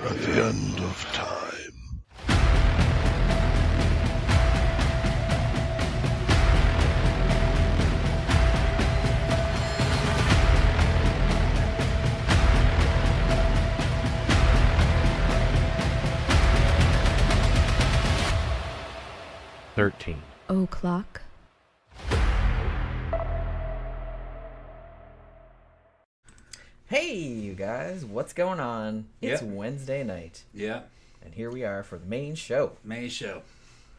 at the end of time. O'clock. Hey, you guys, what's going on? It's Yep. Wednesday night, Yeah, and here we are for the main show. main show.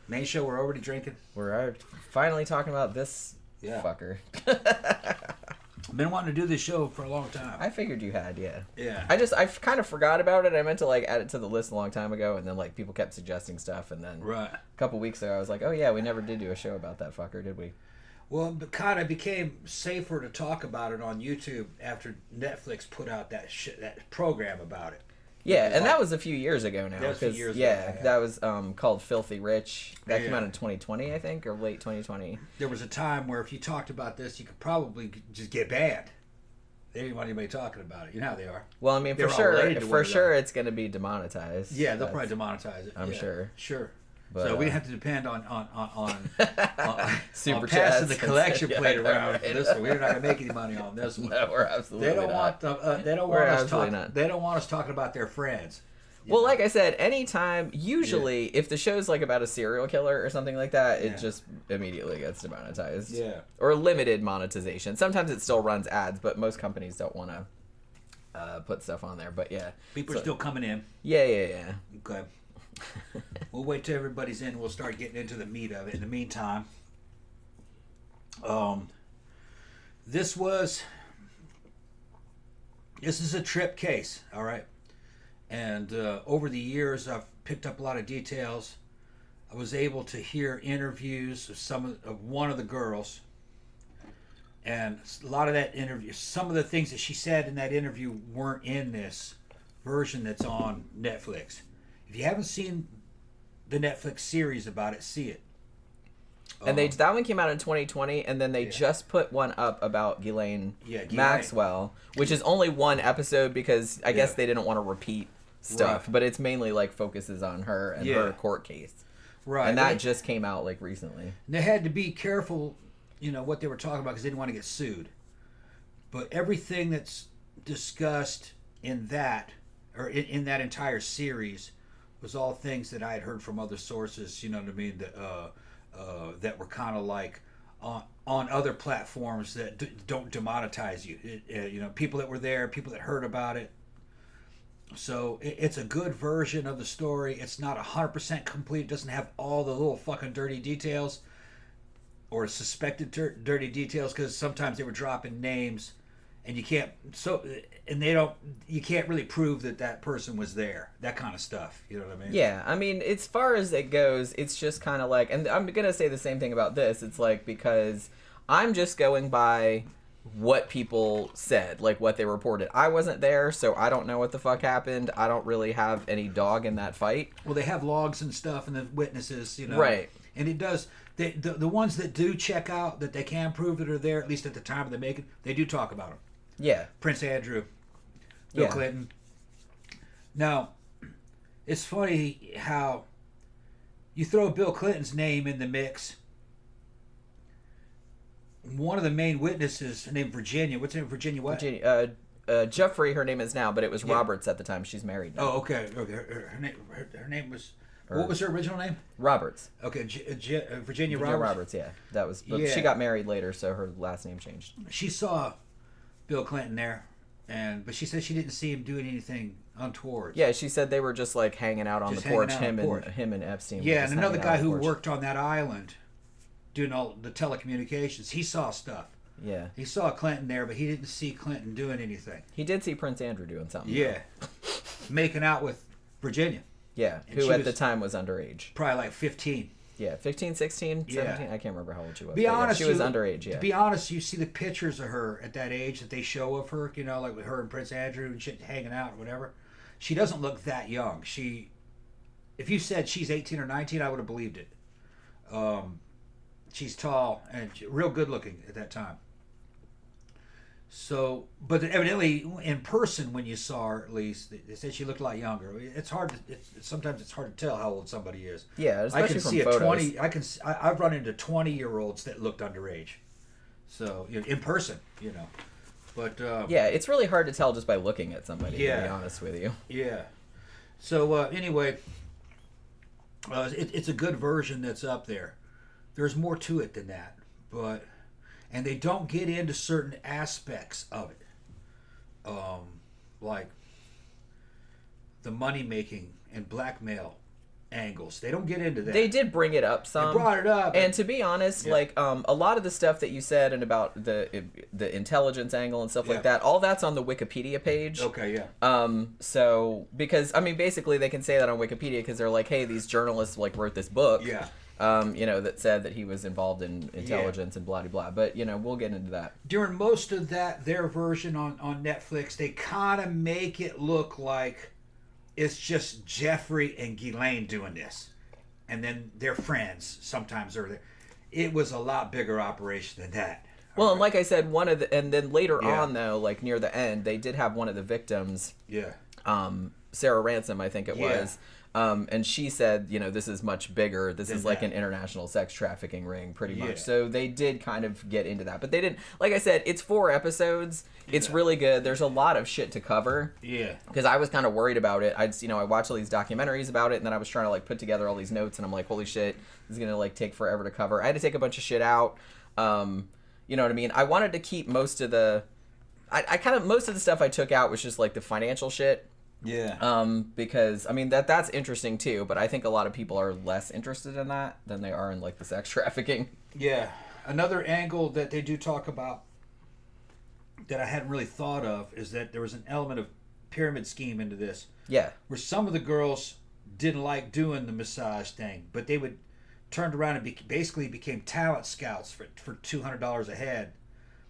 Main show, we're already drinking. We're finally talking about this Yeah. fucker. I've been wanting to do this show for a long time. I figured you had, yeah. Yeah. I kind of forgot about it. I meant to like add it to the list a long time ago, and then like people kept suggesting stuff, and then Right. a couple weeks ago I was like, oh yeah, we never did do a show about that fucker, did we? Well, it kind of became safer to talk about it on YouTube after Netflix put out that program about it. Yeah, and that was a few years ago now. That was a few 'cause, years ago, yeah, yeah. that was called Filthy Rich. That came Yeah. out in 2020, I think, or late 2020. There was a time where if you talked about this, you could probably just get banned. They didn't want anybody talking about it. You know how they are. Well, I mean, They're for all sure, related to one another. it's going to be demonetized. Yeah, they'll That's- probably demonetize it. I'm Yeah, sure. Sure. But, So we have to depend on Super on passing chats the and collection stuff. plate Yeah, around right. for this one. We're not gonna make any money on this one. No, we're absolutely They don't not. want. They don't We're want us absolutely talking. not. They don't want us talking about their friends. you Well, know? like I said, anytime, usually, if the show's like about a serial killer or something like that, Yeah. it just immediately gets demonetized. Yeah. Or limited monetization. Sometimes it still runs ads, but most companies don't want to put stuff on there. But yeah. People So- are still coming in. Yeah. Okay. We'll wait till everybody's in. We'll start getting into the meat of it. In the meantime, this is a trip case, all right. And over the years, I've picked up a lot of details. I was able to hear interviews of one of the girls, and a lot of that interview, some of the things that she said in that interview weren't in this version that's on Netflix. If you haven't seen the Netflix series about it, see it. And that one came out in 2020, and then they just put one up about Ghislaine Ghislaine. Maxwell, which is only one episode because I guess Yeah. they didn't want to repeat stuff, Right. but it's mainly like focuses on her and her court case. Right. And that Right. just came out like recently. They had to be careful, what they were talking about because they didn't want to get sued. But everything that's discussed in that, or in that entire series, was all things that I had heard from other sources. You know what I mean? That were kind of like on other platforms that don't demonetize you. People that were there, people that heard about it. So it's a good version of the story. It's not 100% complete. It doesn't have all the little fucking dirty details or suspected dirty details because sometimes they were dropping names, and you can't you can't really prove that person was there. That kind of stuff. You know what I mean? Yeah, I mean, as far as it goes, it's just kind of like, and I'm gonna say the same thing about this. It's like, because I'm just going by what people said, like what they reported. I wasn't there, so I don't know what the fuck happened. I don't really have any dog in that fight. Well, they have logs and stuff and the witnesses, Right. And it does. The ones that do check out that they can prove that are there, at least at the time of the making, they do talk about them. Yeah. Prince Andrew, Bill Yeah. Clinton. Now, it's funny how you throw Bill Clinton's name in the mix. One of the main witnesses named Virginia. What's her name? Virginia what? Virginia, Jeffrey, her name is now, but it was Yeah. Roberts at the time. She's married now. Oh, okay. Her name was. What was her original name? Roberts. Okay, Virginia Virginia Roberts. Roberts, yeah. That was, but Yeah. she got married later, so her last name changed. She saw Bill Clinton there, but she said she didn't see him doing anything untoward. Yeah, she said they were just like hanging out on Just the porch. hanging out on the porch. Him and Epstein. were Yeah, just and another hanging out guy on the who porch. worked on that island doing all the telecommunications, he saw stuff. Yeah, He saw Clinton there, but he didn't see Clinton doing anything. he did see Prince Andrew doing something. Yeah. Making out with Virginia. Yeah, And who she at the was- time was underage. Probably like 15. Yeah, 15, 16, Yeah. 17. I can't remember how old she was. Be but yeah, honest, she was underage, To yeah. be honest, you see the pictures of her at that age that they show of her, like with her and Prince Andrew and shit hanging out or whatever. She doesn't look that young. If you said she's 18 or 19, I would have believed it. She's tall and real good looking at that time. So, but evidently in person, when you saw her, at least they said she looked a lot younger. It's hard to sometimes it's hard to tell how old somebody is. Yeah, I especially can from see photos. a 20. I've run into 20-year-olds that looked underage. So in person, but Yeah, it's really hard to tell just by looking at somebody. Yeah. To be honest with you. yeah. So anyway, it's a good version that's up there. There's more to it than that, and they don't get into certain aspects of it, like the money making and blackmail angles. They don't get into that. They did bring it up some. They brought it up, and to be honest, like a lot of the stuff that you said and about the intelligence angle and stuff like that, all that's on the Wikipedia page. Okay, yeah. So because I mean, basically they can say that on Wikipedia because they're like, hey, these journalists like wrote this book. Yeah. That said that he was involved in intelligence and blah blah blah. But we'll get into that. During most of their version on Netflix, they kind of make it look like it's just Jeffrey and Ghislaine doing this, and then their friends sometimes are there. It was a lot bigger operation than that. Well, and like I said, and then later on though, like near the end, they did have one of the victims. Yeah. Sarah Ransom, I think it was. And she said, this is much bigger. This is like an international sex trafficking ring, pretty much. So they did kind of get into that. But they didn't, like I said, it's 4 episodes. It's really good. There's a lot of shit to cover. Yeah. Because I was kind of worried about it. I watched all these documentaries about it, and then I was trying to, like, put together all these notes, and I'm like, holy shit, this is going to, like, take forever to cover. I had to take a bunch of shit out. You know what I mean? I wanted to keep most of the... most of the stuff I took out was just, like, the financial shit. Yeah. Because I mean that's interesting too, but I think a lot of people are less interested in that than they are in like the sex trafficking. Yeah. Another angle that they do talk about that I hadn't really thought of is that there was an element of pyramid scheme into this. Yeah. Where some of the girls didn't like doing the massage thing, but they would turned around and basically became talent scouts for $200 a head.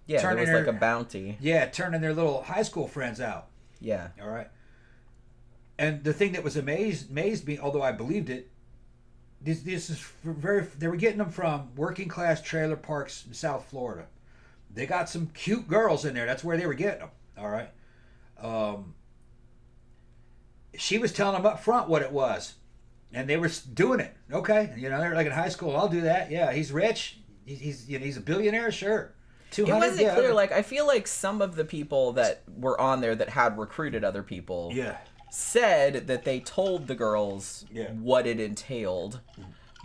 Yeah, there was like a bounty. Yeah, turning their little high school friends out. Yeah. All right. And the thing that was amazed me, although I believed it, this is they were getting them from working class trailer parks in South Florida. They got some cute girls in there. That's where they were getting them. All right. She was telling them up front what it was, and they were doing it. Okay, they're like in high school. I'll do that. Yeah, he's rich. He's a billionaire. Sure. It wasn't clear. Like I feel like some of the people that were on there that had recruited other people. Yeah. Said that they told the girls what it entailed,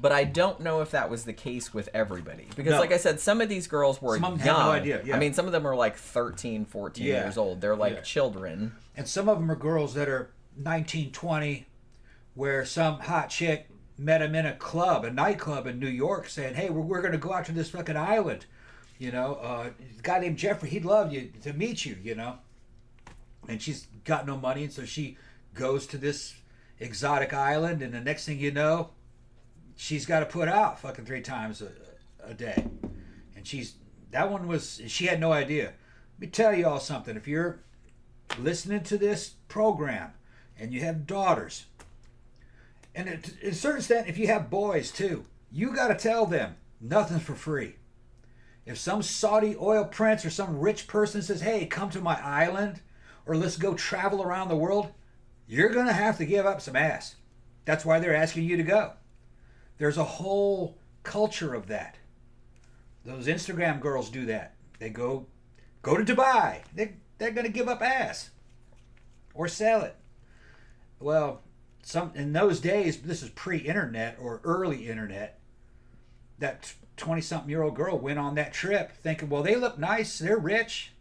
but I don't know if that was the case with everybody. Because like I said, some of these girls were young. Had no idea. Yeah. I mean, some of them are like 13, 14 years old. They're like children. And some of them are girls that are 19, 20, where some hot chick met them in a nightclub in New York saying, hey, we're going to go out to this fucking island. A guy named Jeffrey, he'd love you to meet you, And she's got no money, and so she goes to this exotic island, and the next thing you know, she's got to put out fucking 3 times a day. And she had no idea. Let me tell you all something. If you're listening to this program and you have daughters, and to a certain extent, if you have boys too, you got to tell them nothing's for free. If some Saudi oil prince or some rich person says, hey, come to my island, or let's go travel around the world, you're going to have to give up some ass. That's why they're asking you to go. There's a whole culture of that. Those Instagram girls do that. They go to Dubai. They're going to give up ass or sell it. Well, in those days, this is pre-internet or early internet, that 20-something-year-old girl went on that trip thinking, well, they look nice, they're rich.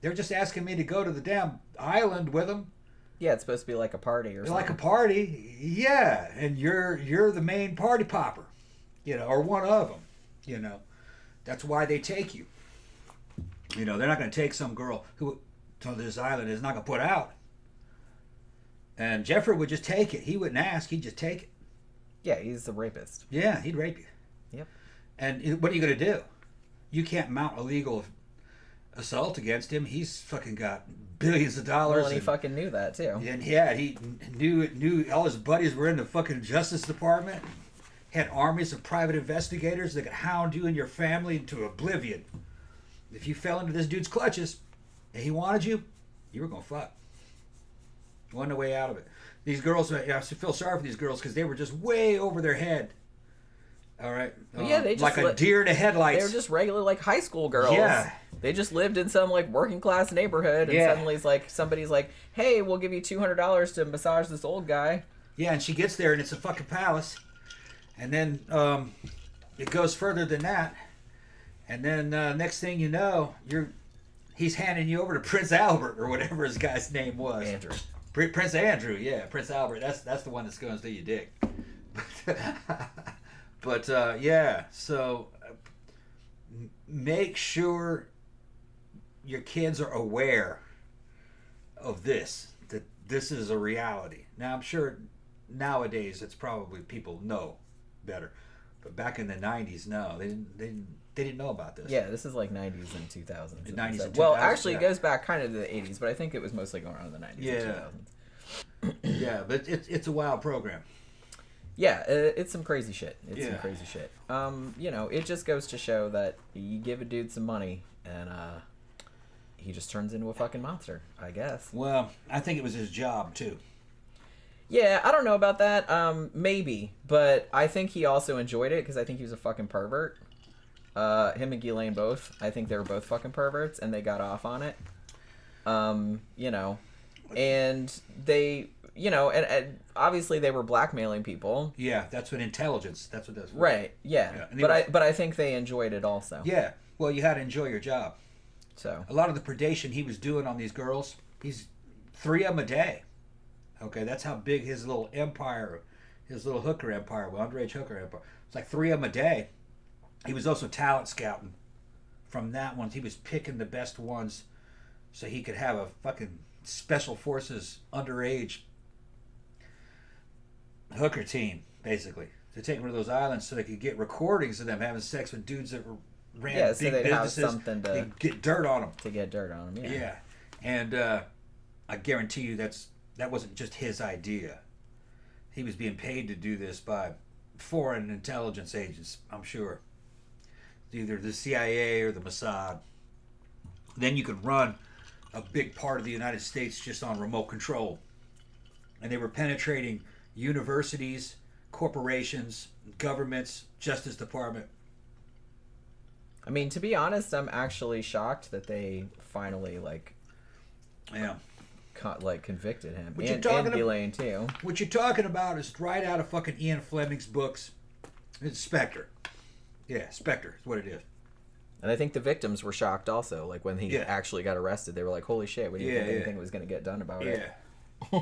They're just asking me to go to the damn island with them. Yeah, it's supposed to be like a party or something. Like a party, yeah. And you're the main party popper, or one of them, That's why they take you. They're not going to take some girl who to this island is not going to put out. And Jeffrey would just take it. He wouldn't ask. He'd just take it. Yeah, he's the rapist. Yeah, he'd rape you. Yep. And what are you going to do? You can't mount illegal assault against him. He's fucking got billions of dollars. Well, and he fucking knew that too. And yeah, he knew all his buddies were in the fucking Justice Department. Had armies of private investigators that could hound you and your family into oblivion. if you fell into this dude's clutches and he wanted you, you were gonna fuck. Wasn't no way out of it. These girls, I feel sorry for these girls because they were just way over their head. All right. Well, yeah, they just like a deer in the headlights. They were just regular like high school girls. Yeah. They just lived in some like working class neighborhood, and suddenly it's like somebody's like, "Hey, we'll give you $200 to massage this old guy." Yeah, and she gets there and it's a fucking palace, and then it goes further than that, and then next thing you know, he's handing you over to Prince Albert or whatever his guy's name was. Andrew. Prince Andrew, yeah, Prince Albert. That's the one that's going through your dick. But yeah, so make sure your kids are aware of this, that this is a reality. Now, I'm sure nowadays it's probably people know better, but back in the 90s, no, they didn't know about this. Yeah, this is like 90s and 2000s. The 90s and 2000s. Well, actually, yeah. It goes back kind of to the 80s, but I think it was mostly going around in the 90s and 2000s. Yeah, but it's a wild program. Yeah, it's some crazy shit. It's Yeah. some crazy shit. You know, it just goes to show that you give a dude some money and he just turns into a fucking monster, I guess. Well, I think it was his job too. Yeah, I don't know about that. Maybe, but I think he also enjoyed it because I think he was a fucking pervert. Him and Ghislaine both. I think they were both fucking perverts, and they got off on it. You know, and they, you know, and obviously they were blackmailing people. Yeah, that's what intelligence. That's what that's. Right. Yeah. Yeah. But I think they enjoyed it also. Yeah. Well, you had to enjoy your job. So a lot of the predation he was doing on these girls, he's 3 of them a day. Okay, that's how big his little empire, his little hooker empire, underage hooker empire. It's like 3 of them a day. He was also talent scouting. From that one, he was picking the best ones, so he could have a fucking special forces underage hooker team, basically, to take them to those islands so they could get recordings of them having sex with dudes that ran yeah, big so they'd have businesses. something to They'd get dirt on them. To get dirt on them. Yeah. Yeah, and I guarantee you that wasn't just his idea. He was being paid to do this by foreign intelligence agents, I'm sure. Either the CIA or the Mossad. Then you could run a big part of the United States just on remote control. And they were penetrating universities, corporations, governments, Justice Department. I mean, to be honest, I'm actually shocked that they finally Yeah. convicted him. What you're And talking Ghislaine too. What you're talking about is right out of fucking Ian Fleming's books. It's Spectre. Yeah, Spectre is what it is. And I think the victims were shocked also. Like when he Yeah. actually got arrested, they were like, "Holy shit! We didn't Yeah, think yeah. anything was going to get done about it." Yeah.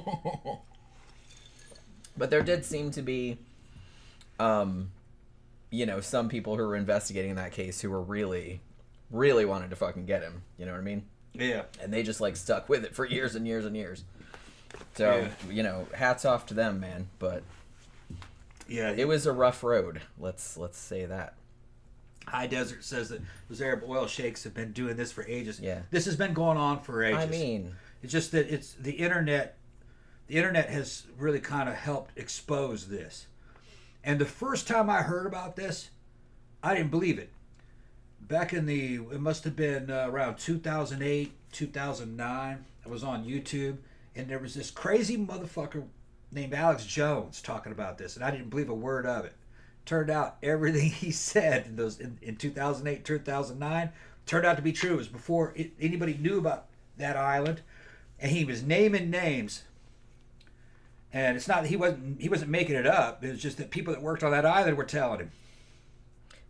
But there did seem to be, you know, some people who were investigating that case who were really, really wanted to fucking get him. You know what I mean? Yeah. And they just like stuck with it for years and years and years. So Yeah. you know, hats off to them, man. But Yeah. it was a rough road. Let's say that. High Desert says that those Arab oil sheikhs have been doing this for ages. Yeah. This has been going on for ages. I mean, it's just that it's the internet. The internet has really kind of helped expose this. And the first time I heard about this, I didn't believe it. Back in it must have been around 2008, 2009. I was on YouTube, and there was this crazy motherfucker named Alex Jones talking about this, and I didn't believe a word of it. Turned out everything he said in 2008, 2009 turned out to be true. It was before anybody knew about that island, and he was naming names. And it's not he wasn't making it up. It was just that people that worked on that island were telling him.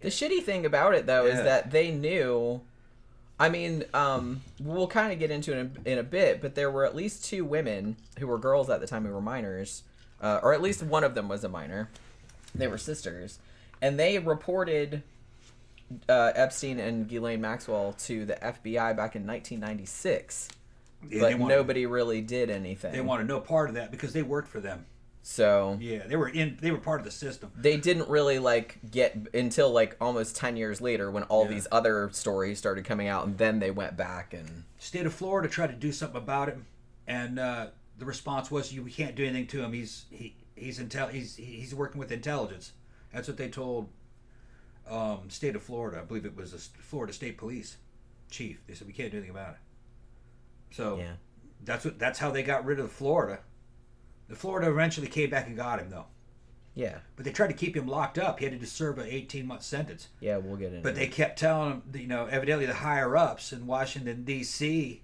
the shitty thing about it though is Yeah. that they knew. I mean, we'll kind of get into it in a bit, but there were at least 2 women who were girls at the time who were minors, or at least one of them was a minor. They were sisters, and they reported Epstein and Ghislaine Maxwell to the FBI back in 1996, Yeah, but nobody really did anything. They wanted no part of that because they worked for them. So Yeah, they were part of the system. they didn't really get until like almost 10 years later when all these other stories started coming out, and then they went back and State of Florida tried to do something about him, and the response was, "You can't do anything to him. He's working with intelligence." That's what they told State of Florida. I believe it was the Florida State Police. chief. They said we can't do anything about it. So Yeah. that's how they got rid of Florida. The Florida eventually came back and got him though. Yeah. But they tried to keep him locked up. He had to serve an 18-month sentence. Yeah, we'll get into But they it. kept telling him, you know, evidently the higher ups in Washington D.C.,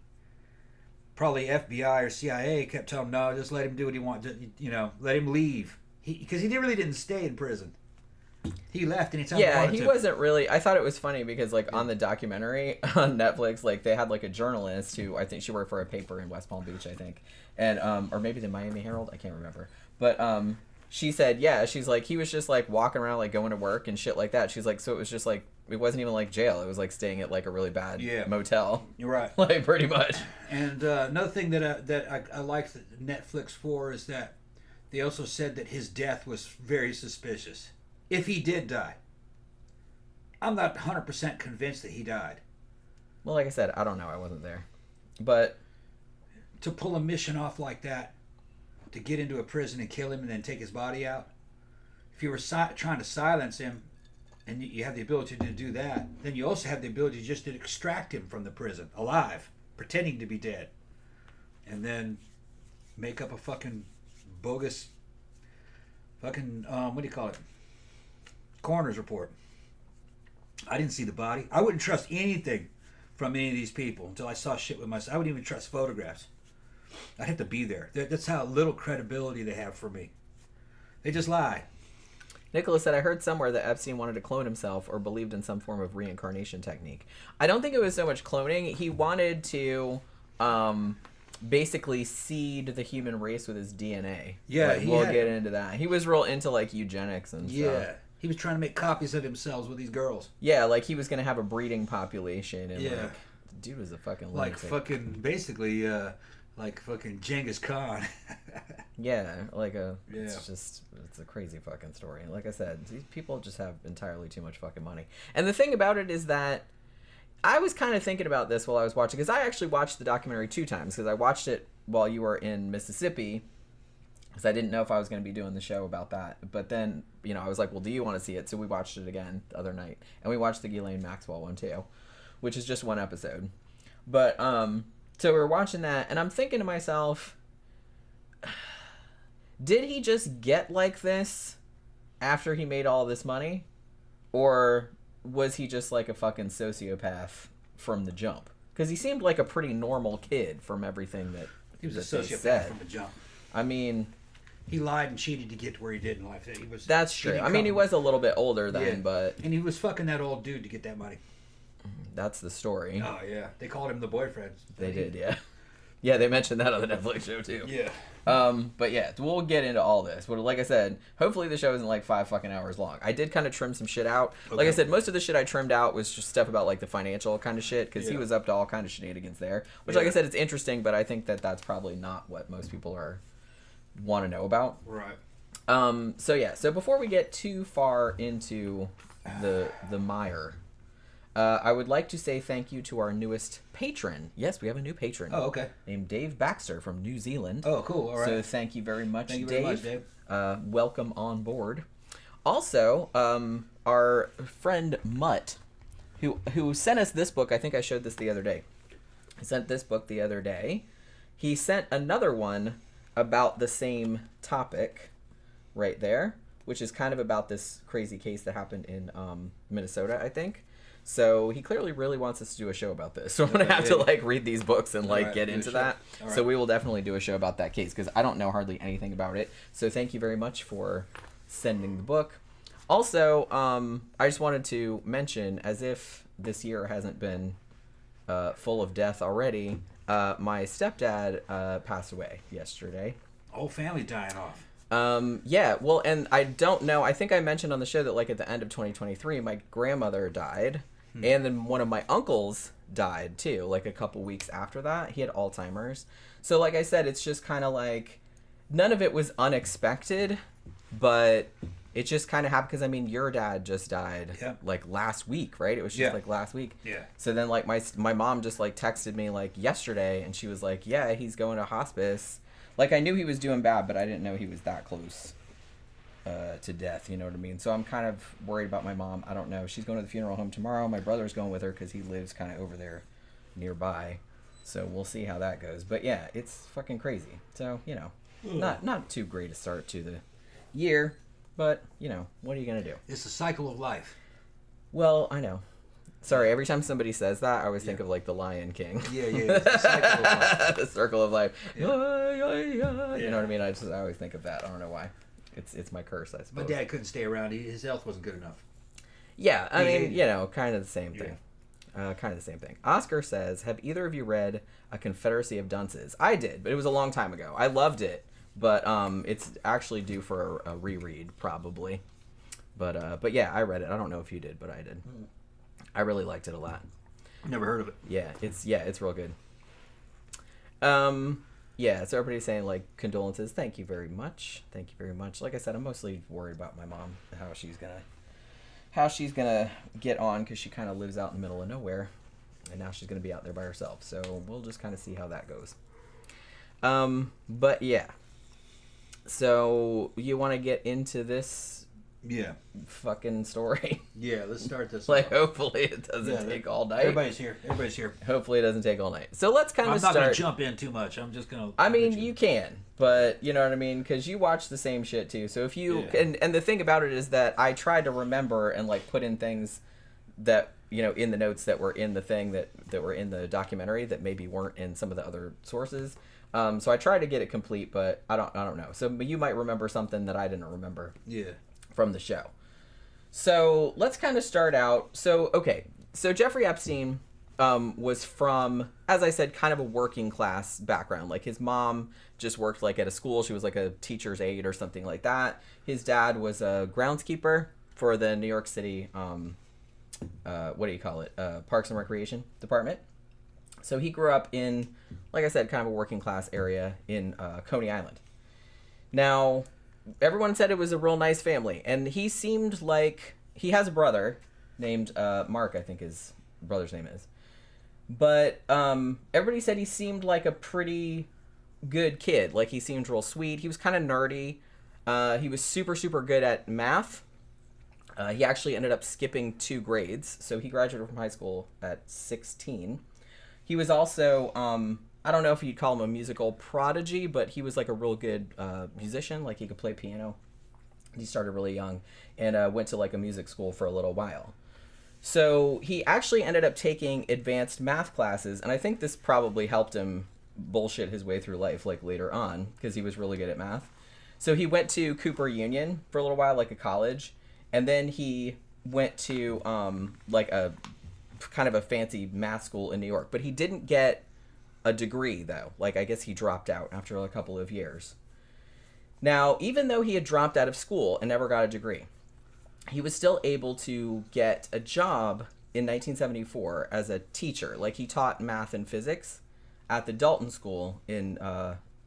probably FBI or CIA, kept telling him, no, just let him do what he wants. You know, let him leave. Because he really didn't stay in prison. He left anytime he Yeah, wanted he to. wasn't really. I thought it was funny because, like, on the documentary on Netflix, like, they had, like, a journalist who, I think she worked for a paper in West Palm Beach, I think. And, or maybe the Miami Herald, I can't remember. But, she said, yeah, she's like, he was just, like, walking around, like, going to work and shit like that. She's like, so it was just, like, it wasn't even, like, jail. It was, like, staying at, like, a really bad motel. You're right. Like, pretty much. And another thing that I liked Netflix for is that they also said that his death was very suspicious. If he did die. I'm not 100% convinced that he died. Well, like I said, I don't know. I wasn't there. But To pull a mission off like that, to get into a prison and kill him and then take his body out, if you were trying to silence him and you have the ability to do that, then you also have the ability just to extract him from the prison alive, pretending to be dead, and then make up a fucking bogus fucking what do you call it, coroner's report. I didn't see the body. I wouldn't trust anything from any of these people until I saw shit with myself. I wouldn't even trust photographs. I'd have to be there. That's how little credibility they have for me. They just lie. Nicholas said, I heard somewhere that Epstein wanted to clone himself or believed in some form of reincarnation technique. I don't think it was so much cloning. He wanted to basically seed the human race with his DNA. Yeah, like, we'll get into that. He was real into, like, eugenics and stuff. Yeah. He was trying to make copies of himself with these girls. Yeah, like, he was going to have a breeding population. And, Yeah. like, the dude was a fucking Like lunatic. fucking, basically, like fucking Genghis Khan. Yeah, like Yeah. it's a crazy fucking story. Like I said, these people just have entirely too much fucking money. And the thing about it is that I was kind of thinking about this while I was watching, because I actually watched the documentary 2 times, because I watched it while you were in Mississippi, because I didn't know if I was going to be doing the show about that. But then, you know, I was like, well, do you want to see it? So we watched it again the other night, and we watched the Ghislaine Maxwell one too, which is just 1 episode. But so we were watching that, and I'm thinking to myself, did he just get like this after he made all this money? Or was he just like a fucking sociopath from the jump? Because he seemed like a pretty normal kid from everything that He was that a they sociopath said. from the jump. I mean, He lied and cheated to get to where he did in life. He was. that's true. I mean, he was a little bit older then, Yeah. but And he was fucking that old dude to get that money. that's the story. Oh yeah, they called him the boyfriend. They did, yeah. Yeah, they mentioned that on the Netflix show too. Yeah. But yeah, we'll get into all this. But like I said, hopefully the show isn't like 5 fucking hours long. I did kind of trim some shit out. Like I Okay. said, most of the shit I trimmed out was just stuff about like the financial kind of shit, because he Yeah. was up to all kind of shenanigans there. Which, Yeah. like I said, it's interesting, but I think that that's probably not what most people want to know about. Right. So yeah, so before we get too far into the mire, I would like to say thank you to our newest patron. Yes, we have a new patron. Oh, okay. Named Dave Baxter from New Zealand. Oh, cool. All right. So thank you very much, Thank you Dave. very much, Dave. Welcome on board. Also, our friend Mutt, who sent us this book. I think I showed this the other day. He sent this book the other day. He sent another one about the same topic right there, which is kind of about this crazy case that happened in Minnesota, I think. So he clearly really wants us to do a show about this. So I'm going to have to like read these books and like Alright, get do a into show. that. Alright. So we will definitely do a show about that case, because I don't know hardly anything about it. So thank you very much for sending the book. Also, I just wanted to mention, as if this year hasn't been full of death already, my stepdad passed away yesterday. Whole family dying off. Yeah, well, and I don't know, I think I mentioned on the show that like at the end of 2023 my grandmother died, and then one of my uncles died too, like a couple weeks after that. He had Alzheimer's. So like I said, it's just kind of like none of it was unexpected, but it just kind of happened because I mean your dad just died like last week, right? It was just like last week. Yeah. So then like my mom just like texted me like yesterday, and she was like, yeah, he's going to hospice. Like, I knew he was doing bad, but I didn't know he was that close to death, you know what I mean? So I'm kind of worried about my mom. I don't know. She's going to the funeral home tomorrow. My brother's going with her because he lives kind of over there nearby. So we'll see how that goes. But yeah, it's fucking crazy. So, you know, not too great a start to the year, but, you know, what are you going to do? It's the cycle of life. Well, I know. Sorry, every time somebody says that, I always think of, like, the Lion King. Yeah. It's the cycle of life. The circle of life. Yeah. You know what I mean? I always think of that. I don't know why. It's my curse, I suppose. My dad couldn't stay around. His health wasn't good enough. Yeah, I mean, you know, kind of the same thing. Kind of the same thing. Oscar says, have either of you read A Confederacy of Dunces? I did, but it was a long time ago. I loved it, but it's actually due for a reread, probably. But yeah, I read it. I don't know if you did, but I did. I really liked it a lot. Never heard of it. Yeah, it's real good. Yeah, so everybody's saying, like, condolences. Thank you very much. Thank you very much. Like I said, I'm mostly worried about my mom, how she's gonna get on, because she kind of lives out in the middle of nowhere, and now she's gonna be out there by herself. So we'll just kind of see how that goes. But yeah. So you want to get into this? Yeah. Fucking story. Yeah, let's start this. Like, hopefully it doesn't take all night. Everybody's here. Hopefully it doesn't take all night. So let's kind of start. I'm not going to jump in too much. I'm just going to. I mean, you can, but you know what I mean? Because you watch the same shit too. So if you, and the thing about it is that I tried to remember and like put in things that, you know, in the notes that were in the thing that were in the documentary that maybe weren't in some of the other sources. So I tried to get it complete, but I don't know. So you might remember something that I didn't remember. Yeah. From the show. So let's kind of start out. So Jeffrey Epstein was from, as I said, kind of a working class background. Like his mom just worked like at a school. She was like a teacher's aide or something like that. His dad was a groundskeeper for the New York City, Parks and Recreation Department. So he grew up in, like I said, kind of a working class area in Coney Island. Now, everyone said it was a real nice family, and he seemed like he has a brother named Mark, I think his brother's name is. But everybody said he seemed like a pretty good kid. Like he seemed real sweet. He was kind of nerdy. He was super, super good at math. He actually ended up skipping 2 grades, so he graduated from high school at 16. He was also I don't know if you'd call him a musical prodigy, but he was like a real good musician. Like he could play piano. He started really young and went to like a music school for a little while. So he actually ended up taking advanced math classes, and I think this probably helped him bullshit his way through life like later on because he was really good at math. So he went to Cooper Union for a little while, like a college, and then he went to like a kind of a fancy math school in New York. But he didn't get a degree though. Like I guess he dropped out after a couple of years. Now, even though he had dropped out of school and never got a degree, he was still able to get a job in 1974 as a teacher. Like he taught math and physics at the Dalton School in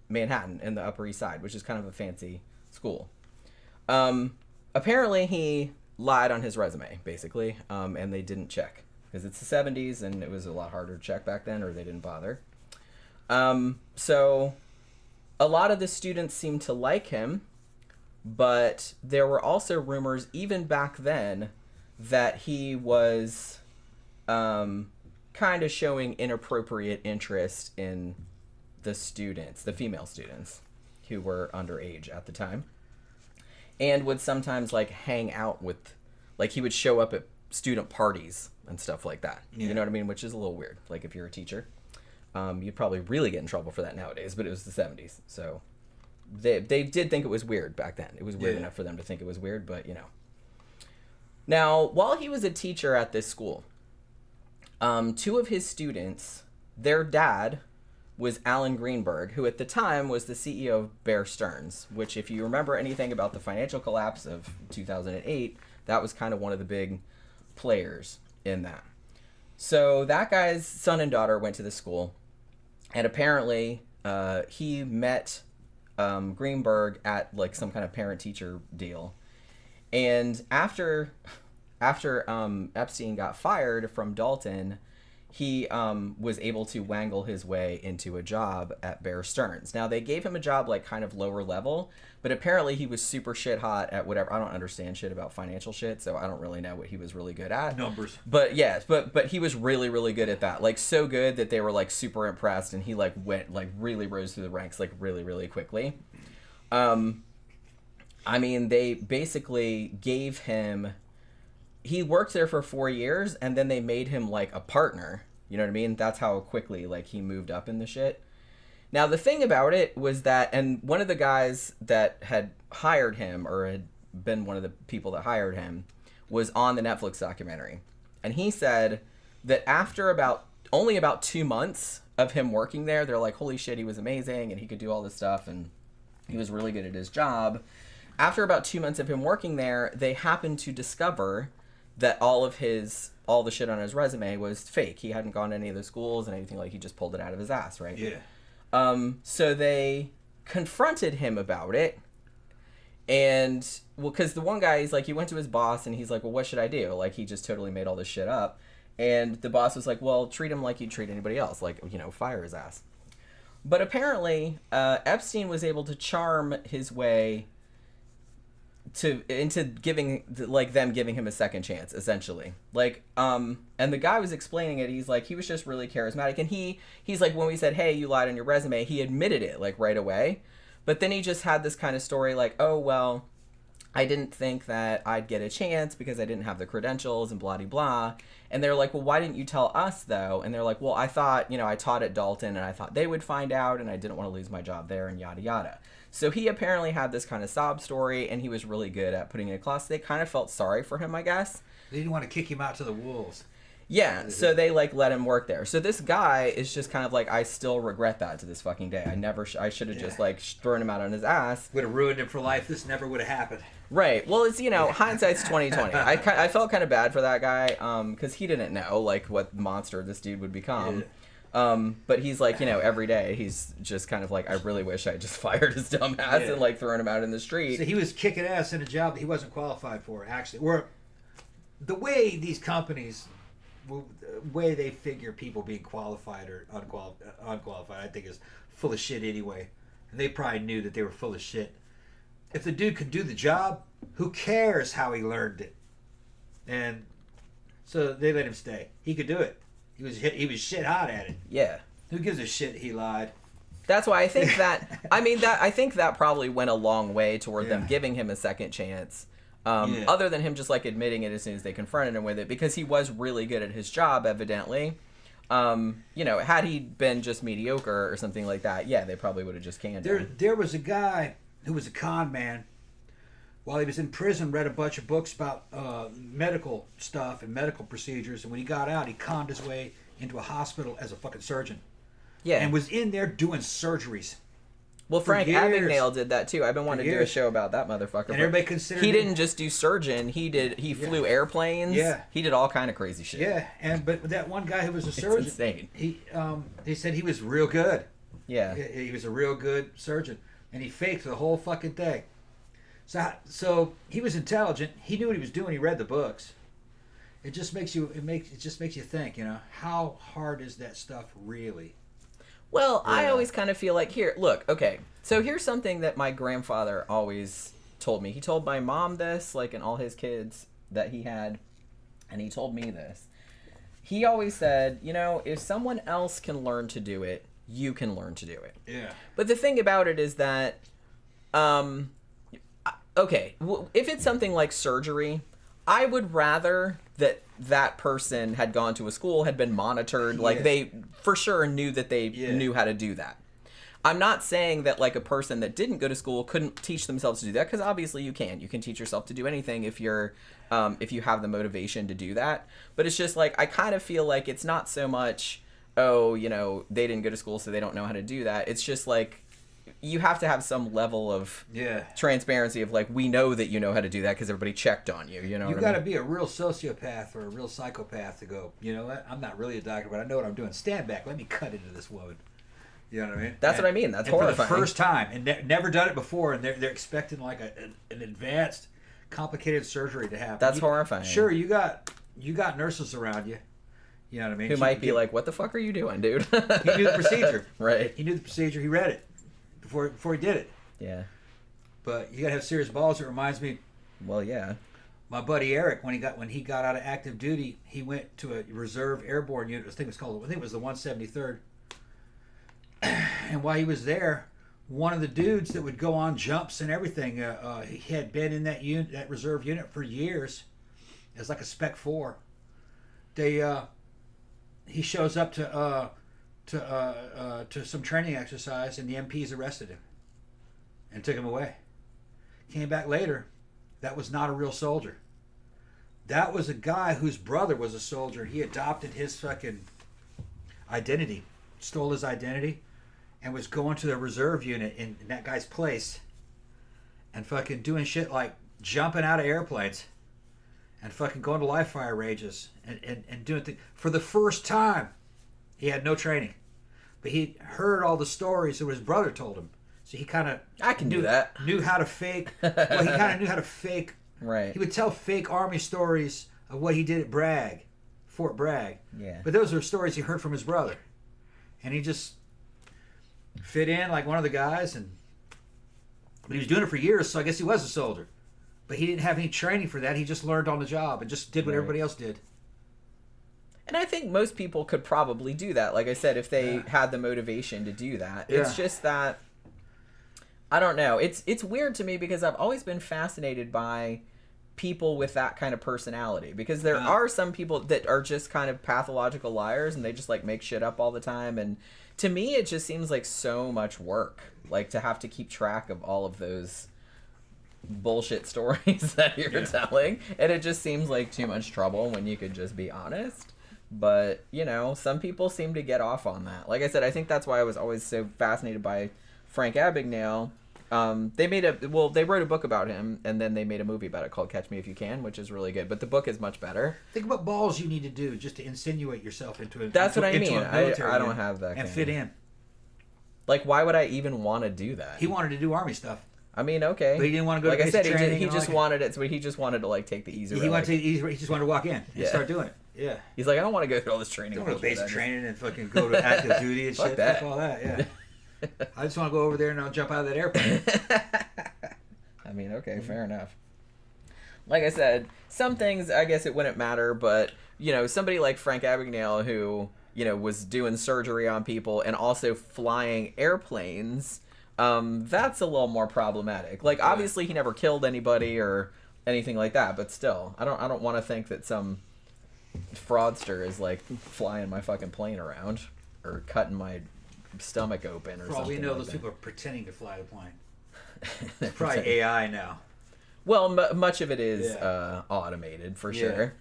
Manhattan in the Upper East Side, which is kind of a fancy school. Apparently he lied on his resume, basically, and they didn't check because it's the 70s and it was a lot harder to check back then, or they didn't bother. So a lot of the students seemed to like him, but there were also rumors even back then that he was kind of showing inappropriate interest in the students, the female students who were underage at the time, and would sometimes like hang out with, like he would show up at student parties and stuff like that. Yeah. You know what I mean? Which is a little weird. Like if you're a teacher. You'd probably really get in trouble for that nowadays, but it was the 70s, so they did think it was weird back then. It was weird enough for them to think it was weird, but you know. Now, while he was a teacher at this school, 2 of his students, their dad was Alan Greenberg, who at the time was the CEO of Bear Stearns, which if you remember anything about the financial collapse of 2008, that was kind of one of the big players in that. So that guy's son and daughter went to the school. And apparently, he met Greenberg at like some kind of parent-teacher deal. And after Epstein got fired from Dalton, he was able to wangle his way into a job at Bear Stearns. Now, they gave him a job like kind of lower level, but apparently he was super shit hot at whatever. I don't understand shit about financial shit, so I don't really know what he was really good at. Numbers. But yes, but he was really, really good at that. Like, so good that they were like super impressed, and he like went like really rose through the ranks like really, really quickly. I mean, they basically gave him... He worked there for 4 years, and then they made him like a partner. You know what I mean? That's how quickly like he moved up in the shit. Now, the thing about it was that, and one of the guys that had hired him, or had been one of the people that hired him, was on the Netflix documentary. And he said that after only about 2 months of him working there, they're like, holy shit, he was amazing, and he could do all this stuff, and he was really good at his job. After about 2 months of him working there, they happened to discover that all the shit on his resume was fake. He hadn't gone to any of the schools and anything, like he just pulled it out of his ass, right? Yeah. So they confronted him about it. And, well, because the one guy, he's like, he went to his boss and he's like, well, what should I do? Like, he just totally made all this shit up. And the boss was like, well, treat him like you'd treat anybody else. Like, you know, fire his ass. But apparently, Epstein was able to charm his way into giving them giving him a second chance, essentially. Like, and the guy was explaining it. He's like, he was just really charismatic, and he's like, when we said, hey, you lied on your resume, he admitted it like right away. But then he just had this kind of story like, oh, well, I didn't think that I'd get a chance because I didn't have the credentials and blah, blah, blah. And they're like, well, why didn't you tell us, though? And they're like, well, I thought, you know, I taught at Dalton, and I thought they would find out, and I didn't want to lose my job there, and yada, yada. So he apparently had this kind of sob story, and he was really good at putting it across. They kind of felt sorry for him, I guess. They didn't want to kick him out to the wolves. Yeah, so they like let him work there. So this guy is just kind of like, I still regret that to this fucking day. I should have just like thrown him out on his ass. Would have ruined him for life. This never would have happened. Right. Well, it's, you know, hindsight's 20/20. I felt kind of bad for that guy because he didn't know like what monster this dude would become. Yeah. But he's like, you know, every day he's just kind of like, I really wish I just fired his dumb ass and like thrown him out in the street. So he was kicking ass in a job that he wasn't qualified for, actually. Or the way these companies, the way they figure people being qualified or unqualified, I think is full of shit anyway. And they probably knew that they were full of shit. If the dude could do the job, who cares how he learned it? And so they let him stay. He could do it. He was shit hot at it. Yeah. Who gives a shit he lied? That's why I think that, I think that probably went a long way toward them giving him a second chance. Other than him just like admitting it as soon as they confronted him with it, because he was really good at his job, evidently. You know, had he been just mediocre or something like that, yeah, they probably would have just canned him. There was a guy who was a con man. While he was in prison, read a bunch of books about medical stuff and medical procedures, and when he got out, he conned his way into a hospital as a fucking surgeon. Yeah. And was in there doing surgeries. Well, Frank Abagnale did that too. I've been wanting to do a show about that motherfucker. And everybody considered he didn't just do surgeon. He flew airplanes. Yeah. He did all kind of crazy shit. Yeah, but that one guy who was a surgeon, it's insane. He said he was real good. Yeah. He was a real good surgeon, and he faked the whole fucking thing. So he was intelligent. He knew what he was doing. He read the books. It just makes you think, you know, how hard is that stuff really? Well, I always kind of feel like, here, look, okay. So here's something that my grandfather always told me. He told my mom this, like, and all his kids that he had, and he told me this. He always said, you know, if someone else can learn to do it, you can learn to do it. Yeah. But the thing about it is that, okay, if it's something like surgery, I would rather that person had gone to a school, had been monitored, like they for sure knew that they knew how to do that. I'm not saying that like a person that didn't go to school couldn't teach themselves to do that, because obviously you can. You can teach yourself to do anything if you're if you have the motivation to do that. But it's just like, I kind of feel like it's not so much, oh, you know, they didn't go to school so they don't know how to do that. It's just like, you have to have some level of transparency of like, we know that you know how to do that because everybody checked on you. You know, you got to be a real sociopath or a real psychopath to go, you know what? I'm not really a doctor, but I know what I'm doing. Stand back. Let me cut into this woman. You know what I mean? That's what I mean. That's horrifying. For the first time, and never done it before, and they're expecting like an advanced, complicated surgery to happen. That's horrifying. Sure, you got nurses around you. You know what I mean? Who might be like, what the fuck are you doing, dude? He knew the procedure. Right. He knew the procedure. He read it before he did it. Yeah. But you gotta have serious balls. It reminds me, Well, yeah. my buddy Eric, when he got out of active duty, he went to a reserve airborne unit. I think it was the 173rd. And while he was there, one of the dudes that would go on jumps and everything, he had been in that reserve unit for years. As like a Spec 4. He shows up to some training exercise, and the MPs arrested him and took him away. Came back later. That was not a real soldier. That was a guy whose brother was a soldier. He adopted his fucking identity, stole his identity, and was going to the reserve unit in that guy's place and fucking doing shit like jumping out of airplanes and fucking going to live fire ranges and doing things. For the first time, he had no training. But he heard all the stories that his brother told him. So he kind of knew how to fake. Well, he kind of knew how to fake. Right. He would tell fake Army stories of what he did at Fort Bragg. Yeah. But those are stories he heard from his brother. And he just fit in like one of the guys. But he was doing it for years, so I guess he was a soldier. But he didn't have any training for that. He just learned on the job and just did what everybody else did. And I think most people could probably do that. Like I said, if they had the motivation to do that. Yeah. It's just that, I don't know. It's weird to me because I've always been fascinated by people with that kind of personality. Because there are some people that are just kind of pathological liars and they just like make shit up all the time. And to me, it just seems like so much work. Like to have to keep track of all of those bullshit stories that you're telling. And it just seems like too much trouble when you could just be honest. But, you know, some people seem to get off on that. Like I said, I think that's why I was always so fascinated by Frank Abagnale. They wrote a book about him, and then they made a movie about it called Catch Me If You Can, which is really good. But the book is much better. Think what balls you need to do just to insinuate yourself into it. That's what I mean. I don't have that. And fit in. Like, why would I even want to do that? He wanted to do Army stuff. I mean, okay. But he didn't want to go to basic training. Like I said, he just wanted it, so he just wanted to, like, take the easy route. He just wanted to walk in and start doing it. Yeah. He's like, I don't want to go through all this training. Don't go to basic training and fucking go to active duty and shit. That. Fuck all that, yeah. I just want to go over there and I'll jump out of that airplane. I mean, okay, fair enough. Like I said, some things, I guess it wouldn't matter, but, you know, somebody like Frank Abagnale who, you know, was doing surgery on people and also flying airplanes, that's a little more problematic. Like, obviously he never killed anybody or anything like that, but still, I don't want to think that some fraudster is like flying my fucking plane around or cutting my stomach open or something. For all we know, like those that. people are pretending to fly the plane. It's probably AI now. Well, much of it is automated for sure.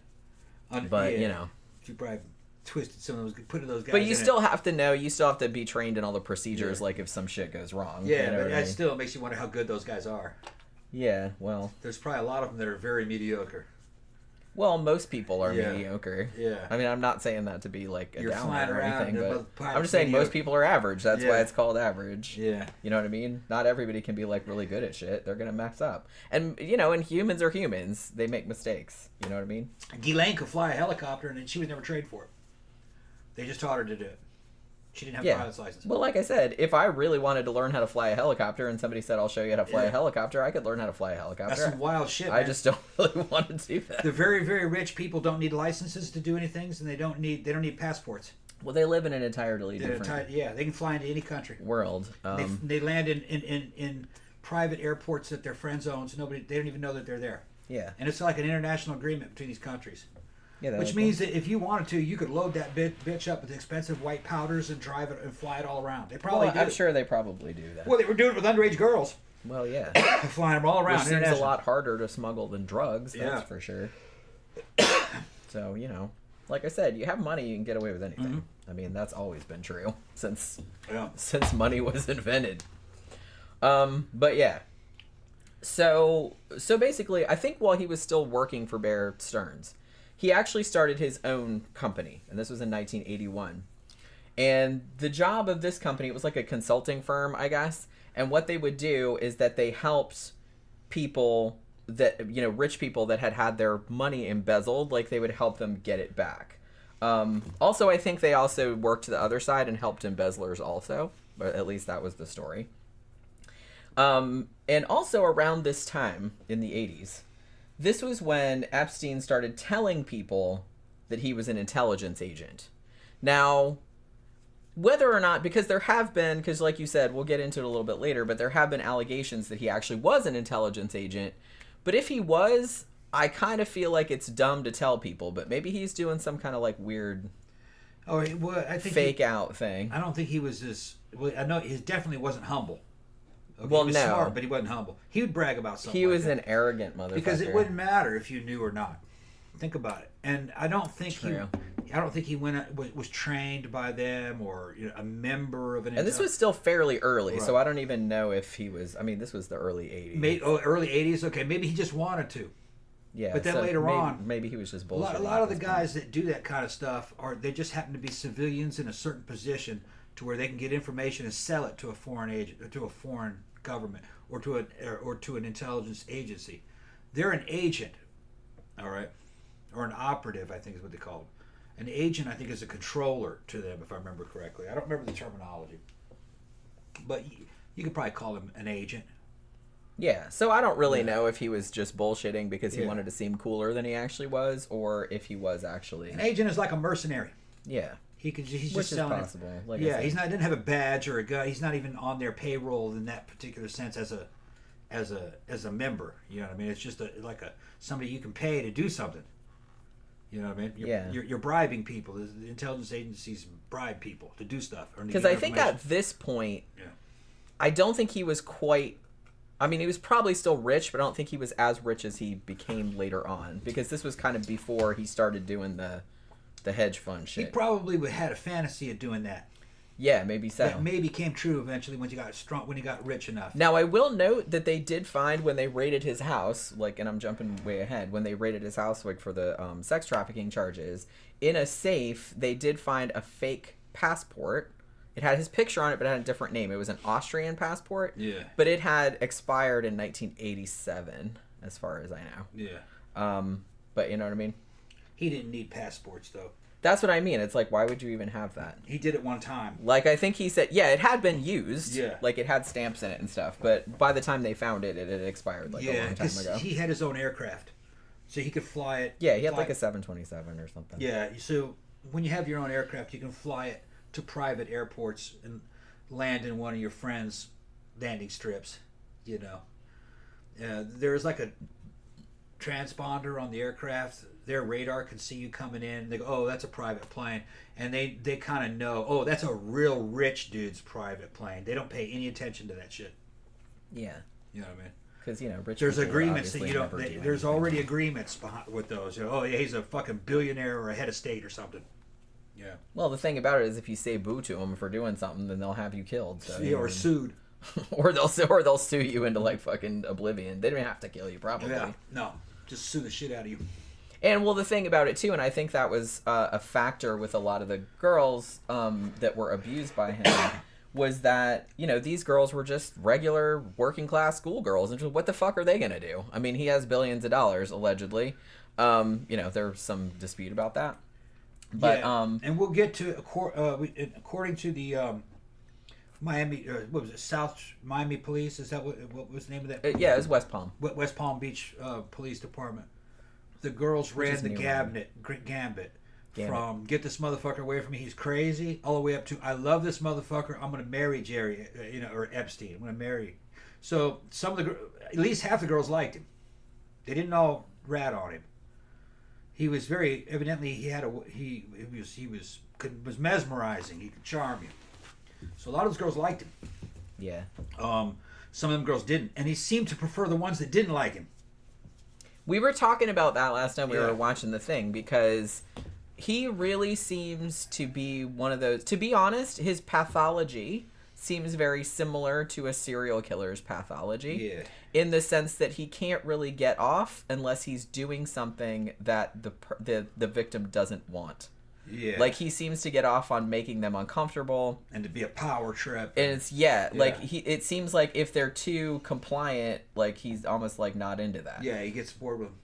But you know, you probably twisted some of those, put those guys. But you still have to know. You still have to be trained in all the procedures. Like if some shit goes wrong. Yeah, you know but that I mean? still makes you wonder how good those guys are. Yeah, well, there's probably a lot of them that are very mediocre. Well, most people are mediocre. Yeah. I mean, I'm not saying that to be like a downer or anything, but I'm just saying mediocre. most people are average. That's why it's called average. Yeah. You know what I mean? Not everybody can be like really good at shit. They're gonna mess up, and you know, and humans are humans. They make mistakes. You know what I mean? Ghislaine could fly a helicopter, and she was never trained for it. They just taught her to do it. She didn't have a pilot's license. Well, like I said, if I really wanted to learn how to fly a helicopter and somebody said, I'll show you how to fly a helicopter, I could learn how to fly a helicopter. That's some wild shit, man. I just don't really want to do that. The very, very rich people don't need licenses to do anything, and they don't need passports. Well, they live in an entirely different they can fly into any country. World. They land in private airports that their friends own, so they don't even know that they're there. Yeah. And it's like an international agreement between these countries. Yeah, which means that if you wanted to, you could load that bitch up with expensive white powders and drive it and fly it all around. They probably do. I'm sure they probably do that. Well, they were doing it with underage girls. Well, yeah. Flying them all around. Which seems a lot harder to smuggle than drugs, that's for sure. So, you know, like I said, you have money, you can get away with anything. Mm-hmm. I mean, that's always been true since money was invented. But yeah. So basically, I think while he was still working for Bear Stearns, he actually started his own company, and this was in 1981. And the job of this company, it was like a consulting firm, I guess. And what they would do is that they helped people that, you know, rich people that had their money embezzled, like they would help them get it back. Also, I think they also worked the other side and helped embezzlers also. But at least that was the story. And also around this time in the 80s, this was when Epstein started telling people that he was an intelligence agent. Now, whether or not, because there have been, because like you said, we'll get into it a little bit later, but there have been allegations that he actually was an intelligence agent. But if he was, I kind of feel like it's dumb to tell people, but maybe he's doing some kind of like weird I think fake out thing. I don't think he was as... Well, I know he definitely wasn't humble. Okay, Well, he was no. smart, but he wasn't humble. He would brag about something. He like was that. an arrogant motherfucker. Because it wouldn't matter if you knew or not. Think about it. And I don't think True. he was trained by them or a member of an. And this was still fairly early, Right. so I don't even know if he was. I mean, this was the early 80s. Early 80s. Okay, maybe he just wanted to. Yeah, But then so later on, maybe he was just A bullshitting. lot of the guys that do that kind of stuff they just happen to be civilians in a certain position to where they can get information and sell it to a foreign agent, to a foreign government, or to an intelligence agency. They're an agent, all right, or an operative, I think is what they call them. An agent, I think, is a controller to them, if I remember correctly. I don't remember the terminology, but you could probably call him an agent. Yeah, so I don't really know if he was just bullshitting because he Yeah. wanted to seem cooler than he actually was, or if he was actually. An agent is like a mercenary. Yeah, He's which just is selling it. possible. Like I Yeah, said. he's not. Didn't have a badge or a gun. He's not even on their payroll in that particular sense as a member. You know what I mean? It's just like somebody you can pay to do something. You know what I mean? You're bribing people. The intelligence agencies bribe people to do stuff. Because I think at this point, Yeah. I don't think he was quite. I mean, he was probably still rich, but I don't think he was as rich as he became later on. Because this was kind of before he started doing the hedge fund He shit. probably had a fantasy of doing that. Yeah, maybe so. That maybe came true eventually when he got rich enough. Now, I will note that they did find when they raided his house, like, and I'm jumping way ahead, when they raided his house, like, for the sex trafficking charges, in a safe, they did find a fake passport. It had his picture on it, but it had a different name. It was an Austrian passport. Yeah. But it had expired in 1987, as far as I know. Yeah. But you know what I mean? He didn't need passports though. That's what I mean. It's like, why would you even have that? He did it one time. Like, I think he said, yeah, it had been used. Yeah. Like, it had stamps in it and stuff. But by the time they found it, it had expired, like, a long time 'cause ago. he had his own aircraft, so he could fly it. Yeah, he had, fly like, a 727 or something. Yeah, so when you have your own aircraft, you can fly it to private airports and land in one of your friends' landing strips. You know, there's like a transponder on the aircraft. Their radar can see you coming in. They go, oh, that's a private plane. And they kind of know, oh, that's a real rich dude's private plane. They don't pay any attention to that shit. Yeah. You know what I mean? Because, you know, rich There's people agreements that obviously you don't. never do There's anything. already agreements with those. You know, oh, yeah, he's a fucking billionaire or a head of state or something. Yeah. Well, the thing about it is if you say boo to them for doing something, then they'll have you killed. So, Yeah, or sued. or they'll sue you into, like, fucking oblivion. They don't have to kill you, probably. Yeah. No. Just sue the shit out of you. And, well, the thing about it, too, and I think that was a factor with a lot of the girls that were abused by him, was that, you know, these girls were just regular working-class schoolgirls. And just, what the fuck are they going to do? I mean, he has billions of dollars, allegedly. You know, there's some dispute about that. But, yeah. And we'll get to, according to the Miami, what was it, South Miami Police? Is that what was the name of that? yeah, it was West Palm. West Palm Beach Police Department. The girls ran is the near gambit from get this motherfucker away from me, he's crazy, all the way up to I love this motherfucker, I'm gonna marry Jerry, or Epstein. I'm gonna marry. So some of at least half the girls liked him. They didn't all rat on him. He was very evidently he was mesmerizing. He could charm you. So a lot of those girls liked him. Yeah. Some of them girls didn't, and he seemed to prefer the ones that didn't like him. We were talking about that last time we Yeah. were watching the thing, because he really seems to be one of those, to be honest, his pathology seems very similar to a serial killer's pathology. Yeah. In the sense that he can't really get off unless he's doing something that the victim doesn't want. Yeah. Like, he seems to get off on making them uncomfortable. And to be a power trip. And it's, like, it seems like if they're too compliant, like, he's almost, like, not into that. Yeah, he gets bored with them.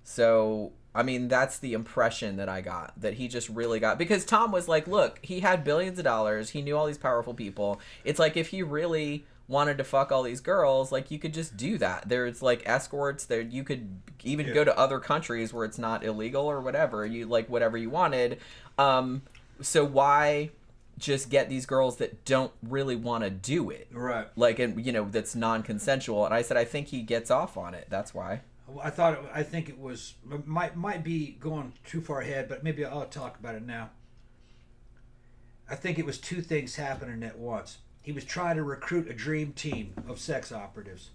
So, I mean, that's the impression that I got, that he just really got, because Tom was like, look, he had billions of dollars, he knew all these powerful people. It's like, if he really wanted to fuck all these girls, like, you could just do that. There's like escorts there, you could even go to other countries where it's not illegal or whatever, you like whatever you wanted. So why just get these girls that don't really want to do it, Right. like, and you know, that's non-consensual? And I said, I think he gets off on it, that's why. I think it was, might be going too far ahead, but maybe I'll talk about it now. I think it was two things happening at once. He was trying to recruit a dream team of sex operatives.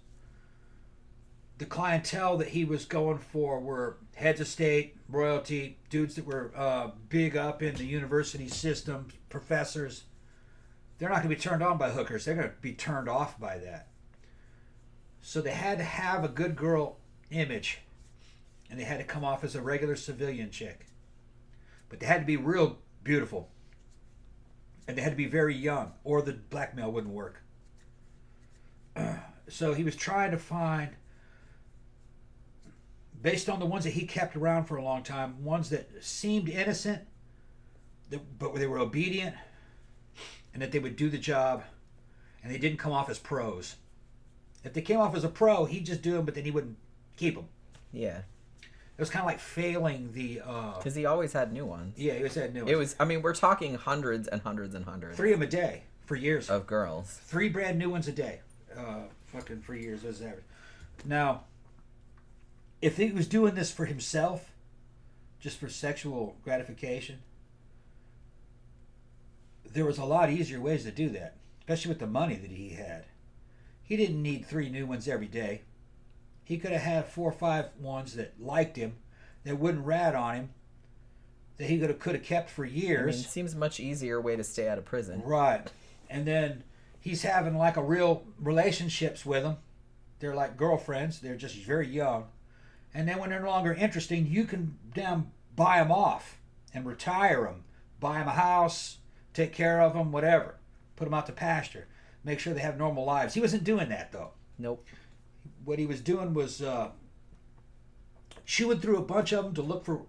The clientele that he was going for were heads of state, royalty, dudes that were big up in the university system, professors. They're not going to be turned on by hookers. They're going to be turned off by that. So they had to have a good girl image, and they had to come off as a regular civilian chick. But they had to be real beautiful. And they had to be very young, or the blackmail wouldn't work. So he was trying to find, based on the ones that he kept around for a long time, ones that seemed innocent, but they were obedient, and that they would do the job, and they didn't come off as pros. If they came off as a pro, he'd just do them, but then he wouldn't keep them. Yeah. It was kind of like failing the... Because he always had new ones. Yeah, he always had new ones. It was, I mean, we're talking hundreds and hundreds and hundreds. 3 of them a day for years. Of girls. 3 brand new ones a day. Fucking for years. Was average. Now, if he was doing this for himself, just for sexual gratification, there was a lot easier ways to do that, especially with the money that he had. He didn't need 3 new ones every day. He could have had 4 or 5 ones that liked him, that wouldn't rat on him, that he could have kept for years. I mean, it seems a much easier way to stay out of prison. Right. And then he's having like a real relationships with them. They're like girlfriends. They're just very young. And then when they're no longer interesting, you can damn buy them off and retire them. Buy them a house, take care of them, whatever. Put them out to pasture. Make sure they have normal lives. He wasn't doing that, though. Nope. What he was doing was chewing through a bunch of them to look for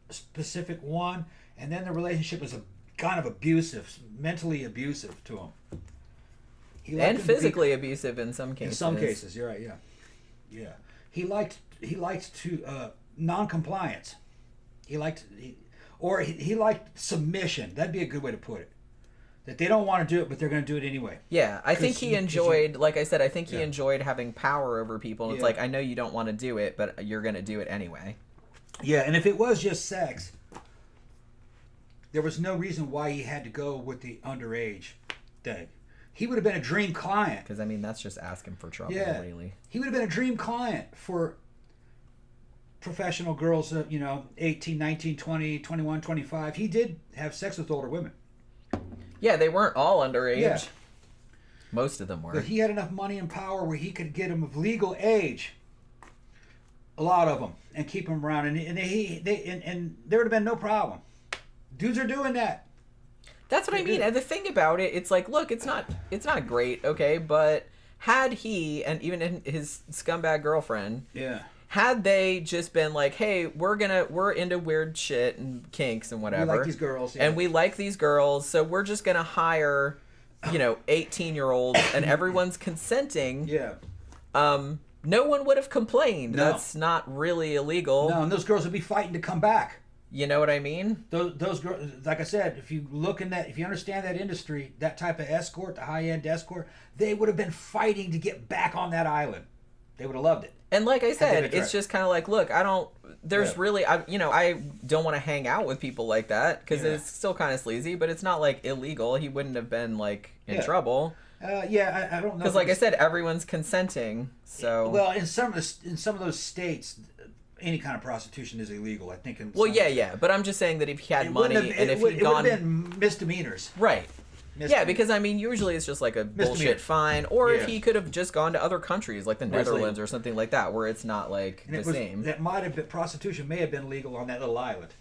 a specific one, and then the relationship was kind of abusive, mentally abusive to him. And physically abusive in some cases. In some cases, you're right. Yeah, yeah. He liked to non-compliance. He liked submission. That'd be a good way to put it. That they don't want to do it, but they're going to do it anyway. Yeah, I think he enjoyed, like I said, I think he enjoyed having power over people. It's like, I know you don't want to do it, but you're going to do it anyway. Yeah, and if it was just sex, there was no reason why he had to go with the underage thing. He would have been a dream client. Because, I mean, that's just asking for trouble, really. He would have been a dream client for professional girls, 18, 19, 20, 21, 25. He did have sex with older women. Yeah, they weren't all underage. Yeah. Most of them were. But he had enough money and power where he could get them of legal age, a lot of them, and keep them around. And there would have been no problem. Dudes are doing that. That's what I mean. And the thing about it, it's like, look, it's not great, okay, but had he, and even his scumbag girlfriend, had they just been like, hey, we're into weird shit and kinks and whatever. We like these girls. Yeah. And we like these girls, so we're just going to hire, 18-year-olds, and everyone's consenting. Yeah. No one would have complained. No. That's not really illegal. No, and those girls would be fighting to come back. You know what I mean? Those girls, like I said, if you understand that industry, that type of escort, the high-end escort, they would have been fighting to get back on that island. They would have loved it. And like I said, it's just kind of like, look, I don't want to hang out with people like that because it's still kind of sleazy, but it's not like illegal. He wouldn't have been like in trouble. I don't know. Because like I said, everyone's consenting. So well, in some of those states, any kind of prostitution is illegal. I think. But I'm just saying that if he had money and if he'd gone, it would have been misdemeanors. Right. Yeah, because I mean, usually it's just like a bullshit fine, or if he could have just gone to other countries like the Netherlands or something like that, where it's not like the same. That might have been prostitution may have been legal on that little island.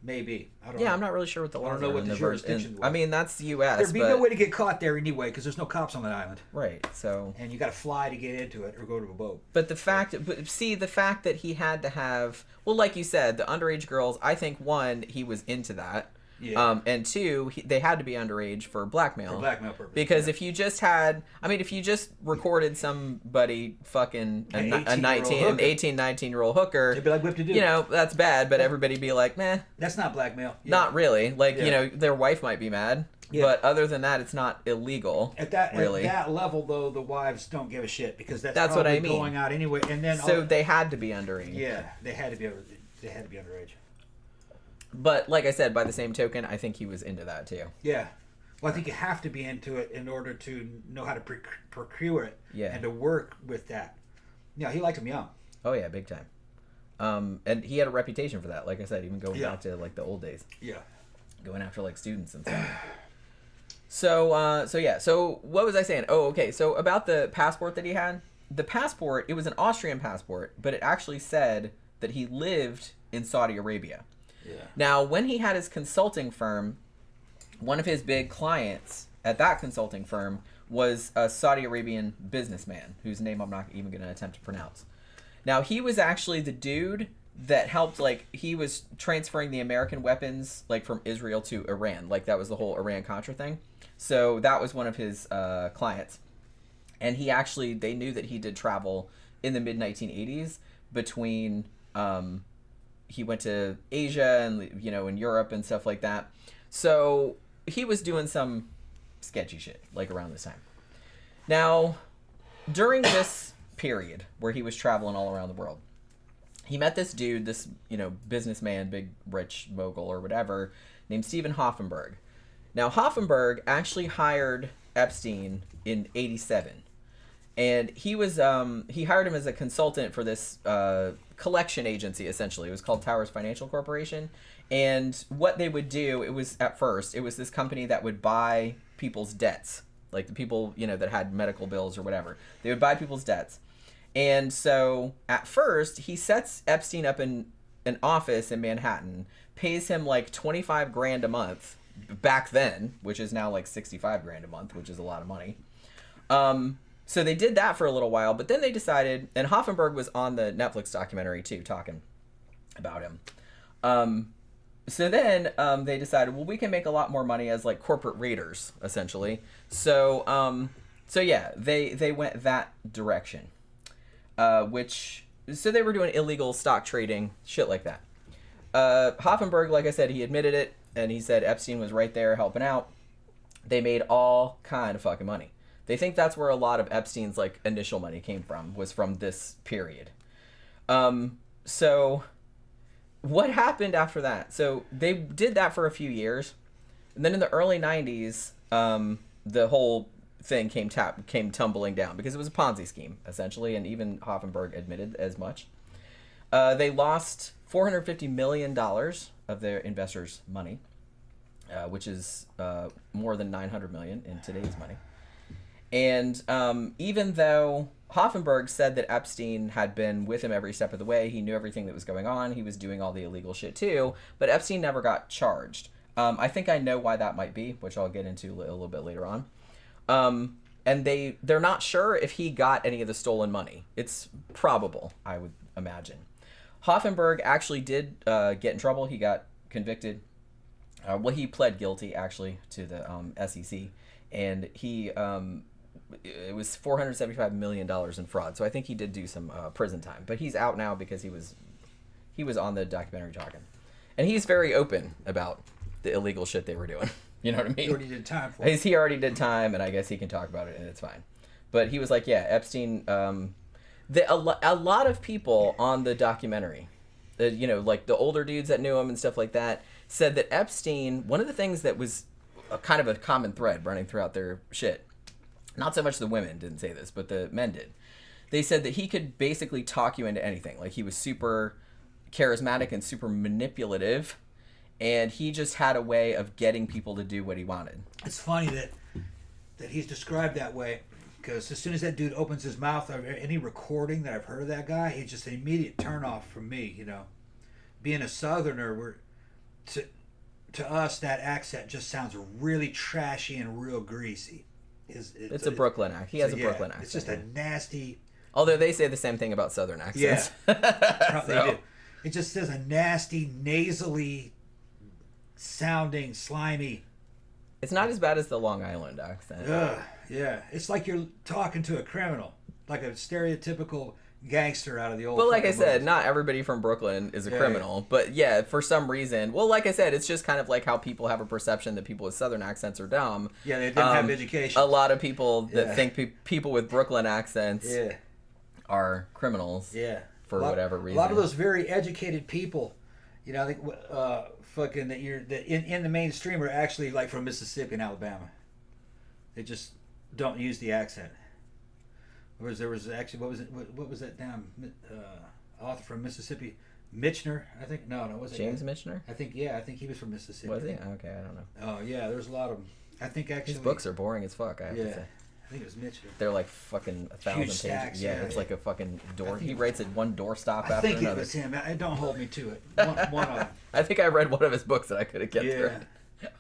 Maybe. I don't Yeah, know. I'm not really sure what the I laws don't know are what in the the jurisdiction I was. mean, that's the U.S. There'd be but, no way to get caught there anyway because there's no cops on that island. right. So, And you got to fly to get into it or go to a boat. but the fact that he had to have, well, like you said, the underage girls. I think one, he was into that. Yeah. And two, they had to be underage for blackmail. For blackmail purposes. Because if you just had, if you just recorded somebody fucking an 18, 19-year-old hooker, They'd be like, "Whip to do." That's bad, but everybody'd be like, meh. That's not blackmail. Yeah. Not really. Like, Yeah. their wife might be mad, Yeah. but other than that, it's not illegal. At that level, though, the wives don't give a shit because that's what I mean. going out anyway. And then So they had to be underage. yeah, they had to be underage. But like I said, by the same token, I think he was into that too. Yeah. Well, I think you have to be into it in order to know how to procure it Yeah. and to work with that. Yeah, he liked him young. Oh yeah, big time. And he had a reputation for that. Like I said, even going Yeah. back to like the old days, Yeah. going after like students and stuff. So what was I saying? Oh, okay. So about the passport that he had, the passport, it was an Austrian passport, but it actually said that he lived in Saudi Arabia. Yeah. Now, when he had his consulting firm, one of his big clients at that consulting firm was a Saudi Arabian businessman whose name I'm not even going to attempt to pronounce. Now, he was actually the dude that helped, like, he was transferring the American weapons, like, from Israel to Iran. Like, that was the whole Iran-Contra thing. So that was one of his clients. And they knew that he did travel in the mid-1980s between... he went to Asia and, in Europe and stuff like that. So he was doing some sketchy shit, like, around this time. Now, during this period where he was traveling all around the world, he met this dude, this, businessman, big rich mogul or whatever, named Stephen Hoffenberg. Now, Hoffenberg actually hired Epstein in 1987. And he hired him as a consultant for this collection agency, essentially. It was called Towers Financial Corporation. And what they would do, it was this company that would buy people's debts. Like the people, that had medical bills or whatever. They would buy people's debts. And so at first, he sets Epstein up in an office in Manhattan, pays him like $25,000 a month back then, which is now like $65,000 a month, which is a lot of money. So they did that for a little while, but then they decided, and Hoffenberg was on the Netflix documentary too, talking about him. So then they decided, well, we can make a lot more money as like corporate raiders, essentially. So yeah, they went that direction, so they were doing illegal stock trading, shit like that. Hoffenberg, like I said, he admitted it, and he said Epstein was right there helping out. They made all kind of fucking money. They think that's where a lot of Epstein's like initial money came from, was from this period. So what happened after that? So they did that for a few years, and then in the early 90s, the whole thing came tumbling down because it was a Ponzi scheme, essentially, and even Hoffenberg admitted as much. They lost $450 million of their investors' money, which is more than $900 million in today's money. And even though Hoffenberg said that Epstein had been with him every step of the way, he knew everything that was going on, he was doing all the illegal shit too, but Epstein never got charged. I think I know why that might be, which I'll get into a little bit later on. And they're not sure if he got any of the stolen money. It's probable, I would imagine. Hoffenberg actually did get in trouble. He got convicted. He pled guilty, actually, to the SEC. And it was $475 million in fraud. So I think he did do some prison time. But he's out now because he was on the documentary talking. And he's very open about the illegal shit they were doing. You know what I mean? He already did time for it. He already did time, and I guess he can talk about it, and it's fine. But he was like, yeah, Epstein... a lot of people on the documentary, like the older dudes that knew him and stuff like that, said that Epstein, one of the things that was kind of a common thread running throughout their shit, not so much the women didn't say this, but the men did. They said that he could basically talk you into anything. Like, he was super charismatic and super manipulative, and he just had a way of getting people to do what he wanted. It's funny that he's described that way, because as soon as that dude opens his mouth, or any recording that I've heard of that guy, it's just an immediate turnoff from me. Being a Southerner, to us, that accent just sounds really trashy and real greasy. It's a Brooklyn accent. He has a Brooklyn accent. It's just a nasty. Although they say the same thing about Southern accents. Yeah, they do. It just says a nasty, nasally sounding, slimy. It's not as bad as the Long Island accent. Yeah, it's like you're talking to a criminal, like a stereotypical gangster out of the old. But like I said, movies. not everybody from Brooklyn is a criminal. Yeah. But yeah, for some reason, well, like I said, it's just kind of like how people have a perception that people with Southern accents are dumb. Yeah, they didn't have education. A lot of people that think people with Brooklyn accents are criminals. Yeah. For whatever reason. A lot of those very educated people, I think fucking that in the mainstream are actually like from Mississippi and Alabama. They just don't use the accent. Whereas there was actually what was that damn author from Mississippi, Michener? I think no, was it James Michener? I think he was from Mississippi. Was he? Okay, I don't know. Oh yeah, there's a lot of them. I think actually his books are boring as fuck. I have to say. I think it was Michener. They're like fucking 1,000 pages. Stacks, yeah, it's like a fucking door. He writes it one doorstop after another. I think it was him. Don't hold me to it. One of them. I think I read one of his books that I couldn't get through.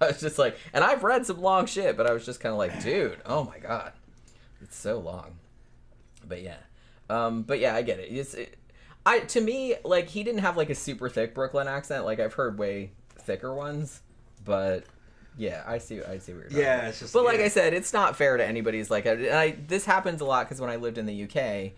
I was just like, and I've read some long shit, but I was just kind of like, dude, oh my god, it's so long. But yeah, I get it. To me, like, he didn't have like a super thick Brooklyn accent. Like, I've heard way thicker ones, but yeah, I see what you're talking about. It's just. But like I said, it's not fair to anybody's like. This happens a lot because when I lived in the UK,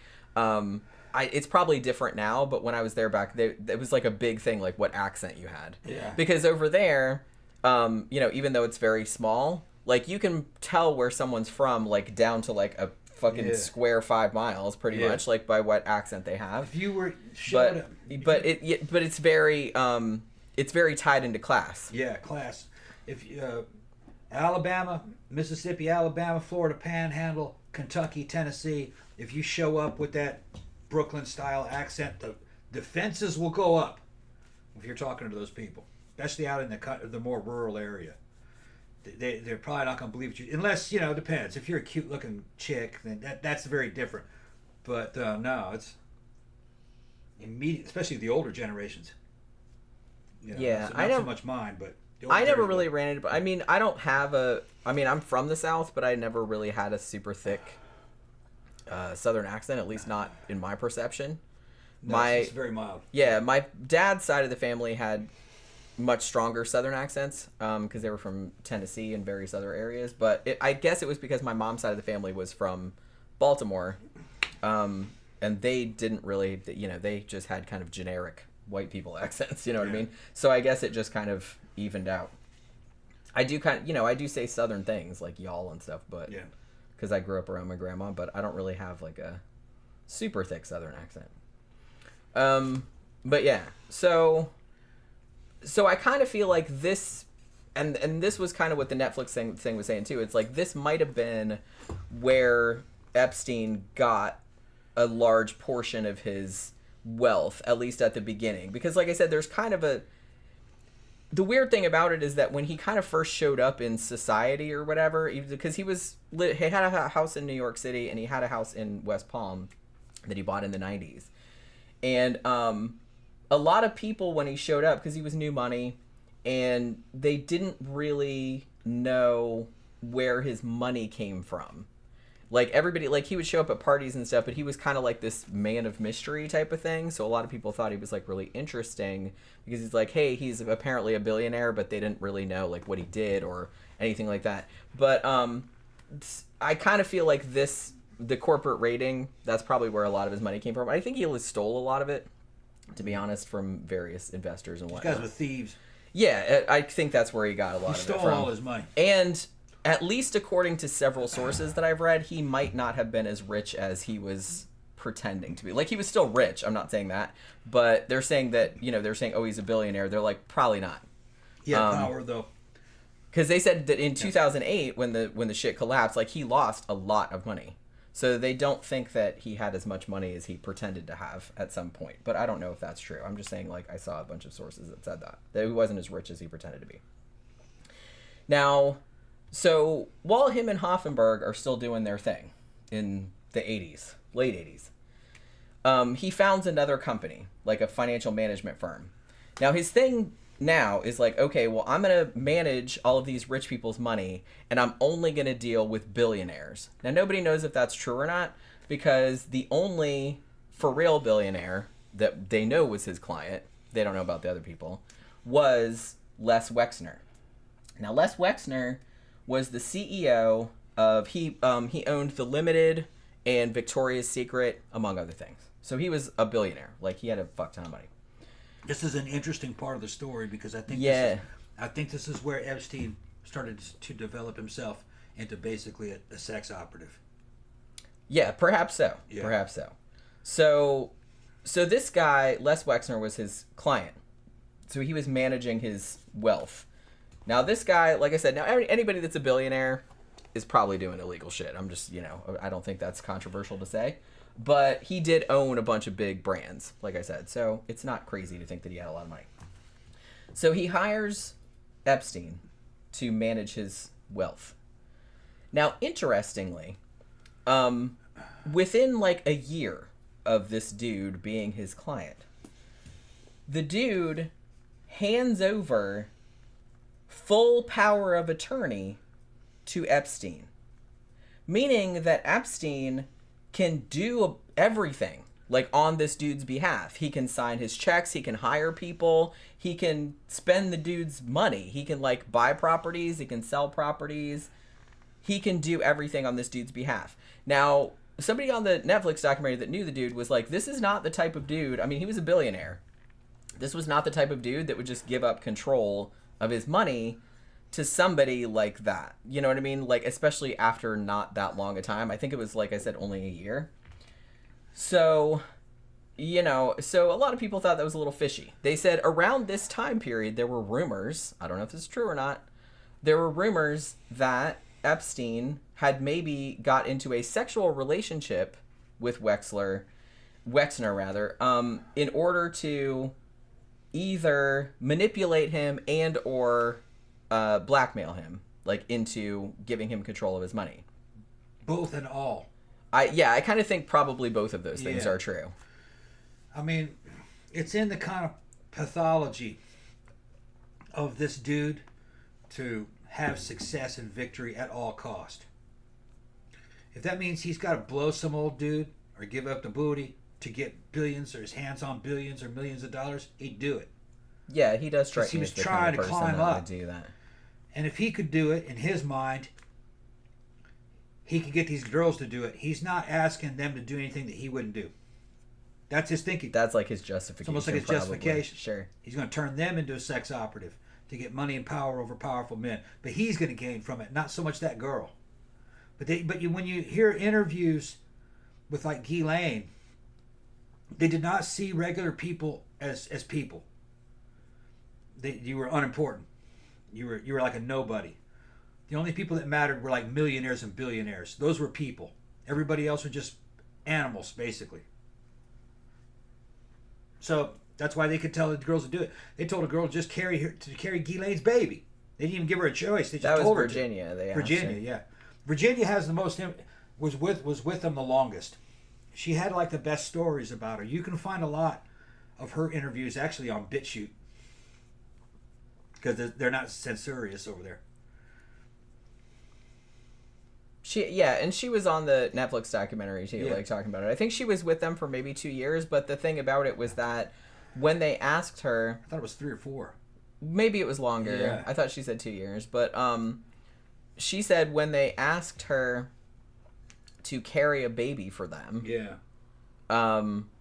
it's probably different now, but when I was there back, it was like a big thing, like what accent you had. Yeah. Because over there, even though it's very small, like you can tell where someone's from, like down to like a fucking square 5 miles, pretty much, like by what accent they have. If you were but it's very tied into class. Yeah, class. If Alabama, Mississippi, Alabama, Florida Panhandle, Kentucky, Tennessee, if you show up with that Brooklyn style accent, the defenses will go up if you're talking to those people, especially out in the more rural area. They're probably not going to believe you unless, it depends. If you're a cute looking chick, then that's very different. But no, it's immediate, especially the older generations. Not so much mine, but I never really ran into. I mean, I'm from the South, but I never really had a super thick Southern accent, at least not in my perception. No, it's very mild. Yeah, my dad's side of the family had much stronger Southern accents because they were from Tennessee and various other areas. But I guess it was because my mom's side of the family was from Baltimore, and they didn't really, they just had kind of generic white people accents. You know what I mean? So I guess it just kind of evened out. I do I do say Southern things like y'all and stuff, but because I grew up around my grandma, but I don't really have like a super thick Southern accent. But yeah, so I kind of feel like this, and this was kind of what the Netflix thing was saying too. It's like this might have been where Epstein got a large portion of his wealth, at least at the beginning. Because like I said, there's kind of the weird thing about it is that when he kind of first showed up in society or whatever, because he had a house in New York City and he had a house in West Palm that he bought in the 90s. And a lot of people, when he showed up, because he was new money, and they didn't really know where his money came from. Like, everybody, like, he would show up at parties and stuff, but he was kind of like this man of mystery type of thing. So a lot of people thought he was, like, really interesting because he's like, hey, he's apparently a billionaire, but they didn't really know, like, what he did or anything like that. But I kind of feel like the corporate rating, that's probably where a lot of his money came from. I think he stole a lot of it, to be honest, from various investors and whatnot. These guys were thieves. Yeah, I think that's where he got a lot of it from. He stole all his money. And at least according to several sources that I've read, he might not have been as rich as he was pretending to be. Like, he was still rich, I'm not saying that, but they're saying that, they're saying, oh, he's a billionaire. They're like, probably not. Yeah, power, though. Because they said that in 2008, when the shit collapsed, like, he lost a lot of money. So they don't think that he had as much money as he pretended to have at some point. But I don't know if that's true. I'm just saying, like, I saw a bunch of sources that said that he wasn't as rich as he pretended to be. Now, so while him and Hoffenberg are still doing their thing in the 80s, late 80s, he founds another company, like a financial management firm. Now, his thing now is like, okay, well, I'm going to manage all of these rich people's money, and I'm only going to deal with billionaires. Now, nobody knows if that's true or not, because the only for real billionaire that they know was his client, they don't know about the other people, was Les Wexner. Now, Les Wexner was the CEO of, he owned The Limited and Victoria's Secret, among other things. So he was a billionaire. Like, he had a fuck ton of money. This is an interesting part of the story because I think this is where Epstein started to develop himself into basically a sex operative. Yeah, perhaps so. Yeah. Perhaps so. So this guy, Les Wexner, was his client. So he was managing his wealth. Now this guy, like I said, now anybody that's a billionaire is probably doing illegal shit. I'm just, I don't think that's controversial to say. But he did own a bunch of big brands, like I said. So it's not crazy to think that he had a lot of money. So he hires Epstein to manage his wealth. Now, interestingly, within like a year of this dude being his client, the dude hands over full power of attorney to Epstein. Meaning that Epstein can do everything, like, on this dude's behalf. He can sign his checks, he can hire people, he can spend the dude's money, he can, like, buy properties, he can sell properties, he can do everything on this dude's behalf. Now, somebody on the Netflix documentary that knew the dude was like, this is not the type of dude, I mean, he was a billionaire. This was not the type of dude that would just give up control of his money to somebody like that. You know what I mean? Like, especially after not that long a time. I think it was, like I said, only a year. So, so a lot of people thought that was a little fishy. They said around this time period, there were rumors, I don't know if this is true or not, there were rumors that Epstein had maybe got into a sexual relationship with Wexner, in order to either manipulate him and or blackmail him, like, into giving him control of his money. Both and all. I kind of think probably both of those things are true. I mean, it's in the kind of pathology of this dude to have success and victory at all cost. If that means he's got to blow some old dude or give up the booty to get billions or his hands on billions or millions of dollars, he'd do it. Yeah, he does strike me as the kind of person climb that up. would do that. And if he could do it in his mind, he could get these girls to do it. He's not asking them to do anything that he wouldn't do. That's his thinking. That's like his justification. It's almost like his probably. justification. Sure. He's going to turn them into a sex operative to get money and power over powerful men. But he's going to gain from it, not so much that girl. When you hear interviews with, like, Ghislaine, they did not see regular people as people. You were unimportant. You were like a nobody. The only people that mattered were, like, millionaires and billionaires. Those were people. Everybody else were just animals, basically. So that's why they could tell the girls to do it. They told a girl to just carry Ghislaine's baby. They didn't even give her a choice. They just told her Virginia. to. Virginia, yeah. Virginia has the most was with them the longest. She had, like, the best stories about her. You can find a lot of her interviews actually on BitChute because they're not censorious over there. And she was on the Netflix documentary too, like, talking about it. I think she was with them for maybe 2 years, but the thing about it was that when they asked her, I thought it was 3 or 4. Maybe it was longer. Yeah. I thought she said 2 years, but she said when they asked her to carry a baby for them,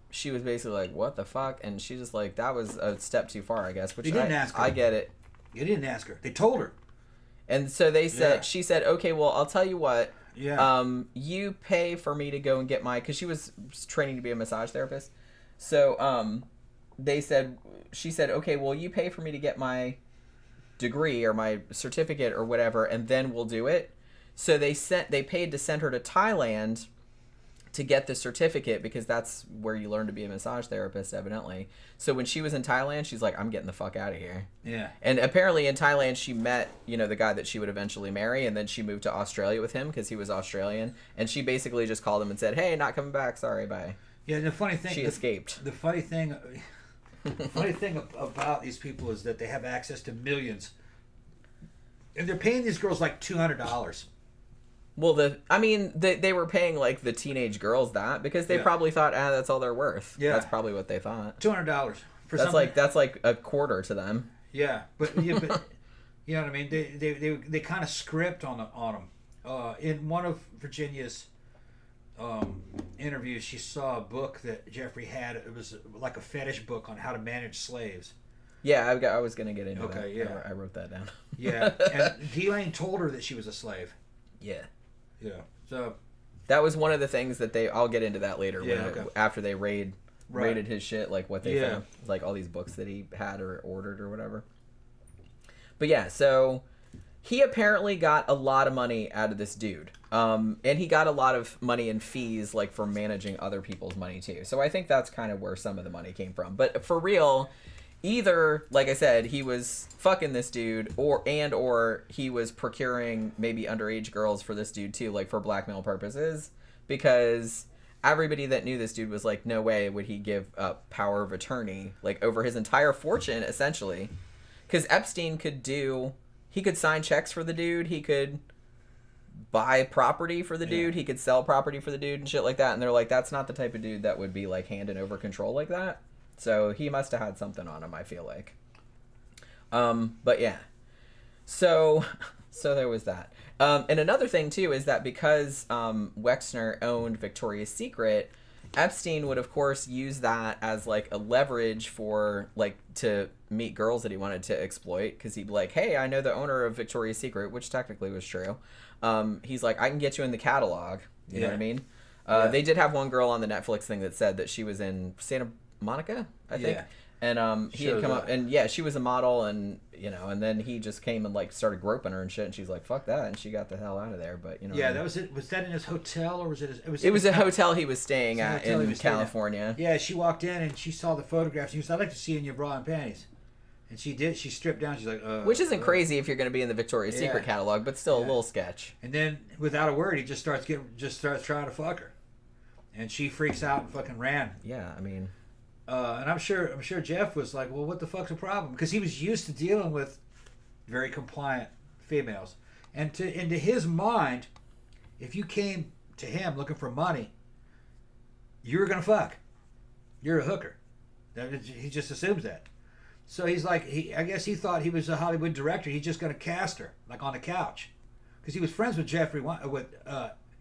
she was basically like, "What the fuck?" And she just like, that was a step too far, I guess. Which they didn't ask her. I get it. You didn't ask her. They told her. And so they said, she said, "Okay, well, I'll tell you what. Yeah. You pay for me to go and get because she was training to be a massage therapist. So, she said, okay, well, you pay for me to get my degree or my certificate or whatever, and then we'll do it." So they paid to send her to Thailand to get the certificate because that's where you learn to be a massage therapist, evidently. So when she was in Thailand, she's like, "I'm getting the fuck out of here." Yeah. And apparently in Thailand, she met, the guy that she would eventually marry, and then she moved to Australia with him because he was Australian. And she basically just called him and said, "Hey, not coming back. Sorry, bye." Yeah, and the funny thing... She escaped. The funny thing... Funny thing about these people is that they have access to millions, and they're paying these girls like $200. Well, they were paying like the teenage girls that because they probably thought, that's all they're worth. Yeah, that's probably what they thought. $200 for that's like a quarter to them. Yeah, but you know what I mean. They kind of script on them. In one of Virginia's interviews, she saw a book that Jeffrey had. It was like a fetish book on how to manage slaves. Yeah, I was gonna get into that. Okay, yeah, I wrote that down. Yeah, and Elaine told her that she was a slave. Yeah. Yeah. So that was one of the things that I'll get into that later. Yeah, After they raided his shit, like what they found, like all these books that he had or ordered or whatever. But yeah, so he apparently got a lot of money out of this dude, and he got a lot of money in fees, like for managing other people's money too. So I think that's kind of where some of the money came from. But for real, either, like I said, he was fucking this dude, or he was procuring maybe underage girls for this dude too, like for blackmail purposes, because everybody that knew this dude was like, no way would he give up power of attorney, like over his entire fortune, essentially. Because Epstein he could sign checks for the dude, he could buy property for the dude, he could sell property for the dude and shit like that, and they're like, that's not the type of dude that would be like handing over control like that. So he must have had something on him, I feel like. But yeah. So there was that. And another thing too is that because Wexner owned Victoria's Secret, Epstein would of course use that as like a leverage for like to meet girls that he wanted to exploit, because he'd be like, hey, I know the owner of Victoria's Secret, which technically was true. He's like, I can get you in the catalog. You know what I mean? They did have one girl on the Netflix thing that said that she was in Santa Monica, I think. And he had come up, and she was a model, and and then he just came and like started groping her and shit, and she's like, fuck that, and she got the hell out of there. But that was it. Was that in his hotel, or was it? It was a hotel he was staying at in California. Yeah, she walked in and she saw the photographs. And he was, I'd like to see you in your bra and panties. And she did. She stripped down. She's like, which isn't crazy if you're going to be in the Victoria's Secret catalog, but still a little sketch. And then, without a word, he just starts trying to fuck her, and she freaks out and fucking ran. Yeah, I mean. And I'm sure Jeff was like, well, what the fuck's the problem? Because he was used to dealing with very compliant females, and to his mind, if you came to him looking for money, you were gonna fuck. You're a hooker. He just assumes that. So he's like, I guess he thought he was a Hollywood director. He's just gonna cast her like on the couch, because he was friends with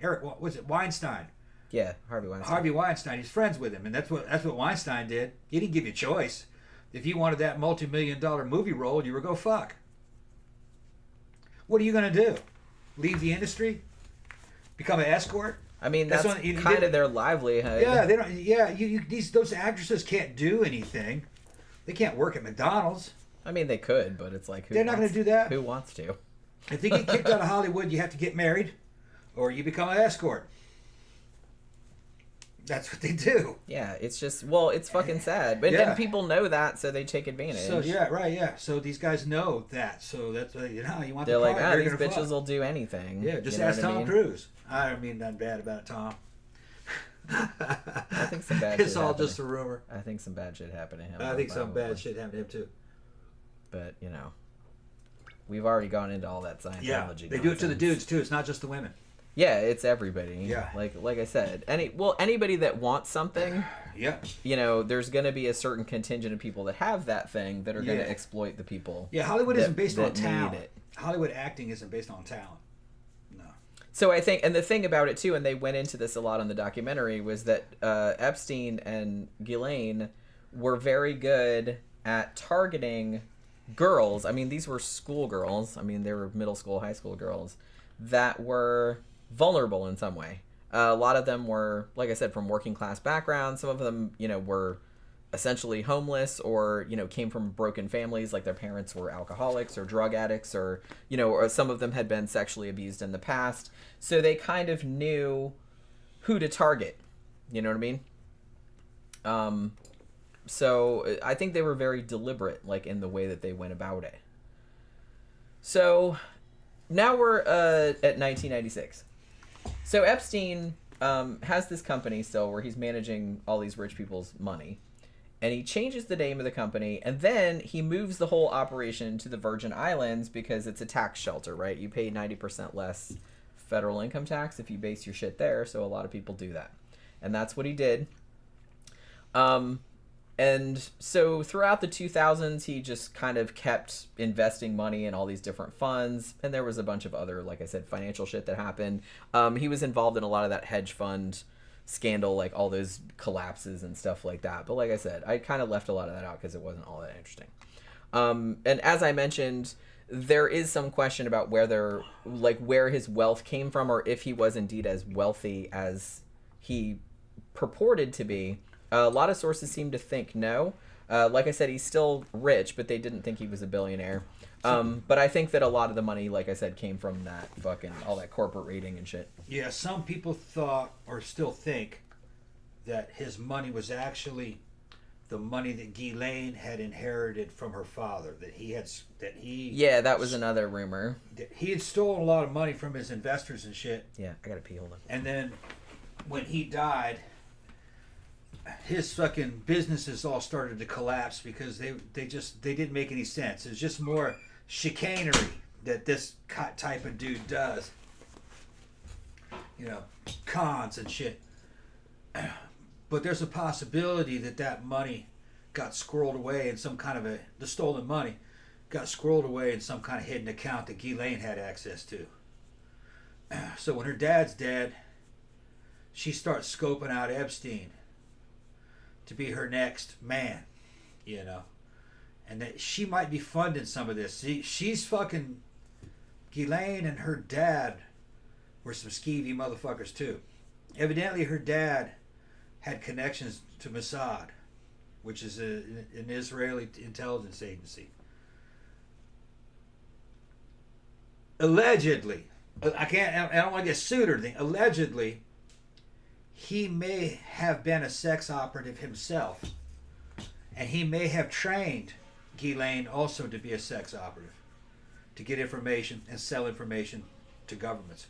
Eric. Was it Weinstein? Yeah, Harvey Weinstein. Harvey Weinstein. He's friends with him, and that's what Weinstein did. He didn't give you a choice. If you wanted that multi-million-dollar movie role, you were go fuck. What are you gonna do? Leave the industry? Become an escort? I mean, that's kind of their livelihood. Yeah, they don't. Yeah, those actresses can't do anything. They can't work at McDonald's. I mean, they could, but it's like they're not going to do that. Who wants to? If they get kicked out of Hollywood, you have to get married, or you become an escort. That's what they do. Yeah, it's just, it's fucking sad. But and people know that, so they take advantage. So, So these guys know that. So that's, you want They're the like, part, these bitches will do anything. Yeah, just ask Tom Cruise. I don't mean nothing bad about Tom. I think some bad shit. It's all just a rumor. I think some bad shit happened to him. I think some bad shit happened to him, too. But, we've already gone into all that Scientology. Yeah, they do it to the dudes, too. It's not just the women. Yeah, it's everybody. Yeah. Like I said, anybody that wants something, there's going to be a certain contingent of people that have that thing that are going to exploit the people. Yeah, Hollywood isn't based on talent. Hollywood acting isn't based on talent. No. So I think, and the thing about it too, and they went into this a lot in the documentary, was that Epstein and Guillaume were very good at targeting girls. I mean, these were school girls. I mean, they were middle school, high school girls that were vulnerable in some way. A lot of them were, like I said, from working class backgrounds. Some of them, were essentially homeless, or came from broken families, like their parents were alcoholics or drug addicts, or or some of them had been sexually abused in the past. So they kind of knew who to target. You know what I mean? So I think they were very deliberate, like in the way that they went about it. So now we're at 1996. So Epstein has this company still where he's managing all these rich people's money. and he changes the name of the company, and then he moves the whole operation to the Virgin Islands because it's a tax shelter, right? You pay 90% less federal income tax if you base your shit there, so a lot of people do that. And that's what he did. And so throughout the 2000s, he just kind of kept investing money in all these different funds. And there was a bunch of other, like I said, financial shit that happened. He was involved in a lot of that hedge fund scandal, like all those collapses and stuff like that. But like I said, I kind of left a lot of that out because it wasn't all that interesting. And as I mentioned, there is some question about where his wealth came from, or if he was indeed as wealthy as he purported to be. A lot of sources seem to think no. Like I said, he's still rich, but they didn't think he was a billionaire. But I think that a lot of the money, like I said, came from that fucking, all that corporate raiding and shit. Yeah, some people thought, or still think, that his money was actually the money that Ghislaine had inherited from her father. Yeah, that was another rumor. He had stolen a lot of money from his investors and shit. Yeah, I gotta pee, hold on. And then when he died, his fucking businesses all started to collapse because they didn't make any sense. It was just more chicanery that this type of dude does. You know, cons and shit. But there's a possibility that money got squirreled away in some kind of the stolen money got squirreled away in some kind of hidden account that Ghislaine had access to. So when her dad's dead, she starts scoping out Epstein to be her next man, you know, and that she might be funding some of this. She's fucking Ghislaine, and her dad were some skeevy motherfuckers too. Evidently, her dad had connections to Mossad, which is an Israeli intelligence agency. Allegedly, I don't want to get sued or anything. Allegedly, he may have been a sex operative himself, and he may have trained Ghislaine also to be a sex operative, to get information and sell information to governments.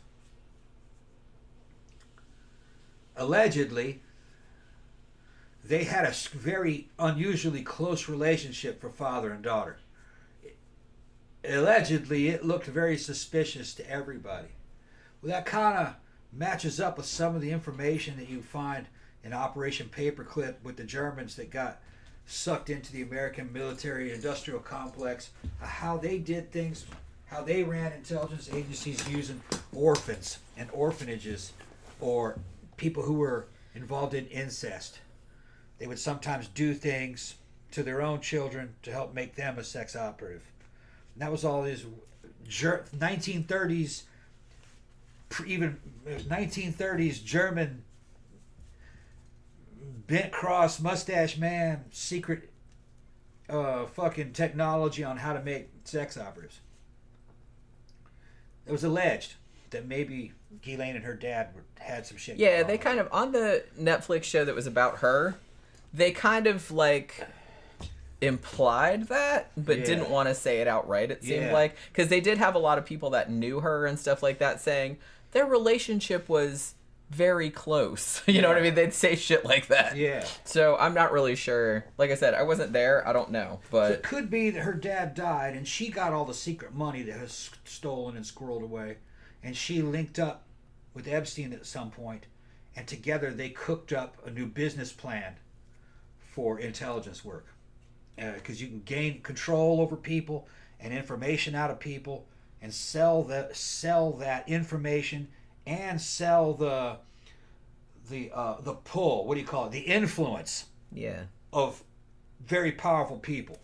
Allegedly, they had a very unusually close relationship for father and daughter. Allegedly, it looked very suspicious to everybody. Well, that kind of matches up with some of the information that you find in Operation Paperclip with the Germans that got sucked into the American military industrial complex, how they did things, how they ran intelligence agencies using orphans and orphanages or people who were involved in incest. They would sometimes do things to their own children to help make them a sex operative. And that was all these 1930s, even 1930s German bent cross mustache man secret fucking technology on how to make sex operatives. It was alleged that maybe Ghislaine and her dad had some shit. Yeah, they kind of, on the Netflix show that was about her, they kind of like implied that, but didn't want to say it outright, it seemed like. Because they did have a lot of people that knew her and stuff like that saying their relationship was very close. You know what I mean? They'd say shit like that. Yeah. So I'm not really sure. Like I said, I wasn't there. I don't know. But so it could be that her dad died and she got all the secret money that was stolen and squirreled away. And she linked up with Epstein at some point, and together they cooked up a new business plan for intelligence work. Because you can gain control over people and information out of people and sell that information and sell the pull, what do you call it? The influence of very powerful people.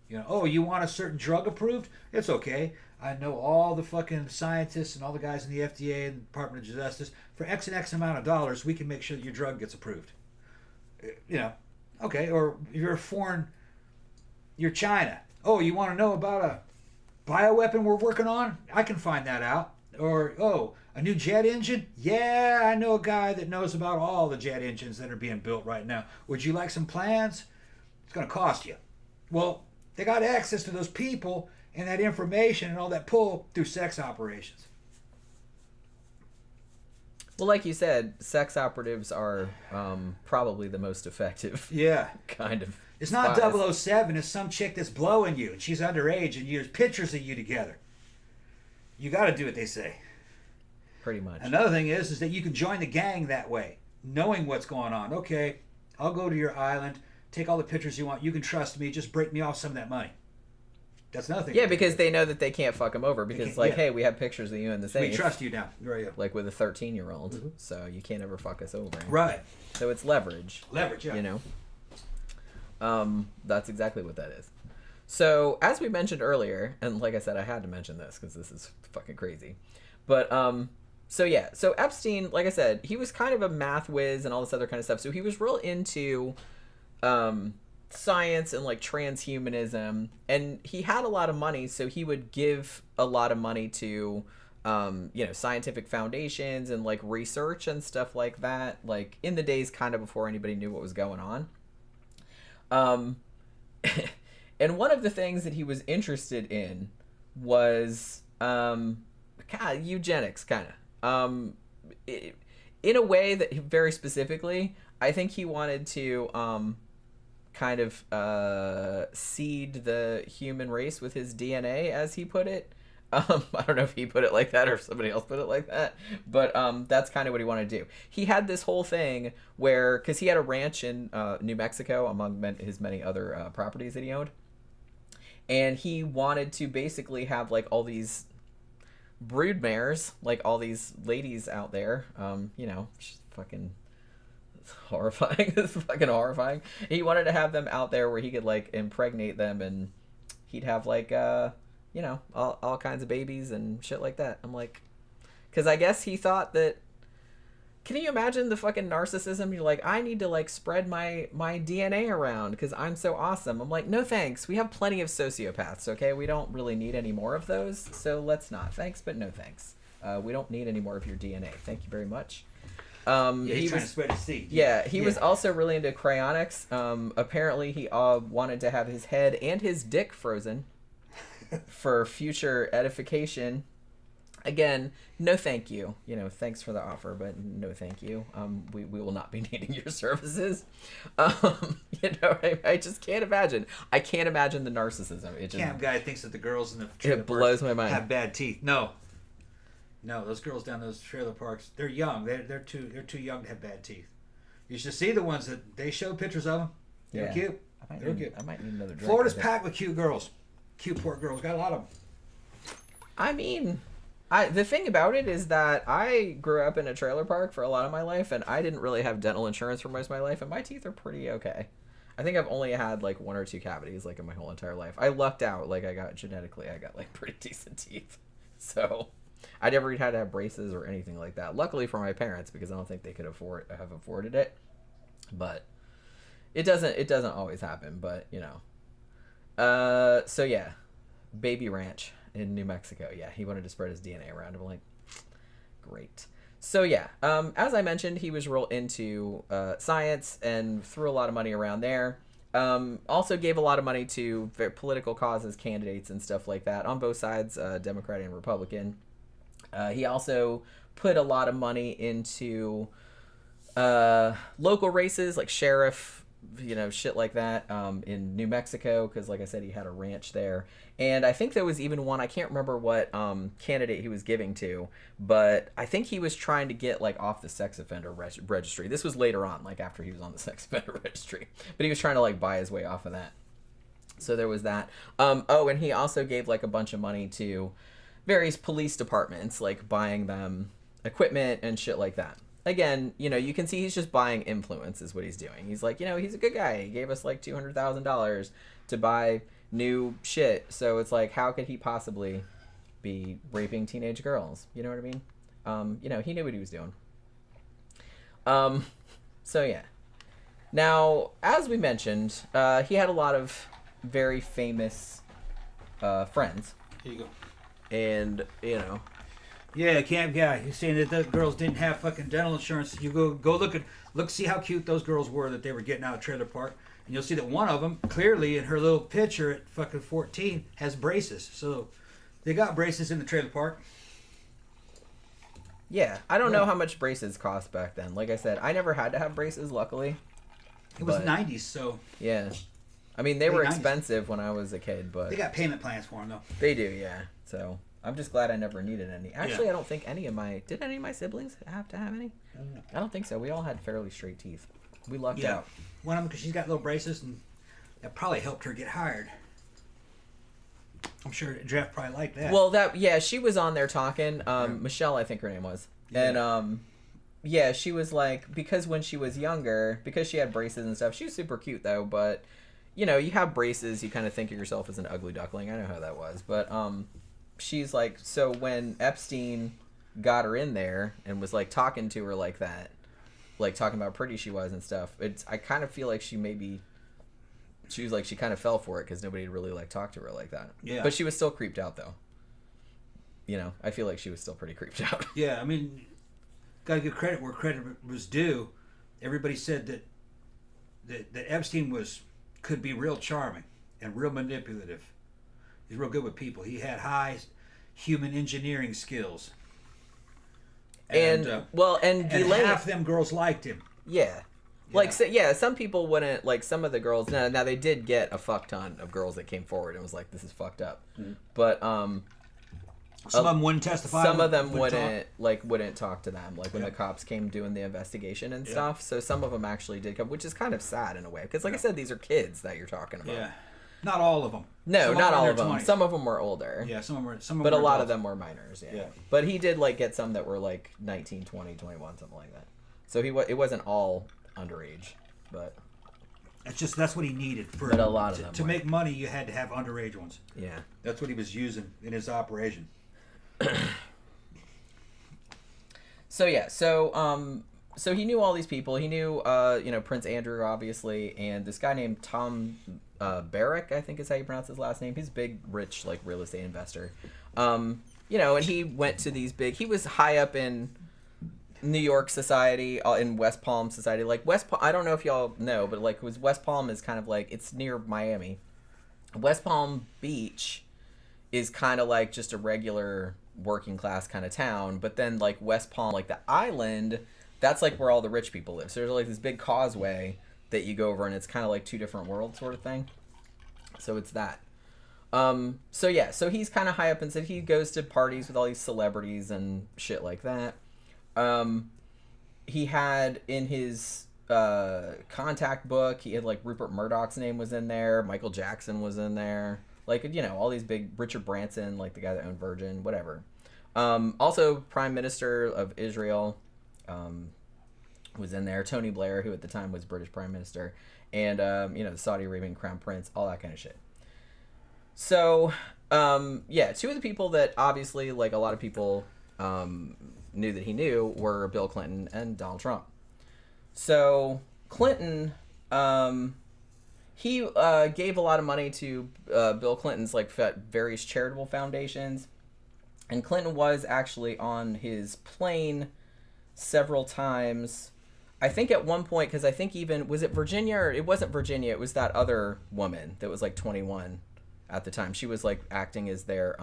You know, oh, you want a certain drug approved? It's okay. I know all the fucking scientists and all the guys in the FDA and Department of Justice. For X and X amount of dollars, we can make sure that your drug gets approved. You know, okay. Or you're China. Oh, you want to know about a bioweapon we're working on? I can find that out. Or, oh, a new jet engine? Yeah, I know a guy that knows about all the jet engines that are being built right now. Would you like some plans? It's going to cost you. Well, they got access to those people and that information and all that pull through sex operations. Well, like you said, sex operatives are probably the most effective Yeah. kind of. It's not spies. 007. It's some chick that's blowing you, and she's underage, and there's pictures of you together. You got to do what they say. Pretty much. Another thing is that you can join the gang that way, knowing what's going on. Okay, I'll go to your island, take all the pictures you want. You can trust me. Just break me off some of that money. That's another thing. Yeah, because they know that they can't fuck him over because, like, yeah. hey, we have pictures of you in the safe. We trust you now. Right. Like with a 13-year-old, so you can't ever fuck us over. Right. So it's leverage. Leverage, yeah. You know? That's exactly what that is. So, as we mentioned earlier, and like I said, I had to mention this because this is fucking crazy. But, so yeah. So Epstein, like I said, he was kind of a math whiz and all this other kind of stuff. So he was real into science and like transhumanism. And he had a lot of money, so he would give a lot of money to scientific foundations and like research and stuff like that, like in the days kind of before anybody knew what was going on. And one of the things that he was interested in was eugenics, kind of. In a way that very specifically, I think he wanted to kind of seed the human race with his DNA, as he put it. I don't know if he put it like that or if somebody else put it like that, but that's kind of what he wanted to do. He had this whole thing where, because he had a ranch in New Mexico among his many other properties that he owned, and he wanted to basically have like all these brood mares, like all these ladies out there, just fucking horrifying. It's fucking horrifying. He wanted to have them out there where he could like impregnate them, and he'd have like all kinds of babies and shit like that. I'm like, because I guess he thought that, can you imagine the fucking narcissism? You're like, I need to like spread my DNA around because I'm so awesome. I'm like, no thanks. We have plenty of sociopaths, okay? We don't really need any more of those, so let's not. Thanks, but no thanks. We don't need any more of your DNA. Thank you very much. He's trying to spread his seed. Yeah, he was also really into cryonics. Apparently, he wanted to have his head and his dick frozen for future edification. Again, no thank you. Thanks for the offer, but no thank you. We will not be needing your services. I just can't imagine. I can't imagine the narcissism. It just, Camp guy thinks that the girls in the trailer it blows my mind. have bad teeth. No, those girls down those trailer parks, they're young. They're too young to have bad teeth. You should see the ones that they show pictures of them. They're cute. They're cute. I might need another drink. Florida's packed with cute girls. Cute port girls. Got a lot of them. I mean, the thing about it is that I grew up in a trailer park for a lot of my life, and I didn't really have dental insurance for most of my life, and my teeth are pretty okay. I think I've only had like 1 or 2 cavities like in my whole entire life. I lucked out. Like I got like pretty decent teeth. So I never had to have braces or anything like that. Luckily for my parents, because I don't think they could have afforded it. But it doesn't always happen, but so yeah, Baby Ranch in New Mexico. Yeah, he wanted to spread his DNA around. I'm like, great. So yeah, as I mentioned, he was real into science and threw a lot of money around there. Also gave a lot of money to political causes, candidates, and stuff like that on both sides, Democrat and Republican. He also put a lot of money into local races like sheriff, shit like that, in New Mexico, because like I said, he had a ranch there. And I think there was even one, I can't remember what candidate he was giving to, but I think he was trying to get like off the sex offender registry. This was later on, like after he was on the sex offender registry, but he was trying to like buy his way off of that. So there was that. And he also gave like a bunch of money to various police departments, like buying them equipment and shit like that. Again, you can see he's just buying influence is what he's doing. He's like, he's a good guy. He gave us like $200,000 to buy new shit. So it's like, how could he possibly be raping teenage girls? You know what I mean? He knew what he was doing. So yeah. Now, as we mentioned, he had a lot of very famous friends. Here you go. And, Yeah, camp guy. He's saying that the girls didn't have fucking dental insurance. You go look, see how cute those girls were that they were getting out of trailer park, and you'll see that one of them clearly in her little picture at fucking 14 has braces. So they got braces in the trailer park. Yeah, I don't know Yeah. how much braces cost back then. Like I said, I never had to have braces, luckily. It was But- 90s, so Yeah. I mean, they were Late 90s. expensive when I was a kid, but they got payment plans for them, though. they do, yeah. So I'm just glad I never needed any. Actually, Yeah. I don't think did any of my siblings have to have any? I don't think so. We all had fairly straight teeth. We lucked Yeah. out. One of them, because she's got little braces, and that probably helped her get hired. I'm sure Jeff probably liked that. Well, she was on there talking. Michelle, I think her name was. Yeah. And she was like, because when she was younger, because she had braces and stuff, she was super cute though, but you know, you have braces, you kind of think of yourself as an ugly duckling. I know how that was. But she's like, so when Epstein got her in there and was like talking to her like that, like talking about how pretty she was and stuff, I kind of feel like she was like, she kind of fell for it because nobody had really like talked to her like that. Yeah. But she was still creeped out though. You know, I feel like she was still pretty creeped out. Yeah, I mean, gotta give credit where credit was due. Everybody said that Epstein could be real charming and real manipulative. He's real good with people. He had high human engineering skills. And and Ghislaine, half them girls liked him. yeah. Like, some people wouldn't, like, some of the girls, now they did get a fuck ton of girls that came forward and was like, this is fucked up. Mm-hmm. But, Some of them wouldn't testify. some of them wouldn't wouldn't talk to them, like, when the cops came doing the investigation and stuff. So some of them actually did come, which is kind of sad in a way. Because, like I said, these are kids that you're talking about. Yeah. Not all of them. No, Some not were in all their of them. 20s. Some of them were older. Yeah, some of them But a were lot of adults. them were minors, yeah. Yeah. But he did, like, get some that were, like, 19, 20, 21, something like that. So it wasn't all underage, but... That's what he needed. But a lot of them To were. make money, you had to have underage ones. Yeah. That's what he was using in his operation. So he knew all these people. He knew Prince Andrew, obviously, and this guy named Tom Barrack, I think is how you pronounce his last name. He's a big, rich, like, real estate investor. And he went to these he was high up in New York society, in West Palm society. Like, West Palm, I don't know if y'all know, but, like, West Palm is kind of like, it's near Miami. West Palm Beach is kind of like just a regular working class kind of town, but then, like, West Palm, like, the island, that's, like, where all the rich people live. So there's, like, this big causeway that you go over, and it's kind of like two different worlds sort of thing. So it's that. So he's kind of high up, and so he goes to parties with all these celebrities and shit like that. He had in his contact book, he had, like, Rupert Murdoch's name was in there, Michael Jackson was in there, like, all these big, Richard Branson, like the guy that owned Virgin, whatever. Also Prime Minister of Israel was in there, Tony Blair, who at the time was British Prime Minister, and the Saudi Arabian Crown Prince, all that kind of shit. So two of the people that obviously, like, a lot of people knew that he knew were Bill Clinton and Donald Trump. So Clinton, he gave a lot of money to Bill Clinton's, like, various charitable foundations, and Clinton was actually on his plane several times. I think at one point, because I think was it Virginia, or it wasn't Virginia, it was that other woman that was, like, 21 at the time. She was, like, acting as their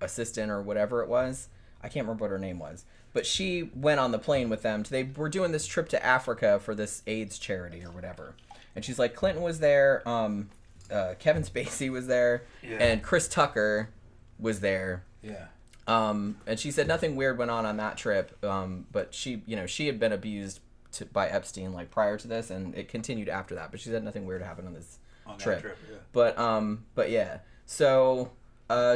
assistant or whatever it was. I can't remember what her name was, but she went on the plane with them. They were doing this trip to Africa for this AIDS charity or whatever. And she's like, Clinton was there, Kevin Spacey was there, and Chris Tucker was there. Yeah. And she said nothing weird went on that trip, but she had been abused by Epstein, like, prior to this, and it continued after that. But she said nothing weird happened on this trip. Yeah. But yeah. So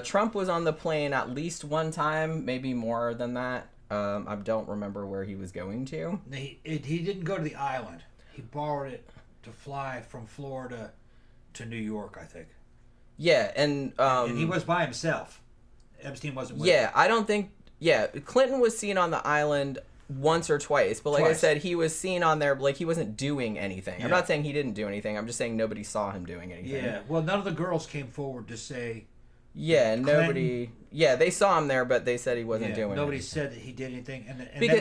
Trump was on the plane at least one time, maybe more than that. I don't remember where he was going to. He didn't go to the island. He borrowed it to fly from Florida to New York, I think. Yeah, and he was by himself. Epstein wasn't with him. I don't think... Yeah, Clinton was seen on the island once or twice, but like I said, he was seen on there, like, he wasn't doing anything. Yeah. I'm not saying he didn't do anything. I'm just saying nobody saw him doing anything. Yeah, well, none of the girls came forward to say... Yeah, nobody... Yeah, they saw him there, but they said he wasn't doing nobody anything. said that he did anything.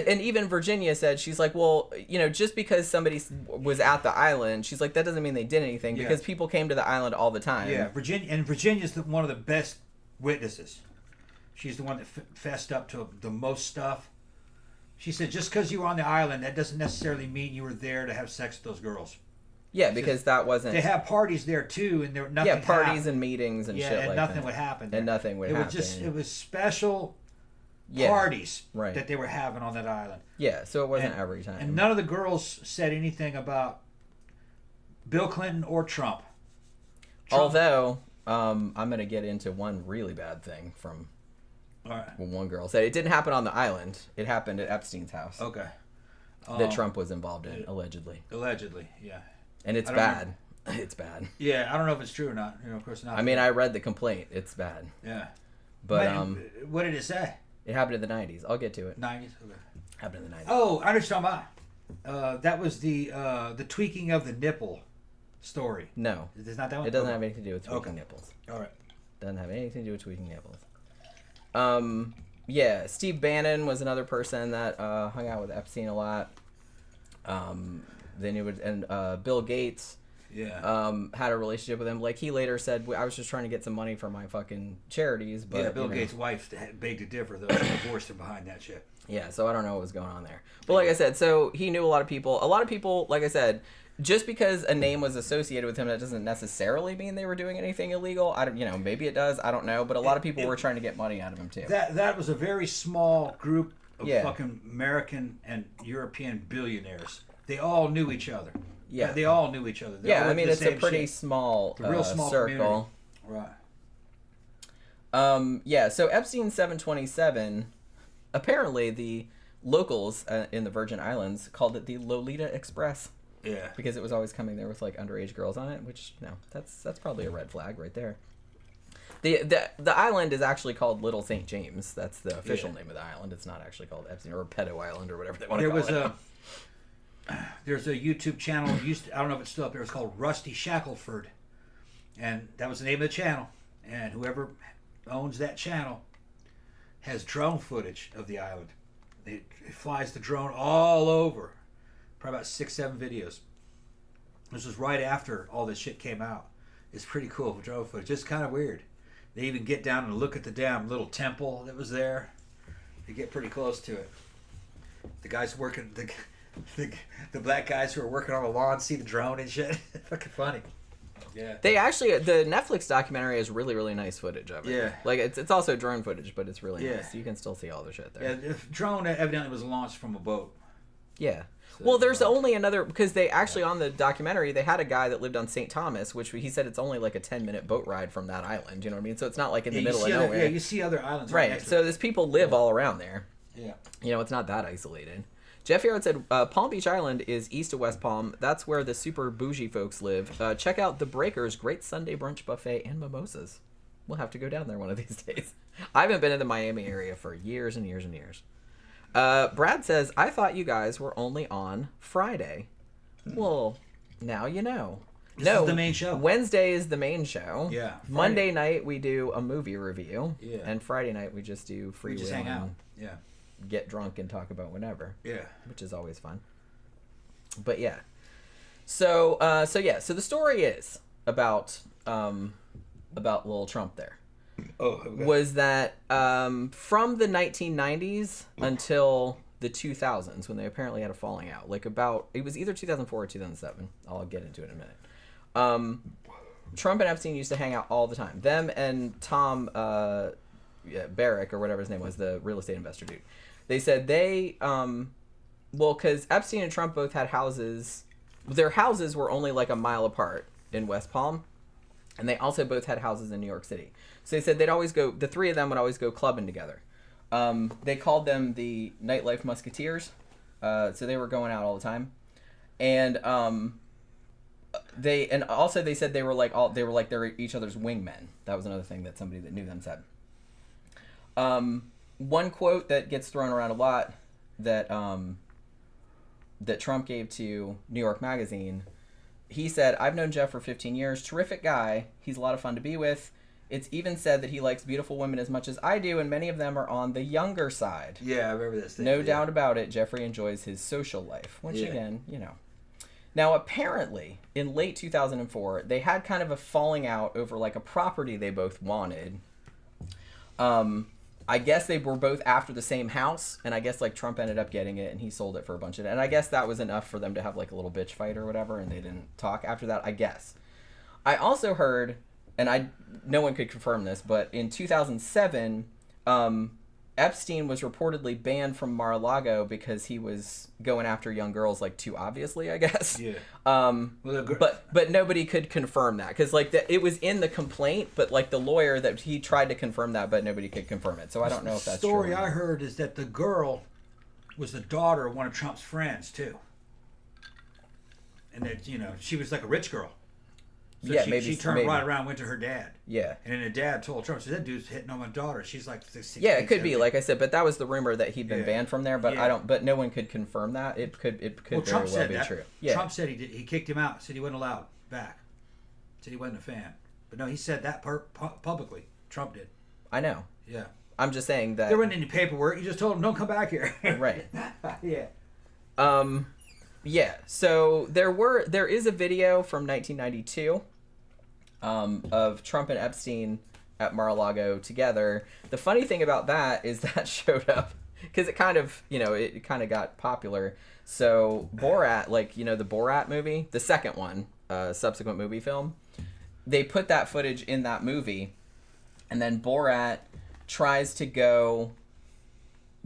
And even Virginia said, she's like, well, just because somebody was at the island, she's like, that doesn't mean they did anything, because people came to the island all the time. Yeah, Virginia's one of the best witnesses. She's the one that fessed up to the most stuff. She said, just because you were on the island, that doesn't necessarily mean you were there to have sex with those girls. Yeah, because that wasn't... They have parties there, too, and there nothing parties happened. and meetings and shit like that. and nothing would happen there. And nothing would happen. It was special parties that they were having on that island. Yeah, so it wasn't every time. And none of the girls said anything about Bill Clinton or Trump. Although, I'm going to get into one really bad thing from one girl said. It didn't happen on the island. It happened at Epstein's house. Okay. That Trump was involved in, allegedly. Allegedly, yeah. And it's bad. It's bad. Yeah, I don't know if it's true or not. Of course not. I mean, I read the complaint. It's bad. Yeah. But what did it say? It happened in the 90s. I'll get to it. 90s? Okay. Happened in the 90s. Oh, I understand about. That was the tweaking of the nipple story. No. It's not that one? It doesn't have anything to do with tweaking nipples. All right. Doesn't have anything to do with tweaking nipples. Yeah, Steve Bannon was another person that hung out with Epstein a lot. Then he would, and Bill Gates had a relationship with him. Like, he later said, I was just trying to get some money for my fucking charities. But Bill Gates' wife begged to differ, though. She divorced him behind that shit. Yeah, so I don't know what was going on there. But like I said, so he knew a lot of people. A lot of people, like I said, just because a name was associated with him, that doesn't necessarily mean they were doing anything illegal. I don't, maybe it does. I don't know. But a lot of people were trying to get money out of him too. That was a very small group of fucking American and European billionaires. They all knew each other. Yeah, they all knew each other. I mean, it's a pretty small, real small circle. Community. Right. Yeah. So Epstein 727. Apparently, the locals in the Virgin Islands called it the Lolita Express. Yeah. Because it was always coming there with like underage girls on it, which that's probably a red flag right there. The island is actually called Little St. James. That's the official name of the island. It's not actually called Epstein or Pedo Island or whatever they want to call it. There's a YouTube channel, I don't know if it's still up there, it's called Rusty Shackelford. And that was the name of the channel. And whoever owns that channel has drone footage of the island. It flies the drone all over. Probably about 6-7 videos. This was right after all this shit came out. It's pretty cool for drone footage. It's kind of weird. They even get down and look at the damn little temple that was there. They get pretty close to it. The guys working... The black guys who are working on the lawn see the drone and shit. Fucking funny. Yeah. They actually, the Netflix documentary has really, really nice footage of it. Yeah. Like, it's also drone footage, but it's really nice. You can still see all the shit there. Yeah, the drone evidently was launched from a boat. Yeah. So well, there's only another, because they actually, on the documentary, they had a guy that lived on St. Thomas, which he said it's only like a 10-minute boat ride from that island. You know what I mean? So it's not like in the middle of nowhere. Yeah, you see other islands. Right. So there's people live all around there. Yeah. You know, it's not that isolated. Jeff Yarrett said, Palm Beach Island is east of West Palm. That's where the super bougie folks live. Check out the Breakers' great Sunday brunch buffet and mimosas. We'll have to go down there one of these days. I haven't been in the Miami area for years and years and years. Brad says, I thought you guys were only on Friday. Well, now you know. This is the main show. Wednesday is the main show. Yeah. Friday. Monday night we do a movie review. Yeah. And Friday night we just do free will. We just hang out. Yeah. Get drunk and talk about whatever. Yeah. Which is always fun. But yeah. So the story is about little Trump there. Oh, okay. Was that from the 1990s until the 2000s when they apparently had a falling out. Like it was either 2004 or 2007. I'll get into it in a minute. Trump and Epstein used to hang out all the time. Them and Tom Barrick or whatever his name was, the real estate investor dude. They said because Epstein and Trump both had houses. Their houses were only like a mile apart in West Palm. And they also both had houses in New York City. So they said the three of them would always go clubbing together. They called them the Nightlife Musketeers. So they were going out all the time. And they said they were each other's wingmen. That was another thing that somebody that knew them said. One quote that gets thrown around a lot that Trump gave to New York Magazine, he said, I've known Jeff for 15 years. Terrific guy. He's a lot of fun to be with. It's even said that he likes beautiful women as much as I do, and many of them are on the younger side. Yeah, I remember this thing. No doubt about it, Jeffrey enjoys his social life. Which, again, you know. Now, apparently, in late 2004, they had kind of a falling out over, like, a property they both wanted. I guess they were both after the same house, and I guess like Trump ended up getting it, and he sold it for a bunch of it. And I guess that was enough for them to have like a little bitch fight or whatever, and they didn't talk after that, I guess. I also heard, and no one could confirm this, but in 2007, Epstein was reportedly banned from Mar-a-Lago because he was going after young girls like too obviously, I guess. Yeah. But nobody could confirm that because like it was in the complaint, but like the lawyer that he tried to confirm that, but nobody could confirm it. So I don't know if that's true. The story I heard is that the girl was the daughter of one of Trump's friends too, and that she was like a rich girl. So yeah, she turned right around, went to her dad. Yeah. And then the dad told Trump, so that dude's hitting on my daughter. She's like 16. Yeah, it could be, like I said, but that was the rumor that he'd been banned from there, but Yeah. but no one could confirm that. It could Well, very Trump well said be that. true. Yeah. Trump said he kicked him out, said he wasn't allowed back. Said he wasn't a fan. But no, he said that publicly. Trump did. I know. Yeah. I'm just saying that There wasn't any paperwork. You just told him, don't come back here. Right. Yeah. Yeah, so there is a video from 1992 of Trump and Epstein at Mar-a-Lago together. The funny thing about that is that showed up because it kind of got popular. So Borat, like the Borat movie, the second one, subsequent movie film, they put that footage in that movie, and then Borat tries to go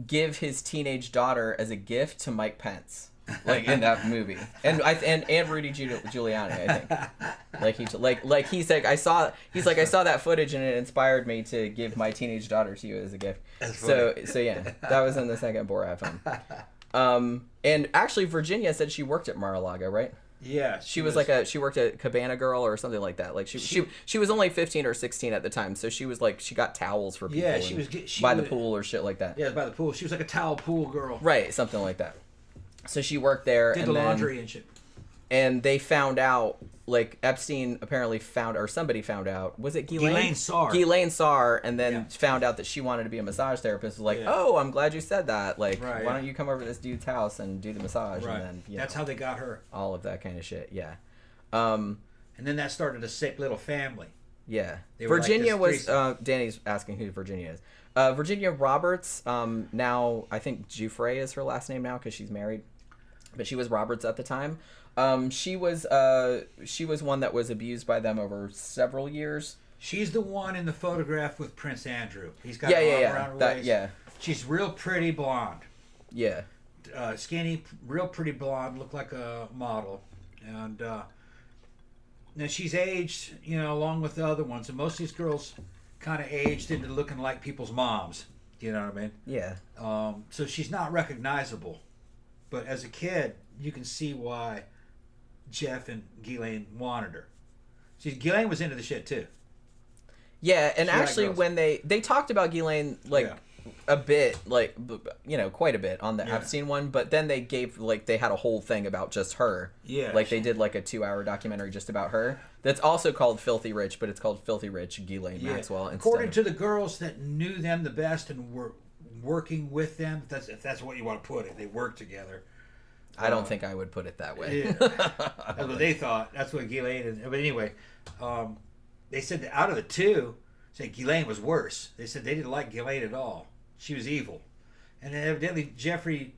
give his teenage daughter as a gift to Mike Pence. Like in that movie, and Rudy Giuliani, I think. Like he said, I saw that footage and it inspired me to give my teenage daughter to you as a gift. So yeah, that was in the second Borat film. And actually, Virginia said she worked at Mar-a-Lago, right? Yeah, she worked at Cabana Girl or something like that. Like she was only 15 or 16 at the time, so she was like she got towels for people. Yeah, she was by the pool or shit like that. Yeah, by the pool. She was like a towel pool girl. Right, something like that. So she worked there. Did the laundry and shit. And they found out, like Epstein apparently found, or somebody found out, was it Ghislaine? Ghislaine Sarr. Ghislaine Sarr, and then found out that she wanted to be a massage therapist. Was like, oh, I'm glad you said that. Like, why don't you come over to this dude's house and do the massage? Right. And then that's how they got her. All of that kind of shit. Yeah. And then that started a sick little family. Yeah. They were Virginia like was. Danny's asking who Virginia is. Virginia Roberts. Now I think Giuffre is her last name now because she's married. But she was Roberts at the time. She was one that was abused by them over several years. She's the one in the photograph with Prince Andrew. He's got arm around her waist. Yeah. She's real pretty blonde. Yeah. Skinny, real pretty blonde, looked like a model. And now she's aged, along with the other ones. And most of these girls kind of aged into looking like people's moms. You know what I mean? Yeah. So she's not recognizable. But as a kid, you can see why Jeff and Ghislaine wanted her. See, Ghislaine was into the shit too. Yeah, and actually when they talked about Ghislaine a bit, like quite a bit on the Epstein one, but then they gave they had a whole thing about just her. Yeah. Like they did like a 2-hour documentary just about her. That's also called Filthy Rich, but it's called Filthy Rich Ghislaine Maxwell. According to the girls that knew them the best and were working with them, if that's what you want to put it, they worked together. I don't think I would put it that way. Yeah. That's what they thought. That's what Ghislaine is. But anyway, they said that out of the two, Ghislaine was worse. They said they didn't like Ghislaine at all. She was evil. And then evidently Jeffrey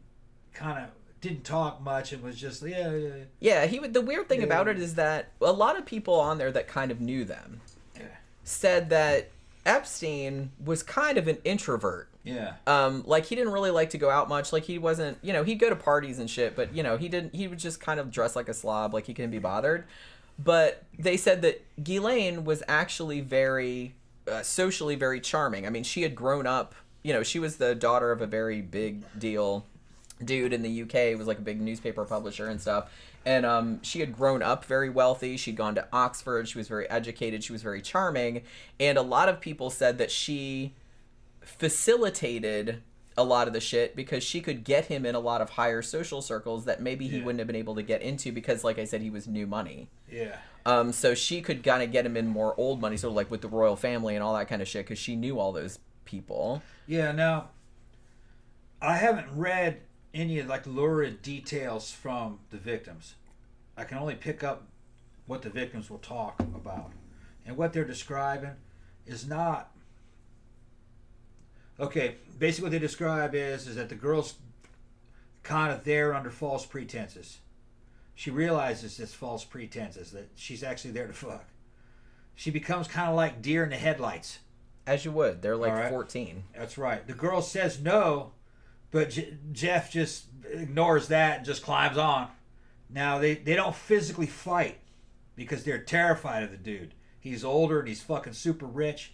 kind of didn't talk much and was just, Yeah, the weird thing about it is that a lot of people on there that kind of knew them said that Epstein was kind of an introvert. Yeah. Like he didn't really like to go out much. Like he wasn't, he'd go to parties and shit, but he would just kind of dress like a slob, like he couldn't be bothered. But they said that Ghislaine was actually very socially very charming. I mean, she had grown up, she was the daughter of a very big deal dude in the UK. It was like a big newspaper publisher and stuff. And she had grown up very wealthy. She'd gone to Oxford. She was very educated. She was very charming. And a lot of people said that she facilitated a lot of the shit because she could get him in a lot of higher social circles that maybe he wouldn't have been able to get into because, like I said, he was new money. Yeah. So she could kind of get him in more old money, sort of like with the royal family and all that kind of shit because she knew all those people. Yeah, now, I haven't read any of lurid details from the victims. I can only pick up what the victims will talk about. And what they're describing is not Okay, basically what they describe is that the girl's kind of there under false pretenses. She realizes it's false pretenses, that she's actually there to fuck. She becomes kind of like deer in the headlights. As you would. They're like All right. 14. That's right. The girl says no, but Jeff just ignores that and just climbs on. Now, they don't physically fight because they're terrified of the dude. He's older and he's fucking super rich.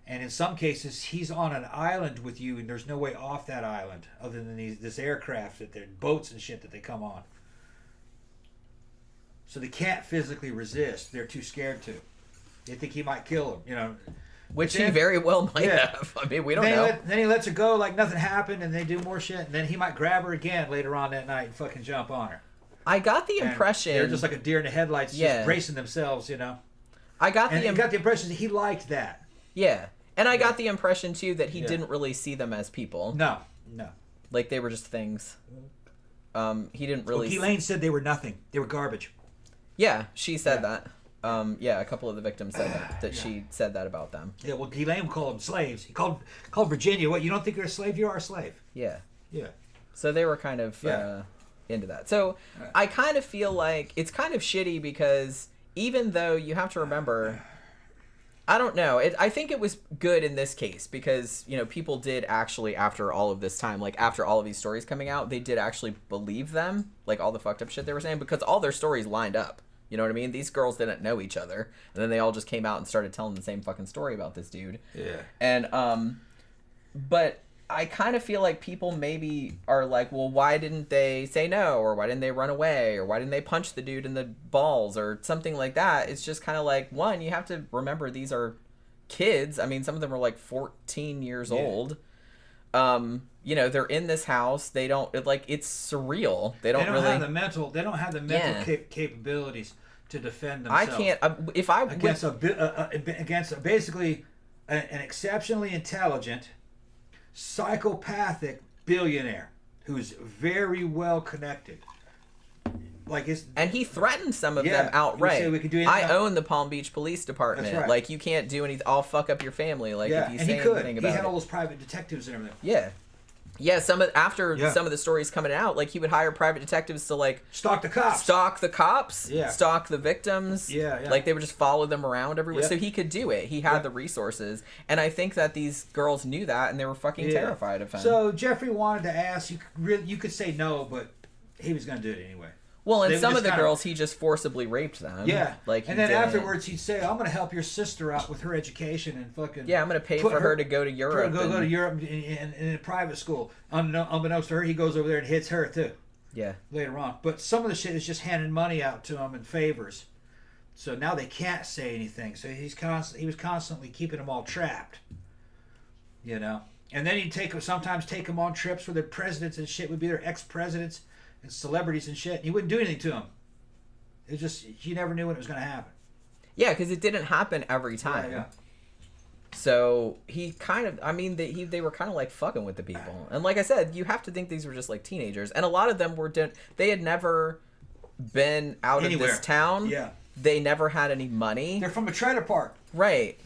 And in some cases, he's on an island with you and there's no way off that island other than this aircraft, that they're boats and shit that they come on. So they can't physically resist. They're too scared to. They think he might kill them, you know. Which he very well might Yeah. have. I mean, we don't know. Then he lets her go like nothing happened, and they do more shit. And then he might grab her again later on that night and fucking jump on her. I got the And impression... they're just like a deer in the headlights, just bracing themselves, you know. I got And the you got the impression that he liked that. Yeah. And I got the impression, too, that he didn't really see them as people. No. Like, they were just things. He didn't really... Well, Ghislaine said they were nothing. They were garbage. Yeah, she said that. A couple of the victims said that she said that about them. Yeah, well, Ghislaine called them slaves. He called Virginia, what, you don't think you're a slave? You are a slave. Yeah. Yeah. So they were kind of into that. So I kind of feel like it's kind of shitty because even though you have to remember... I don't know. I think it was good in this case because, you know, people did actually, after all of this time, like after all of these stories coming out, they did actually believe them, like all the fucked up shit they were saying, because all their stories lined up. You know what I mean? These girls didn't know each other, and then they all just came out and started telling the same fucking story about this dude. Yeah. And, but I kind of feel like people maybe are like, well, why didn't they say no? Or why didn't they run away? Or why didn't they punch the dude in the balls? Or something like that. It's just kind of like, one, you have to remember these are kids. I mean, some of them are like 14 years old. You know, they're in this house. They don't, it's surreal. They don't really have the mental, capabilities to defend I themselves. can't, if I against basically an exceptionally intelligent, psychopathic billionaire who's very well connected. And he threatened some of Yeah, them outright. he said we could do anything. I own the Palm Beach Police Department. That's right. Like, you can't do anything. I'll fuck up your family. Like, if you and say he could. anything He about had it. all those private detectives and everything. Yeah, some of the stories coming out, like he would hire private detectives to like Stalk the cops. Stalk the victims. Yeah. Like they would just follow them around everywhere. Yeah. So he could do it. He had the resources, and I think that these girls knew that, and they were fucking terrified of him. So Jeffrey wanted to ask. You could say no, but he was going to do it anyway. Well, and They some just of the kinda- girls, he just forcibly raped them. Yeah. Like, and then afterwards, he'd say, "I'm going to help your sister out with her education and fucking." Yeah, I'm going to pay for her to go to Europe. Go to Europe in a private school. Unbeknownst to her, he goes over there and hits her too. Yeah. Later on, but some of the shit is just handing money out to him in favors. So now they can't say anything. So he was constantly keeping them all trapped. You know. And then he'd sometimes take them on trips where the presidents and shit would be their ex-presidents and celebrities and shit. And he wouldn't do anything to them. It was just, you never knew when it was going to happen. Yeah, because it didn't happen every time. Yeah. So he kind of, I mean, they were kind of like fucking with the people. And like I said, you have to think these were just like teenagers. And a lot of them they had never been out of this town. Yeah. They never had any money. They're from a trailer park. Right.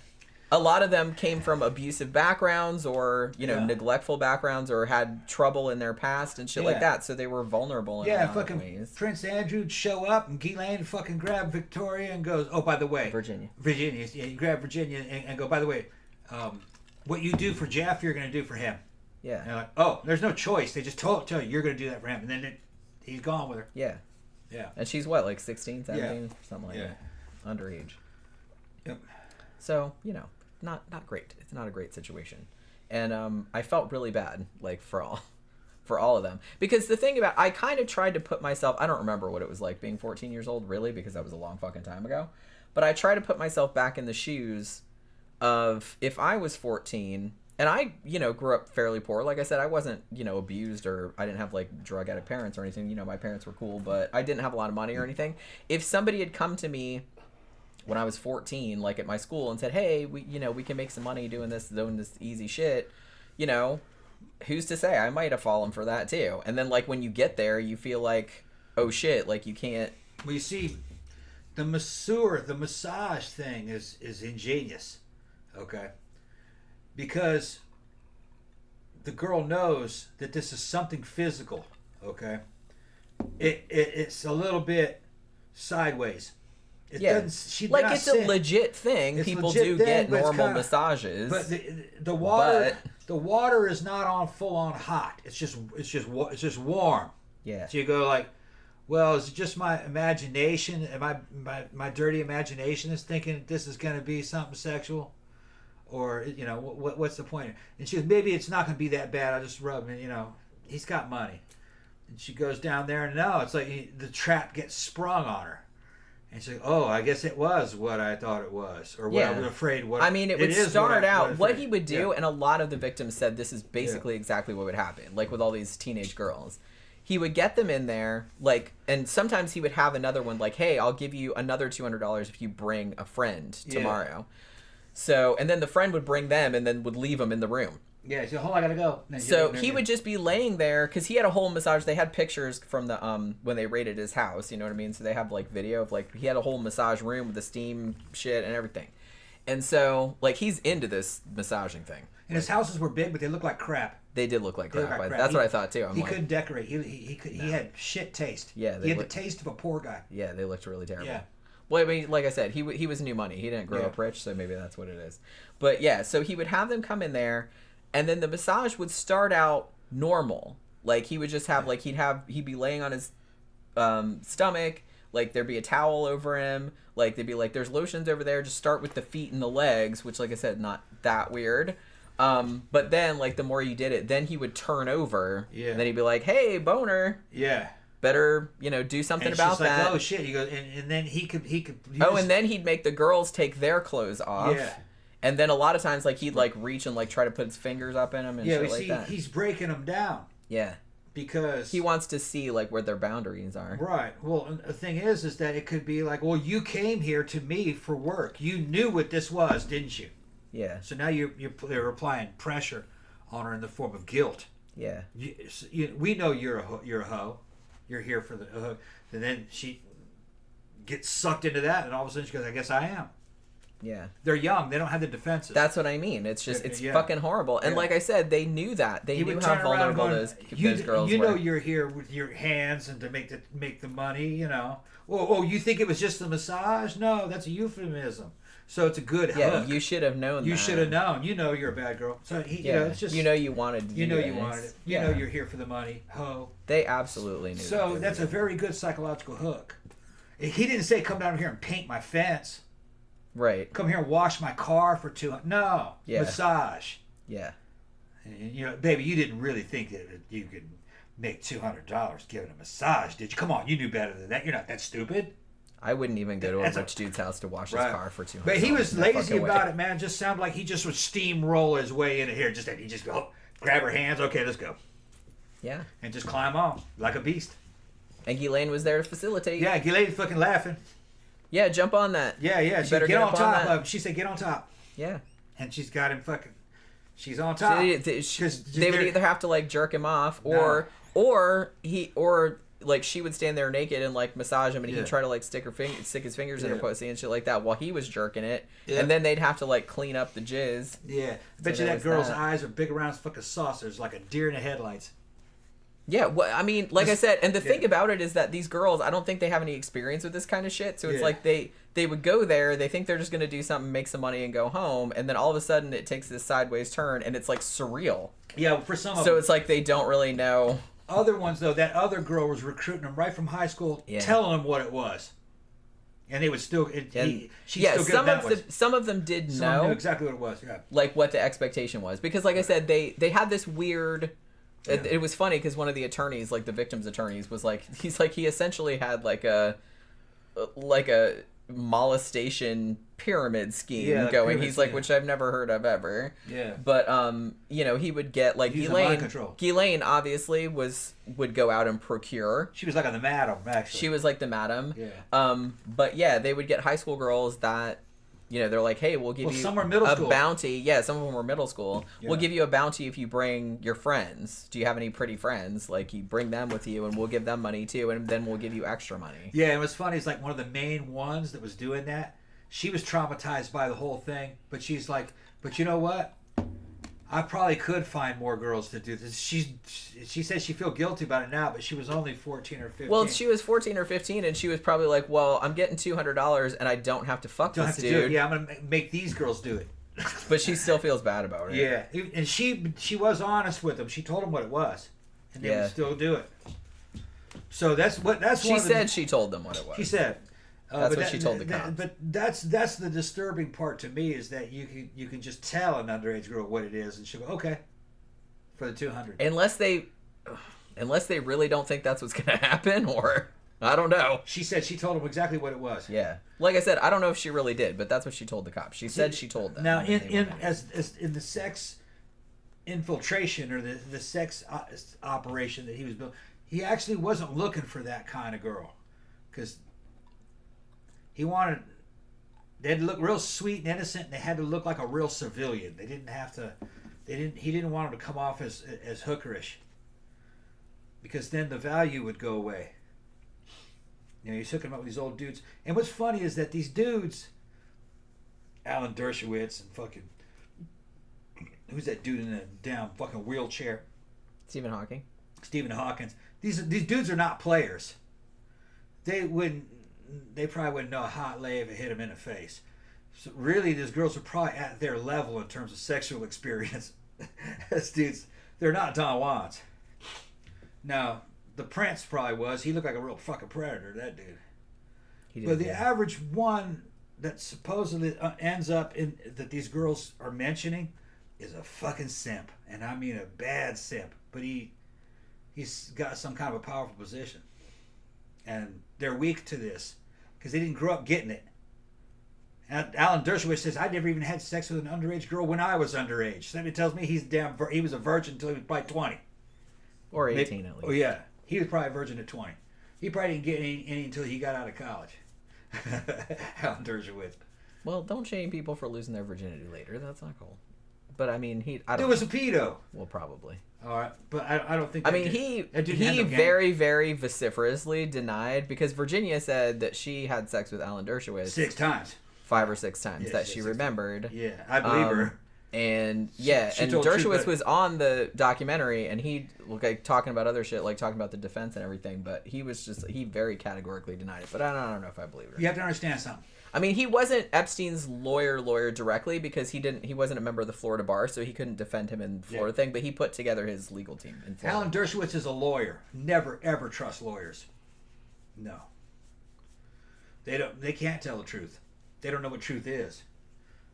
A lot of them came from abusive backgrounds or, neglectful backgrounds or had trouble in their past and shit like that. So they were vulnerable in a lot of fucking ways. Prince Andrew would show up and Ghislaine fucking grab Victoria and goes, oh, by the way. Virginia. Yeah, you grab Virginia and go, by the way, what you do for Jeff, you're going to do for him. Yeah. And they're like, oh, there's no choice. They just tell you you're going to do that for him. And then he's gone with her. Yeah. Yeah. And she's what, like 16, 17? Something like that. Underage. Yep. So, not great. It's not a great situation. And I felt really bad, like, for all of them. Because the thing about, I kind of tried to put myself, I don't remember what it was like being 14 years old, really, because that was a long fucking time ago. But I try to put myself back in the shoes of if I was 14, and I, grew up fairly poor. Like I said, I wasn't, abused or I didn't have, like, drug addict parents or anything. My parents were cool, but I didn't have a lot of money or anything. If somebody had come to me when I was 14, like at my school, and said, "Hey, we can make some money doing this easy shit," who's to say? I might have fallen for that too. And then, like, when you get there, you feel like, oh shit, like you can't. Well, you see, the massage thing is ingenious, okay? Because the girl knows that this is something physical. Okay, it's a little bit sideways. It doesn't. She like not it's sin. a legit thing. It's People legit do thing, get but it's normal kinda- massages. But the water, the water is not on full on hot. It's just warm. Yeah. So you go like, well, is it just my imagination? Am my dirty imagination is thinking this is going to be something sexual, or what's the point? And she goes, maybe it's not going to be that bad. I'll just rub him. He's got money. And she goes down there, and no, it's like the trap gets sprung on her. And she's like, oh, I guess it was what I thought it was, or what I was afraid. I mean, it would start out, what he would do, Yeah. and a lot of the victims said this is basically exactly what would happen, like with all these teenage girls. He would get them in there, like, and sometimes he would have another one, like, hey, I'll give you another $200 if you bring a friend tomorrow. So, and then the friend would bring them and then would leave them in the room. Yeah, so hold on, I gotta go. So he would just be laying there because he had a whole massage. They had pictures from the when they raided his house. You know what I mean? So they have like video of like he had a whole massage room with the steam shit and everything. And so like he's into this massaging thing. And his houses were big, but they looked like crap. They did look like They looked crap. like crap. That's what I thought too. He couldn't decorate. He had shit taste. Yeah, he had the taste of a poor guy. Yeah, they looked really terrible. Yeah. Well, I mean, like I said, he was new money. He didn't grow up rich, so maybe that's what it is. But yeah, so he would have them come in there. And then the massage would start out normal. Like he would just have like he'd be laying on his stomach, like there'd be a towel over him, like they'd be like there's lotions over there, just start with the feet and the legs, which like I said, not that weird. But then like the more you did it, then he would turn over. Yeah. And then he'd be like, "Hey, boner." Yeah. Better, do something and about she's like, that. oh shit! He goes, and then he could. And then he'd make the girls take their clothes off. Yeah. And then a lot of times, like he'd like reach and like try to put his fingers up in them and shit like that. He's breaking them down. Yeah. Because he wants to see like where their boundaries are. Right. Well, the thing is that it could be like, well, you came here to me for work. You knew what this was, didn't you? Yeah. So now they're applying pressure on her in the form of guilt. Yeah. We know you're a hoe. You're here for the hook. And then she gets sucked into that, and all of a sudden she goes, I guess I am. Yeah. They're young. They don't have the defenses. That's what I mean. It's just, it's fucking horrible. And like I said, they knew that. They knew how vulnerable those girls you were. know you're here with your hands and to make the money, Oh, you think it was just the massage? No, that's a euphemism. So it's a good hook. Yeah, you should have known that. You should have known. You know you're a bad girl. So it's just... you wanted to You do know this. you wanted it. You know you're here for the money. Ho. They absolutely knew So that's a very good psychological hook. He didn't say come down here and paint my fence. Right. Come here and wash my car for $200. No. Yeah. Massage. Yeah. And, baby, you didn't really think that you could make $200 giving a massage, did you? Come on, you knew better than that. You're not that stupid. I wouldn't even go to a rich dude's house to wash his car for $200. But he was lazy about it, man. Just sounded like he just would steamroll his way into here. He just go, grab her hands. Okay, let's go. Yeah. And just climb on like a beast. And Ghislaine was there to facilitate. Yeah, Ghislaine's fucking laughing. Yeah, jump on that. Yeah. You She better get on top that. of. She said, get on top. Yeah. And she's got him fucking. She's on top. They would either have to like jerk him off, or like she would stand there naked and like massage him, and he'd try to like stick his fingers in her pussy and shit like that while he was jerking it, and then they'd have to like clean up the jizz. Yeah, I bet you that girl's eyes are big around as fucking saucers, like a deer in the headlights. Yeah, well, I mean, like I said, and the thing about it is that these girls, I don't think they have any experience with this kind of shit. So it's like they would go there, they think they're just going to do something, make some money, and go home, and then all of a sudden it takes this sideways turn, and it's like surreal. Yeah, for some of them. So it's like they don't really know. Other ones, though, that other girl was recruiting them right from high school, telling them what it was. And they would still... some of them did know. Some knew exactly what it was, like what the expectation was. Because like I said, they had this weird... Yeah. It was funny because one of the attorneys, like the victim's attorneys, was like, he essentially had like a molestation pyramid scheme going. He's like, which I've never heard of ever. Yeah. But he would get like Ghislaine obviously would go out and procure. She was like on the madam, actually. She was like the madam. Yeah. But yeah, they would get high school girls that. They're like, hey, we'll give you some were middle school. Bounty. Yeah, some of them were middle school. Yeah. We'll give you a bounty if you bring your friends. Do you have any pretty friends? Like, you bring them with you, and we'll give them money, too, and then we'll give you extra money. Yeah, and what's funny is, like, one of the main ones that was doing that, she was traumatized by the whole thing, but she's like, but you know what? I probably could find more girls to do this. She says she feel guilty about it now, but she was only 14 or 15. Well, she was 14 or 15, and she was probably like, well, I'm getting $200, and I don't have to fuck Don't this have to dude. do it. Yeah, I'm going to make these girls do it. But she still feels bad about it. Yeah, and she was honest with them. She told them what it was, and they would still do it. So that's She said she told them what it was. She said. That's what she told the cops. But that's the disturbing part to me is that you can just tell an underage girl what it is, and she'll go, okay, for the 200. Unless they really don't think that's what's going to happen, or I don't know. She said she told them exactly what it was. Yeah, like I said, I don't know if she really did, but that's what she told the cops. She said she told them. Now, in the sex infiltration or the sex operation that he was building, he actually wasn't looking for that kind of girl, because he wanted. They had to look real sweet and innocent, and they had to look like a real civilian. They didn't have to. He didn't want them to come off as hookerish, because then the value would go away. You know, he's hooking them up with these old dudes. And what's funny is that these dudes, Alan Dershowitz and fucking, who's that dude in a damn fucking wheelchair? Stephen Hawking. Stephen Hawkins. These dudes are not players. They probably wouldn't know a hot lay if it hit them in the face. So really, these girls are probably at their level in terms of sexual experience. As dudes, they're not Don Juans. Now, the Prince probably was. He looked like a real fucking predator, that dude. But the average one that supposedly ends up in that these girls are mentioning is a fucking simp, and I mean a bad simp. But he's got some kind of a powerful position, and they're weak to this because they didn't grow up getting it. And Alan Dershowitz says, I never even had sex with an underage girl when I was underage. Somebody tells me he was a virgin until he was probably 20. Or 18 at least. Oh, yeah. He was probably a virgin at 20. He probably didn't get any until he got out of college. Alan Dershowitz. Well, don't shame people for losing their virginity later. That's not cool. But I mean, There was a pedo. Well, probably. All right, but I don't think. I mean, he very, very vociferously denied, because Virginia said that she had sex with Alan Dershowitz 6 times. 5 or 6 times that she remembered. Yeah, I believe her. And she and told truth, Dershowitz but- was on the documentary, and he like talking about other shit, like talking about the defense and everything. But he very categorically denied it. But I don't know if I believe it. You have to understand something. I mean, he wasn't Epstein's lawyer directly, because he wasn't a member of the Florida bar, so he couldn't defend him in the Florida thing. But he put together his legal team in Florida. Alan Dershowitz is a lawyer. Never ever trust lawyers. No. They can't tell the truth. They don't know what truth is.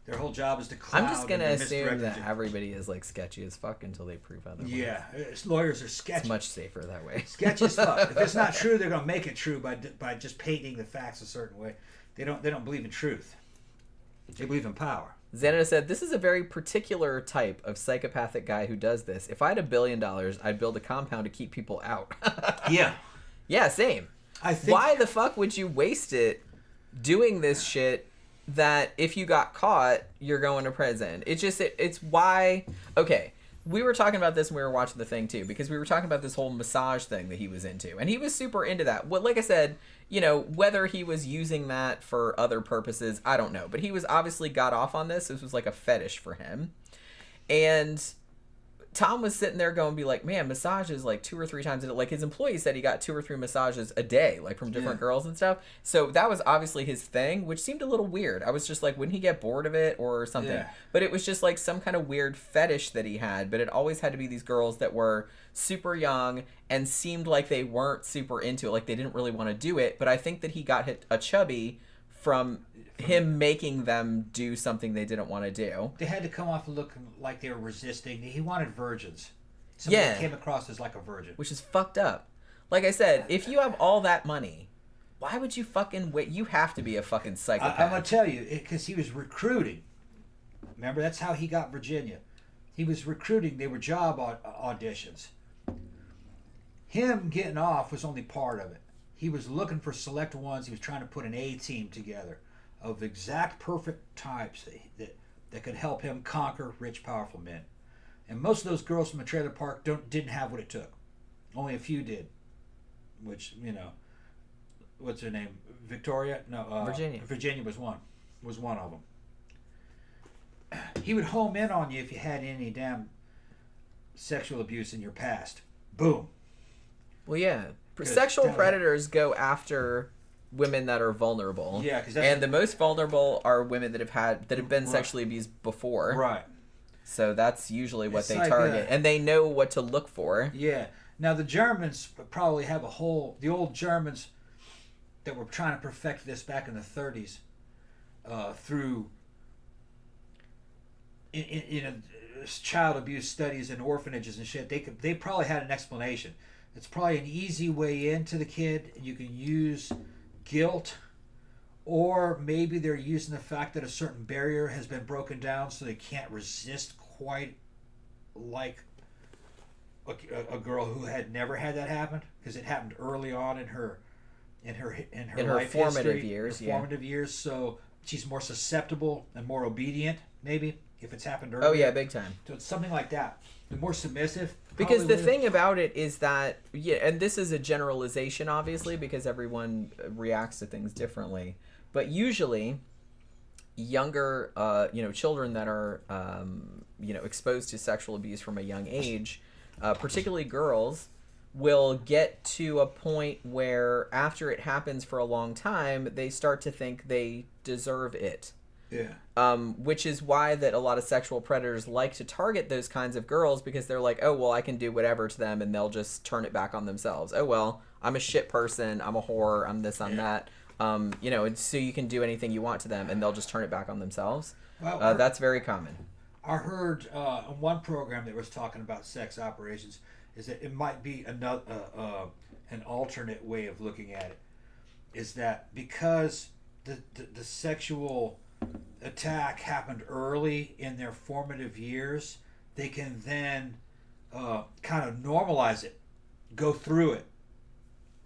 Their whole job is to cloud. I'm just gonna and assume misdirect that you. everybody is like sketchy as fuck until they prove otherwise. Yeah, lawyers are sketchy. It's much safer that way. Sketchy as fuck. If it's not true, they're gonna make it true by just painting the facts a certain way. They don't believe in truth. They believe in power. Xanada said, "This is a very particular type of psychopathic guy who does this. If I had $1 billion, I'd build a compound to keep people out." Yeah. Yeah, same. I think. Why the fuck would you waste it doing this shit that if you got caught, you're going to prison? It's why. Okay, we were talking about this when we were watching the thing too, because we were talking about this whole massage thing that he was into, and he was super into that. Well, like I said, you know, whether he was using that for other purposes, I don't know, but he was obviously got off on this. This was like a fetish for him, and Tom was sitting there going, be like, man, massages like 2 or 3 times a day. Like his employees said he got 2 or 3 massages a day, like from different girls and stuff. So that was obviously his thing, which seemed a little weird. I was just like, wouldn't he get bored of it or something? Yeah. But it was just like some kind of weird fetish that he had. But it always had to be these girls that were super young and seemed like they weren't super into it. Like they didn't really want to do it. But I think that he got hit a chubby from him making them do something they didn't want to do. They had to come off looking like they were resisting. He wanted virgins. Somebody that came across as like a virgin. Which is fucked up. Like I said, if you have all that money, why would you fucking wait? You have to be a fucking psychopath. I'm going to tell you, because he was recruiting. Remember, that's how he got Virginia. He was recruiting. They were job auditions. Him getting off was only part of it. He was looking for select ones. He was trying to put an A-team together of exact perfect types that could help him conquer rich, powerful men. And most of those girls from the trailer park didn't have what it took. Only a few did. Which, you know, what's her name? Victoria? No, Virginia. Virginia was one of them. he would home in on you if you had any damn sexual abuse in your past. Boom. Well, yeah. Sexual predators go after women that are vulnerable. Yeah, because the most vulnerable are women that have been sexually abused before. Right. So that's usually what they target, and they know what to look for. Yeah. Now the Germans probably have the old Germans that were trying to perfect this back in the 30s, through in child abuse studies in orphanages and shit. They probably had an explanation. It's probably an easy way into the kid. You can use guilt, or maybe they're using the fact that a certain barrier has been broken down so they can't resist quite like a girl who had never had that happen, because it happened early on in her life formative history, years. Formative years, so she's more susceptible and more obedient, maybe, if it's happened early. Oh yeah, big time. So it's something like that. The more submissive. Because the thing about it is that, yeah, and this is a generalization, obviously, because everyone reacts to things differently. But usually, younger, children that are, exposed to sexual abuse from a young age, particularly girls, will get to a point where after it happens for a long time, they start to think they deserve it. Yeah. Which is why that a lot of sexual predators like to target those kinds of girls, because they're like, oh, well, I can do whatever to them, and they'll just turn it back on themselves. Oh, well, I'm a shit person. I'm a whore. I'm this, I'm that. And so you can do anything you want to them, and they'll just turn it back on themselves. Well, that's very common. I heard on one program that was talking about sex operations is that it might be another an alternate way of looking at it. Is that because the sexual attack happened early in their formative years, they can then kind of normalize it, go through it.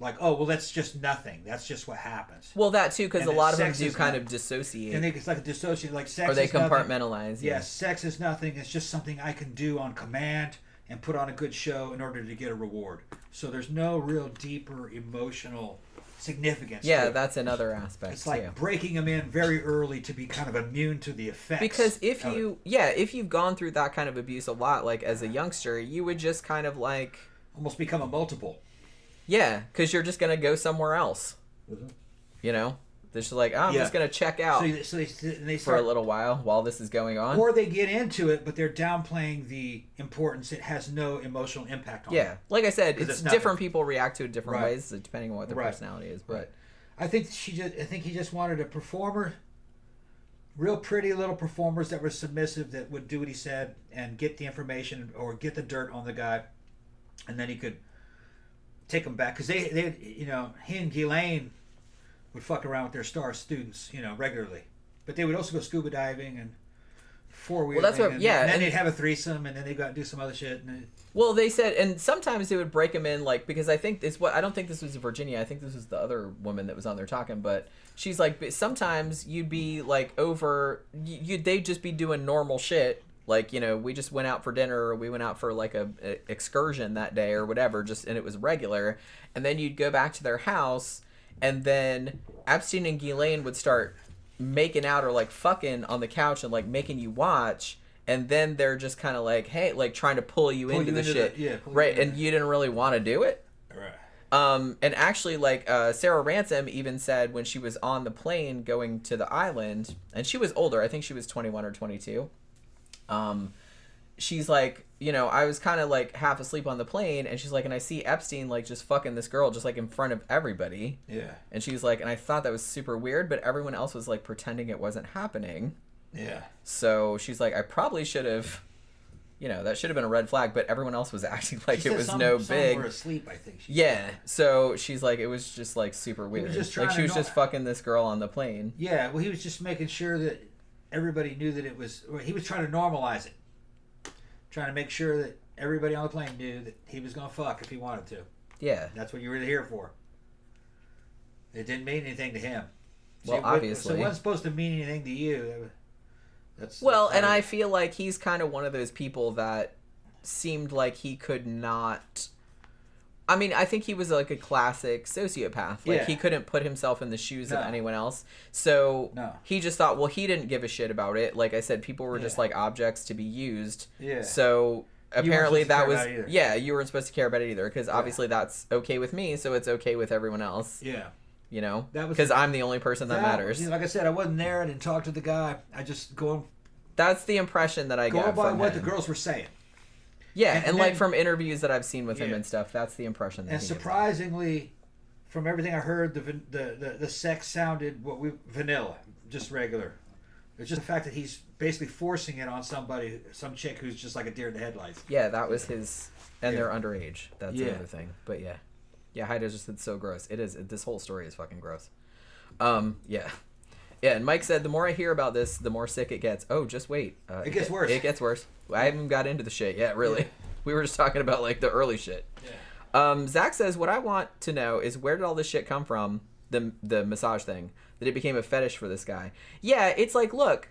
Like, oh, well, that's just nothing. That's just what happens. Well, that too, because a lot of them do kind of dissociate. And it's like a dissociate, like sex. Or they is nothing. compartmentalize. Yeah, sex is nothing. It's just something I can do on command and put on a good show in order to get a reward. So there's no real deeper emotional significance. Yeah, that's another aspect. It's like breaking them in very early to be kind of immune to the effects. Because if you've gone through that kind of abuse a lot, like as a youngster, you would just kind of like almost become a multiple. Yeah, because you're just gonna go somewhere else. Mm-hmm. They're just like, I'm just gonna check out. So they start, for a little while this is going on. Or they get into it, but they're downplaying the importance. It has no emotional impact on them. Yeah, like I said, it's different people react to it different ways depending on what their personality is. But I think he just wanted a performer, real pretty little performers that were submissive, that would do what he said and get the information or get the dirt on the guy, and then he could take them back, because they he and Ghislaine would fuck around with their star students, regularly, but they would also go scuba diving and four-wheeling. Well, that's what, and then they'd have a threesome, and then they'd go out and do some other shit. Well, they said, and sometimes they would break them in, like, because I don't think this was Virginia. I think this was the other woman that was on there talking, but she's like, sometimes you'd be like they'd just be doing normal shit. Like, we just went out for dinner, or we went out for like a excursion that day or whatever, and it was regular. And then you'd go back to their house, and then Epstein and Guillaume would start making out or like fucking on the couch and like making you watch. And then they're just kind of like, hey, like trying to pull you into the shit. Right. And you didn't really want to do it. Right. And actually, like, Sarah Ransom even said when she was on the plane going to the island, and she was older, I think she was 21 or 22. She's like, I was kind of like half asleep on the plane, and she's like, and I see Epstein like just fucking this girl just like in front of everybody. Yeah. And she's like, and I thought that was super weird, but everyone else was like pretending it wasn't happening. Yeah. So she's like, I probably should have, that should have been a red flag, but everyone else was acting like it was no big. Some were asleep, I think. So she's like, it was just like super weird. Like she was just fucking this girl on the plane. Yeah. Well, he was just making sure that everybody knew that it was. He was trying to normalize it, trying to make sure that everybody on the plane knew that he was gonna fuck if he wanted to. Yeah. That's what you were here for. It didn't mean anything to him. Well, obviously. So it wasn't supposed to mean anything to you. And I feel like he's kind of one of those people that seemed like he could not I mean, I think he was like a classic sociopath. Like, Yeah. he couldn't put himself in the shoes of No. anyone else. So No. he just thought, well, he didn't give a shit about it. Like I said, people were just Yeah. like objects to be used. Yeah. So apparently supposed to that care was, about it either. yeah, you weren't supposed to care about it either. Because obviously that's okay with me, so it's okay with everyone else. Yeah. You know? That was- Because I'm the only person that matters. You know, like I said, I wasn't there. I didn't talk to the guy. I just That's the impression that I going got by from what him. the girls were saying. Yeah, and like then- from interviews that I've seen with him Yeah. and stuff, that's the impression that And he gives. surprisingly, from everything I heard, the sex sounded vanilla, just regular. It's just the fact that he's basically forcing it on somebody, some chick who's just like a deer in the headlights. Yeah, that was his, and Yeah. they're underage. That's Yeah. the other thing. But yeah, Haida just said so gross. It is. This whole story is fucking gross. Yeah. And Mike said, the more I hear about this, the more sick it gets. Oh, just wait. It gets worse. It gets worse. I haven't got into the shit yet, really. Yeah. We were just talking about like the early shit. Yeah. Zach says, what I want to know is where did all this shit come from? The massage thing, that it became a fetish for this guy. Yeah, it's like, look,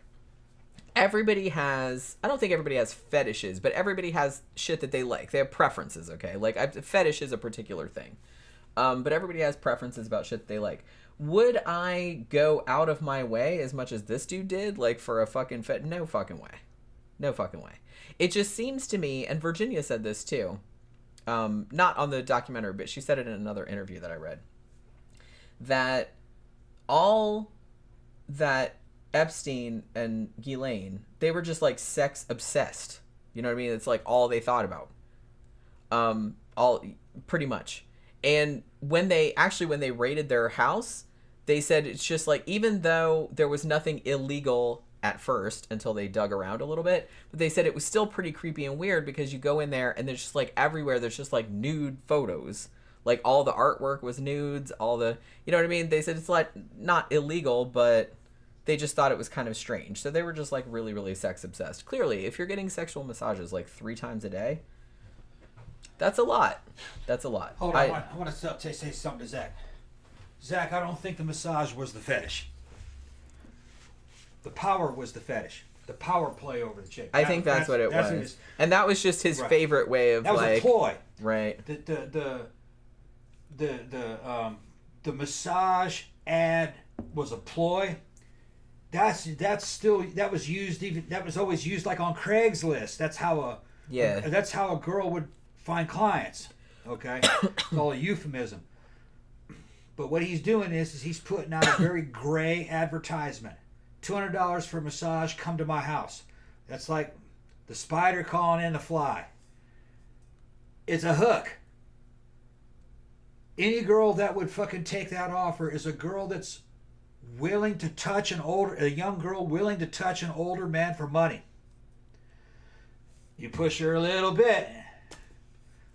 everybody has, I don't think everybody has fetishes, but everybody has shit that they like. They have preferences, okay? Like, fetish is a particular thing. But everybody has preferences about shit that they like. Would I go out of my way as much as this dude did, like, for a fucking No fucking way. No fucking way. It just seems to me, and Virginia said this too, not on the documentary, but she said it in another interview that I read, that all that Epstein and Guillaume, they were just like sex obsessed. You know what I mean? It's like all they thought about. All pretty much. And when they raided their house, they said it's just like, even though there was nothing illegal at first until they dug around a little bit, but they said it was still pretty creepy and weird because you go in there and there's just like everywhere there's just like nude photos. Like all the artwork was nudes, all the, you know what I mean? They said it's like not illegal, but they just thought it was kind of strange. So they were just like really, really sex obsessed. Clearly, if you're getting sexual massages like 3 times a day, that's a lot. That's a lot. Hold on, I want to say something to Zach. Zach, I don't think the massage was the fetish. The power was the fetish. The power play over the chick. I think that's what it was. And that was just his Right. favorite way of That was like a ploy. Right. The massage ad was a ploy. That was always used like on Craigslist. That's how a girl would find clients. Okay, it's all a euphemism. But what he's doing is he's putting out a very gray advertisement. $200 for a massage. Come to my house. That's like the spider calling in the fly. It's a hook. Any girl that would fucking take that offer is a girl that's willing to touch a young girl willing to touch an older man for money. You push her a little bit.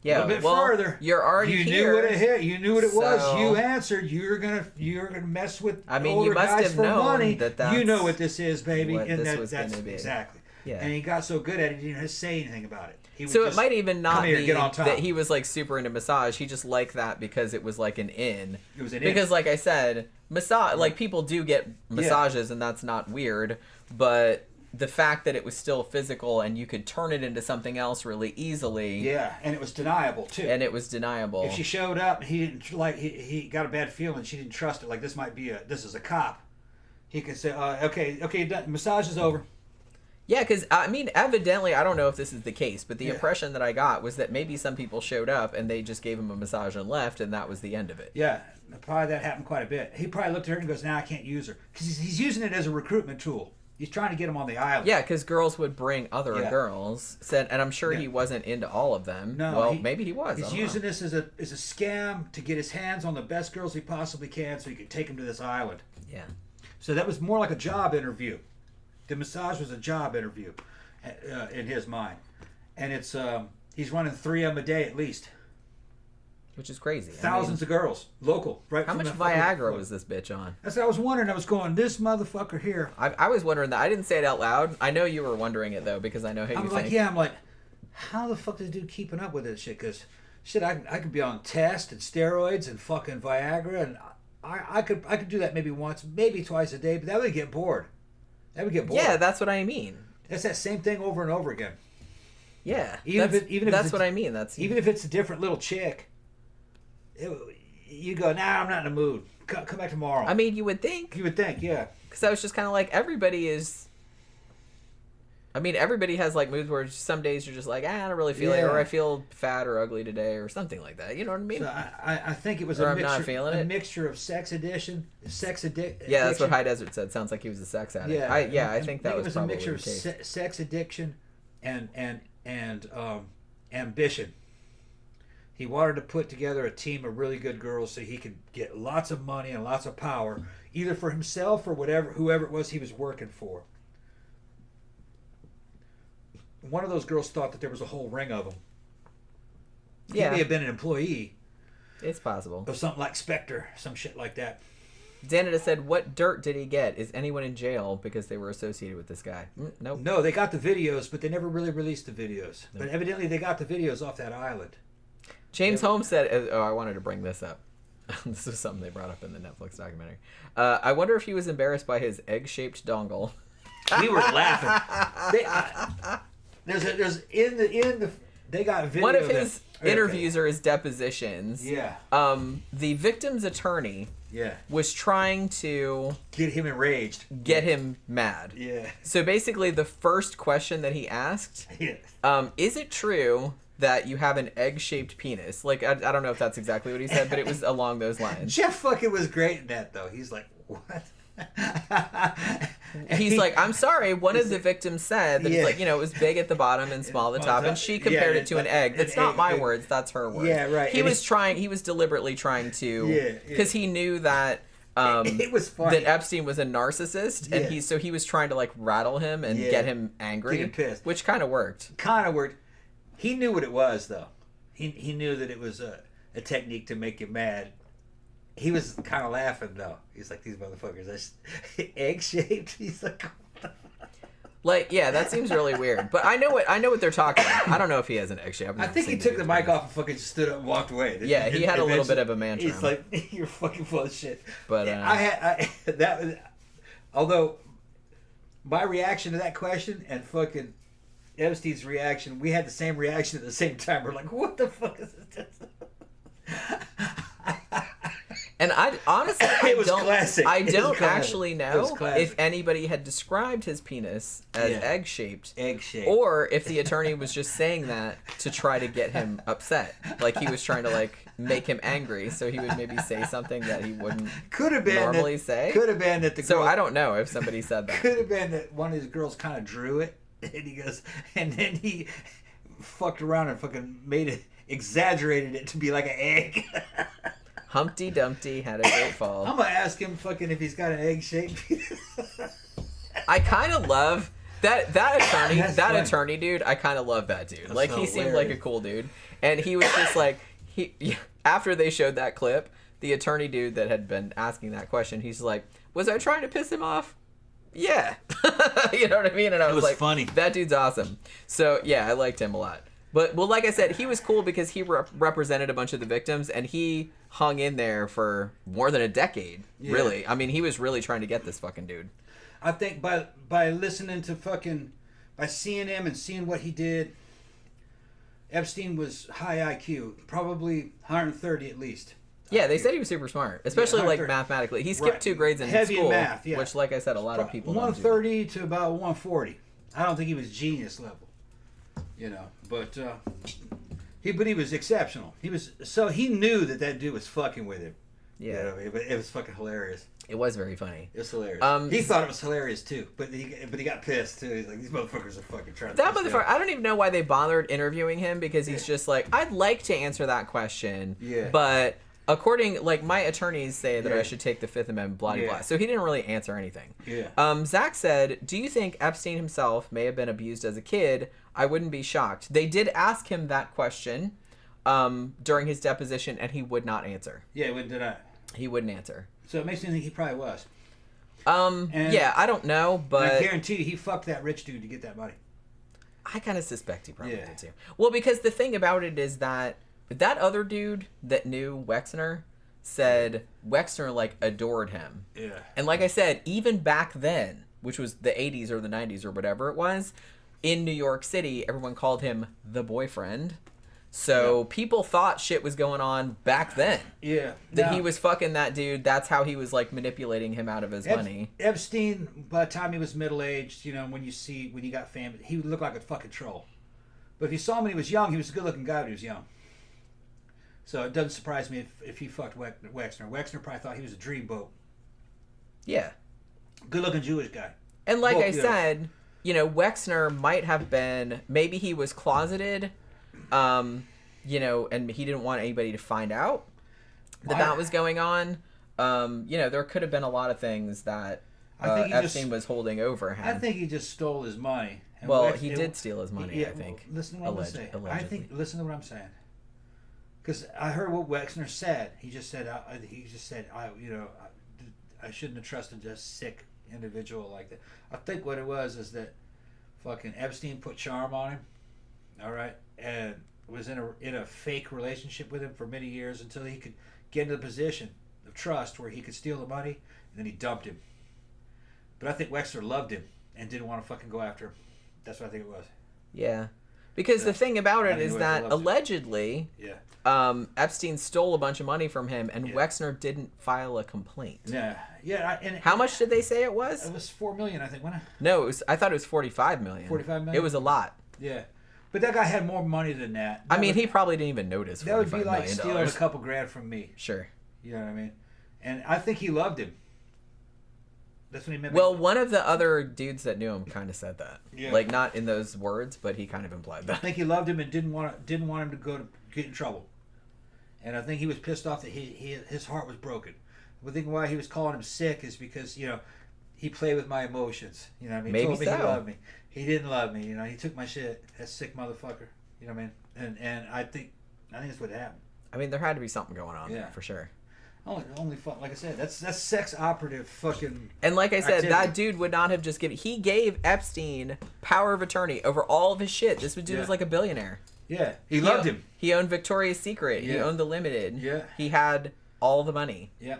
Yeah, a little bit well, further. You're already you here. knew what it hit. You knew what it was. So- You answered. You're gonna mess with I mean, older you must guys have for known money. that You know that's what this is, baby. what And this that's was gonna be. exactly. Yeah. And he got so good at it, he didn't say anything about it. He would So it just might even not come here, be get on top. that he was like super into massage. He just liked that because it was like an in. It was an because, like I said, like people do get massages, and that's not weird. But the fact that it was still physical and you could turn it into something else really easily. Yeah, and it was deniable too. And it was deniable. If she showed up, he didn't he got a bad feeling. She didn't trust it. Like this is a cop. He could say, okay, done. Massage is over. Yeah, because, I mean, evidently, I don't know if this is the case, but the Yeah. impression that I got was that maybe some people showed up and they just gave him a massage and left, and that was the end of it. Yeah, probably that happened quite a bit. He probably looked at her and goes, "Nah, I can't use her," because he's using it as a recruitment tool. He's trying to get them on the island. Yeah, because girls would bring other Yeah. girls, and I'm sure he wasn't into all of them. No, well, maybe he was. He's using this as a scam to get his hands on the best girls he possibly can, so he can take them to this island. Yeah. So that was more like a job interview. The massage was a job interview, in his mind, and it's he's running 3 of them a day at least. Which is crazy. Thousands of girls, local, right? How from much the fucking- Viagra was this bitch on? That's what I was wondering. I was going, this motherfucker here. I was wondering that. I didn't say it out loud. I know you were wondering it, though, because I know how you I'm think. like, how the fuck is this dude keeping up with this shit? Because, shit, I could be on test and steroids and fucking Viagra, and I could do that maybe once, maybe twice a day, but that would get bored. Yeah, that's what I mean. That's that same thing over and over again. Yeah. Even if that's it's what I mean. Even if it's a different little chick, you go, nah, I'm not in the mood. Come back tomorrow. I mean, you would think. You would think, yeah. Because I was just kind of like, everybody is... I mean, everybody has like moods where some days you're just like, I don't really feel it, or I feel fat or ugly today, or something like that. You know what I mean? So I think it was or a I'm mixture, not feeling it. mixture of sex addiction. Yeah, that's what High Desert said. Sounds like he was a sex addict. Yeah, I think that was probably a mixture of sex addiction and ambition. He wanted to put together a team of really good girls so he could get lots of money and lots of power, either for himself or whoever it was he was working for. One of those girls thought that there was a whole ring of them. He may have been an employee. It's possible. Of something like Spectre, some shit like that. Danita said, what dirt did he get? Is anyone in jail because they were associated with this guy? Nope. No, they got the videos, but they never really released the videos. Nope. But evidently they got the videos off that island. James Holmes said, I wanted to bring this up. This was something they brought up in the Netflix documentary. I wonder if he was embarrassed by his egg-shaped dongle. We were laughing. They got video. One of his interviews or his depositions. Yeah. The victim's attorney. Yeah. Was trying to get him enraged, get him mad. Yeah. So basically, the first question that he asked, is it true that you have an egg-shaped penis? Like, I don't know if that's exactly what he said, but it was along those lines. Jeff fucking was great in that, though. He's like, what? He's like, I'm sorry, one of the victims said that it's like, it was big at the bottom and small at the top, and she compared it to an egg. That's not my words, that's her words. Yeah, right. He was deliberately trying to, because he knew that it was funny. that Epstein was a narcissist, and he was trying to like rattle him and get him angry, get him pissed, which kind of worked. He knew what it was, though. He knew that it was a technique to make you mad. He was kind of laughing, though. He's like, these motherfuckers are egg-shaped. He's like, what the fuck? Like, yeah, that seems really weird. But I know what they're talking about. I don't know if he has an egg shape. I think he took the mic off and fucking stood up and walked away. Yeah, he had a little bit of a mantra. He's like, you're fucking full of shit. But that was, although my reaction to that question and fucking Epstein's reaction, we had the same reaction at the same time. We're like, what the fuck is this? And I honestly, classic. I don't actually know if anybody had described his penis as egg-shaped. Egg-shaped. Or if the attorney was just saying that to try to get him upset. Like he was trying to like make him angry so he would maybe say something that he wouldn't normally say. Could have been that the girl... So I don't know if somebody said that. Could have been that one of his girls kind of drew it. And he goes... And then he fucked around and fucking made it... Exaggerated it to be like an egg. Humpty Dumpty had a great fall. I'm gonna ask him fucking if he's got an egg shape. I kind of love that attorney. Funny. Attorney dude. I kind of love that dude. That's like he seemed like a cool dude, and he was just like after they showed that clip, the attorney dude that had been asking that question, he's like, "Was I trying to piss him off?" Yeah, you know what I mean. And I was like, funny. That dude's awesome. So yeah, I liked him a lot. But, well, like I said, he was cool because he represented a bunch of the victims, and he hung in there for more than a decade, really. I mean, he was really trying to get this fucking dude. I think by listening to fucking... By seeing him and seeing what he did, Epstein was high IQ. Probably 130 at least. Yeah, they said he was super smart, especially, like, mathematically. He skipped 2 grades in Heavy school, in math, which, like I said, a lot of people 130 to about 140. I don't think he was genius level. You know, but he was exceptional. He knew that dude was fucking with him. Yeah, you know, it was fucking hilarious. It was very funny. It was hilarious. He thought it was hilarious too, but he got pissed too. He's like, these motherfuckers are fucking trying. That motherfucker. I don't even know why they bothered interviewing him because he's just like, I'd like to answer that question, but according, like, my attorneys say that I should take the Fifth Amendment, blah, blah, blah. So he didn't really answer anything. Yeah. Zach said, do you think Epstein himself may have been abused as a kid? I wouldn't be shocked. They did ask him that question during his deposition, and he would not answer. Yeah, he did not. He wouldn't answer. So it makes me think he probably was. Yeah, I don't know, but... I guarantee you he fucked that rich dude to get that money. I kind of suspect he probably did too. Well, because the thing about it is that other dude that knew Wexner said Wexner, like, adored him. Yeah. And like I said, even back then, which was the 80s or the 90s or whatever it was, in New York City, everyone called him the boyfriend. So people thought shit was going on back then. Yeah. That he was fucking that dude. That's how he was like manipulating him out of his money. Epstein, by the time he was middle-aged, you know, when you got family, he would look like a fucking troll. But if you saw him when he was young, he was a good-looking guy when he was young. So it doesn't surprise me if he fucked Wexner. Wexner probably thought he was a dreamboat. Yeah. Good-looking Jewish guy. And like I said, you know, Wexner might have been, maybe he was closeted, you know, and he didn't want anybody to find out that was going on. You know, there could have been a lot of things that Epstein was holding over him. I think he just stole his money. And he did steal his money, I think. Well, listen to what I'm saying. Listen to what I'm saying. Because I heard what Wexner said. He just said, I shouldn't have trusted a sick individual like that. I think what it was is that fucking Epstein put charm on him, all right, and was in a fake relationship with him for many years until he could get into the position of trust where he could steal the money, and then he dumped him. But I think Wexner loved him and didn't want to fucking go after him. That's what I think it was. Yeah. Because the thing about it is that allegedly, Epstein stole a bunch of money from him, and Wexner didn't file a complaint. Yeah. How much did they say it was? It was $4 million, I think. Wasn't it? No, I thought it was $45 million. $45 million. It was a lot. Yeah, but that guy had more money than that. I mean, he probably didn't even notice. That would be like stealing a couple grand from me. Sure. You know what I mean? And I think he loved him. That's what he meant. Well, one of the other dudes that knew him kind of said that. Yeah. Like, not in those words, but he kind of implied that. I think he loved him and didn't want him to get in trouble. And I think he was pissed off that his heart was broken. I think why he was calling him sick is because, you know, he played with my emotions. You know what I mean? Maybe he told me so. he loved me. He didn't love me. You know, he took my shit. That sick motherfucker. You know what I mean? And I think that's what happened. I mean, there had to be something going on there, for sure. Only like I said, that's sex operative fucking. And like I said, activity. that dude would not have just given. He gave Epstein power of attorney over all of his shit. This dude was like a billionaire. Yeah, he loved him. He owned Victoria's Secret. Yeah. He owned the Limited. Yeah, he had all the money. Yeah.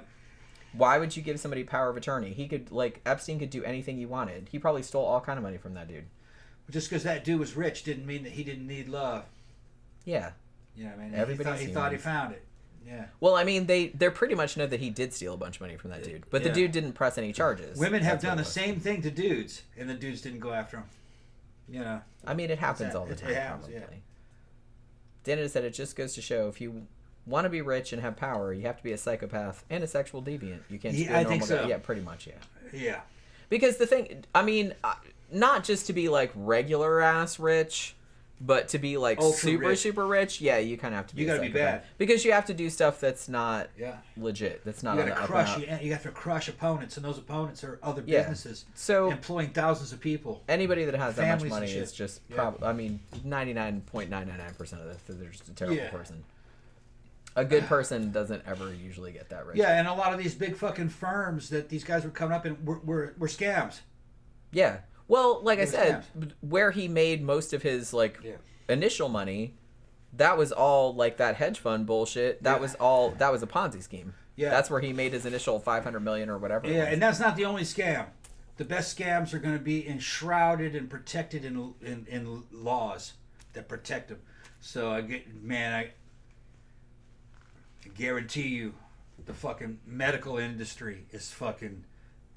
Why would you give somebody power of attorney? He could Epstein could do anything he wanted. He probably stole all kind of money from that dude. Just because that dude was rich didn't mean that he didn't need love. Yeah. You know what I mean? Everybody he thought he found it. Yeah. Well, I mean, they pretty much know that he did steal a bunch of money from that dude, but the dude didn't press any charges. Women have done the same thing to dudes, and the dudes didn't go after them. You know. I mean, it happens all the time. It happens, probably. yeah. Dana said it just goes to show if you want to be rich and have power, you have to be a psychopath and a sexual deviant. You can't just be a normal guy. Yeah, pretty much, yeah. Yeah. Because the thing, I mean, not just to be like regular ass rich, but to be like super rich, yeah, you kind of have to be. You gotta be bad because you have to do stuff that's not legit. That's not. You gotta crush. You have to crush opponents, and those opponents are other businesses. So employing thousands of people. Anybody that has that much money is just probably. I mean, 99.999% of they're just a terrible person. A good person doesn't ever usually get that rich. Yeah, and a lot of these big fucking firms that these guys were coming up in were scams. Yeah. Well, like I said, where he made most of his initial money, that was all like that hedge fund bullshit. That was a Ponzi scheme. Yeah. That's where he made his initial $500 million or whatever. Yeah, and that's not the only scam. The best scams are going to be enshrouded and protected in laws that protect them. So I guarantee you, the fucking medical industry is fucking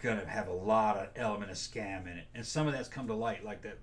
gonna have a lot of element of scam in it, and some of that's come to light, like that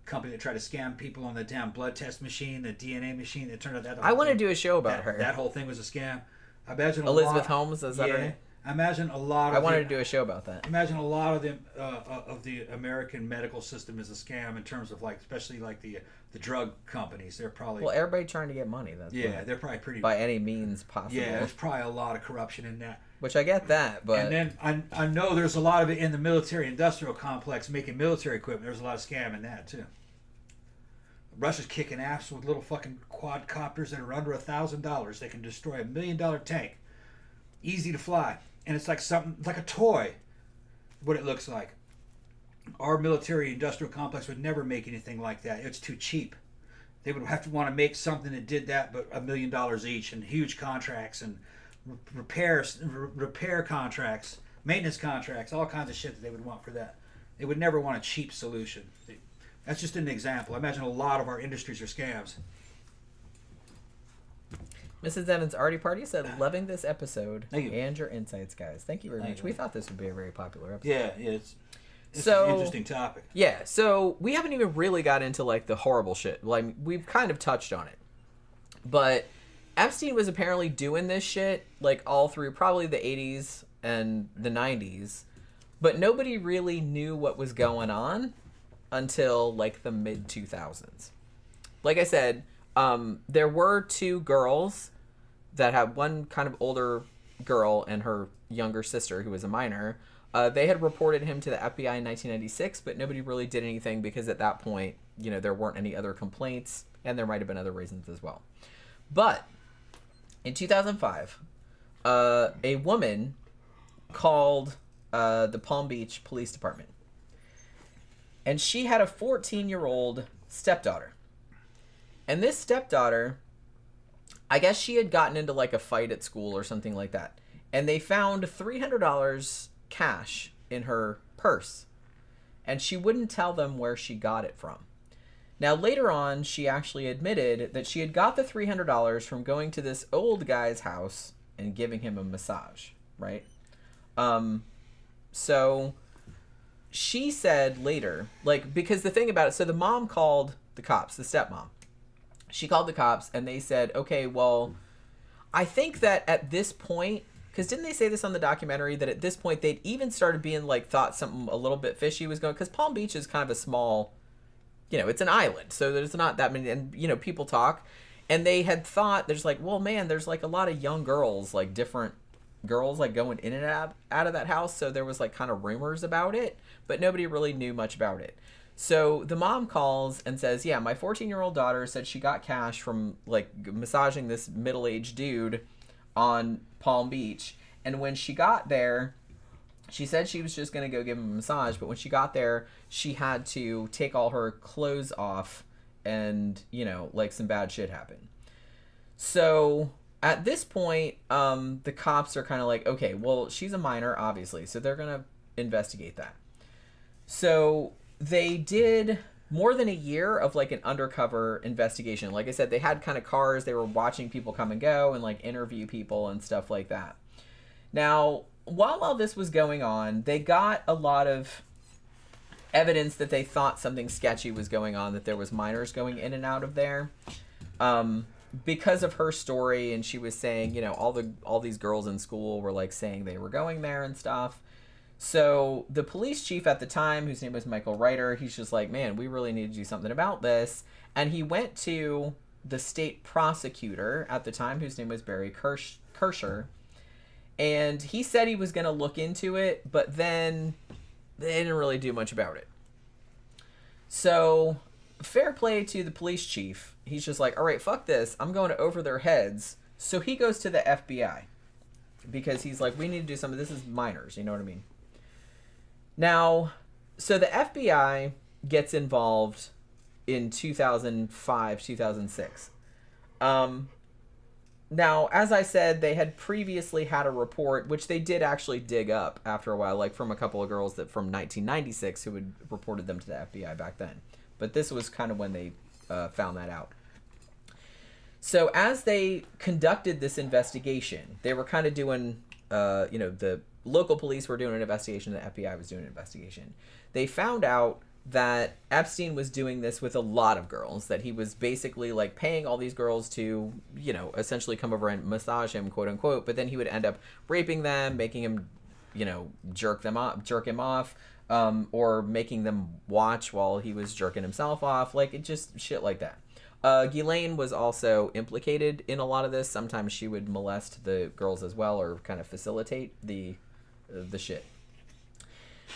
company that tried to scam people on the damn blood test machine, the DNA machine. It turned out that I want to do a show about her. That whole thing was a scam. I imagine Elizabeth Holmes, is that her name? I imagine a lot of. I wanted to do a show about that. Imagine a lot of the American medical system is a scam in terms of especially the drug companies. They're probably everybody trying to get money. They're probably pretty by any means possible. Yeah, there's probably a lot of corruption in that. Which I get that, but and then I know there's a lot of it in the military-industrial complex making military equipment. There's a lot of scam in that too. Russia's kicking ass with little fucking quadcopters that are under $1,000. They can destroy $1 million tank, easy to fly, and it's like a toy. What it looks like. Our military-industrial complex would never make anything like that. It's too cheap. They would have to want to make something that did that, but $1 million each, and huge contracts and repair contracts, maintenance contracts, all kinds of shit that they would want for that. They would never want a cheap solution. That's just an example. I imagine a lot of our industries are scams. Mrs. Evans Artie Party said, loving this episode Thank you. and your insights, guys. Thank you very Thank much. you. We thought this would be a very popular episode. Yeah, it's So- an interesting topic. Yeah, so we haven't even really got into, like, the horrible shit. Like, we've kind of touched on it. But Epstein was apparently doing this shit, like, all through probably the 80s and the 90s. But nobody really knew what was going on until, like, the mid-2000s. Like I said, there were two girls that had one kind of older girl and her younger sister who was a minor. They had reported him to the FBI in 1996, but nobody really did anything because at that point, you know, there weren't any other complaints, and there might have been other reasons as well. But in 2005, a woman called the Palm Beach Police Department, and she had a 14-year-old stepdaughter. And this stepdaughter, I guess she had gotten into like a fight at school or something like that. And they found $300 cash in her purse. And she wouldn't tell them where she got it from. Now, later on, she actually admitted that she had got the $300 from going to this old guy's house and giving him a massage, right? So she said later, like, because the thing about it, so the mom called the cops, the stepmom. She called the cops and they said, okay, well, I think that at this point, because didn't they say this on the documentary, that at this point they'd even started being like, thought something a little bit fishy was going, because Palm Beach is kind of a small, you know, it's an island. So there's not that many, and, you know, people talk. And they had thought, there's like, well, man, there's like a lot of young girls, like different girls, like going in and out of that house. So there was like kind of rumors about it, but nobody really knew much about it. So the mom calls and says, yeah, my 14-year-old daughter said she got cash from like massaging this middle-aged dude on Palm Beach. And when she got there, she said she was just going to go give him a massage. But when she got there, she had to take all her clothes off and, you know, like some bad shit happened. So at this point, the cops are kind of like, okay, well, she's a minor, obviously. So they're going to investigate that. So they did more than a year of like an undercover investigation. Like I said, they had kind of cars. They were watching people come and go and like interview people and stuff like that. Now, while all this was going on, they got a lot of evidence that they thought something sketchy was going on, that there was minors going in and out of there. Because of her story, and she was saying, you know, all these girls in school were like saying they were going there and stuff. So the police chief at the time, whose name was Michael Reiter, he's just like, man, we really need to do something about this. And he went to the state prosecutor at the time, whose name was Barry Kersher. And he said he was going to look into it, but then they didn't really do much about it. So fair play to the police chief. He's just like, all right, fuck this. I'm going over their heads. So he goes to the FBI because he's like, we need to do something. This is minors. You know what I mean? Now, so the FBI gets involved in 2005, 2006. Now, as I said, they had previously had a report, which they did actually dig up after a while, like from a couple of girls that from 1996 who had reported them to the FBI back then. But this was kind of when they found that out. So as they conducted this investigation, they were kind of doing, the local police were doing an investigation, the FBI was doing an investigation. They found out that Epstein was doing this with a lot of girls, that he was basically like paying all these girls to, you know, essentially come over and massage him, quote unquote, but then he would end up raping them, making him, you know, jerk him off, or making them watch while he was jerking himself off, like it just shit like that. Ghislaine was also implicated in a lot of this. Sometimes she would molest the girls as well, or kind of facilitate the shit.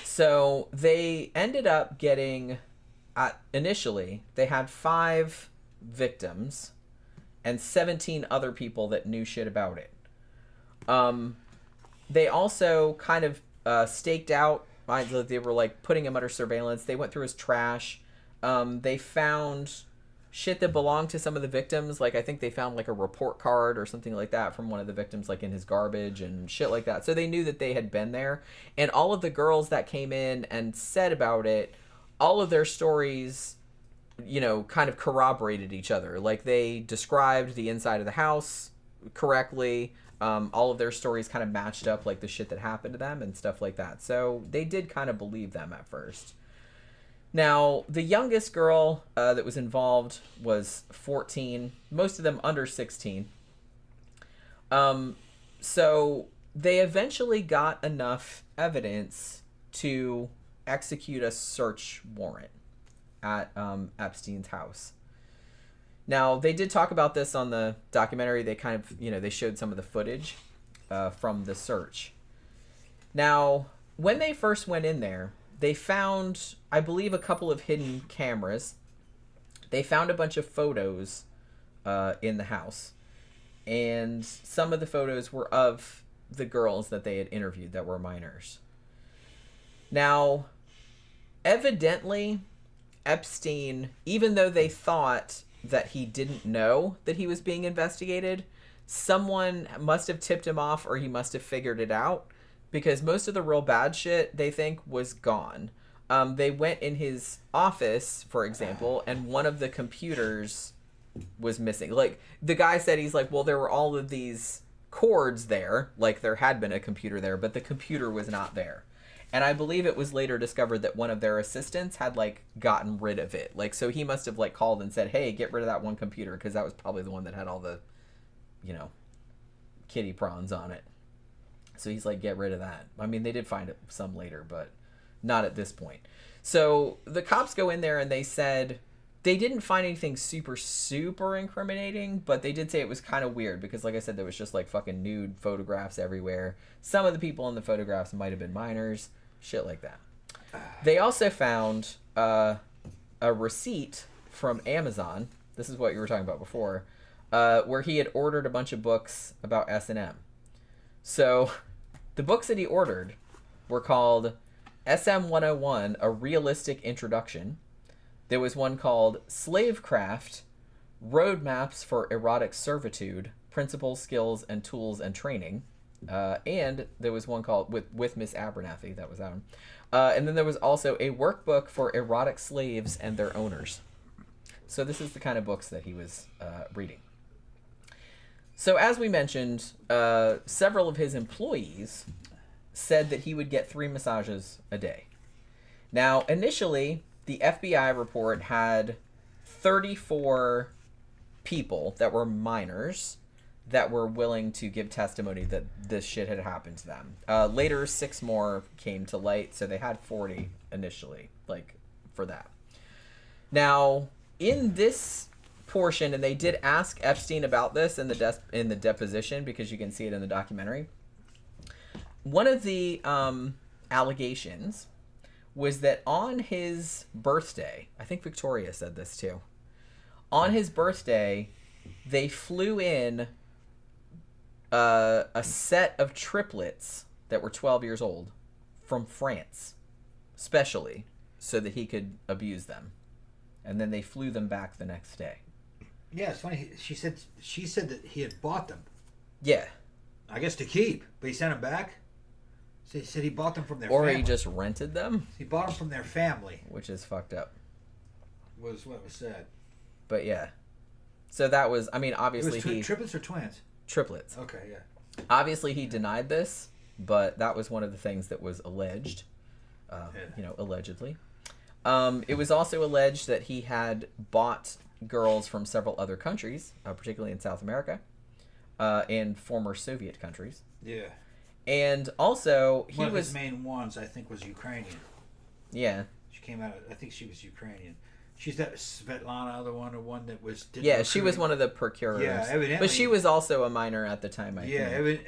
So they ended up getting, initially, they had 5 victims and 17 other people that knew shit about it. They also kind of staked out, they were like putting him under surveillance. They went through his trash. They found shit that belonged to some of the victims. Like I think they found like a report card or something like that from one of the victims, like in his garbage and shit like that. So they knew that they had been there. And all of the girls that came in and said about it, all of their stories, you know, kind of corroborated each other. Like they described the inside of the house correctly. All of their stories kind of matched up, like the shit that happened to them and stuff like that. So they did kind of believe them at first. Now, the youngest girl that was involved was 14, most of them under 16. So they eventually got enough evidence to execute a search warrant at Epstein's house. Now, they did talk about this on the documentary. They kind of, they showed some of the footage from the search. Now, when they first went in there, they found, I believe, a couple of hidden cameras. They found a bunch of photos in the house. And some of the photos were of the girls that they had interviewed that were minors. Now, evidently, Epstein, even though they thought that he didn't know that he was being investigated, someone must have tipped him off or he must have figured it out, because most of the real bad shit, they think, was gone. They went in his office, for example, and one of the computers was missing. Like, the guy said, he's like, well, there were all of these cords there, like there had been a computer there, but the computer was not there. And I believe it was later discovered that one of their assistants had, like, gotten rid of it. Like, so he must have, like, called and said, hey, get rid of that one computer, because that was probably the one that had all the, kitty prawns on it. So he's like, get rid of that. I mean, they did find some later, but not at this point. So the cops go in there and they said they didn't find anything super, super incriminating, but they did say it was kind of weird because, like I said, there was just like fucking nude photographs everywhere. Some of the people in the photographs might have been minors, shit like that. They also found a receipt from Amazon. This is what you were talking about before, where he had ordered a bunch of books about S&M. So, the books that he ordered were called SM 101, A Realistic Introduction. There was one called Slavecraft, Roadmaps for Erotic Servitude, Principles, Skills, and Tools and Training. And there was one called, with Miss Abernathy, that was that one. And then there was also a workbook for erotic slaves and their owners. So this is the kind of books that he was reading. So as we mentioned, several of his employees said that he would get 3 massages a day. Now, initially, the FBI report had 34 people that were minors that were willing to give testimony that this shit had happened to them. Later, 6 more came to light, so they had 40 initially, like, for that. Now, in this portion, and they did ask Epstein about this in the deposition, because you can see it in the documentary. One of the allegations was that on his birthday, I think Victoria said this too, on his birthday, they flew in a set of triplets that were 12 years old from France, specially, so that he could abuse them. And then they flew them back the next day. Yeah, it's funny. She said that he had bought them. Yeah. I guess to keep, but he sent them back. So he said he bought them from their family. Or he just rented them. He bought them from their family. Which is fucked up. Was what was said. But yeah. So that was, I mean, obviously it was triplets or twins? Triplets. Okay, yeah. Obviously he denied this, but that was one of the things that was alleged. Allegedly. It was also alleged that he had bought girls from several other countries, particularly in South America, and former Soviet countries. Yeah. And also, one of his main ones, I think, was Ukrainian. Yeah. She came out, I think she was Ukrainian. She's that Svetlana, the one that was... Yeah, she was one of the procurers. Yeah, evidently. But she was also a minor at the time, I think.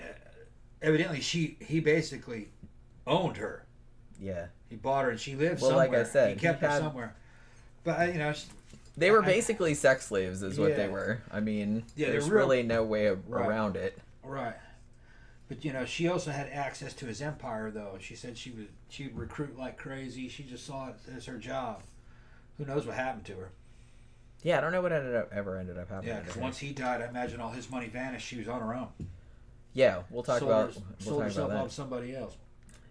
Evidently, he basically owned her. Yeah. He bought her and she lived somewhere. Well, like I said, he kept her somewhere. But, they were basically sex slaves is what they were. I mean, there's really no way around it. Right. But, she also had access to his empire, though. She said she'd recruit like crazy. She just saw it as her job. Who knows what happened to her? Yeah, I don't know what ever ended up happening. Yeah, because once he died, I imagine all his money vanished. She was on her own. Yeah, we'll talk about herself that. Off somebody else.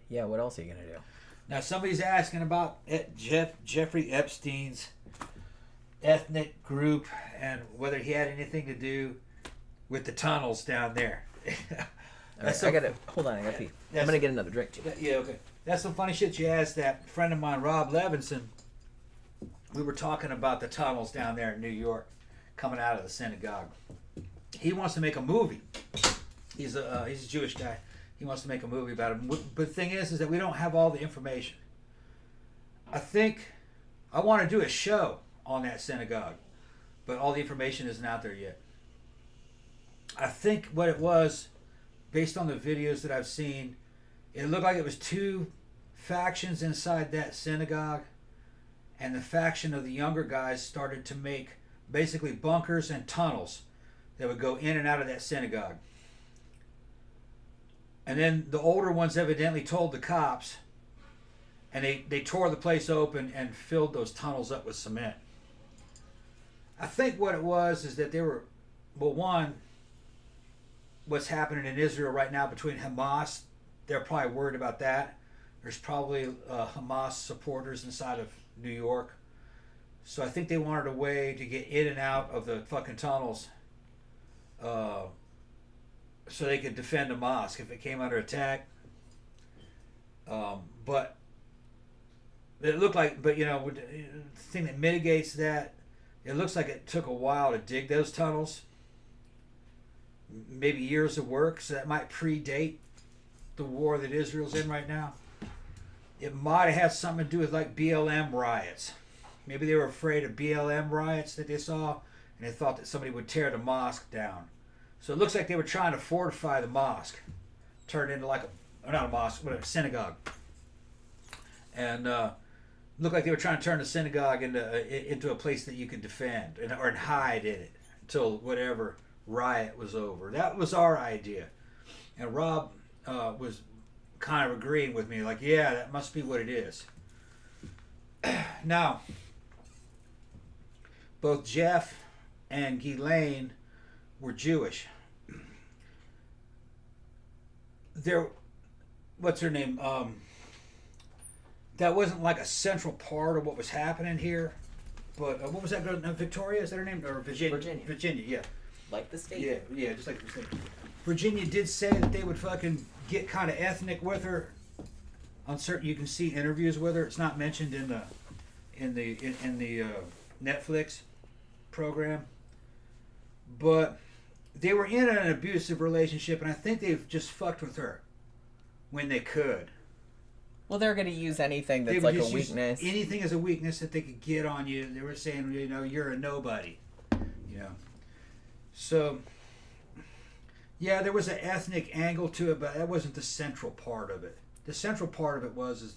Yeah, what else are you going to do? Now, somebody's asking about Jeffrey Epstein's ethnic group and whether he had anything to do with the tunnels down there. Right, I gotta hold on. I gotta pee. I'm gonna get another drink too. Yeah, okay. That's some funny shit you asked that friend of mine, Rob Levinson. We were talking about the tunnels down there in New York, coming out of the synagogue. He wants to make a movie. He's a Jewish guy. He wants to make a movie about it. But the thing is that we don't have all the information. I think I want to do a show on that synagogue, but all the information isn't out there yet. I think what it was, based on the videos that I've seen, it looked like it was two factions inside that synagogue, and the faction of the younger guys started to make basically bunkers and tunnels that would go in and out of that synagogue. And then the older ones evidently told the cops, and they tore the place open and filled those tunnels up with cement. I think what it was is that they were, well, one, what's happening in Israel right now between Hamas, they're probably worried about that. There's probably Hamas supporters inside of New York. So I think they wanted a way to get in and out of the fucking tunnels so they could defend a mosque if it came under attack. But it looked like, but the thing that mitigates that, it looks like it took a while to dig those tunnels. Maybe years of work, so that might predate the war that Israel's in right now. It might have had something to do with like BLM riots. Maybe they were afraid of BLM riots that they saw, and they thought that somebody would tear the mosque down. So it looks like they were trying to fortify the mosque, turn it into like not a mosque, but a synagogue. And looked like they were trying to turn the synagogue into a place that you could defend or hide in it until whatever riot was over. That was our idea. And Rob was kind of agreeing with me, like, yeah, that must be what it is. Now, both Jeff and Ghislaine were Jewish. What's her name? That wasn't like a central part of what was happening here. But what was that girl? Victoria, is that her name? Or Virginia? Virginia, yeah. Like the state. Yeah, just like the state. Virginia did say that they would fucking get kind of ethnic with her. On certain, you can see interviews with her. It's not mentioned in the Netflix program, but they were in an abusive relationship, and I think they've just fucked with her when they could. Well, they're going to use anything that's like a weakness. Anything as a weakness that they could get on you. They were saying, you're a nobody. So, yeah, there was an ethnic angle to it, but that wasn't the central part of it. The central part of it is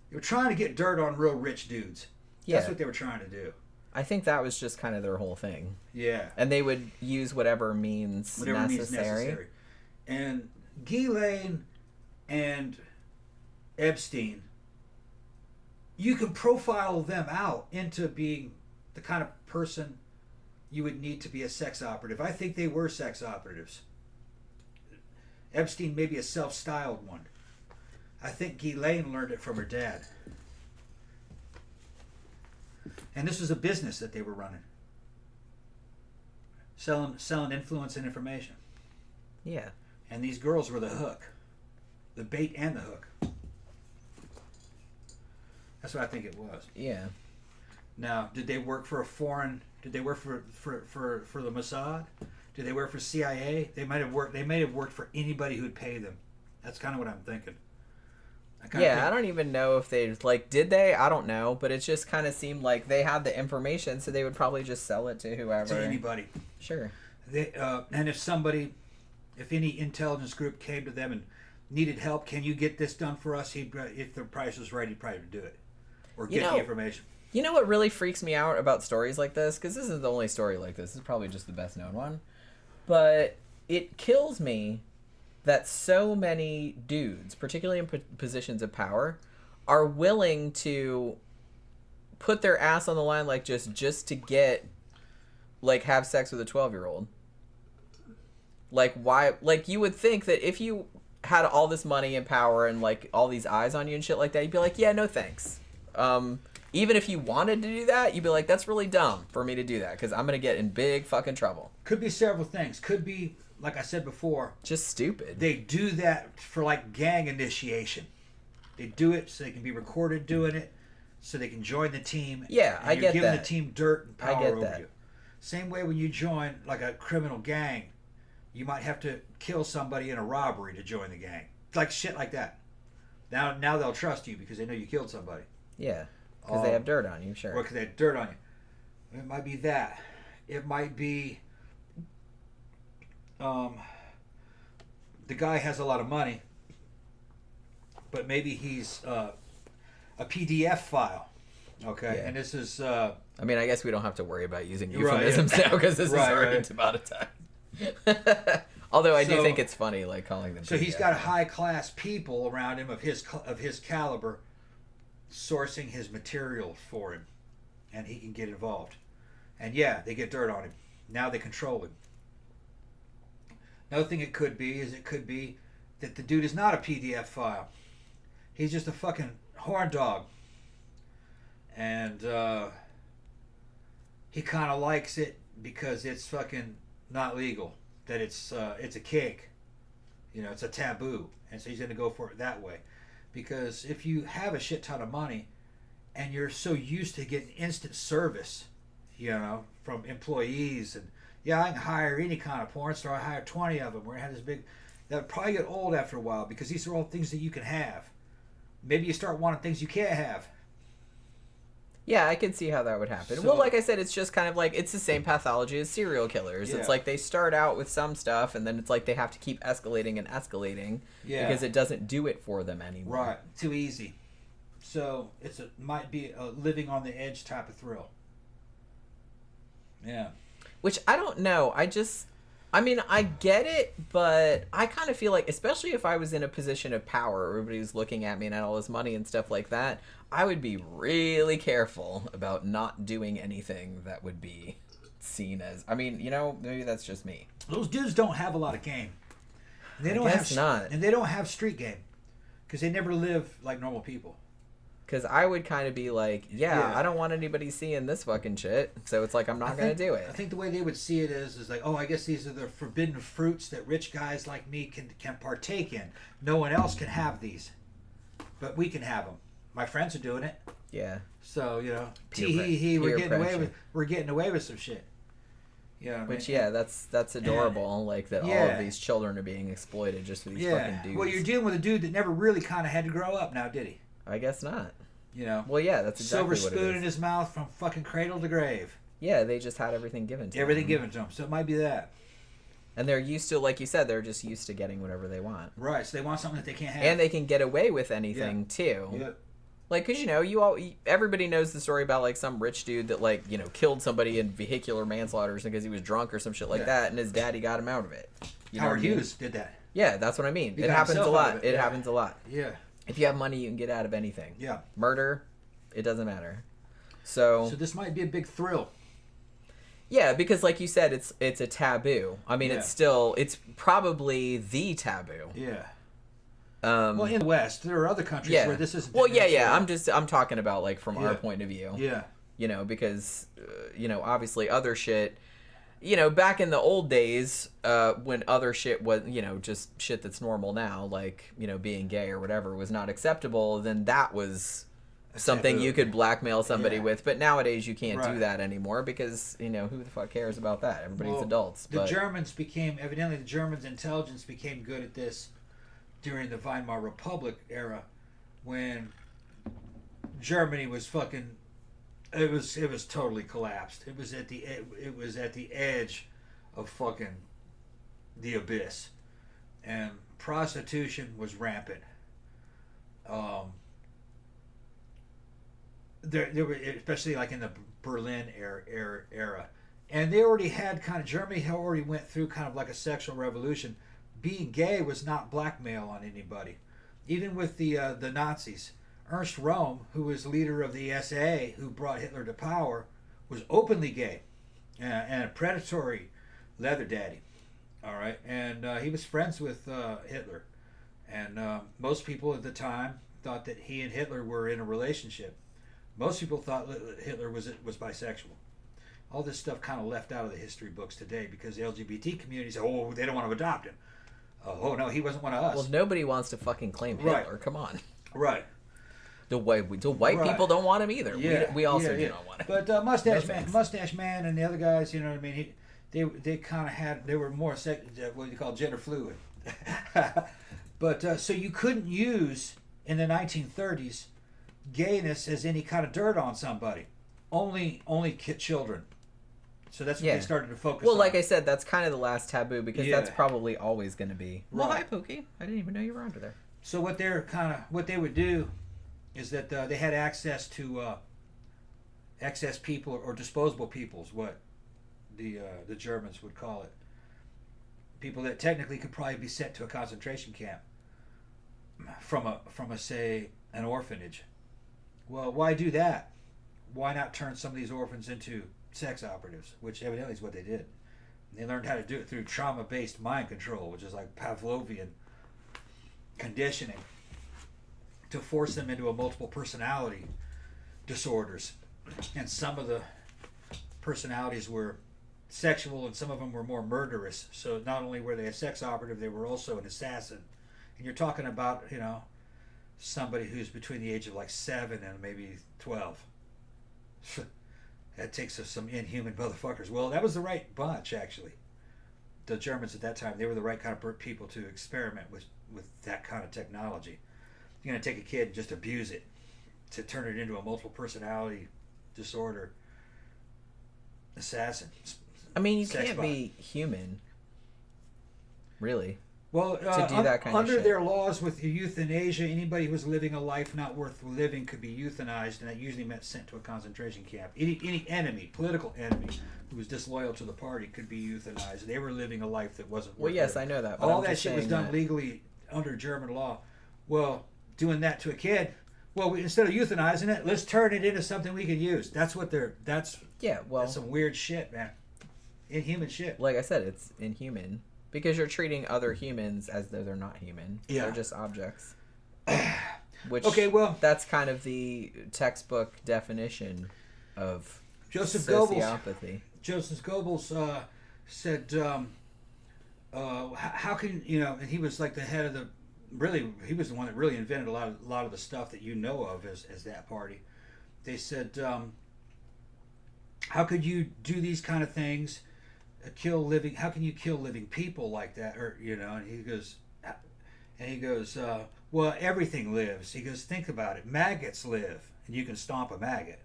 they were trying to get dirt on real rich dudes. That's what they were trying to do. I think that was just kind of their whole thing. Yeah. And they would use whatever means necessary. And Ghislaine and Epstein, you can profile them out into being the kind of person you would need to be a sex operative. I think they were sex operatives. Epstein may be a self-styled one. I think Ghislaine learned it from her dad. And this was a business that they were running. Selling influence and information. Yeah. And these girls were the hook. The bait and the hook. That's what I think it was. Yeah. Now, did they work for a foreign? Did they work for the Mossad? Did they work for CIA? They might have worked for anybody who'd pay them. That's kind of what I'm thinking. I don't even know if they did they? I don't know, but it just kind of seemed like they had the information, so they would probably just sell it to whoever. To anybody. Sure. And if any intelligence group came to them and needed help, can you get this done for us? If the price was right, he'd probably do it, or get the information. You know what really freaks me out about stories like this? Because this isn't the only story like this. This is probably just the best known one. But it kills me that so many dudes, particularly in positions of power, are willing to put their ass on the line just to get, have sex with a 12-year-old. Why? You would think that if you had all this money and power and, all these eyes on you and shit like that, you'd be like, yeah, no thanks. even if you wanted to do that, you'd be like, that's really dumb for me to do that because I'm going to get in big fucking trouble. Could be several things. Could be, like I said before, Just stupid. they do that for like gang initiation. They do it so they can be recorded doing it, so they can join the team. Yeah, and I you're get giving that. the team dirt and I power get over that. you. Same way when you join like a criminal gang, you might have to kill somebody in a robbery to join the gang. Like shit like that. Now they'll trust you because they know you killed somebody. Yeah, because they have dirt on you, sure. Or because they have dirt on you. It might be that. It might be the guy has a lot of money, but maybe he's a PDF file. Okay, Yeah. and this is I mean, I guess we don't have to worry about using Right, euphemisms now because this Right, is already right. about a time. Although I do So- think it's funny, like calling them. so he's PDF. got high class people around him of his caliber, sourcing his material for him, and he can get involved. And yeah, they get dirt on him. Now they control him. Another thing it could be that the dude is not a PDF file. He's just a fucking horn dog. And he kind of likes it because it's fucking not legal. That it's a cake. You know, it's a taboo. And so he's going to go for it that way. Because if you have a shit ton of money and you're so used to getting instant service, you know, from employees and yeah, I can hire any kind of porn star. I hire 20 of them. We're going to have this big... That would probably get old after a while because these are all things that you can have. Maybe you start wanting things you can't have. Yeah, I can see how that would happen. So- Well, like I said, it's just kind of like it's the same pathology as serial killers. Yeah. It's like they start out with some stuff, and then it's like they have to keep escalating and escalating because it doesn't do it for them anymore. Right. Too easy. So might be a living on the edge type of thrill. Yeah. Which I don't know. I mean, I get it, but I kind of feel like, especially if I was in a position of power, everybody's looking at me and had all this money and stuff like that, I would be really careful about not doing anything that would be seen as... I mean, you know, maybe that's just me. Those dudes don't have a lot of game. They I don't guess have not. And they don't have street game because they never live like normal people. Because I would kind of be like, yeah, Yeah. I don't want anybody seeing this fucking shit. So it's like, I'm not going to do it. I think the way they would see it is like, oh, I guess these are the forbidden fruits that rich guys like me can partake in. No one else can have these, but we can have them. My friends are doing it, Yeah. so you know, Peer we're getting away pressure. with some shit. Yeah, Which, yeah, that's adorable. Like, that all Yeah. of these children are being exploited just for these yeah. fucking dudes. Well, you're dealing with a dude that never really kind of had to grow up, now did he? I guess not. You know, Well, yeah, that's exactly silver what spoon it in is. his mouth from fucking cradle to grave. Yeah, they just had everything given to Everything them. given to him, so it might be that. And they're used to, like you said, they're just used to getting whatever they want. Right, so they want something that they can't have. And they can get away with anything, too. Yeah. Like, because, you know, everybody knows the story about, like, some rich dude that, like, you know, killed somebody in vehicular manslaughter because he was drunk or some shit like that, and his daddy got him out of it. You know Howard what I mean? Hughes did that. Yeah, that's what I mean. He It got happens a himself out lot. of it, It yeah. happens a lot. Yeah. If you have money, you can get out of anything. Yeah. Murder, it doesn't matter. So this might be a big thrill. yeah, because like you said, it's a taboo. I mean, Yeah. it's probably the taboo. Yeah. Um, Well, in the West, there are other countries yeah. where this isn't. Well, yeah. necessarily- I'm talking about like from our Yeah. point of view. Yeah. You know, because you know, obviously other shit. You know, back in the old days, when other shit was, you know, just shit that's normal now, like, you know, being gay or whatever was not acceptable, then that was something taboo. you could blackmail somebody Yeah. with. But nowadays you can't do Right. that anymore because, you know, who the fuck cares about that? Everybody's Well, adults. The But Germans evidently the Germans' intelligence became good at this during the Weimar Republic era, when Germany was fucking. It was totally collapsed. It was at the edge of fucking the abyss, and prostitution was rampant. There were, especially like in the Berlin era, and they already had Germany had already went through kind of like a sexual revolution. Being gay was not blackmail on anybody, even with the Nazis. Ernst Röhm, who was leader of the SA, who brought Hitler to power, was openly gay and a predatory leather daddy. All right, and he was friends with Hitler, and most people at the time thought that he and Hitler were in a relationship. Most people thought Hitler was bisexual. All this stuff kind of left out of the history books today because the LGBT community said, oh, they don't want to adopt him. Oh, no, he wasn't one of us. Well, nobody wants to fucking claim Hitler. Right. Come on. Right. The white Right. people don't want him either. Yeah. We also do not want him. But Mustache Man and the other guys, you know what I mean, they kind of they were more, what you call gender fluid. But so you couldn't use, in the 1930s, gayness as any kind of dirt on somebody. Only children. So that's what they started to focus on. Well, like I said, that's kind of the last taboo because that's probably always going to be. Well, Right. hi, Pookie. I didn't even know you were under there. So what they would do is that they had access to excess people or disposable peoples, what the Germans would call it. People that technically could probably be sent to a concentration camp from a say an orphanage. Well, why do that? Why not turn some of these orphans into sex operatives, which evidently is what they did. They learned how to do it through trauma-based mind control, which is like Pavlovian conditioning, to force them into a multiple personality disorders. And some of the personalities were sexual and some of them were more murderous. So not only were they a sex operative, they were also an assassin. And you're talking about, somebody who's between the age of like 7 and maybe 12. That takes us some inhuman motherfuckers. Well, that was the right bunch, actually. The Germans at that time, they were the right kind of people to experiment with that kind of technology. You're going to take a kid and just abuse it to turn it into a multiple personality disorder assassin. I mean, you can't be human, really. Well, to do that kind of under shit. their laws with euthanasia, anybody who was living a life not worth living could be euthanized, and that usually meant sent to a concentration camp. Any enemy, political enemy, who was disloyal to the party could be euthanized. They were living a life that wasn't worth Well, yes, living. I know that. But All I'm that just shit was saying done that- legally under German law. Well, doing that to a kid, instead of euthanizing it, let's turn it into something we can use. That's what that's some weird shit, man. Inhuman shit. Like I said, it's inhuman because you're treating other humans as though they're not human. Yeah. They're just objects. Which, that's kind of the textbook definition of Joseph sociopathy. Joseph Goebbels said, how can, and he was like the head of he was the one that really invented a lot of the stuff that you know of as that party. They said, how could you do these kind of things, how can you kill living people like that? Or, and he goes, well, everything lives. He goes, think about it. Maggots live, and you can stomp a maggot.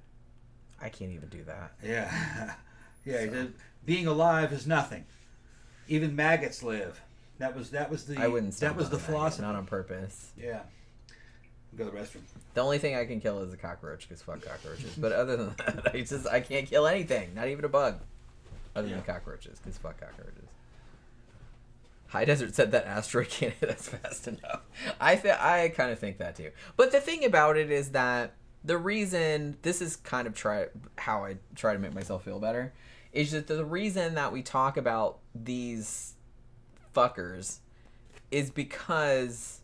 I can't even do that. Yeah. Yeah. He said, being alive is nothing. Even maggots live. That was the philosophy. Not on purpose. Yeah. Go to the restroom. The only thing I can kill is a cockroach because fuck cockroaches. But other than that, I can't kill anything. Not even a bug. Other than cockroaches because fuck cockroaches. High Desert said that asteroid can't hit us fast enough. I kind of think that too. But the thing about it is that the reason this is kind of how I try to make myself feel better is that the reason that we talk about these fuckers is because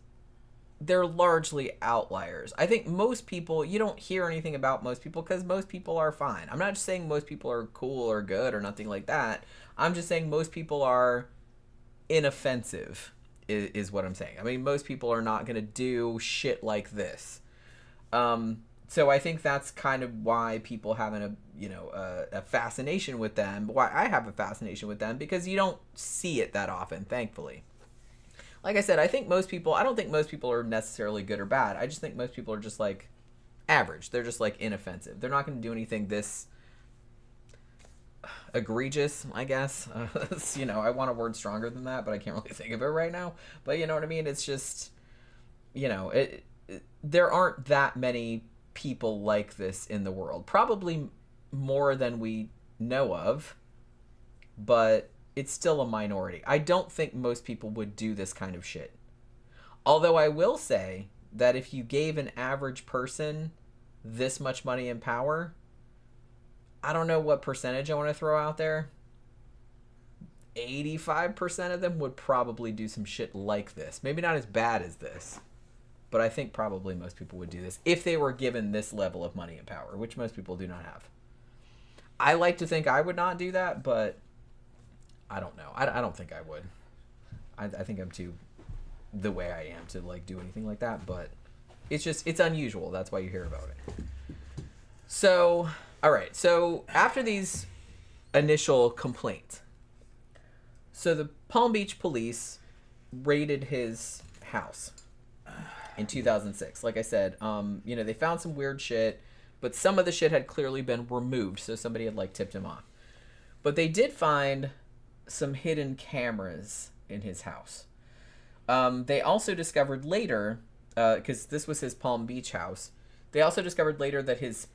they're largely outliers. I think most people, you don't hear anything about most people because most people are fine. I'm not just saying most people are cool or good or nothing like that. I'm just saying most people are inoffensive is what I'm saying. I mean, most people are not going to do shit like this. So I think that's kind of why people have a fascination with them. Why I have a fascination with them, because you don't see it that often, thankfully. Like I said, I don't think most people are necessarily good or bad. I just think most people are just like average. They're just like inoffensive. They're not going to do anything this egregious, I guess. I want a word stronger than that, but I can't really think of it right now. But you know what I mean? It's just, there aren't that many people like this in the world. Probably more than we know of, but it's still a minority. I don't think most people would do this kind of shit. Although I will say that if you gave an average person this much money and power, I don't know what percentage I want to throw out there. 85% of them would probably do some shit like this. Maybe not as bad as this, but I think probably most people would do this if they were given this level of money and power, which most people do not have. I like to think I would not do that, but I don't know. I don't think I would. I think I'm too the way I am to like do anything like that, but it's unusual. That's why you hear about it. So, all right. So after these initial complaints, so the Palm Beach police raided his house in 2006. Like I said, they found some weird shit, but some of the shit had clearly been removed, so somebody had like tipped him off. But they did find some hidden cameras in his house. They also discovered later, because this was his Palm Beach house, they also discovered later that his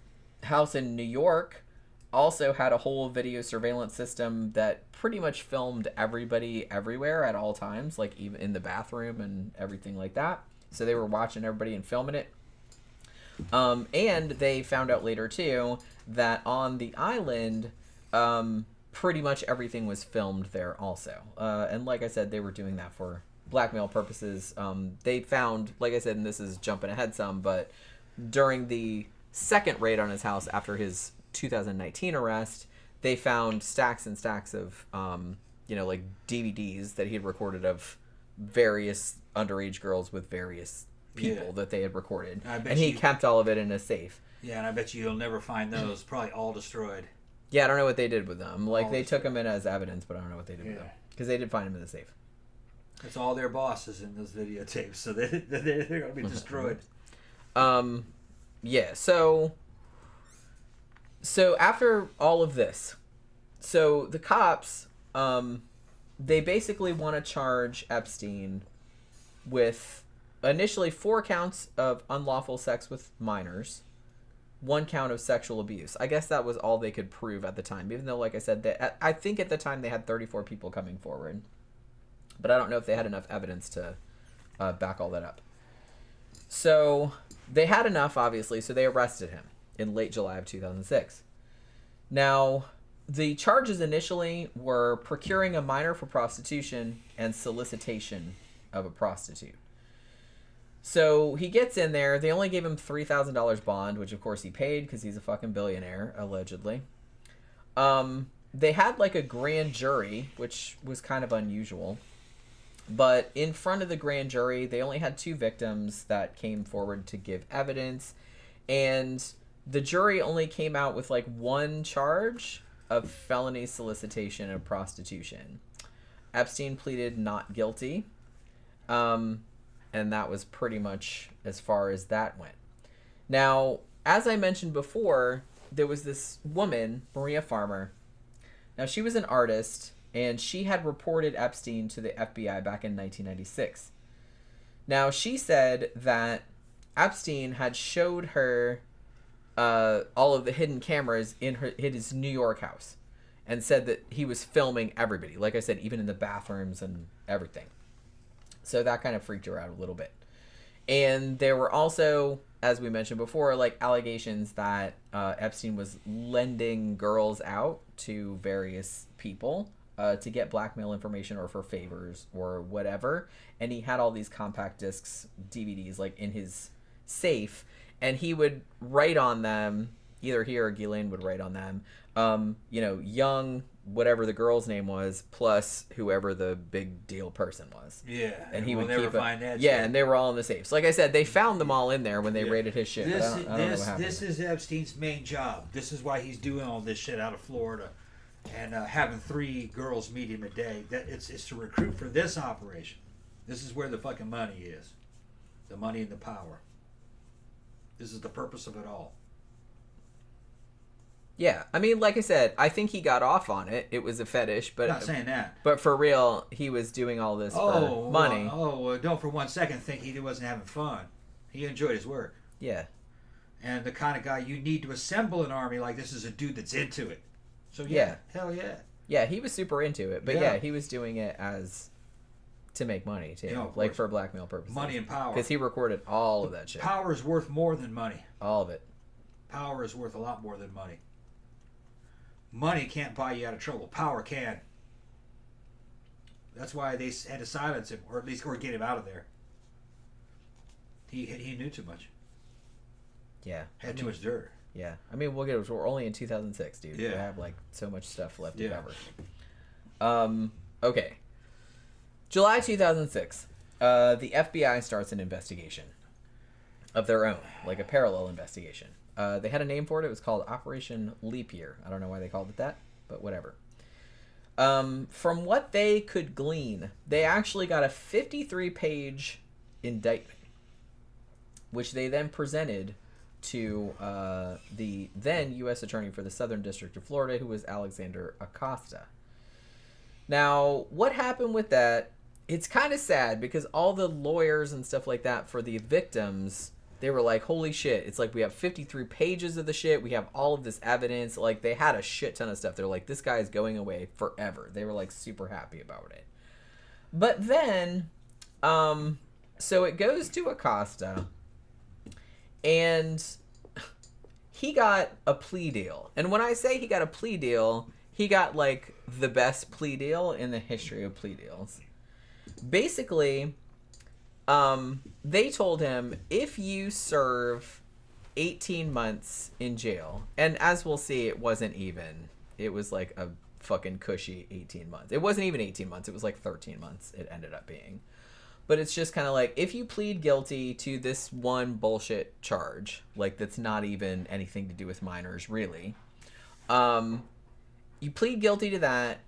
house in New York also had a whole video surveillance system that pretty much filmed everybody everywhere at all times, like even in the bathroom and everything like that. So they were watching everybody and filming it. And they found out later too that on the island, pretty much everything was filmed there also. And like I said, they were doing that for blackmail purposes. They found, like I said, and this is jumping ahead some, but during the second raid on his house after his 2019 arrest, they found stacks and stacks of, like DVDs that he had recorded of various underage girls with various people that they had recorded. And he kept all of it in a safe. Yeah, and I bet you'll never find those. Probably all destroyed. Yeah, I don't know what they did with them. Like, they took them in as evidence, but I don't know what they did with them. Because they did find them in the safe. It's all their bosses in those videotapes, so they're going to be destroyed. Yeah, so after all of this, so the cops, they basically want to charge Epstein with initially 4 counts of unlawful sex with minors, 1 count of sexual abuse. I guess that was all they could prove at the time, even though, like I said, I think at the time they had 34 people coming forward. But I don't know if they had enough evidence to back all that up. So they had enough, obviously, so they arrested him in late July of 2006. Now, the charges initially were procuring a minor for prostitution and solicitation of a prostitute. So he gets in there. They only gave him $3,000 bond, which of course he paid because he's a fucking billionaire, allegedly. They had like a grand jury, which was kind of unusual. But in front of the grand jury, they only had 2 victims that came forward to give evidence. And the jury only came out with like 1 charge of felony solicitation of prostitution. Epstein pleaded not guilty. And that was pretty much as far as that went. Now, as I mentioned before, there was this woman, Maria Farmer. Now, she was an artist, and she had reported Epstein to the FBI back in 1996. Now, she said that Epstein had showed her all of the hidden cameras in his New York house and said that he was filming everybody. Like I said, even in the bathrooms and everything. So that kind of freaked her out a little bit. And there were also, as we mentioned before, like allegations that Epstein was lending girls out to various people to get blackmail information or for favors or whatever. And he had all these compact discs, DVDs, like in his safe. And he would write on them, either he or Ghislaine would write on them, young, whatever the girl's name was, plus whoever the big deal person was. Yeah, and he would never keep find that. Yeah, shit. and they were all in the safes. Like I said, they found them all in there when they raided his shit. I don't know what happened. This is Epstein's main job. This is why he's doing all this shit out of Florida, and having 3 girls meet him a day. That it's to recruit for this operation. This is where the fucking money is, the money and the power. This is the purpose of it all. Yeah, I mean, like I said, I think he got off on it. It was a fetish, but I'm not saying that. But for real, he was doing all this for money. Don't for one second think he wasn't having fun. He enjoyed his work. Yeah. And the kind of guy you need to assemble an army like this is a dude that's into it. So yeah. Hell yeah. Yeah, he was super into it, but yeah, he was doing it as to make money too, like for blackmail purposes. Money and power. Because he recorded all of that shit. Power is worth more than money. All of it. Power is worth a lot more than money. Money can't buy you out of trouble. Power can. That's why they had to silence him, or at least get him out of there. He knew too much. Yeah. Had too much dirt. Yeah. I mean, we're only in 2006, dude. Yeah. We have, like, so much stuff left to cover. Okay. July 2006. The FBI starts an investigation of their own, like a parallel investigation. They had a name for it. It was called Operation Leap Year. I don't know why they called it that, but whatever. From what they could glean, they actually got a 53-page indictment, which they then presented to the then U.S. Attorney for the Southern District of Florida, who was Alexander Acosta. Now, what happened with that, it's kind of sad because all the lawyers and stuff like that for the victims, they were like, holy shit, it's like we have 53 pages of the shit, we have all of this evidence, like they had a shit ton of stuff. They're like, this guy is going away forever. They were like super happy about it. But then, so it goes to Acosta, and he got a plea deal. And when I say he got a plea deal, he got like the best plea deal in the history of plea deals. Basically, they told him, if you serve 18 months in jail, and as we'll see, it wasn't even, it was like a fucking cushy 18 months. It wasn't even 18 months, it was like 13 months it ended up being. But it's just kind of like, if you plead guilty to this one bullshit charge, like that's not even anything to do with minors, really, you plead guilty to that,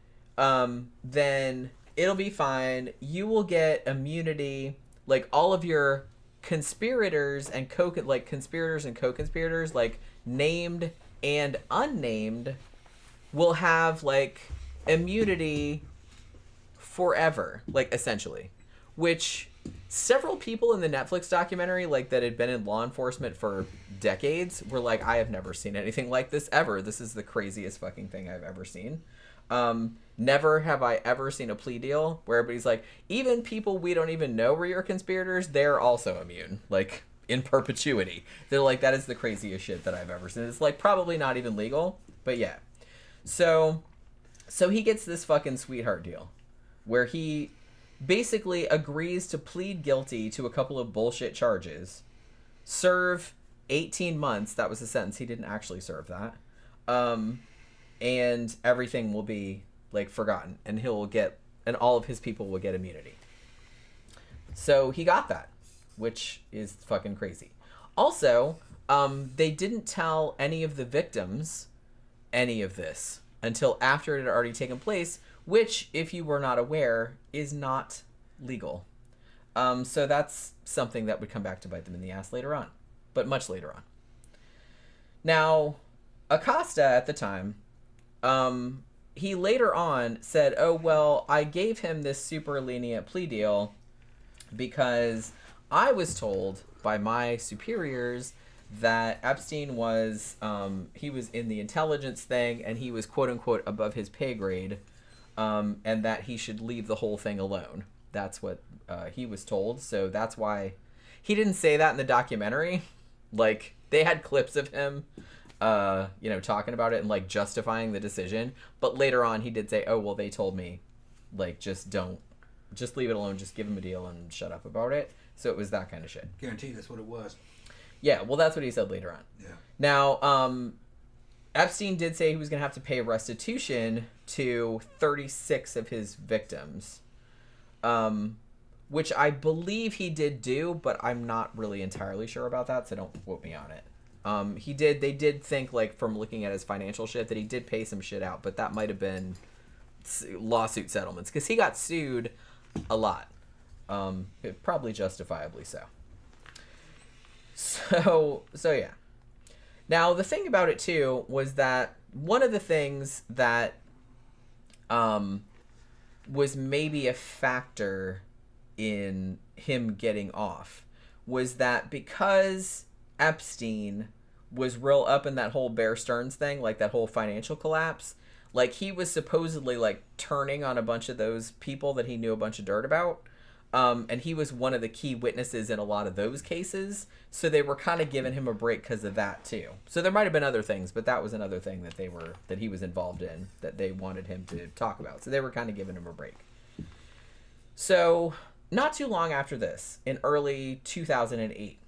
then it'll be fine. You will get immunity. Like all of your conspirators and co-conspirators, like named and unnamed, will have like immunity forever, like essentially. Which several people in the Netflix documentary, like that had been in law enforcement for decades, were like, I have never seen anything like this ever. This is the craziest fucking thing I've ever seen. Never have I ever seen a plea deal where everybody's like, even people we don't even know were your conspirators, they're also immune, like in perpetuity. They're like, that is the craziest shit that I've ever seen. It's like probably not even legal, but yeah. So he gets this fucking sweetheart deal where he basically agrees to plead guilty to a couple of bullshit charges, serve 18 months. That was the sentence. He didn't actually serve that. And everything will be like forgotten, and and all of his people will get immunity. So he got that, which is fucking crazy. Also, they didn't tell any of the victims any of this until after it had already taken place, which, if you were not aware, is not legal. So that's something that would come back to bite them in the ass later on, but much later on. Now, Acosta at the time, he later on said, oh, well, I gave him this super lenient plea deal because I was told by my superiors that Epstein was, he was in the intelligence thing and he was quote unquote above his pay grade, and that he should leave the whole thing alone. That's what he was told. So that's why he didn't say that in the documentary. Like, they had clips of him talking about it and like justifying the decision, but later on he did say, oh, well, they told me, like, just leave it alone, just give him a deal and shut up about it. So it was that kind of shit. Guarantee that's what it was. Yeah, well, that's what he said later on. Yeah. Now, Epstein did say he was gonna have to pay restitution to 36 of his victims, which I believe he did do, but I'm not really entirely sure about that, so don't quote me on it. They did think, like, from looking at his financial shit, that he did pay some shit out, but that might have been lawsuit settlements, because he got sued a lot. Probably justifiably so. So yeah. Now, the thing about it, too, was that one of the things that was maybe a factor in him getting off was that because Epstein was real up in that whole Bear Stearns thing, like that whole financial collapse, like he was supposedly like turning on a bunch of those people that he knew a bunch of dirt about, and he was one of the key witnesses in a lot of those cases, so they were kind of giving him a break because of that too. So there might have been other things, but that was another thing that he was involved in that they wanted him to talk about, so they were kind of giving him a break. So not too long after this, in early 2008,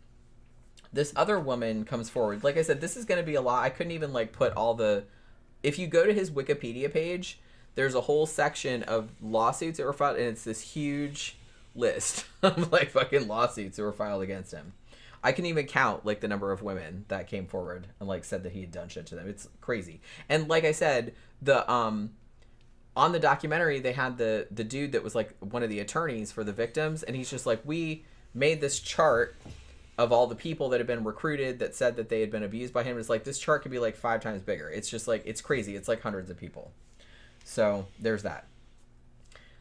this other woman comes forward. Like I said, this is going to be a lot. I couldn't even like put all the... If you go to his Wikipedia page, there's a whole section of lawsuits that were filed, and it's this huge list of like fucking lawsuits that were filed against him. I can even count like the number of women that came forward and like said that he had done shit to them. It's crazy. And like I said, the on the documentary they had the dude that was like one of the attorneys for the victims, and he's just like, we made this chart of all the people that had been recruited that said that they had been abused by him. It's like, this chart could be like 5 times bigger. It's just like, it's crazy. It's like hundreds of people. So there's that.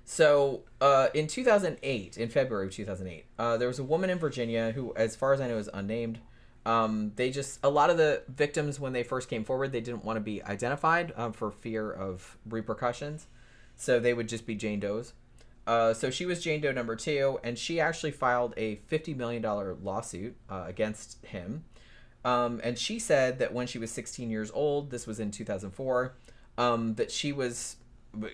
So in 2008, in February of 2008, there was a woman in Virginia who, as far as I know, is unnamed. A lot of the victims, when they first came forward, they didn't want to be identified for fear of repercussions. So they would just be Jane Does. So she was Jane Doe number 2, and she actually filed a $50 million lawsuit against him. And she said that when she was 16 years old, this was in 2004, that she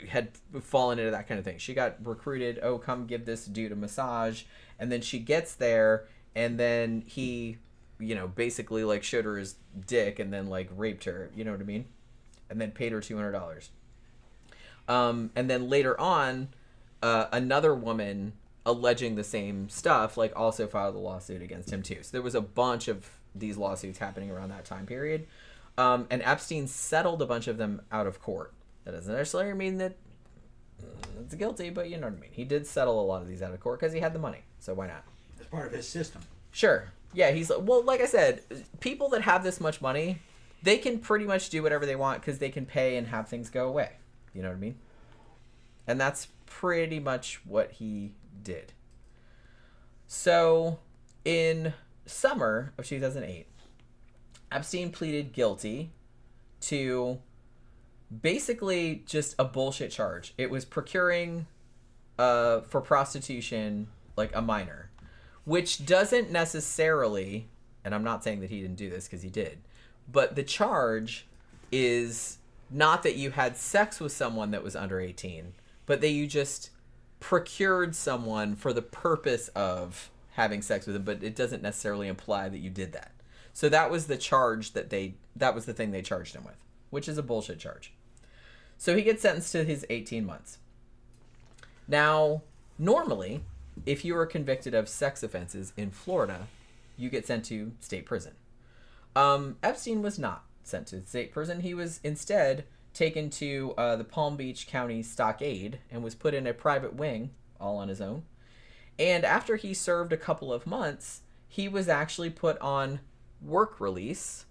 had fallen into that kind of thing. She got recruited, oh, come give this dude a massage, and then she gets there, and then he, basically like showed her his dick and then like raped her, you know what I mean? And then paid her $200. And then later on, another woman alleging the same stuff, like, also filed a lawsuit against him too. So there was a bunch of these lawsuits happening around that time period. And Epstein settled a bunch of them out of court. That doesn't necessarily mean that it's guilty, but you know what I mean. He did settle a lot of these out of court because he had the money. So why not? It's part of his system. Sure. Yeah, well, like I said, people that have this much money, they can pretty much do whatever they want because they can pay and have things go away. You know what I mean? And that's pretty much what he did. So in summer of 2008, Epstein pleaded guilty to basically just a bullshit charge. It was procuring for prostitution, like a minor, which doesn't necessarily, and I'm not saying that he didn't do this because he did, but the charge is not that you had sex with someone that was under 18, but that you just procured someone for the purpose of having sex with them, but it doesn't necessarily imply that you did that. So that was the charge that was the thing they charged him with, which is a bullshit charge. So he gets sentenced to his 18 months. Now, normally, if you are convicted of sex offenses in Florida, you get sent to state prison. Epstein was not sent to state prison. He was instead taken to the Palm Beach County Stockade and was put in a private wing all on his own. And after he served a couple of months, he was actually put on work release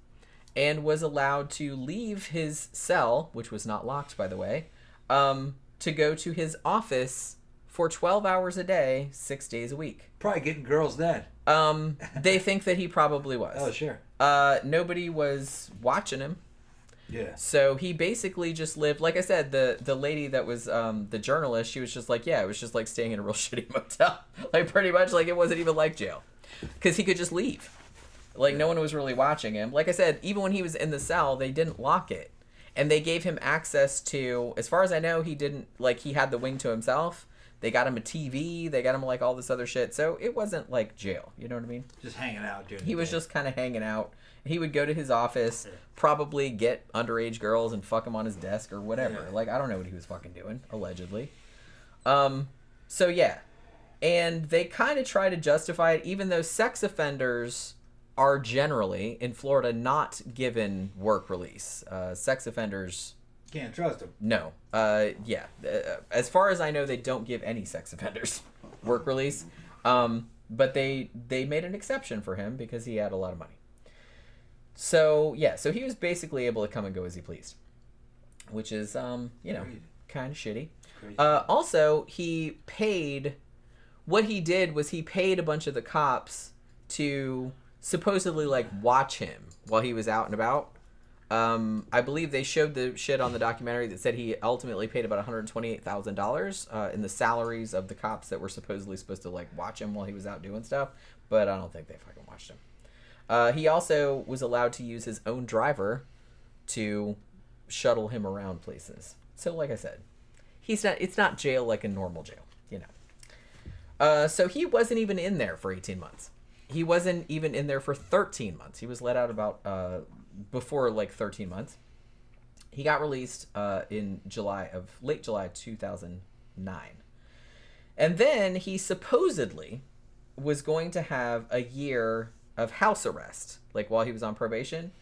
and was allowed to leave his cell, which was not locked, by the way, to go to his office for 12 hours a day, 6 days a week. Probably getting girls then. They think that he probably was. Oh, sure. Nobody was watching him. Yeah. So he basically just lived, like I said, the lady that was the journalist, she was just like, yeah, it was just like staying in a real shitty motel. Like, pretty much, like, it wasn't even like jail. Because he could just leave. Like, no one was really watching him. Like I said, even when he was in the cell, they didn't lock it. And they gave him access to, as far as I know, he didn't, like, he had the wing to himself. They got him a TV. They got him, like, all this other shit. So it wasn't like jail. You know what I mean? Just hanging out during He was just kind of hanging out. He would go to his office, probably get underage girls and fuck them on his desk or whatever. Yeah. Like, I don't know what he was fucking doing, allegedly. So, yeah. And they kind of try to justify it, even though sex offenders are generally, in Florida, not given work release. Sex offenders... Can't trust them. No. Yeah. As far as I know, they don't give any sex offenders work release. But they made an exception for him because he had a lot of money. So, yeah. So he was basically able to come and go as he pleased. Which is, kind of shitty. Also, he paid... What he did was he paid a bunch of the cops to supposedly, like, watch him while he was out and about. I believe they showed the shit on the documentary that said he ultimately paid about $128,000 in the salaries of the cops that were supposedly supposed to, like, watch him while he was out doing stuff. But I don't think they fucking watched him. He also was allowed to use his own driver to shuttle him around places. So, like I said, it's not jail like a normal jail, you know. So he wasn't even in there for 18 months. He wasn't even in there for 13 months. He was let out about before like 13 months. He got released in late July 2009. And then he supposedly was going to have a year of house arrest, like while he was on probation.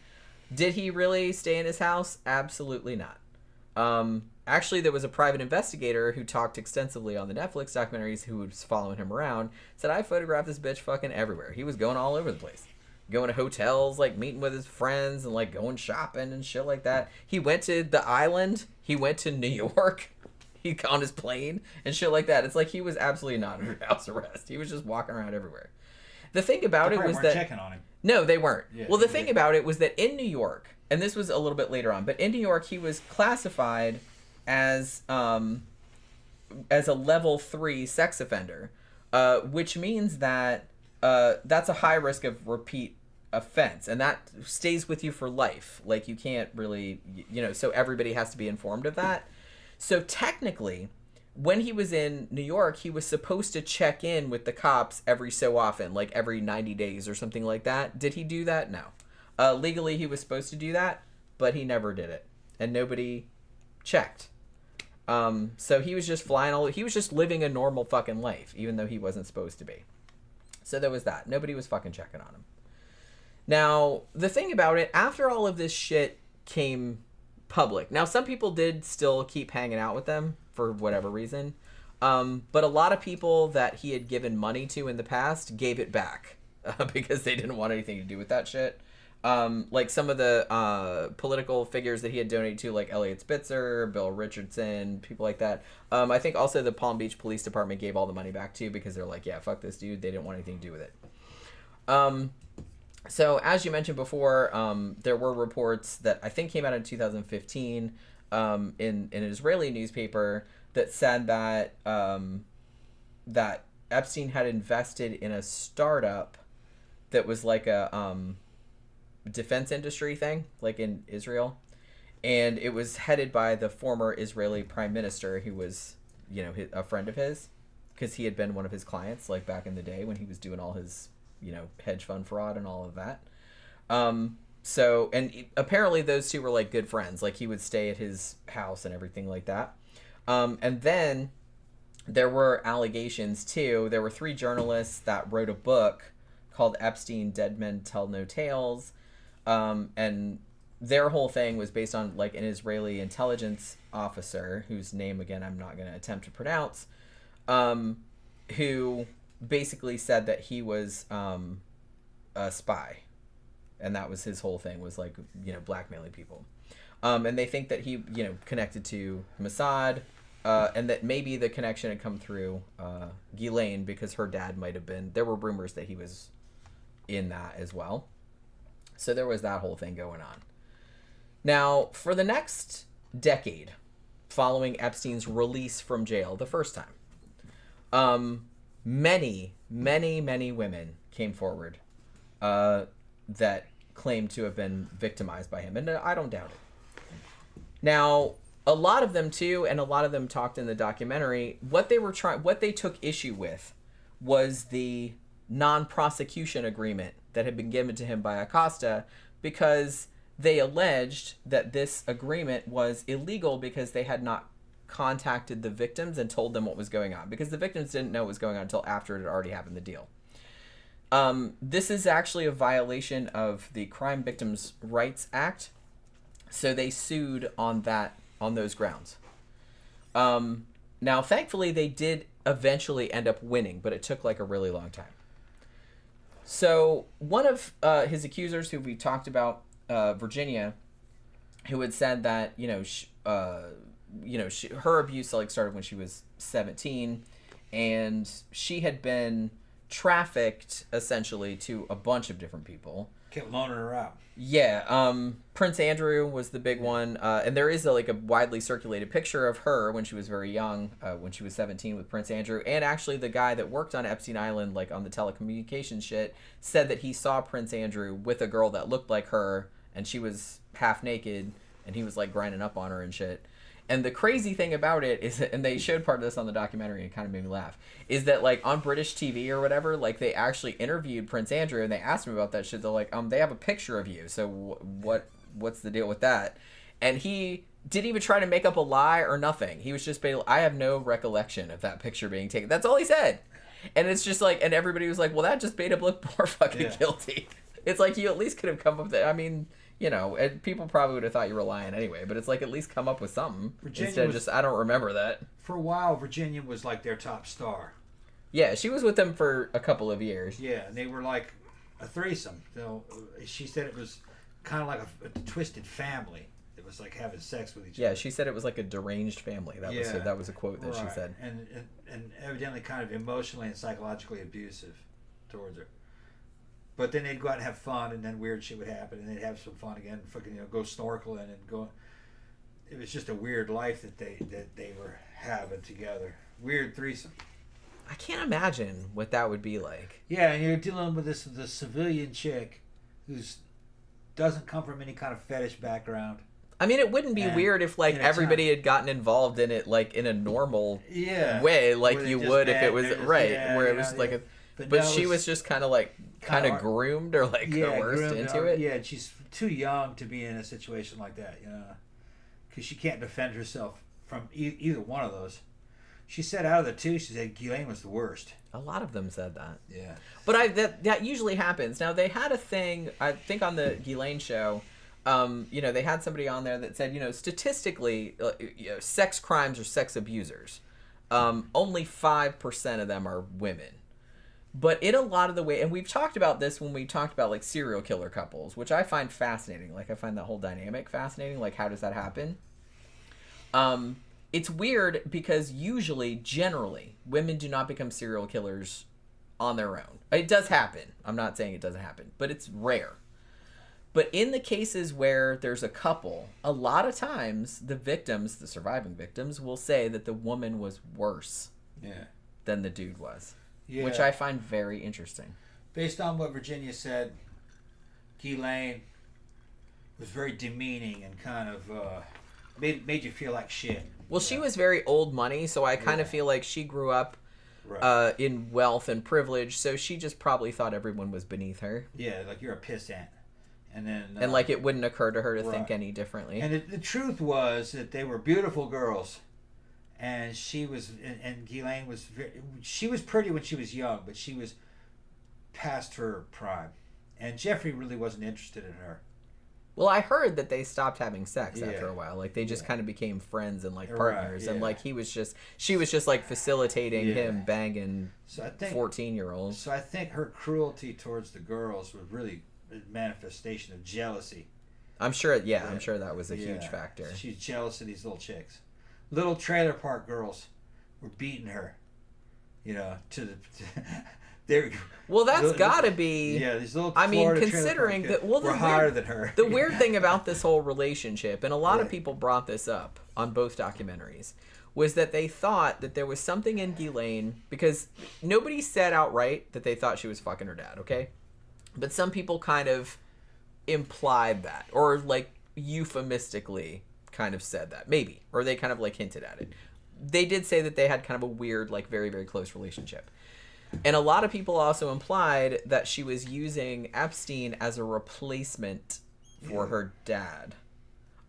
Did he really stay in his house? Absolutely not. Actually, there was a private investigator who talked extensively on the Netflix documentaries, who was following him around, said, I photographed this bitch fucking everywhere. He was going all over the place. Going to hotels, like meeting with his friends and like going shopping and shit like that. He went to the island. He went to New York. He on his plane and shit like that. It's like he was absolutely not under house arrest. He was just walking around everywhere. The thing about it was that checking on him. No, they weren't. Yeah, well, the thing about it was that in New York, and this was a little bit later on, but in New York, he was classified as a level 3 sex offender, which means that that's a high risk of repeat offense, and that stays with you for life. Like, you can't really, so everybody has to be informed of that. So technically, when he was in New York, he was supposed to check in with the cops every so often, like every 90 days or something like that. Did he do that? No. Legally, he was supposed to do that, but he never did it, and nobody checked. So he was just he was just living a normal fucking life, even though he wasn't supposed to be. So there was that. Nobody was fucking checking on him. Now, the thing about it, after all of this shit came public, now some people did still keep hanging out with them for whatever reason, but a lot of people that he had given money to in the past gave it back because they didn't want anything to do with that shit. Like some of the political figures that he had donated to, like Elliot Spitzer, Bill Richardson, people like that. I think also the Palm Beach Police Department gave all the money back too, because they're like, yeah, fuck this dude. They didn't want anything to do with it. So as you mentioned before, there were reports that I think came out in 2015 in an Israeli newspaper that said that that Epstein had invested in a startup that was like a defense industry thing, like in Israel, and it was headed by the former Israeli prime minister, who was, a friend of his, because he had been one of his clients, like back in the day when he was doing all his, hedge fund fraud and all of that. So, and apparently those two were like good friends. Like he would stay at his house and everything like that. And then there were allegations too. There were 3 journalists that wrote a book called Epstein, Dead Men Tell No Tales. And their whole thing was based on like an Israeli intelligence officer, whose name, again, I'm not going to attempt to pronounce, who basically said that he was a spy. And that was his whole thing, was like, blackmailing people. And they think that he, connected to Mossad, and that maybe the connection had come through Ghislaine, because her dad might have been, there were rumors that he was in that as well. So there was that whole thing going on. Now, for the next decade, following Epstein's release from jail the first time, many women came forward that claimed to have been victimized by him, and I don't doubt it. Now, a lot of them too, and a lot of them talked in the documentary, what they took issue with was the non-prosecution agreement that had been given to him by Acosta, because they alleged that this agreement was illegal because they had not contacted the victims and told them what was going on, because the victims didn't know what was going on until after it had already happened, the deal. This is actually a violation of the Crime Victims' Rights Act, so they sued on those grounds. Now, thankfully, they did eventually end up winning, but it took like a really long time. So one of his accusers, who we talked about, Virginia, who had said that her abuse like started when she was 17, and she had been trafficked essentially to a bunch of different people. Kept loaning her out. Yeah, Prince Andrew was the big one, and there is a widely circulated picture of her when she was very young, when she was 17, with Prince Andrew. And actually, the guy that worked on Epstein Island, like on the telecommunications shit, said that he saw Prince Andrew with a girl that looked like her, and she was half naked, and he was like grinding up on her and shit. And the crazy thing about it is that, and they showed part of this on the documentary and it kind of made me laugh, is that like on British TV or whatever, like they actually interviewed Prince Andrew and they asked him about that shit. They're like, they have a picture of you. So what's the deal with that? And he didn't even try to make up a lie or nothing. He was just basically, I have no recollection of that picture being taken. That's all he said. And it's just like, and everybody was like, well, that just made him look more fucking guilty. It's like, you at least could have come up with it. I mean, you know, and people probably would have thought you were lying anyway, but it's like, at least come up with something. Instead of just, I don't remember that. For a while, Virginia was like their top star. Yeah, she was with them for a couple of years. Yeah, and they were like a threesome. So she said it was kind of like a twisted family. It was like having sex with each other. Yeah, she said it was like a deranged family. That was a quote that she said. And evidently kind of emotionally and psychologically abusive towards her. But then they'd go out and have fun, and then weird shit would happen, and they'd have some fun again, fucking, you know, go snorkeling and go. It was just a weird life that they were having together. Weird threesome. I can't imagine what that would be like. Yeah, and you're dealing with this civilian chick who's doesn't come from any kind of fetish background. I mean, it wouldn't be weird if like everybody had gotten involved in it like in a normal way, like you would if it was where it was like a. But she was just kind of groomed or like coerced into it. Yeah, she's too young to be in a situation like that, you know, because she can't defend herself from either one of those. She said out of the two, she said Guillaume was the worst. A lot of them said that. Yeah. But that usually happens. Now, they had a thing, I think on the Guillaume show, you know, they had somebody on there that said, you know, statistically, you know, sex crimes or sex abusers, only 5% of them are women. But in a lot of the way, and we've talked about this when we talked about like serial killer couples, which I find fascinating. Like I find that whole dynamic fascinating. Like how does that happen? It's weird because usually, generally, women do not become serial killers on their own. It does happen. I'm not saying it doesn't happen, but it's rare. But in the cases where there's a couple, a lot of times the victims, the surviving victims, will say that the woman was worse than the dude was. Yeah. Which I find very interesting. Based on what Virginia said, Guillaume was very demeaning and kind of made you feel like shit. Well, she was very old money, so I kind of feel like she grew up in wealth and privilege, so she just probably thought everyone was beneath her. Yeah, like you're a pissant. And then and like it wouldn't occur to her to think any differently. And the truth was that they were beautiful girls. And she was, and Guillaume was she was pretty when she was young, but she was past her prime. And Jeffrey really wasn't interested in her. Well, I heard that they stopped having sex after a while. Like they just kind of became friends and like partners. And like she was just like facilitating him banging 14-year-olds. So I think her cruelty towards the girls was really a manifestation of jealousy. I'm sure, I'm sure that was a huge factor. So she's jealous of these little chicks. Little trailer park girls were beating her, you know, well, that's got to be. Yeah, these little. I mean, considering that, were higher than her. The weird thing about this whole relationship, and a lot of people brought this up on both documentaries, was that they thought that there was something in Guillaume, because nobody said outright that they thought she was fucking her dad, okay? But some people kind of implied that, or like euphemistically kind of said that, maybe, or they kind of like hinted at it. They did say that they had kind of a weird, like very, very close relationship. And a lot of people also implied that she was using Epstein as a replacement for her dad.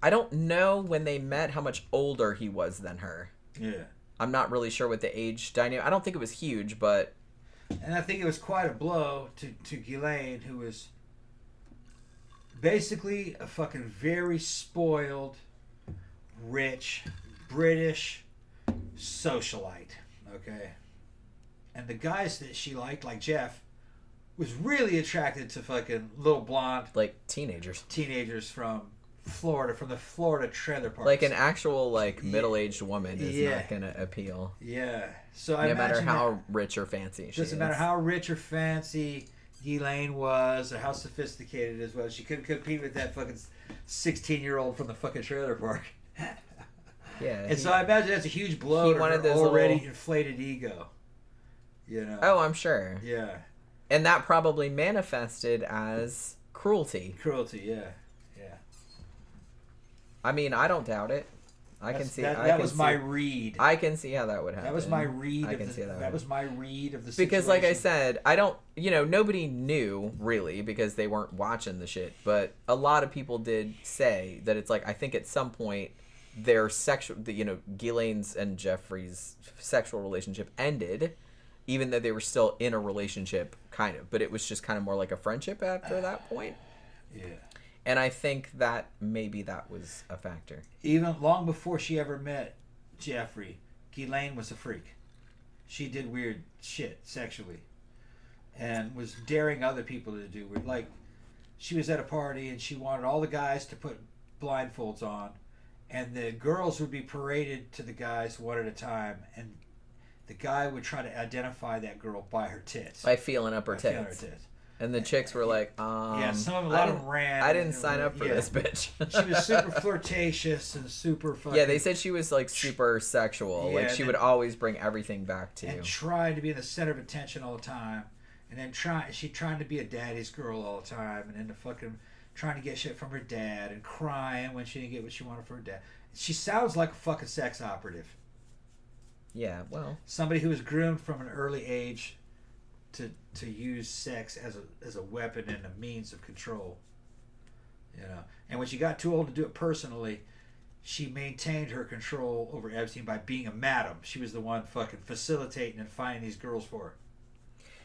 I don't know when they met how much older he was than her. Yeah. I'm not really sure what the age dynamic. I don't think it was huge, but. And I think it was quite a blow to Guillaume, who was basically a fucking very spoiled, rich, British socialite. Okay. And the guys that she liked, like Jeff, was really attracted to fucking little blonde, like teenagers from Florida, from the Florida trailer parks. Like an actual like middle-aged woman is not gonna appeal. Yeah. So no matter how rich or fancy she is. Doesn't matter how rich or fancy Guillaume was or how sophisticated it was. She couldn't compete with that fucking 16-year-old from the fucking trailer park. Yeah. And so I imagine that's a huge blow to her already inflated ego. You know. Oh, I'm sure. Yeah. And that probably manifested as cruelty. Cruelty, yeah. Yeah. I mean, I don't doubt it. I can see that was my read. I can see how that would happen. That was my read. That was my read of the situation. Because, situation. like I said, I don't. Nobody knew really because they weren't watching the shit. But a lot of people did say that it's like I think at some point their Ghislaine's and Jeffrey's sexual relationship ended, even though they were still in a relationship, kind of. But it was just kind of more like a friendship after that point. Yeah. And I think that maybe that was a factor. Even long before she ever met Jeffrey, Ghislaine was a freak. She did weird shit sexually and was daring other people to do weird. Like, she was at a party and she wanted all the guys to put blindfolds on, and the girls would be paraded to the guys one at a time, and the guy would try to identify that girl by her tits. By feeling up her tits. And the chicks were like, yeah, a lot of them ran. I didn't sign up for this bitch. She was super flirtatious and super fucking... Yeah, they said she was like super sexual. Yeah, like she would always bring everything back to you. And trying to be the center of attention all the time. And then she trying to be a daddy's girl all the time. And then the fucking trying to get shit from her dad and crying when she didn't get what she wanted from her dad. She sounds like a fucking sex operative. Yeah, well... Somebody who was groomed from an early age to use sex as a weapon and a means of control, and when she got too old to do it personally, she maintained her control over Epstein by being a madam. She was the one fucking facilitating and finding these girls for her.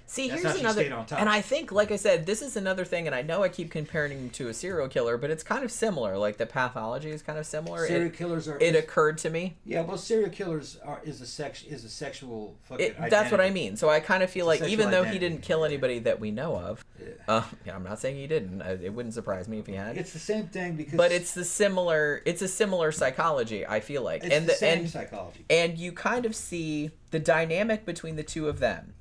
See, That's here's how she another, stayed on top. and I think, like I said, this is another thing, and I know I keep comparing him to a serial killer, but it's kind of similar. Like the pathology is kind of similar. Serial killers are. It occurred to me. Yeah, well, serial killers is a sexual fucking. That's what I mean. So I kind of feel like even though he identity. didn't kill anybody that we know of, Yeah. I'm not saying he didn't. It wouldn't surprise me if he had. It's the same thing because. But it's a similar psychology. I feel like, It's the same psychology. And you kind of see the dynamic between the two of them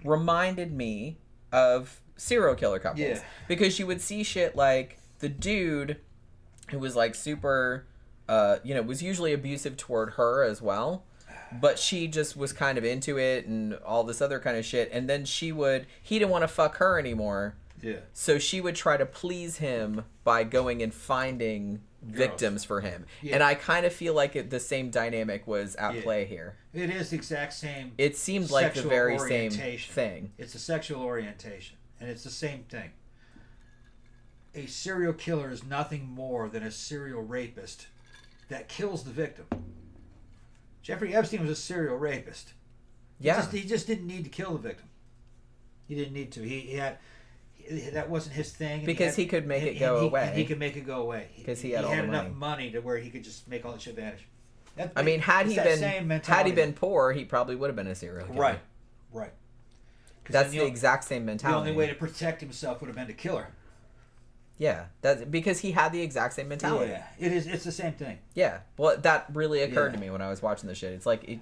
reminded me of serial killer couples. Yeah. Because you would see shit like the dude who was like super, was usually abusive toward her as well. But she just was kind of into it and all this other kind of shit. And then he didn't want to fuck her anymore. Yeah. So she would try to please him by going and finding victims for him. Yeah. And I kind of feel like the same dynamic was at play here. It is the exact same. It seemed like the very same thing. It's a sexual orientation, and it's the same thing. A serial killer is nothing more than a serial rapist that kills the victim. Jeffrey Epstein was a serial rapist. Yeah. He just didn't need to kill the victim. He didn't need to. He had... That wasn't his thing. Because he could make it go away. He could make it go away. Because he had all the money. enough money to where he could just make all that shit vanish. Had he been poor, he probably would have been a serial killer. Right. That's the exact same mentality. The only way to protect himself would have been to kill her. Yeah, that's because he had the exact same mentality. Yeah, it is. It's the same thing. Yeah, well, that really occurred to me when I was watching the shit. It's like,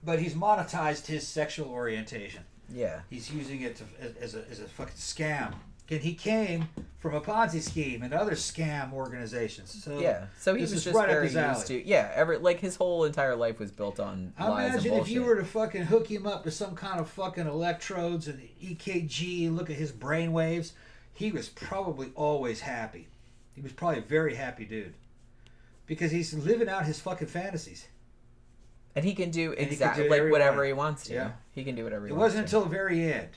But he's monetized his sexual orientation. Yeah. He's using it as a fucking scam. And he came from a Ponzi scheme and other scam organizations. So so he was just right very used to. Yeah, his whole entire life was built on lies and bullshit. Imagine if you were to fucking hook him up to some kind of fucking electrodes and EKG and look at his brain waves. He was probably always happy. He was probably a very happy dude. Because he's living out his fucking fantasies. And he can do exactly like whatever he wants to. Yeah. He can do whatever he wants to. It wasn't until the very end.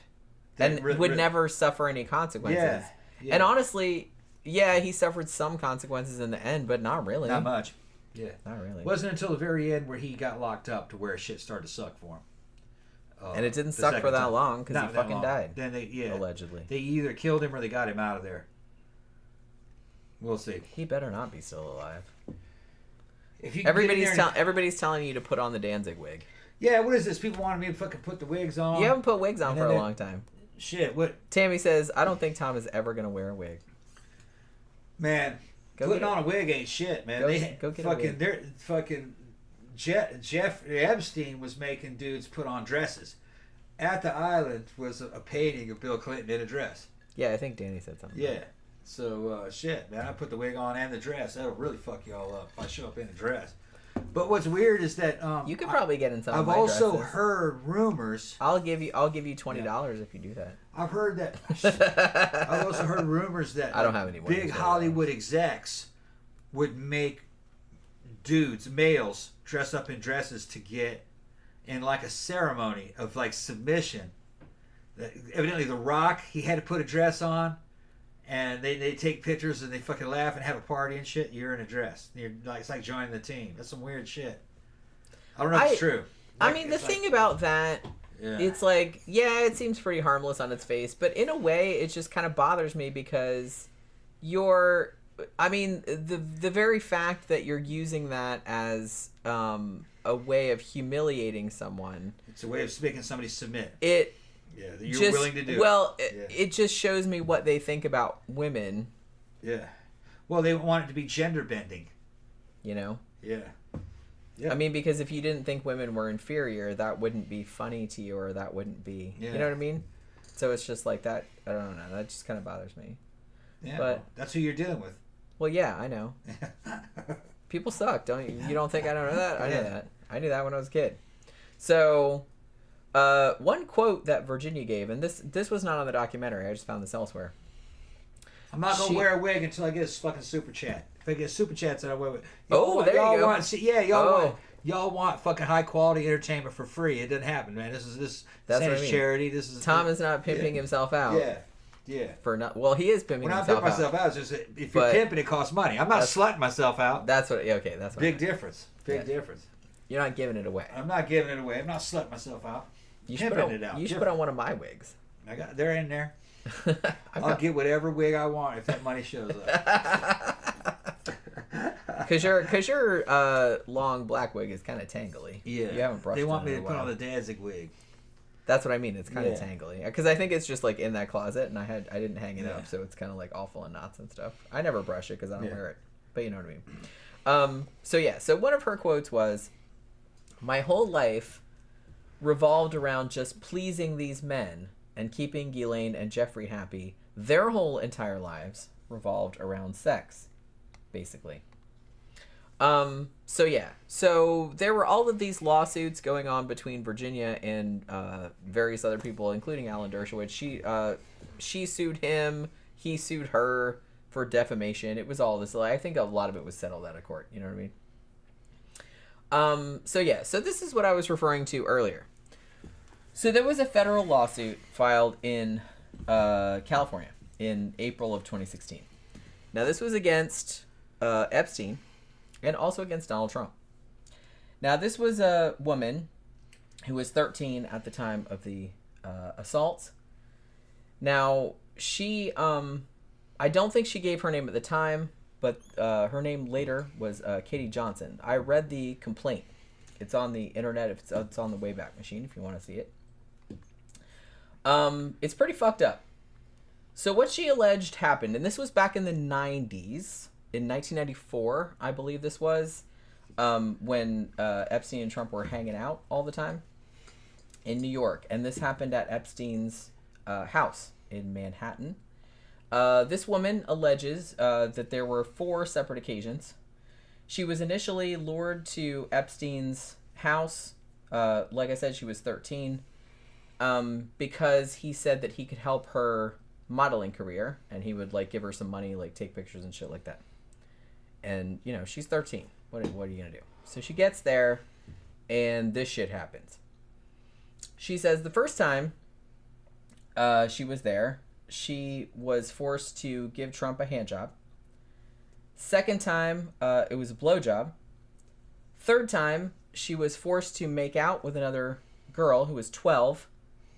And would never suffer any consequences. Yeah. And honestly, he suffered some consequences in the end, but not really. Not much. Yeah. Not really. It wasn't until the very end where he got locked up to where shit started to suck for him. And it didn't suck for that long because he fucking died. Then allegedly. They either killed him or they got him out of there. We'll see. He better not be still alive. Everybody's everybody's telling you to put on the Danzig wig. Yeah, what is this? People wanted me to fucking put the wigs on. You haven't put wigs on for a long time. Shit, what? Tammy says, I don't think Tom is ever going to wear a wig. Man, putting on a wig ain't shit, man. Go get a wig. They're fucking Jeff Epstein was making dudes put on dresses. At the Island was a painting of Bill Clinton in a dress. Yeah, I think Danny said something. Yeah. So, shit, man, I put the wig on and the dress. That'll really fuck y'all up if I show up in a dress. But what's weird is that you could probably get in some. I've also heard rumors. I'll give you $20 if you do that. I've heard that. I've also heard rumors that I don't have any big Hollywood execs would make dudes, males, dress up in dresses to get in like a ceremony of like submission. Evidently, The Rock, he had to put a dress on, and they take pictures and they fucking laugh and have a party and shit. You're in a dress. You're like, it's like joining the team. That's some weird shit. I don't know if it's true. I mean, the thing about that, it's like, yeah, it seems pretty harmless on its face, but in a way, it just kind of bothers me because I mean, the very fact that you're using that as a way of humiliating someone. It's a way of making somebody submit. Yeah, you're willing to do it. It just shows me what they think about women. Yeah. Well, they want it to be gender bending. You know? Yeah. I mean, because if you didn't think women were inferior, that wouldn't be funny to you, or that wouldn't be... Yeah. You know what I mean? So it's just like that. I don't know. That just kind of bothers me. Yeah, but that's who you're dealing with. Well, yeah, I know. People suck, don't you? You don't think I don't know that? I know that. I knew that when I was a kid. So... one quote that Virginia gave, and this was not on the documentary. I just found this elsewhere. I'm not gonna wear a wig until I get a fucking super chat. If I get super chats, then I wear it. There you go. Y'all want fucking high quality entertainment for free. It doesn't happen, man. This is charity. This is Tom is not pimping himself out. Yeah. Well, he is pimping himself out. When I pimp myself out, it's just if you're pimping, it costs money. I'm not slutting myself out. That's what. Okay, that's what. Big difference. Big difference. You're not giving it away. I'm not giving it away. I'm not slutting myself out. You should put on one of my wigs. They're in there. I'll get whatever wig I want if that money shows up. Cause your long black wig is kind of tangly. Yeah, you haven't brushed. They want me to put on the Danzig wig. That's what I mean. It's kind of tangly. Because I think it's just like in that closet, and I didn't hang it up, so it's kind of like all full of knots and stuff. I never brush it because I don't wear it, but you know what I mean. So one of her quotes was, "My whole life revolved around just pleasing these men and keeping Ghislaine and Jeffrey happy. Their whole entire lives revolved around sex, basically." So there were all of these lawsuits going on between Virginia and various other people, including Alan Dershowitz. She sued him, he sued her for defamation. It was all this. I think a lot of it was settled out of court. You know what I mean? So this is what I was referring to earlier. So there was a federal lawsuit filed in California in April of 2016. Now this was against Epstein and also against Donald Trump. Now this was a woman who was 13 at the time of the assaults. Now she, I don't think she gave her name at the time, but her name later was Katie Johnson. I read the complaint. It's on the internet. It's on the Wayback Machine if you want to see it. It's pretty fucked up. So what she alleged happened, and this was back in the 90s, in 1994, I believe this was, when Epstein and Trump were hanging out all the time in New York. And this happened at Epstein's house in Manhattan. This woman alleges that there were 4 separate occasions. She was initially lured to Epstein's house. Like I said, she was 13. Because he said that he could help her modeling career, and he would like give her some money, like take pictures and shit like that. And you know, she's 13. What are you gonna do? So she gets there, and this shit happens. She says the first time she was there, she was forced to give Trump a hand job. Second time, it was a blowjob. Third time, she was forced to make out with another girl who was 12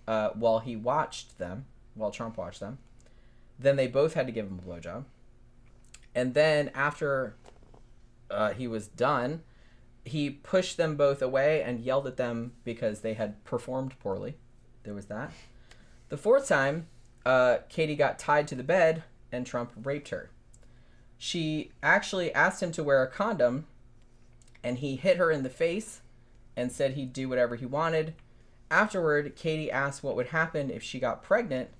while Trump watched them. Then they both had to give him a blowjob. And then after he was done, he pushed them both away and yelled at them because they had performed poorly. There was that. The fourth time, Katie got tied to the bed and Trump raped her. She actually asked him to wear a condom, and he hit her in the face and said he'd do whatever he wanted. Afterward, Katie asked what would happen if she got pregnant.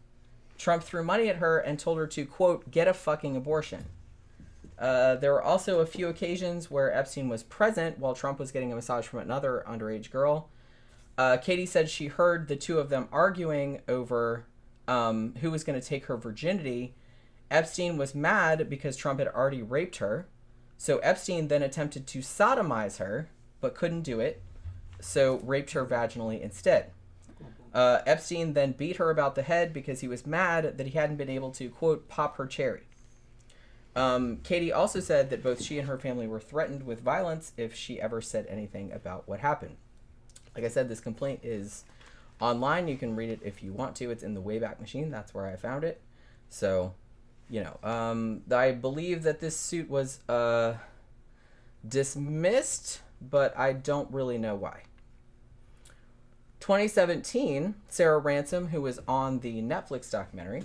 Trump threw money at her and told her to, quote, get a fucking abortion. There were also a few occasions where Epstein was present while Trump was getting a massage from another underage girl. Katie said she heard the two of them arguing over who was going to take her virginity. Epstein was mad because Trump had already raped her. So Epstein then attempted to sodomize her, but couldn't do it, so raped her vaginally instead. Epstein then beat her about the head because he was mad that he hadn't been able to, quote, pop her cherry. Katie also said that both she and her family were threatened with violence if she ever said anything about what happened. Like I said, this complaint is online. You can read it if you want to. It's in the Wayback Machine. That's where I found it. So, I believe that this suit was dismissed, but I don't really know why. 2017, Sarah Ransom, who was on the Netflix documentary,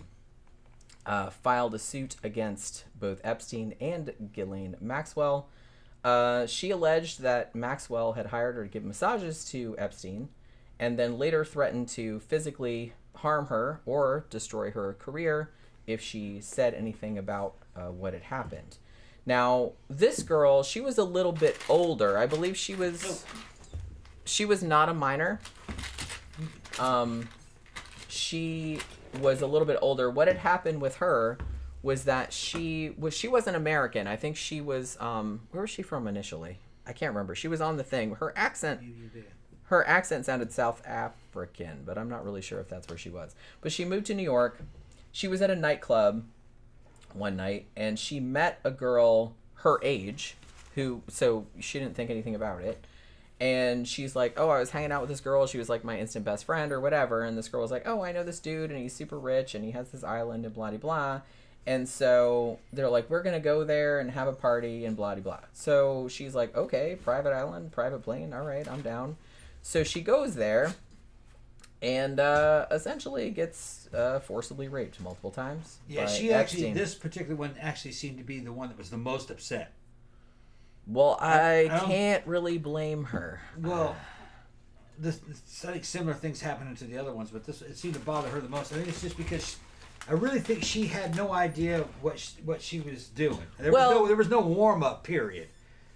filed a suit against both Epstein and Ghislaine Maxwell. She alleged that Maxwell had hired her to give massages to Epstein and then later threatened to physically harm her or destroy her career if she said anything about what had happened. Now, this girl, she was a little bit older. I believe she was not a minor. She was a little bit older. What had happened with her was that she wasn't American. I think she was where was she from initially? I can't remember. She was on the thing. Her accent sounded South African, but I'm not really sure if that's where she was. But she moved to New York. She was at a nightclub one night and she met a girl her age so she didn't think anything about it. And she's like, oh, I was hanging out with this girl. She was like my instant best friend or whatever. And this girl was like, oh, I know this dude and he's super rich and he has this island and blah, blah, blah. And so they're like, we're going to go there and have a party and blah, blah, blah. So she's like, okay, private island, private plane. All right, I'm down. So she goes there and essentially gets forcibly raped multiple times. Yeah, this particular one actually seemed to be the one that was the most upset. Well, I can't really blame her. Well, I think similar things happened to the other ones, but it seemed to bother her the most. I think it's just because I really think she had no idea what she was doing. There was no warm up period.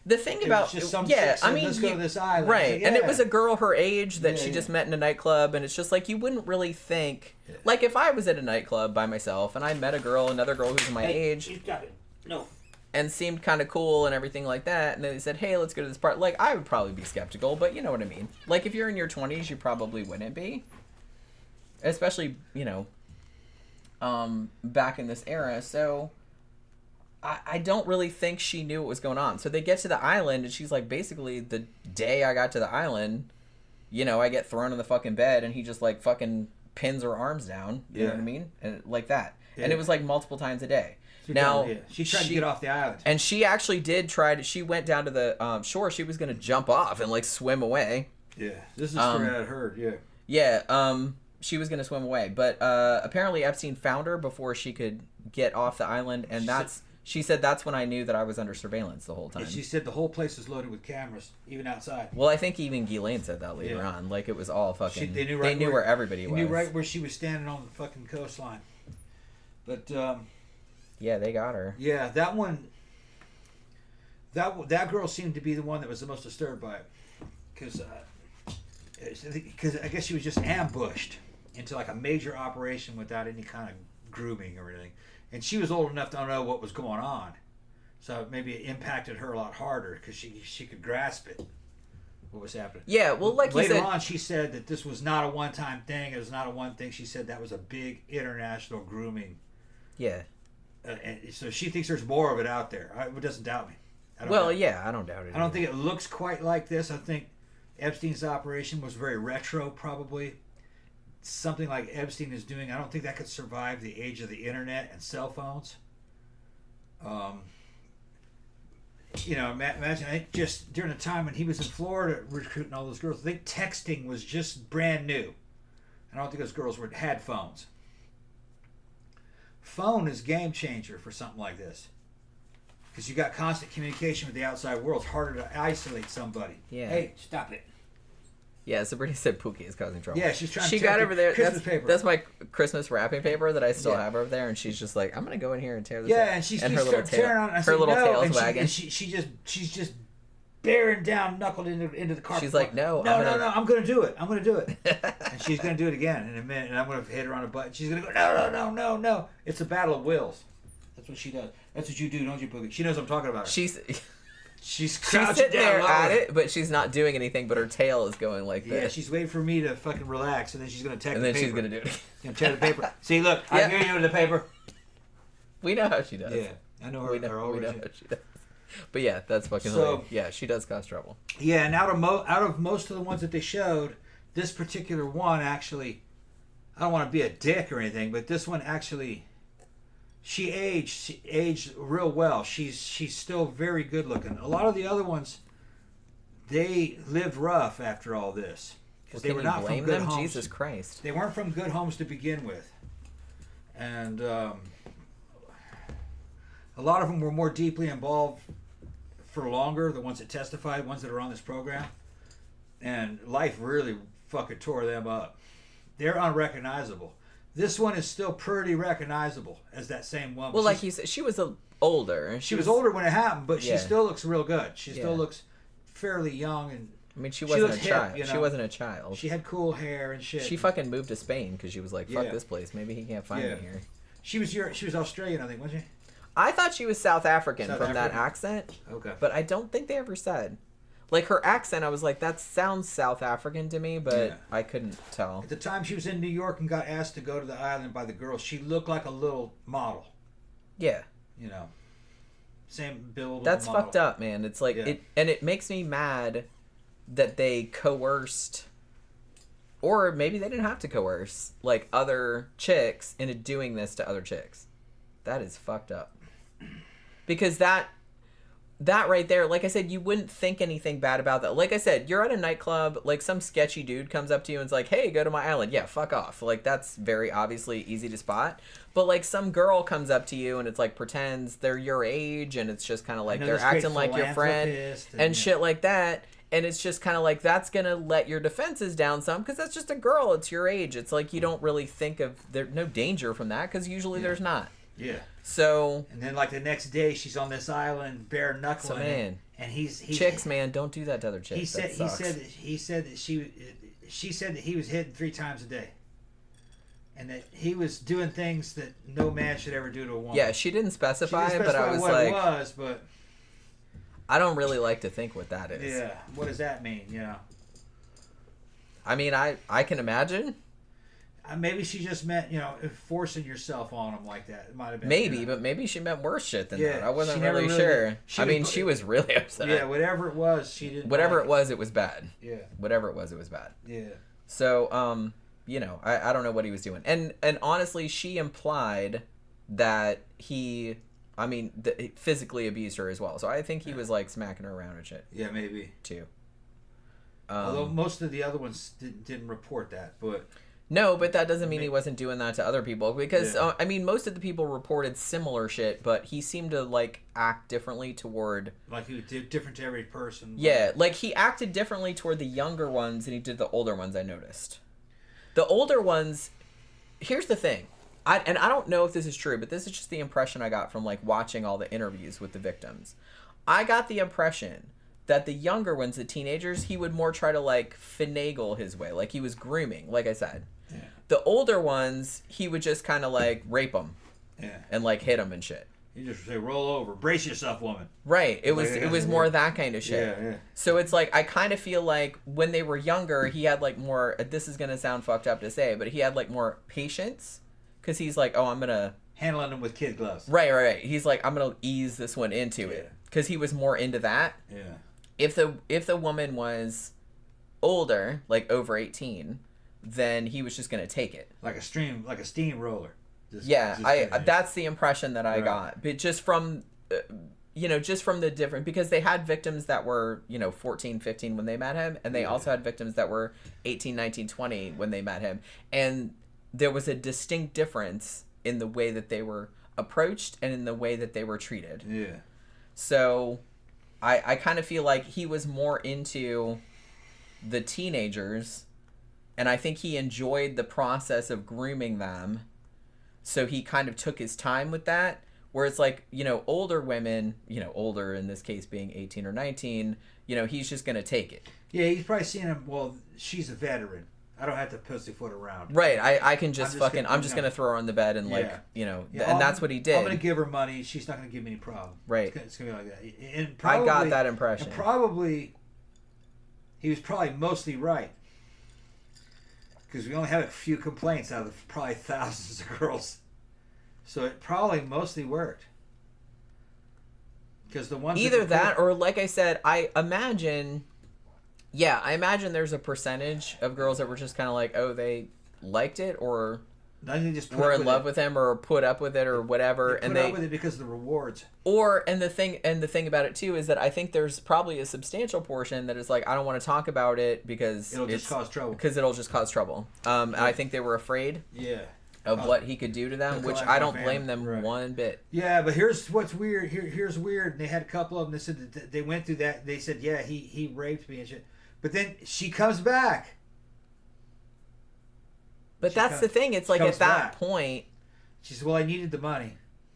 The thing about let's go to this island, right? Like, yeah. And it was a girl her age that she just met in a nightclub, and it's just like you wouldn't really think. Yeah. Like if I was at a nightclub by myself and I met another girl who's my age. You got it. No. And seemed kind of cool and everything like that. And then they said, hey, let's go to this part. Like, I would probably be skeptical, but you know what I mean. Like, if you're in your 20s, you probably wouldn't be. Especially, back in this era. So, I don't really think she knew what was going on. So they get to the island, and she's like, basically, the day I got to the island, I get thrown in the fucking bed, and he just, like, fucking pins her arms down. You know what I mean? And like that. Yeah. And it was, like, multiple times a day. She tried to get off the island, and she actually did try to. She went down to the shore. She was going to jump off and like swim away. Yeah, this is the story I heard. Yeah. Yeah. She was going to swim away, but apparently Epstein found her before she could get off the island, and she said that's when I knew that I was under surveillance the whole time. And she said the whole place was loaded with cameras, even outside. Well, I think even Ghislaine said that later on. Like it was all fucking. They knew where everybody was. They knew right where she was standing on the fucking coastline, but. Yeah, they got her. Yeah, that one. That girl seemed to be the one that was the most disturbed by it, because I guess she was just ambushed into like a major operation without any kind of grooming or anything, and she was old enough to know what was going on, so maybe it impacted her a lot harder because she could grasp it, what was happening. Yeah, well, like later on, she said that this was not a one-time thing. It was not a one thing. She said that was a big international grooming. Yeah. And so she thinks there's more of it out there. It doesn't doubt me. I don't doubt it. I don't think it looks quite like this. I think Epstein's operation was very retro, probably. Something like Epstein is doing, I don't think that could survive the age of the internet and cell phones. Imagine, I think just during the time when he was in Florida recruiting all those girls, I think texting was just brand new. I don't think those girls had phones. Phone is game changer for something like this, because you got constant communication with the outside world. It's harder to isolate somebody. Yeah. Hey, stop it. Yeah, Sabrina said Pookie is causing trouble. Yeah, she's trying. She got over there. Paper. That's my Christmas wrapping paper that I still have over there, and she's just like, I'm gonna go in here and tear this. Yeah, and she's her little tearing on. Her little tail's wagging. And she's just bearing down, knuckled into the carpet. She's like, no, I'm gonna do it. I'm gonna do it. And she's gonna do it again in a minute, and I'm gonna hit her on a button. She's gonna go, no. It's a battle of wills. That's what she does. That's what you do, don't you, Boogie? She knows what I'm talking about. She's crouching sitting down there low. at it, but she's not doing anything. But her tail is going like this. Yeah, she's waiting for me to fucking relax, and then she's gonna tear and the then paper. she's gonna do it. Gonna tear the paper. See, look, I Yeah. hear you with the paper. We know how she does. Yeah, I know her. We know how she does. But yeah, that's fucking So- hilarious. Yeah, she does cause trouble. Yeah, and out of most of the ones that they showed, this particular one actually, I don't want to be a dick or anything, but this one actually, she aged real well. She's still very good looking. A lot of the other ones, they lived rough after all this because they Can were you not blame from good them? homes. Jesus Christ. They weren't from good homes to begin with, and a lot of them were more deeply involved for longer. The ones that testified, ones that are on this program, and life really fucking tore them up. They're unrecognizable. This one is still pretty recognizable as that same woman. Well, like you said, she was older. She was older when it happened, but she Yeah. still looks real good. She still Yeah. looks fairly young, and I mean, she she wasn't looks a hip, child. you know? She wasn't a child. she had cool hair and shit. She fucking moved to Spain because she was like, fuck Yeah. this place. Maybe he can't find Yeah. me here. She was Australian, I think, wasn't she? I thought she was South African South from that African? accent, Okay. but I don't think they ever said. Like her accent, I was like, that sounds South African to me, but Yeah. I couldn't tell. At the time she was in New York and got asked to go to the island by the girls, she looked like a little model. Yeah. You know, same build. That's model. fucked up, man. It's like Yeah. it makes me mad that they coerced, or maybe they didn't have to coerce, like other chicks into doing this to other chicks. That is fucked up. Because that right there, like I said, you wouldn't think anything bad about that. Like I said, you're at a nightclub, like some sketchy dude comes up to you and is like, hey, go to my island. Yeah, fuck off. Like that's very obviously easy to spot. But like some girl comes up to you and it's like pretends they're your age and it's just kind of like I know they're this great acting like your friend philanthropist and yeah. shit like that. And it's just kind of like that's going to let your defenses down some because that's just a girl. It's your age. It's like you don't really think of there's no danger from that because usually there's not. Yeah. So And then like the next day she's on this island bare knuckling. So, man, and he's chicks, man, don't do that to other chicks. He said That sucks. he said that she said that he was hitting 3 times a day. And that he was doing things that no man should ever do to a woman. Yeah, she didn't specify, She didn't but I specify was what like, it was, but I don't really like to think what that is. yeah, what does that mean? You know, I mean, I can imagine. maybe she just meant forcing yourself on him like that. It might have been Maybe, but maybe she meant worse shit than Yeah, that. I wasn't she never really really sure. did. She I was- mean, she was really upset. yeah, whatever it was, she didn't. Whatever like it was, it was bad. Yeah, Whatever it was bad. yeah. So, I don't know what he was doing. And honestly, she implied that he, physically abused her as well. So I think he was like smacking her around and shit Yeah, maybe. too. Although most of the other ones didn't report that, but No, but that doesn't mean he wasn't doing that to other people because Yeah. most of the people reported similar shit, but he seemed to like act differently toward. like he did different to every person. Yeah, like he acted differently toward the younger ones than he did the older ones. I noticed. The older ones. Here's the thing, I don't know if this is true, but this is just the impression I got from like watching all the interviews with the victims. I got the impression that the younger ones, the teenagers, he would more try to like finagle his way, like he was grooming, like I said. Yeah. The older ones, he would just kind of like rape them Yeah. and like hit them and shit. You just say, "Roll over, brace yourself, woman." Right. It was Like, it was more that kind of shit. Yeah, yeah. So it's like I kind of feel like when they were younger, he had like more. This is gonna sound fucked up to say, but he had like more patience because he's like, oh, I'm gonna Handling them with kid gloves. right. He's like, I'm gonna ease this one into it because he was more into that. Yeah. If the woman was older, like over 18, then he was just gonna take it. Like a steamroller. That's the impression that I Right. got. But just from just from the different, because they had victims that were 14, 15 when they met him, and they also had victims that were 18, 19, 20 when they met him, and there was a distinct difference in the way that they were approached and in the way that they were treated. Yeah. So I kind of feel like he was more into the teenagers, and I think he enjoyed the process of grooming them. So he kind of took his time with that, where it's like, older women, older in this case being 18 or 19, he's just going to take it. Yeah, he's probably seeing him. Well, she's a veteran. I don't have to pussyfoot around. Right. I can just I'm just gonna throw her on the bed and like Yeah, and that's what he did. I'm gonna give her money. She's not gonna give me any problem. Right. It's gonna be like that. And I got that impression. And probably, he was probably mostly right. Because we only had a few complaints out of probably thousands of girls. So it probably mostly worked. Because the ones either that or, like I said, I imagine there's a percentage of girls that were just kind of like, oh, they liked it or just were in love with him or put up with it or whatever, they put up with it because of the rewards. And the thing about it too is that I think there's probably a substantial portion that is like, I don't want to talk about it because it'll just cause trouble. Because it'll just cause trouble. And I think they were afraid. Yeah. Of what he could do to them, which I don't blame them one bit. Yeah, but here's what's weird. Here's weird. And they had a couple of them that said that they went through that. They said, yeah, he raped me and shit. But then she comes back. But that's the thing. It's like at that point, she said, well, I needed the money.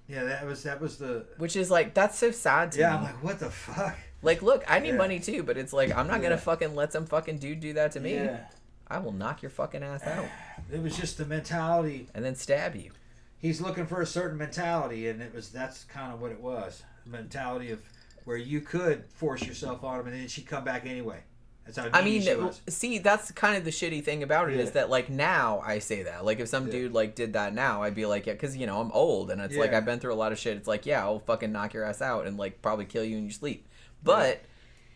Yeah, that was the. Which is like, that's so sad to me. Yeah, I'm like, what the fuck? Like, look, I need money too, but it's like, I'm not gonna fucking let some fucking dude do that to me. Yeah. I will knock your fucking ass out. It was just the mentality. And then stab you. He's looking for a certain mentality, and that's kind of what it was. The mentality of where you could force yourself on him, and then she'd come back anyway. That's how needy she was. See, that's kind of the shitty thing about it is that, like, now I say that. Like, if some dude, like, did that now, I'd be like, yeah, because, I'm old, and it's like, I've been through a lot of shit. It's like, yeah, I'll fucking knock your ass out and, like, probably kill you in your sleep. But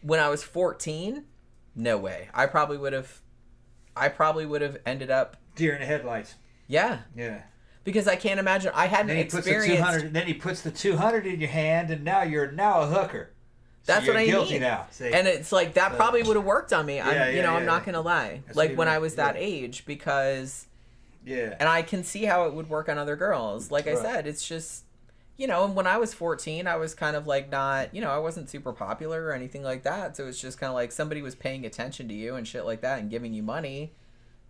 when I was 14, no way. I probably would have ended up deer in the headlights. Yeah. Yeah. Because I can't imagine. I hadn't experienced. Then he puts the 200 in your hand, and now you're a hooker. So that's what I guilty mean. Now. See? And it's like that probably would have worked on me. I'm not gonna lie. That's like when I was that age, because. Yeah. And I can see how it would work on other girls. Like I said, it's just. When I was 14, I was kind of like not, I wasn't super popular or anything like that. So it's just kind of like somebody was paying attention to you and shit like that and giving you money.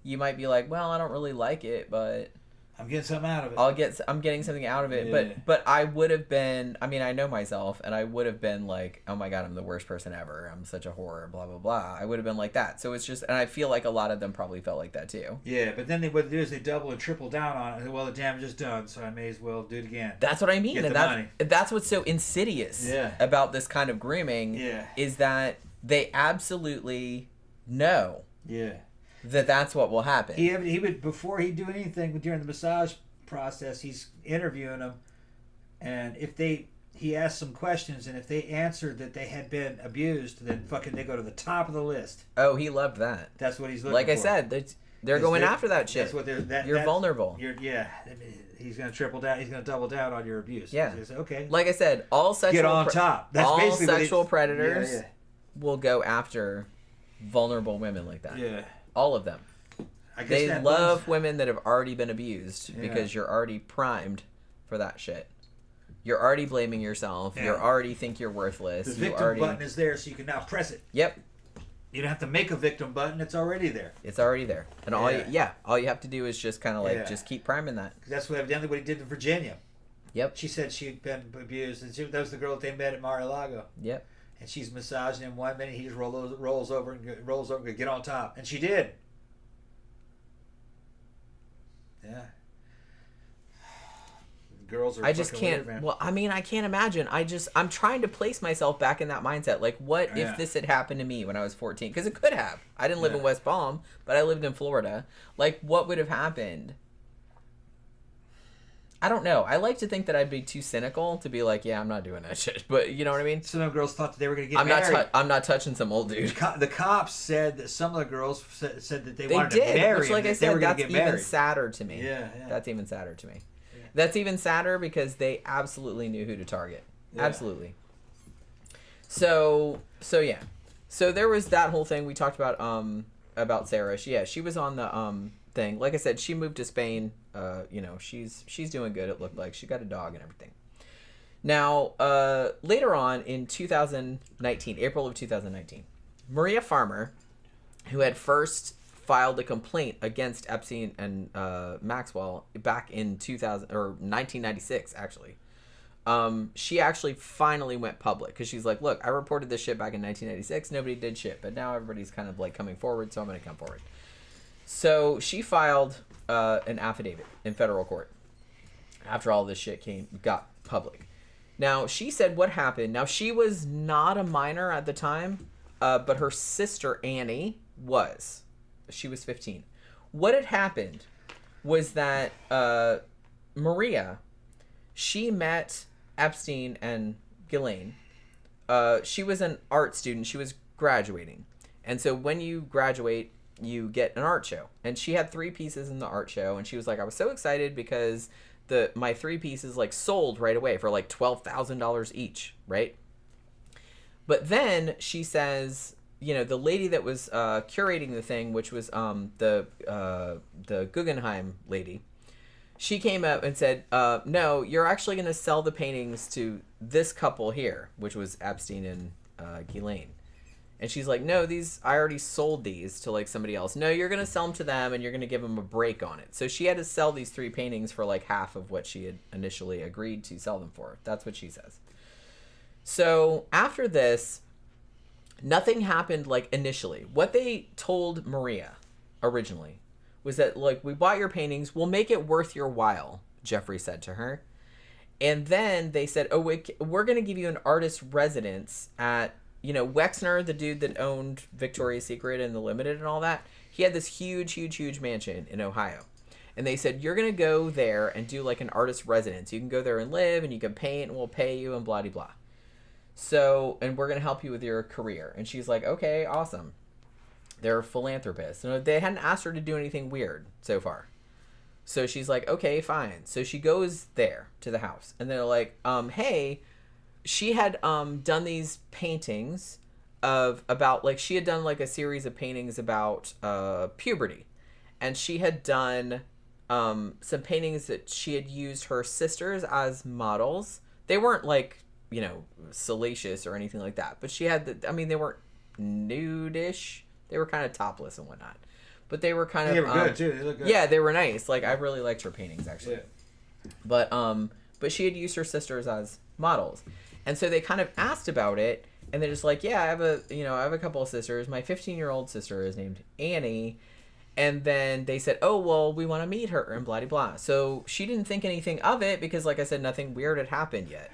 You might be like, well, I don't really like it, but I'm getting something out of it. I'm getting something out of it. Yeah. But I would have been, I know myself, and I would have been like, oh my God, I'm the worst person ever. I'm such a horror, blah, blah, blah. I would have been like that. So it's just, and I feel like a lot of them probably felt like that too. Yeah, but then what they do is they double and triple down on it. Well, the damage is done, so I may as well do it again. That's what I mean. Get the money. That's what's so insidious about this kind of grooming is that they absolutely know that's what will happen. He would, before he'd do anything during the massage process, he's interviewing them, and if he asked some questions, and if they answered that they had been abused, then fucking they go to the top of the list. Oh, he loved that. That's what he's looking for. Like I said, they're going after that shit. That's what you're vulnerable. He's going to triple down. He's going to double down on your abuse. Yeah. Say, okay. Like I said, all sexual get on top. That's all basically sexual predators will go after vulnerable women like that. Yeah. All of them. I guess they love women that have already been abused because you're already primed for that shit. You're already blaming yourself. You already think you're worthless. The victim button is there, so you can now press it. Yep. You don't have to make a victim button. It's already there. It's already there. And all you have to do is just kind of like just keep priming that. That's what evidently what he did to Virginia. Yep. She said she'd been abused, and that was the girl that they met at Mar-a-Lago. Yep. And she's massaging him 1 minute. He just rolls over and get on top, and she did. Yeah. Girls are. I just can't. Weird, well, I can't imagine. I'm trying to place myself back in that mindset. Like, what if this had happened to me when I was 14? Because it could have. I didn't live in West Palm, but I lived in Florida. Like, what would have happened? I don't know. I like to think that I'd be too cynical to be like, yeah, I'm not doing that shit. But you know what I mean? Some of the girls thought that they were going to get married. I'm not touching some old dude. The cops said that some of the girls said that they wanted to marry which, like him. I said, that's even married. sadder to me. Yeah. That's even sadder to me. Yeah. That's even sadder because they absolutely knew who to target. Yeah. Absolutely. So yeah. So there was that whole thing we talked about Sarah. She was on the thing. Like I said, she moved to Spain. She's doing good. It looked like she got a dog and everything. Now, later on in 2019, April of 2019, Maria Farmer, who had first filed a complaint against Epstein and Maxwell back in 1996, actually. She actually finally went public because she's like, look, I reported this shit back in 1996. Nobody did shit, but now everybody's kind of like coming forward, so I'm going to come forward. So she filed an affidavit in federal court after all this shit got public. Now, she said what happened. Now, she was not a minor at the time, but her sister, Annie, was. She was 15. What had happened was that Maria, she met Epstein and Guillaume. She was an art student. She was graduating. And so when you graduate, you get an art show. And she had 3 pieces in the art show. And she was like, I was so excited because my 3 pieces like sold right away for like $12,000 each, right? But then she says, you know, the lady that was curating the thing, which was the Guggenheim lady, she came up and said, no, you're actually going to sell the paintings to this couple here, which was Epstein and Guillaume. And she's like, no, I already sold these to like somebody else. No, you're going to sell them to them and you're going to give them a break on it. So she had to sell these 3 paintings for like half of what she had initially agreed to sell them for. That's what she says. So after this, nothing happened like initially. What they told Maria originally was that like, we bought your paintings, we'll make it worth your while, Jeffrey said to her. And then they said, oh, we're going to give you an artist residence at, you know, Wexner, the dude that owned Victoria's Secret and The Limited and all that. He had this huge mansion in Ohio. And they said, you're going to go there and do like an artist residence. You can go there and live and you can paint and we'll pay you and blah, blah, blah. So, and we're going to help you with your career. And she's like, okay, awesome. They're philanthropists. And they hadn't asked her to do anything weird so far. So she's like, okay, fine. So she goes there to the house. And they're like, hey, she had done these paintings about, like, she had done, like, a series of paintings about puberty. And she had done some paintings that she had used her sisters as models. They weren't, like, you know, salacious or anything like that. But she had, they weren't nude-ish. They were kind of topless and whatnot. But they were kind of... They were good, too. They look good. Yeah, they were nice. Like, I really liked her paintings, actually. Yeah. But she had used her sisters as models. And so they kind of asked about it, and they're just like, yeah, I have a couple of sisters. My 15-year-old sister is named Annie. And then they said, oh, well, we want to meet her, and blah, blah, blah. So she didn't think anything of it because, like I said, nothing weird had happened yet.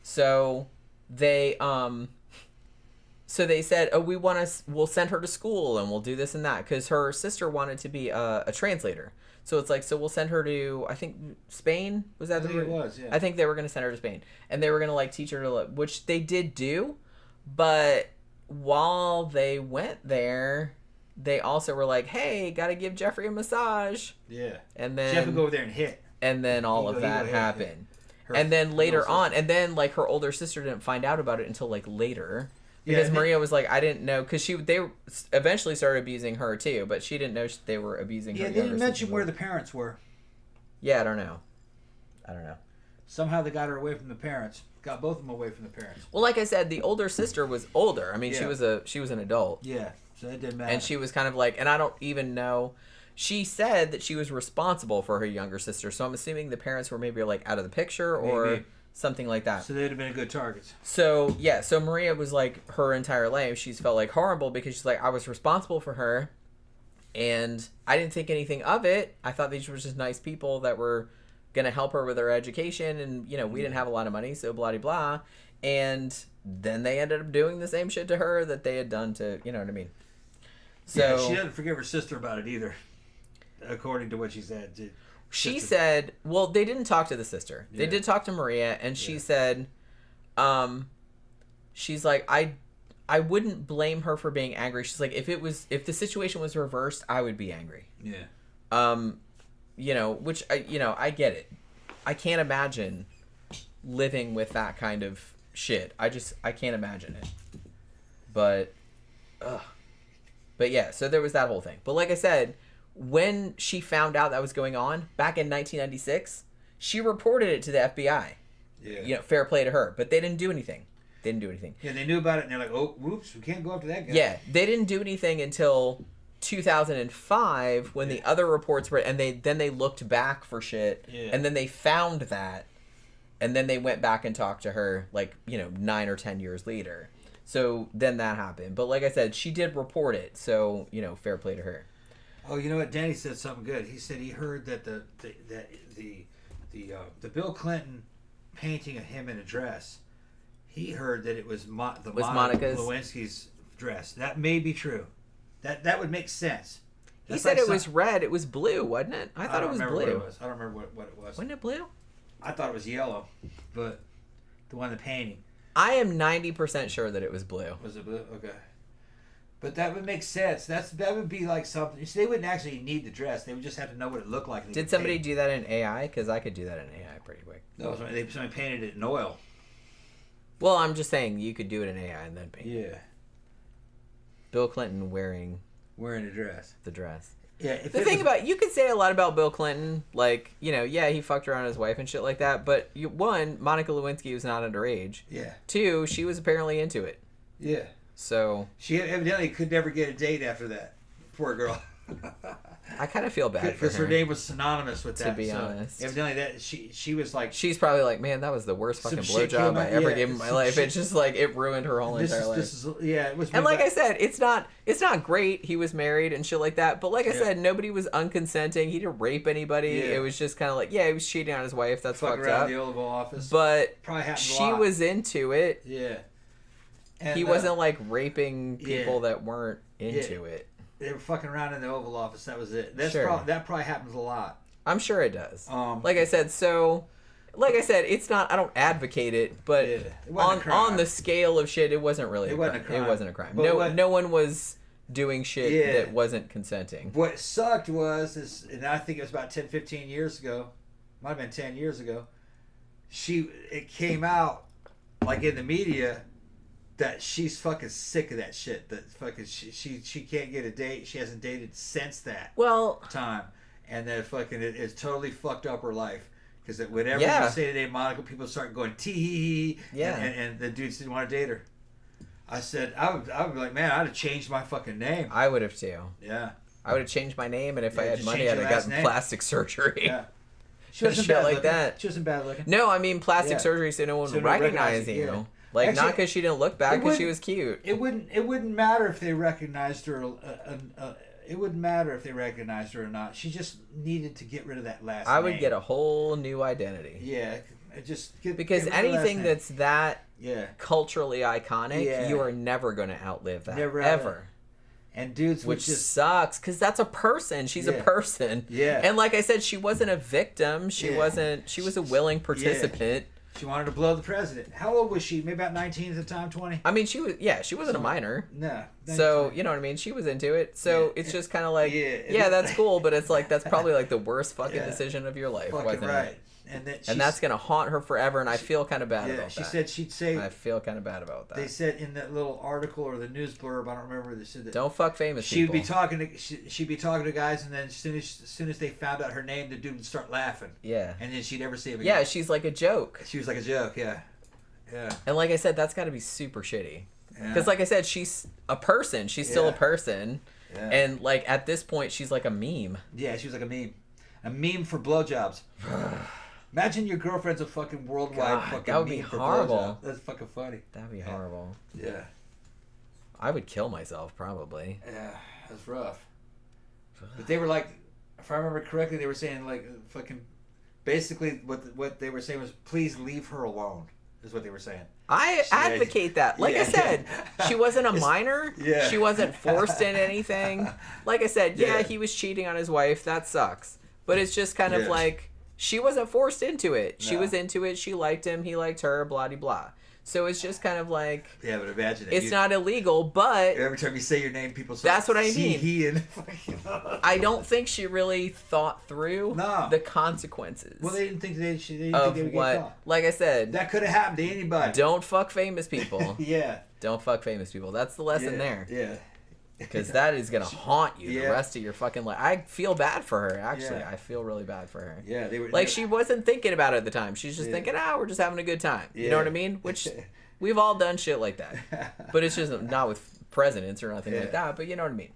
So they said, oh, we'll send her to school, and we'll do this and that. Because her sister wanted to be a translator. So it's like, so we'll send her to, I think, Spain? Was that it was, yeah. I think they were going to send her to Spain. And they were going to, like, teach her to, which they did do. But while they went there, they also were like, hey, got to give Jeffrey a massage. Yeah. And then... Jeff would go over there and hit. And then all of that happened. And then later on, and then, like, her older sister didn't find out about it until, like, later. Because Maria was like, I didn't know, because they eventually started abusing her too, but she didn't know they were abusing her. Yeah, they didn't mention where the parents were. Yeah, I don't know. Somehow they got her away from the parents. Got both of them away from the parents. Well, like I said, the older sister was older. I mean, she was an adult. Yeah, so it didn't matter. And she was kind of like, and I don't even know. She said that she was responsible for her younger sister, so I'm assuming the parents were maybe like out of the picture or something like that. So they'd have been good targets. So, yeah, so Maria was like, her entire life, she's felt like horrible because she's like, I was responsible for her, and I didn't think anything of it. I thought these were just nice people that were going to help her with her education, and, you know, we didn't have a lot of money, so blah, blah, blah. And then they ended up doing the same shit to her that they had done to, you know what I mean? So yeah, she doesn't forgive her sister about it either, according to what she said. She said, well, they didn't talk to the sister. They did talk to Maria, and she said, she's like, I wouldn't blame her for being angry. She's like, if the situation was reversed, I would be angry. Yeah. You know, which, I get it. I can't imagine living with that kind of shit. I can't imagine it. But yeah, so there was that whole thing. But like I said, when she found out that was going on back in 1996, she reported it to the FBI. Yeah. You know, fair play to her. But they didn't do anything. Yeah, they knew about it, and they're like, oh, whoops, we can't go after that guy. Yeah, they didn't do anything until 2005 when the other reports were, and then they looked back for shit, and then they found that, and then they went back and talked to her, like, 9 or 10 years later. So then that happened. But like I said, she did report it, so, fair play to her. Oh, you know what? Danny said something good. He said he heard that the Bill Clinton painting of him in a dress. He heard that it was Monica's Lewinsky's dress. That may be true. That would make sense. He said it was red. It was blue, wasn't it? I thought it was blue. What it was. I don't remember what it was. Wasn't it blue? I thought it was yellow, but the one in the painting. I am 90% sure that it was blue. Was it blue? Okay. But that would make sense. That would be like something. So they wouldn't actually need the dress. They would just have to know what it looked like. Did somebody do that in AI? Because I could do that in AI pretty quick. No, somebody painted it in oil. Well, I'm just saying you could do it in AI and then paint it. Yeah. Bill Clinton wearing a dress. the dress. Yeah. The thing about, you could say a lot about Bill Clinton, like, you know, yeah, he fucked around his wife and shit like that, but one, Monica Lewinsky was not underage. Yeah. Two, she was apparently into it. Yeah. So she evidently could never get a date after that. Poor girl. I kind of feel bad for her. Because her name was synonymous with that. To be honest. Evidently that she was like... She's probably like, man, that was the worst fucking blowjob I ever gave in my life. It's just like, it ruined her whole entire life. It was. And like I said, it's not great. He was married and shit like that. But like I said, nobody was unconsenting. He didn't rape anybody. Yeah. It was just kind of like, yeah, he was cheating on his wife. That's fucked around up. The Oval Office. But probably happened she a lot. was into it. Yeah. And, he wasn't like raping people that weren't into it. They were fucking around in the Oval Office. That was it. Sure. That probably happens a lot. I'm sure it does. Like I said, it's not. I don't advocate it, but on the scale of shit, it wasn't really. It wasn't a crime. No one was doing shit that wasn't consenting. What sucked and I think it was about 10, 15 years ago. Might have been 10 years ago. It came out like in the media that she's fucking sick of that shit. That fucking she can't get a date. She hasn't dated since that time, and that fucking it's totally fucked up her life. Because whenever you say the name Monica, people start going tee and the dudes didn't want to date her. I said I would be like, man, I'd have changed my fucking name. I would have too. Yeah, I would have changed my name, and if I had money, I'd have gotten plastic surgery. Yeah. She wasn't shit bad like looking. that. She wasn't bad looking. No, I mean plastic surgery so no one would recognize you. Yeah. Like, actually, not because she didn't look bad, because she was cute. It wouldn't matter if they recognized her. It wouldn't matter if they recognized her or not. She just needed to get rid of that last name. I would get a whole new identity. Yeah, because anything that's that culturally iconic, Yeah. you are never going to outlive that. Never ever. And dudes Which just sucks, because that's a person. She's a person. Yeah. And like I said, she wasn't a victim. She was a willing participant. She wanted to blow the president. How old was she? Maybe about 19 at the time, 20? I mean, she wasn't a minor. No. So, you know what I mean? She was into it. So, it's just kind of like, that's cool, but it's like, that's probably like the worst fucking decision of your life, wasn't it? And that's going to haunt her forever, and I feel kind of bad about that. She said she'd say... I feel kind of bad about that. They said in that little article or the news blurb, I don't remember, they said that... Don't fuck famous people. She'd be talking to guys, and then as soon as they found out her name, the dude would start laughing. Yeah. And then she'd never see him again. Yeah, she's like a joke. She was like a joke, yeah. Yeah. And like I said, that's got to be super shitty. Because like I said, she's a person. She's still a person. Yeah. And like at this point, she's like a meme. Yeah, she was like a meme. A meme for blowjobs. Imagine your girlfriend's a fucking worldwide fucking that would meme be for horrible. blowjobs. That's fucking funny. That'd be horrible. Yeah. I would kill myself, probably. Yeah, that's rough. But they were like, if I remember correctly, they were saying like fucking, basically what they were saying was, please leave her alone, is what they were saying. I advocate that. Like I said, she wasn't a minor. Yeah. She wasn't forced in anything. Like I said, he was cheating on his wife. That sucks. But it's just kind of like, she wasn't forced into it. She was into it. She liked him. He liked her. Blah, de, blah. So it's just kind of like... Yeah, but imagine it. It's not illegal, but... Every time you say your name, people say... That's what I mean. He and... I don't think she really thought through the consequences. Well, they didn't think they would get caught. Like I said... That could have happened to anybody. Don't fuck famous people. Yeah. Don't fuck famous people. That's the lesson there. Yeah. Because that is going to haunt you the rest of your fucking life. I feel bad for her, actually. I feel really bad for her. Yeah. She wasn't thinking about it at the time. She's just thinking, we're just having a good time. You know what I mean? Which, we've all done shit like that. But it's just not with presidents or nothing like that. But you know what I mean?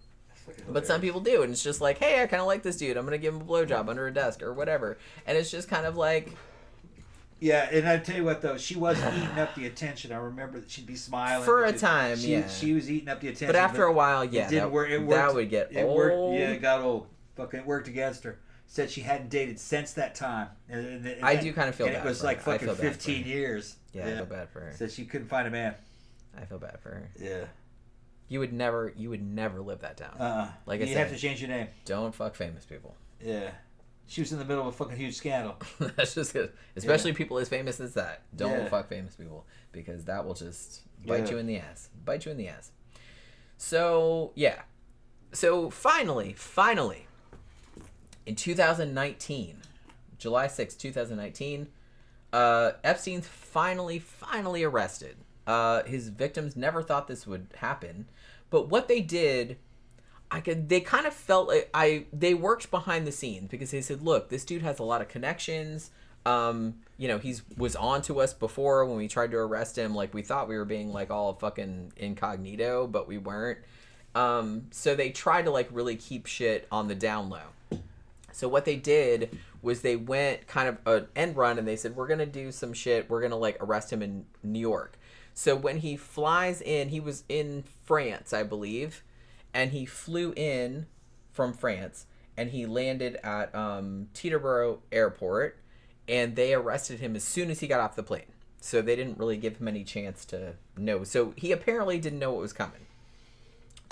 But some people do. And it's just like, hey, I kind of like this dude. I'm going to give him a blowjob under a desk or whatever. And it's just kind of like... Yeah, and I tell you what though, she was eating up the attention. I remember that she'd be smiling For a time, yeah. She was eating up the attention. But after a while, yeah, it didn't work. It worked. That would get it old. Worked, yeah, it got old. Fucking, it worked against her. Said she hadn't dated since that time. And I do kind of feel bad. And it was for like her. fucking 15 years. Yeah, I feel bad for her. Said she couldn't find a man. I feel bad for her. Yeah. You would never live that down. Like I said, you have to change your name. Don't fuck famous people. Yeah. She was in the middle of a fucking huge scandal. That's just good. Especially people as famous as that. Don't fuck famous people, because that will just bite you in the ass. Bite you in the ass. So, yeah. So, finally, in 2019, July 6, 2019, Epstein's finally arrested. His victims never thought this would happen. But what they did... they kind of felt like they worked behind the scenes, because they said, look, this dude has a lot of connections. He was on to us before when we tried to arrest him. Like, we thought we were being like all fucking incognito, but we weren't. So they tried to like really keep shit on the down low. So what they did was they went kind of an end run, and they said, we're going to do some shit. We're going to like arrest him in New York. So when he flies in, he was in France, I believe. And he flew in from France, and he landed at Teterboro Airport, and they arrested him as soon as he got off the plane. So they didn't really give him any chance to know. So he apparently didn't know what was coming.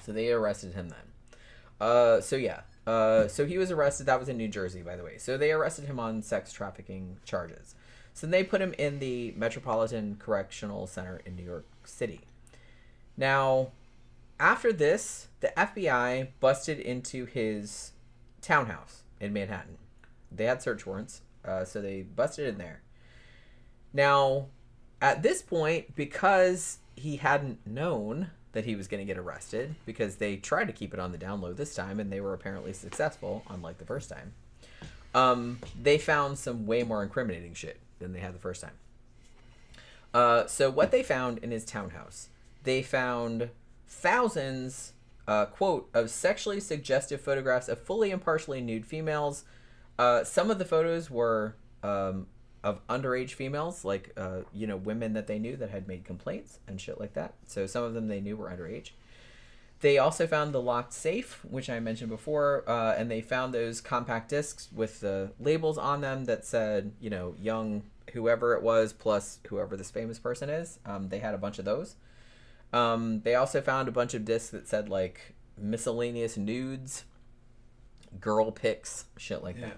So they arrested him then. So he was arrested. That was in New Jersey, by the way. So they arrested him on sex trafficking charges. So they put him in the Metropolitan Correctional Center in New York City. Now... after this, the FBI busted into his townhouse in Manhattan. They had search warrants, so they busted in there. Now, at this point, because he hadn't known that he was going to get arrested, because they tried to keep it on the down low this time, and they were apparently successful, unlike the first time, they found some way more incriminating shit than they had the first time. So what they found in his townhouse, they found... thousands, quote, of sexually suggestive photographs of fully and partially nude females. Some of the photos were of underage females, like, women that they knew that had made complaints and shit like that. So some of them they knew were underage. They also found the locked safe, which I mentioned before, and they found those compact discs with the labels on them that said, young whoever it was plus whoever this famous person is. They had a bunch of those. They also found a bunch of discs that said, like, miscellaneous nudes, girl pics, shit like that.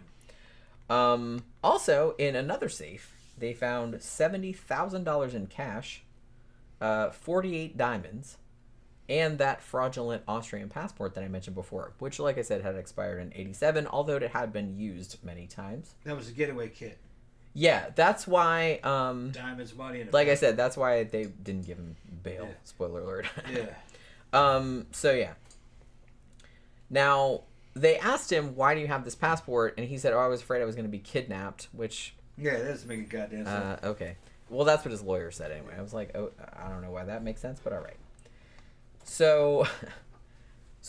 Also, in another safe, they found $70,000 in cash, 48 diamonds, and that fraudulent Austrian passport that I mentioned before, which, like I said, had expired in 1987, although it had been used many times. That was a getaway kit. Yeah, that's why... diamonds, money, and... like I said, that's why they didn't give him bail. Yeah. Spoiler alert. Yeah. So, yeah. Now, they asked him, why do you have this passport? And he said, I was afraid I was going to be kidnapped, which... yeah, that doesn't make a goddamn sense. Okay. Well, that's what his lawyer said anyway. I was like, oh, I don't know why that makes sense, but all right. So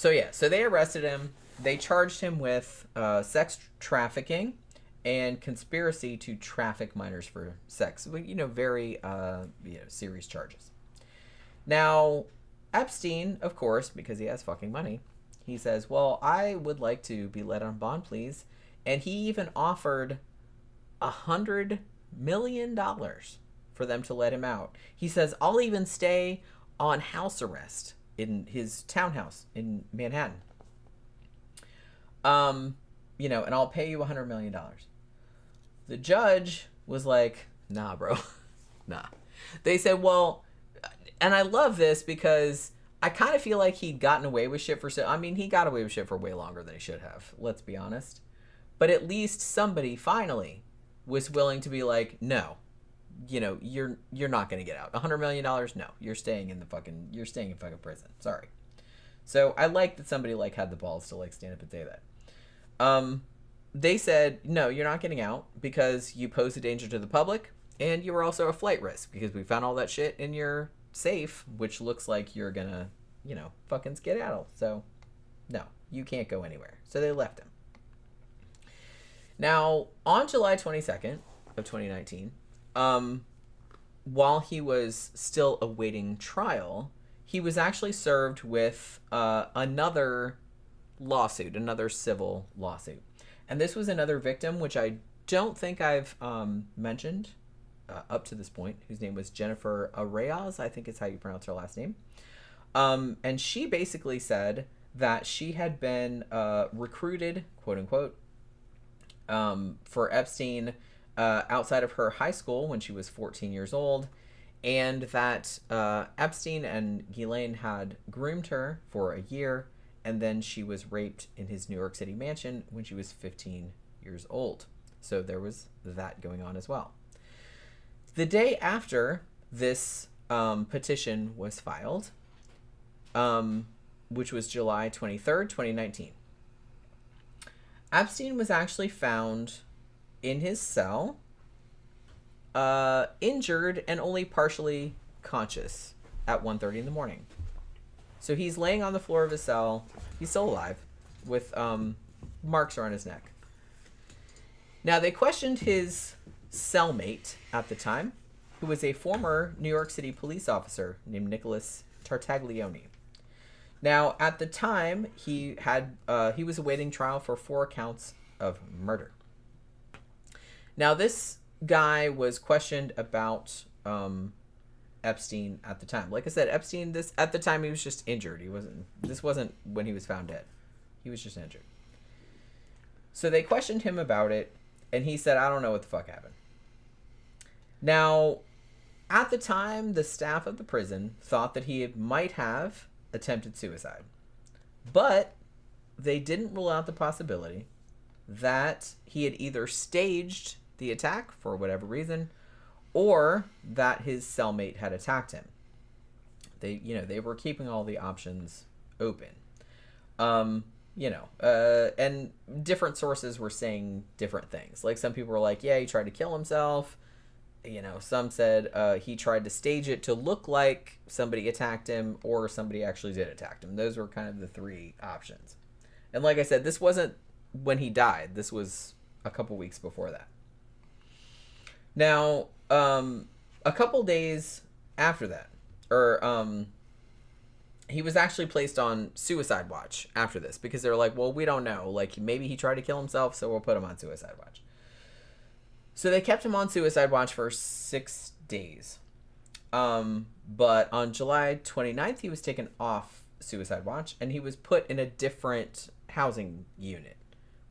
yeah. So they arrested him. They charged him with sex trafficking and conspiracy to traffic minors for sex. Very serious charges. Now, Epstein, of course, because he has fucking money, he says, well, I would like to be let on bond, please. And he even offered $100 million for them to let him out. He says, I'll even stay on house arrest in his townhouse in Manhattan. And I'll pay you $100 million. The judge was like, nah, bro. Nah. They said, well, and I love this because I kind of feel like he'd gotten away with shit he got away with shit for way longer than he should have. Let's be honest. But at least somebody finally was willing to be like, no, you're not going to get out. $100 million? No, you're staying in fucking prison. Sorry. So I like that somebody had the balls to stand up and say that. They said, no, you're not getting out because you pose a danger to the public and you were also a flight risk because we found all that shit in your safe, which looks like you're gonna, fucking skedaddle. So, no, you can't go anywhere. So they left him. Now, on July 22nd of 2019, while he was still awaiting trial, he was actually served with another lawsuit, another civil lawsuit. And this was another victim, which I don't think I've mentioned up to this point, whose name was Jennifer Arraez, I think is how you pronounce her last name. And she basically said that she had been recruited, quote unquote, for Epstein outside of her high school when she was 14 years old, and that Epstein and Guillaume had groomed her for a year, and then she was raped in his New York City mansion when she was 15 years old. So there was that going on as well. The day after this petition was filed, which was July 23rd, 2019, Epstein was actually found in his cell, injured and only partially conscious at 1:30 in the morning. So he's laying on the floor of his cell. He's still alive with marks around his neck. Now, they questioned his cellmate at the time, who was a former New York City police officer named Nicholas Tartaglione. Now, at the time, he was awaiting trial for 4 counts of murder. Now, this guy was questioned about Epstein at the time. Like I said, Epstein, at the time, he was just injured. This wasn't when he was found dead. He was just injured. So they questioned him about it, and he said, I don't know what the fuck happened. Now, at the time, the staff of the prison thought that he might have attempted suicide. But they didn't rule out the possibility that he had either staged the attack for whatever reason, or that his cellmate had attacked him. They were keeping all the options open. And different sources were saying different things. Like, some people were like, yeah, he tried to kill himself. Some said he tried to stage it to look like somebody attacked him, or somebody actually did attack him. Those were kind of the 3 options. And like I said, this wasn't when he died. This was a couple weeks before that. Now, a couple days after that, he was actually placed on suicide watch after this, because they were like, well, we don't know. Like, maybe he tried to kill himself, so we'll put him on suicide watch. So they kept him on suicide watch for 6 days. But on July 29th, he was taken off suicide watch, and he was put in a different housing unit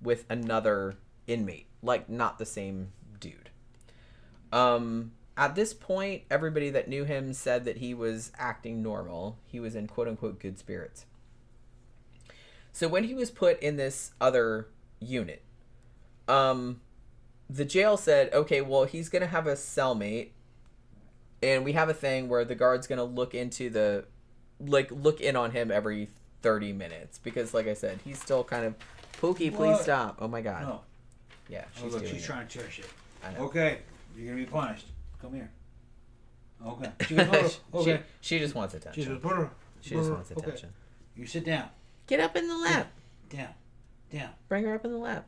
with another inmate, like not the same dude. At this point, everybody that knew him said that he was acting normal. He was in quote-unquote good spirits. So when he was put in this other unit, the jail said, okay, well, he's going to have a cellmate, and we have a thing where the guard's going to look in on him every 30 minutes. Because, like I said, he's still kind of, Pookie, please stop. Oh, my God. No. Yeah, she's trying to tear shit. I know. Okay, you're going to be punished. Come here. Okay. She goes, okay. She just wants attention. She just wants attention. Okay. You sit down. Get up in the lap. Down. Bring her up in the lap.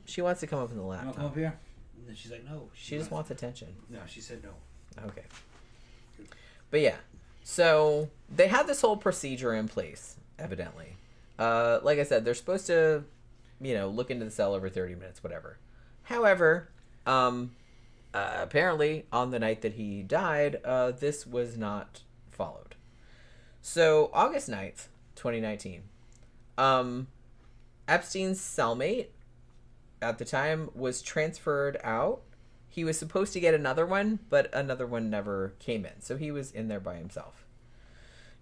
She wants to come up in the lap. You want to come up here? And then she's like, no. She just wants attention. No, she said no. Okay. But yeah, so they had this whole procedure in place, evidently. Like I said, they're supposed to, look into the cell every 30 minutes, whatever. However, apparently on the night that he died, this was not followed. So August 9th, 2019, Epstein's cellmate at the time was transferred out. He was supposed to get another one, but another one never came in. So he was in there by himself.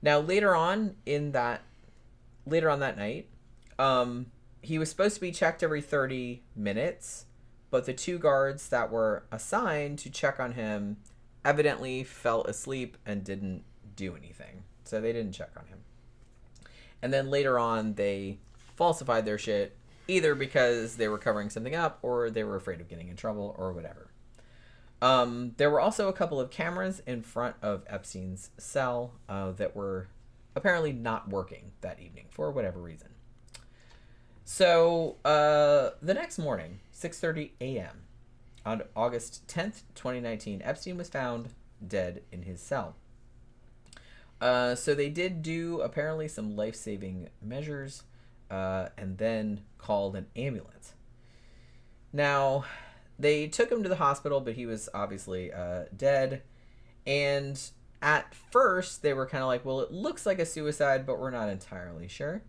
Now, later on that night, he was supposed to be checked every 30 minutes, but the 2 guards that were assigned to check on him evidently fell asleep and didn't do anything. So they didn't check on him. And then later on, they falsified their shit, either because they were covering something up, or they were afraid of getting in trouble, or whatever. There were also a couple of cameras in front of Epstein's cell that were apparently not working that evening for whatever reason. So the next morning, 6:30 a.m., on August 10th, 2019, Epstein was found dead in his cell. So they did do apparently some life-saving measures, and then called an ambulance. Now, they took him to the hospital, but he was obviously dead. And at first, they were kind of like, well, it looks like a suicide, but we're not entirely sure.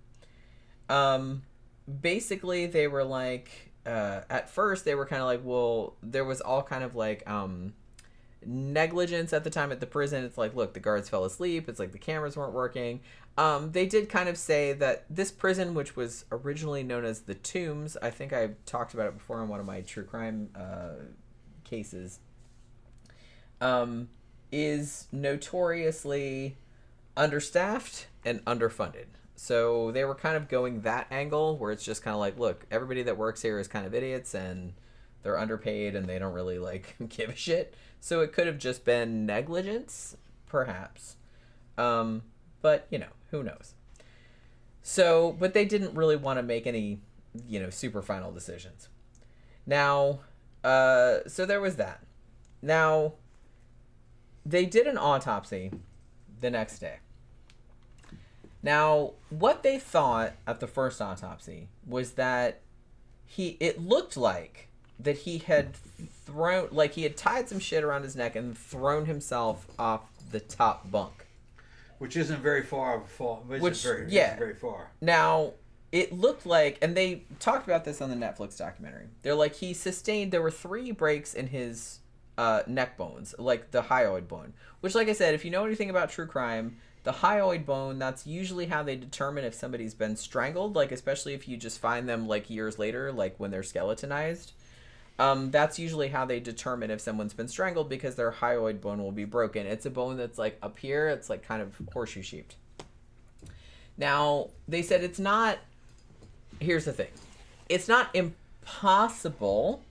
Basically, they were like, at first, they were kind of like, well, there was all kind of like negligence at the time at the prison. It's like, look, the guards fell asleep. It's like the cameras weren't working. They did kind of say that this prison, which was originally known as the Tombs, I think I talked about it before in one of my true crime cases, is notoriously understaffed and underfunded. So they were kind of going that angle where it's just kind of like, look, everybody that works here is kind of idiots and they're underpaid and they don't really like give a shit. So it could have just been negligence, perhaps. But, you know, who knows? So, but they didn't really want to make any, you know, super final decisions. Now, so there was that. Now, they did an autopsy the next day. Now, what they thought at the first autopsy was that it looked like that he had tied some shit around his neck and thrown himself off the top bunk. Which isn't very far of a fall. Isn't very far. Now, it looked like, and they talked about this on the Netflix documentary. They're like, there were 3 breaks in his neck bones, like the hyoid bone. Which, like I said, if you know anything about true crime, the hyoid bone, that's usually how they determine if somebody's been strangled, like especially if you just find them like years later, like when they're skeletonized. That's usually how they determine if someone's been strangled, because their hyoid bone will be broken. It's a bone that's like up here. It's like kind of horseshoe shaped. Now, they said it's not, here's the thing. It's not impossible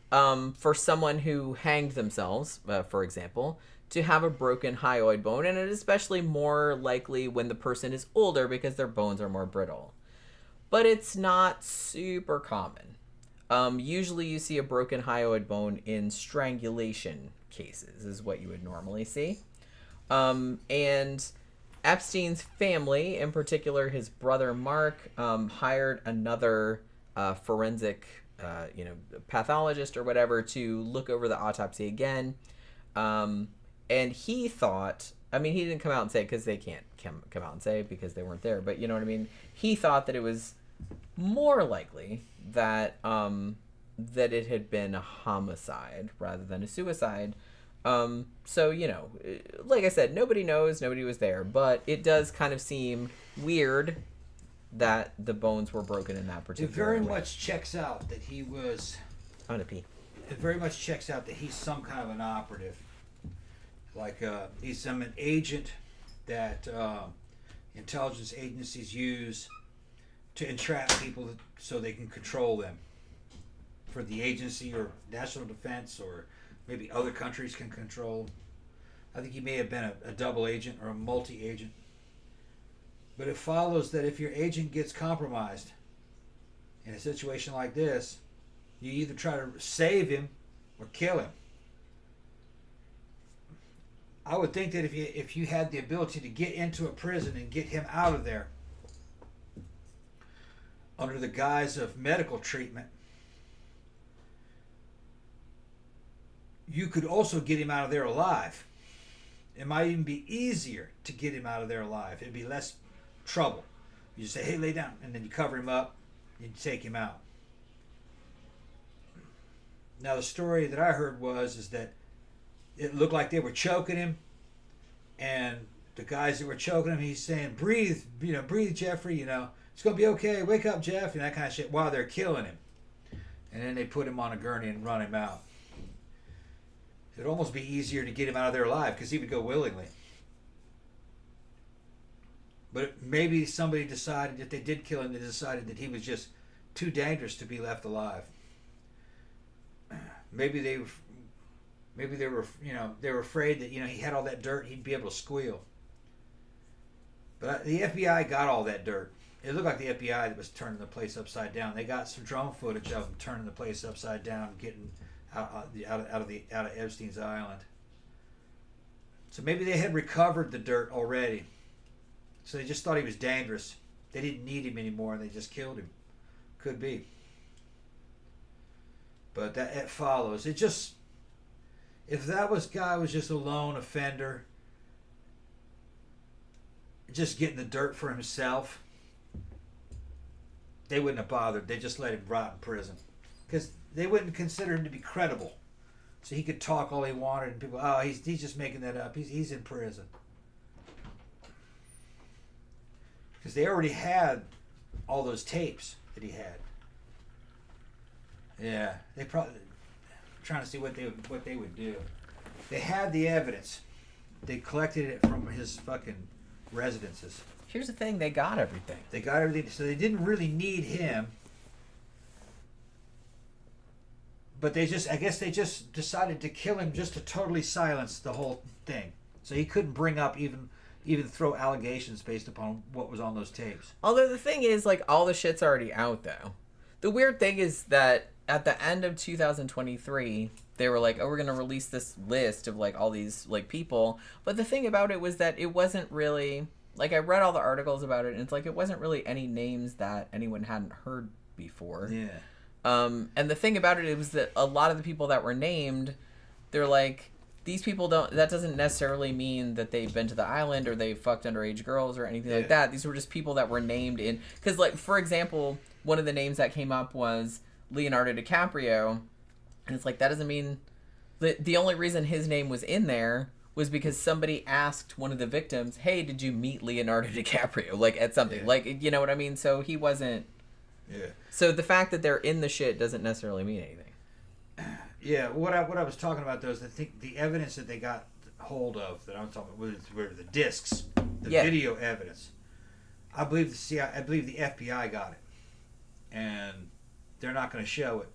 for someone who hanged themselves, for example, to have a broken hyoid bone, and it is especially more likely when the person is older because their bones are more brittle. But it's not super common. Usually you see a broken hyoid bone in strangulation cases is what you would normally see. And Epstein's family, in particular his brother Mark, hired another forensic pathologist or whatever to look over the autopsy again. And he thought, I mean, he didn't come out and say it because they can't come out and say it because they weren't there, but you know what I mean? He thought that it was more likely that that it had been a homicide rather than a suicide. So, you know, like I said, nobody knows, nobody was there, but it does kind of seem weird that the bones were broken in that particular way. It very much checks out that he was... I'm gonna pee. It very much checks out that he's some kind of an operative. Like, he's an agent that intelligence agencies use to entrap people so they can control them. For the agency or national defense, or maybe other countries can control. I think he may have been a double agent or a multi-agent. But it follows that if your agent gets compromised in a situation like this, you either try to save him or kill him. I would think that if you had the ability to get into a prison and get him out of there under the guise of medical treatment, you could also get him out of there alive. It might even be easier to get him out of there alive. It'd be less trouble. You just say, hey, lay down, and then you cover him up and you take him out. Now, the story that I heard is that it looked like they were choking him, and the guys that were choking him, he's saying, breathe, breathe, Jeffrey, it's going to be okay, wake up, Jeff, and that kind of shit, while they're killing him. And then they put him on a gurney and run him out. It'd almost be easier to get him out of there alive because he would go willingly. But maybe somebody decided, if they did kill him, they decided that he was just too dangerous to be left alive. Maybe they were afraid that he had all that dirt, he'd be able to squeal. But the FBI got all that dirt. It looked like the FBI that was turning the place upside down. They got some drone footage of them turning the place upside down, getting out of Epstein's Island. So maybe they had recovered the dirt already. So they just thought he was dangerous. They didn't need him anymore, and they just killed him. Could be. But it follows. It just, if that guy was just a lone offender, just getting the dirt for himself, they wouldn't have bothered. They just let him rot in prison, because they wouldn't consider him to be credible. So he could talk all he wanted, and people, oh, he's just making that up. He's in prison. Because they already had all those tapes that he had. Yeah, they probably trying to see what they would do. They had the evidence. They collected it from his fucking residences. Here's the thing: they got everything. They got everything, so they didn't really need him. But I guess they just decided to kill him just to totally silence the whole thing. So he couldn't bring up even throw allegations based upon what was on those tapes. Although the thing is, like, all the shit's already out, though. The weird thing is that at the end of 2023, they were like, oh, we're going to release this list of, like, all these, like, people. But the thing about it was that it wasn't really, like, I read all the articles about it, and it's like, it wasn't really any names that anyone hadn't heard before. Yeah. And the thing about it was that a lot of the people that were named, they're like, these people that doesn't necessarily mean that they've been to the island or they fucked underage girls or anything like that. These were just people that were named in, because, like, for example, one of the names that came up was Leonardo DiCaprio, and it's like, that doesn't mean the only reason his name was in there was because somebody asked one of the victims, hey, did you meet Leonardo DiCaprio, like, at something, like, you know what I mean? So he wasn't. Yeah. So the fact that they're in the shit doesn't necessarily mean anything. Yeah, what I was talking about, though, is I think the evidence that they got hold of, that I'm talking about, were the discs, the video evidence. I believe the FBI got it, and they're not going to show it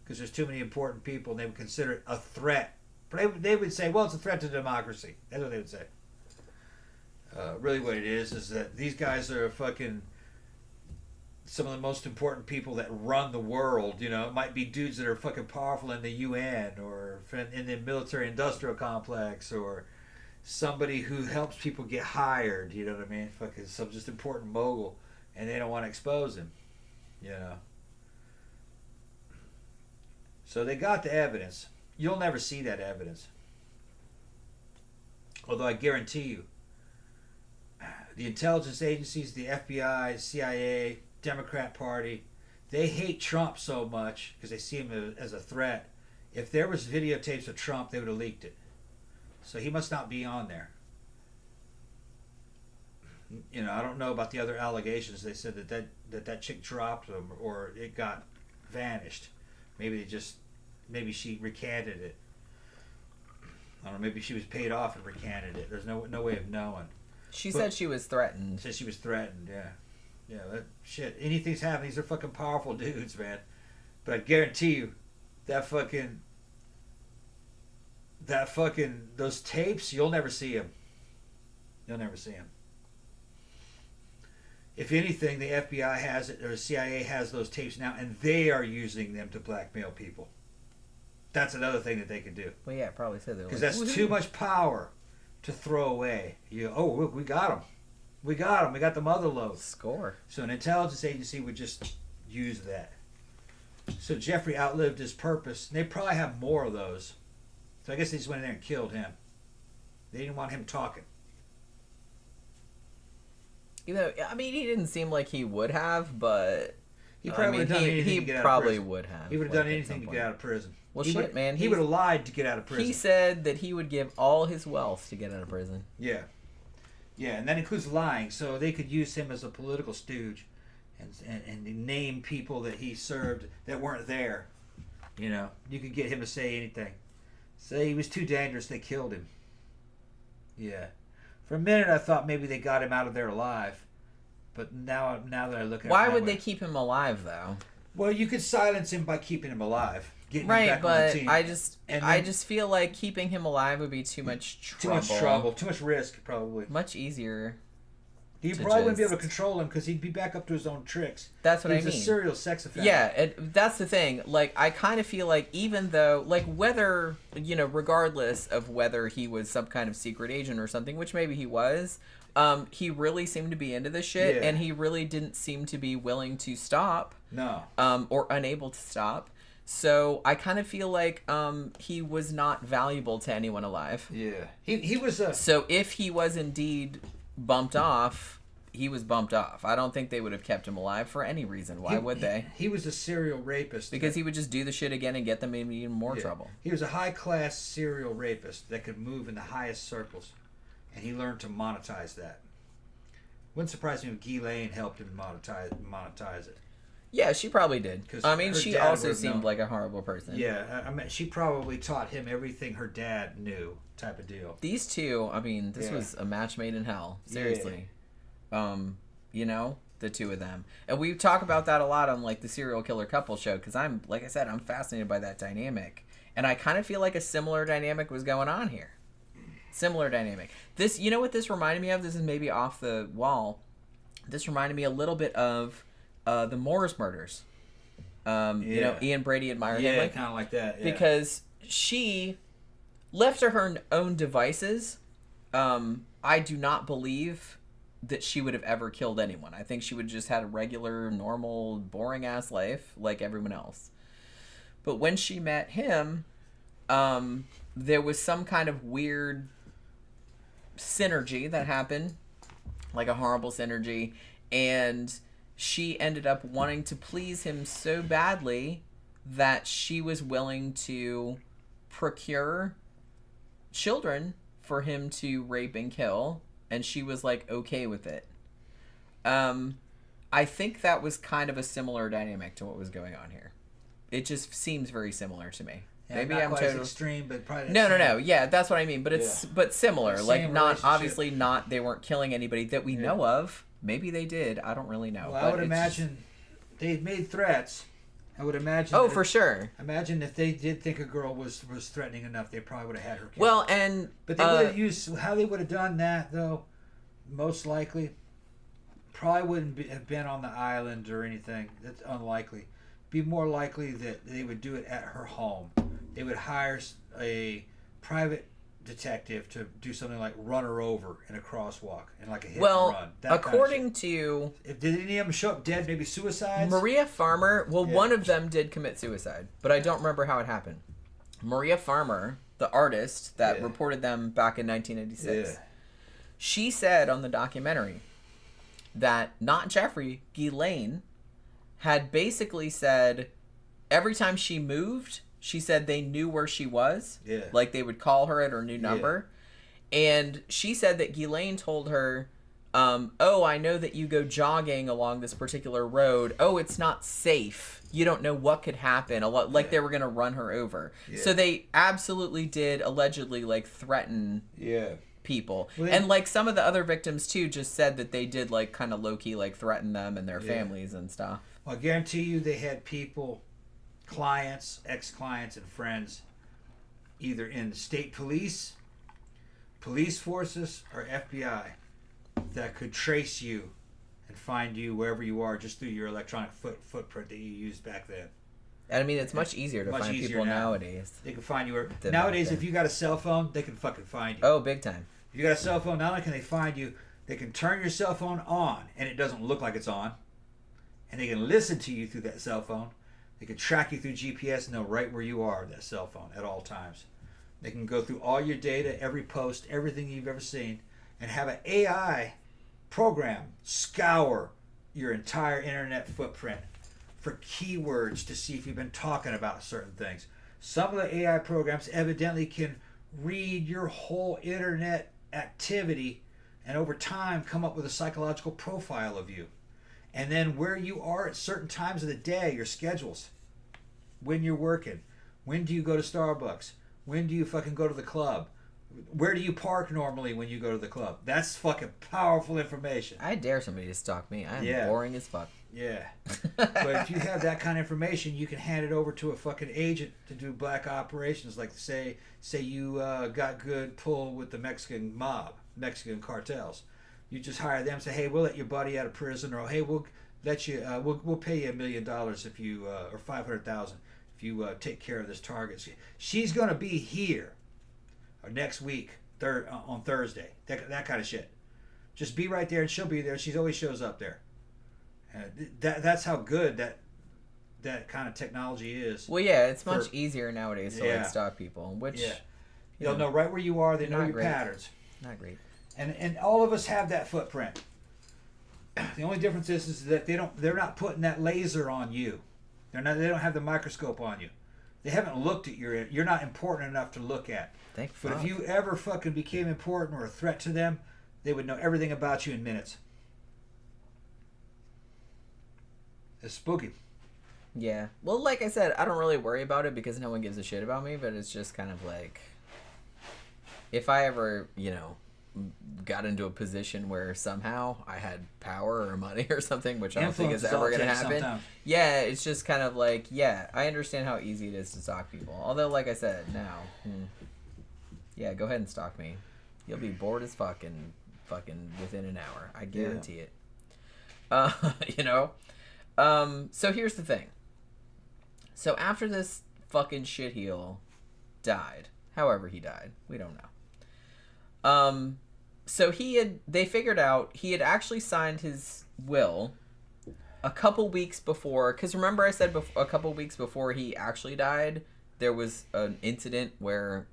because there's too many important people, and they would consider it a threat. But they would say, well, it's a threat to democracy. That's what they would say. Really, what it is that these guys are fucking some of the most important people that run the world. You know, it might be dudes that are fucking powerful in the UN or in the military-industrial complex, or somebody who helps people get hired. You know what I mean? Fucking some just important mogul, and they don't want to expose him. You know. So they got the evidence. You'll never see that evidence. Although I guarantee you, the intelligence agencies, the FBI, CIA, Democrat Party, they hate Trump so much because they see him as a threat. If there was videotapes of Trump, they would have leaked it. So he must not be on there. You know, I don't know about the other allegations. They said that chick dropped them or it got vanished. Maybe she recanted it. I don't know. Maybe she was paid off and recanted it. There's no way of knowing. She said she was threatened. Said she was threatened. Yeah. Yeah, that shit. Anything's happening. These are fucking powerful dudes, man. But I guarantee you, those tapes, you'll never see them. You'll never see them. If anything, the FBI has it, or the CIA has those tapes now, and they are using them to blackmail people. That's another thing that they could do. Well, yeah, probably said that. Because that's too much power to throw away. Look, we got them. We got them. We got the mother load. Score. So an intelligence agency would just use that. So Jeffrey outlived his purpose. And they probably have more of those. So I guess they just went in there and killed him. They didn't want him talking. You know, I mean, he didn't seem like he would have, but he probably would have done anything to get out of prison. Would have. He would have done anything to get out of prison. Well, shit, man. He would have lied to get out of prison. He said that he would give all his wealth to get out of prison. Yeah. Yeah, and that includes lying. So they could use him as a political stooge and name people that he served that weren't there. You know, you could get him to say anything. Say he was too dangerous, they killed him. Yeah. For a minute, I thought maybe they got him out of there alive. But now that I look at it, why would they keep him alive, though? Well, you could silence him by keeping him alive. Right, him back but on the team. I just feel like keeping him alive would be too much trouble. Too much risk, probably. Much easier. You probably wouldn't be able to control him because he'd be back up to his own tricks. That's what I mean. He's a serial sex offender. Yeah, that's the thing. Like, I kind of feel like even though, like, whether, regardless of whether he was some kind of secret agent or something, which maybe he was, he really seemed to be into this shit, and he really didn't seem to be willing to stop. No. Or unable to stop. So I kind of feel like he was not valuable to anyone alive. Yeah. He was a... So if he was indeed bumped off, he was bumped off. I don't think they would have kept him alive for any reason. Why would they? He was a serial rapist. Because he would just do the shit again and get them in even more trouble. He was a high-class serial rapist that could move in the highest circles. And he learned to monetize that. Wouldn't surprise me if Ghislaine helped him monetize it. Yeah, she probably did. I mean, she also seemed like a horrible person. Yeah, I mean, she probably taught him everything her dad knew, type of deal. These two, I mean, this was a match made in hell. Seriously. The two of them. And we talk about that a lot on, like, the Serial Killer Couple show, because like I said, I'm fascinated by that dynamic. And I kind of feel like a similar dynamic was going on here. Similar dynamic. This, you know what this reminded me of? This is maybe off the wall. This reminded me a little bit of the Moores murders. Ian Brady and Myra Hindley. Yeah, kind of like that. Yeah. Because she, left to her own devices, I do not believe that she would have ever killed anyone. I think she would have just had a regular, normal, boring-ass life like everyone else. But when she met him, there was some kind of weird synergy that happened, like a horrible synergy, and she ended up wanting to please him so badly that she was willing to procure children for him to rape and kill, and she was like okay with it. I think that was kind of a similar dynamic to what was going on here. It just seems very similar to me. Yeah, Maybe not I'm quite totally as extreme, but probably no. Yeah, that's what I mean. But it's but similar. Same like not relationship. obviously not. They weren't killing anybody that we know of. Maybe they did. I don't really know. Well, I would imagine they made threats. I would imagine. Oh, for sure. Imagine if they did think a girl was threatening enough, they probably would have had her killed. Well, and but they would have used how they would have done that though. Most likely, probably wouldn't have been on the island or anything. That's unlikely. Be more likely that they would do it at her home. They would hire a private detective to do something like run her over in a crosswalk and like a hit and run. That according to did any of them show up dead? Maybe suicides. Maria Farmer. Well, one of them did commit suicide, but I don't remember how it happened. Maria Farmer, the artist that reported them back in 1986, she said on the documentary that not Jeffrey, Ghislaine, had basically said every time she moved, she said they knew where she was. Yeah. Like they would call her at her new number. Yeah. And she said that Ghislaine told her, oh, I know that you go jogging along this particular road. Oh, it's not safe. You don't know what could happen. Like they were going to run her over. Yeah. So they absolutely did allegedly like threaten people. Well, and like some of the other victims too just said that they did like kind of low-key like threaten them and their families and stuff. Well, I guarantee you they had people, clients, ex-clients, and friends either in the state police, police forces, or FBI that could trace you and find you wherever you are just through your electronic footprint that you used back then. And I mean, it's much easier to find people nowadays. They can find you nowadays. If you got a cell phone, they can fucking find you. Oh, big time. If you got a cell phone, not only can they find you, they can turn your cell phone on and it doesn't look like it's on. And they can listen to you through that cell phone. They can track you through GPS and know right where you are with that cell phone at all times. They can go through all your data, every post, everything you've ever seen, and have an AI program scour your entire internet footprint for keywords to see if you've been talking about certain things. Some of the AI programs evidently can read your whole internet activity and over time come up with a psychological profile of you. And then where you are at certain times of the day, your schedules. When you're working. When do you go to Starbucks? When do you fucking go to the club? Where do you park normally when you go to the club? That's fucking powerful information. I dare somebody to stalk me. I'm boring as fuck. Yeah. But if you have that kind of information, you can hand it over to a fucking agent to do black operations. Like say you got good pull with the Mexican mob, Mexican cartels. You just hire them. Say, hey, we'll let your buddy out of prison, or hey, we'll let you. We'll pay you $1 million if you or 500,000 if you take care of this target. She's gonna be here, or next week, on Thursday. That kind of shit. Just be right there, and she'll be there. She always shows up there. That's how good that kind of technology is. Well, yeah, it's much easier nowadays to like stalk people, which they'll know right where you are. They know your patterns. Not great. And all of us have that footprint. The only difference is that they're not putting that laser on you. They don't have the microscope on you. They haven't looked at you're not important enough to look at. Thank fuck. But if you ever fucking became important or a threat to them, they would know everything about you in minutes. It's spooky. Yeah. Well, like I said, I don't really worry about it because no one gives a shit about me, but it's just kind of like, if I ever, got into a position where somehow I had power or money or something, which I don't think is ever going to happen. Sometimes. Yeah, it's just kind of like, I understand how easy it is to stalk people. Although, like I said, now, yeah, go ahead and stalk me. You'll be bored as fucking within an hour. I guarantee it. So here's the thing. So after this fucking shitheel died, however he died, we don't know. So they figured out he had actually signed his will a couple weeks before, because remember I said a couple weeks before he actually died, there was an incident where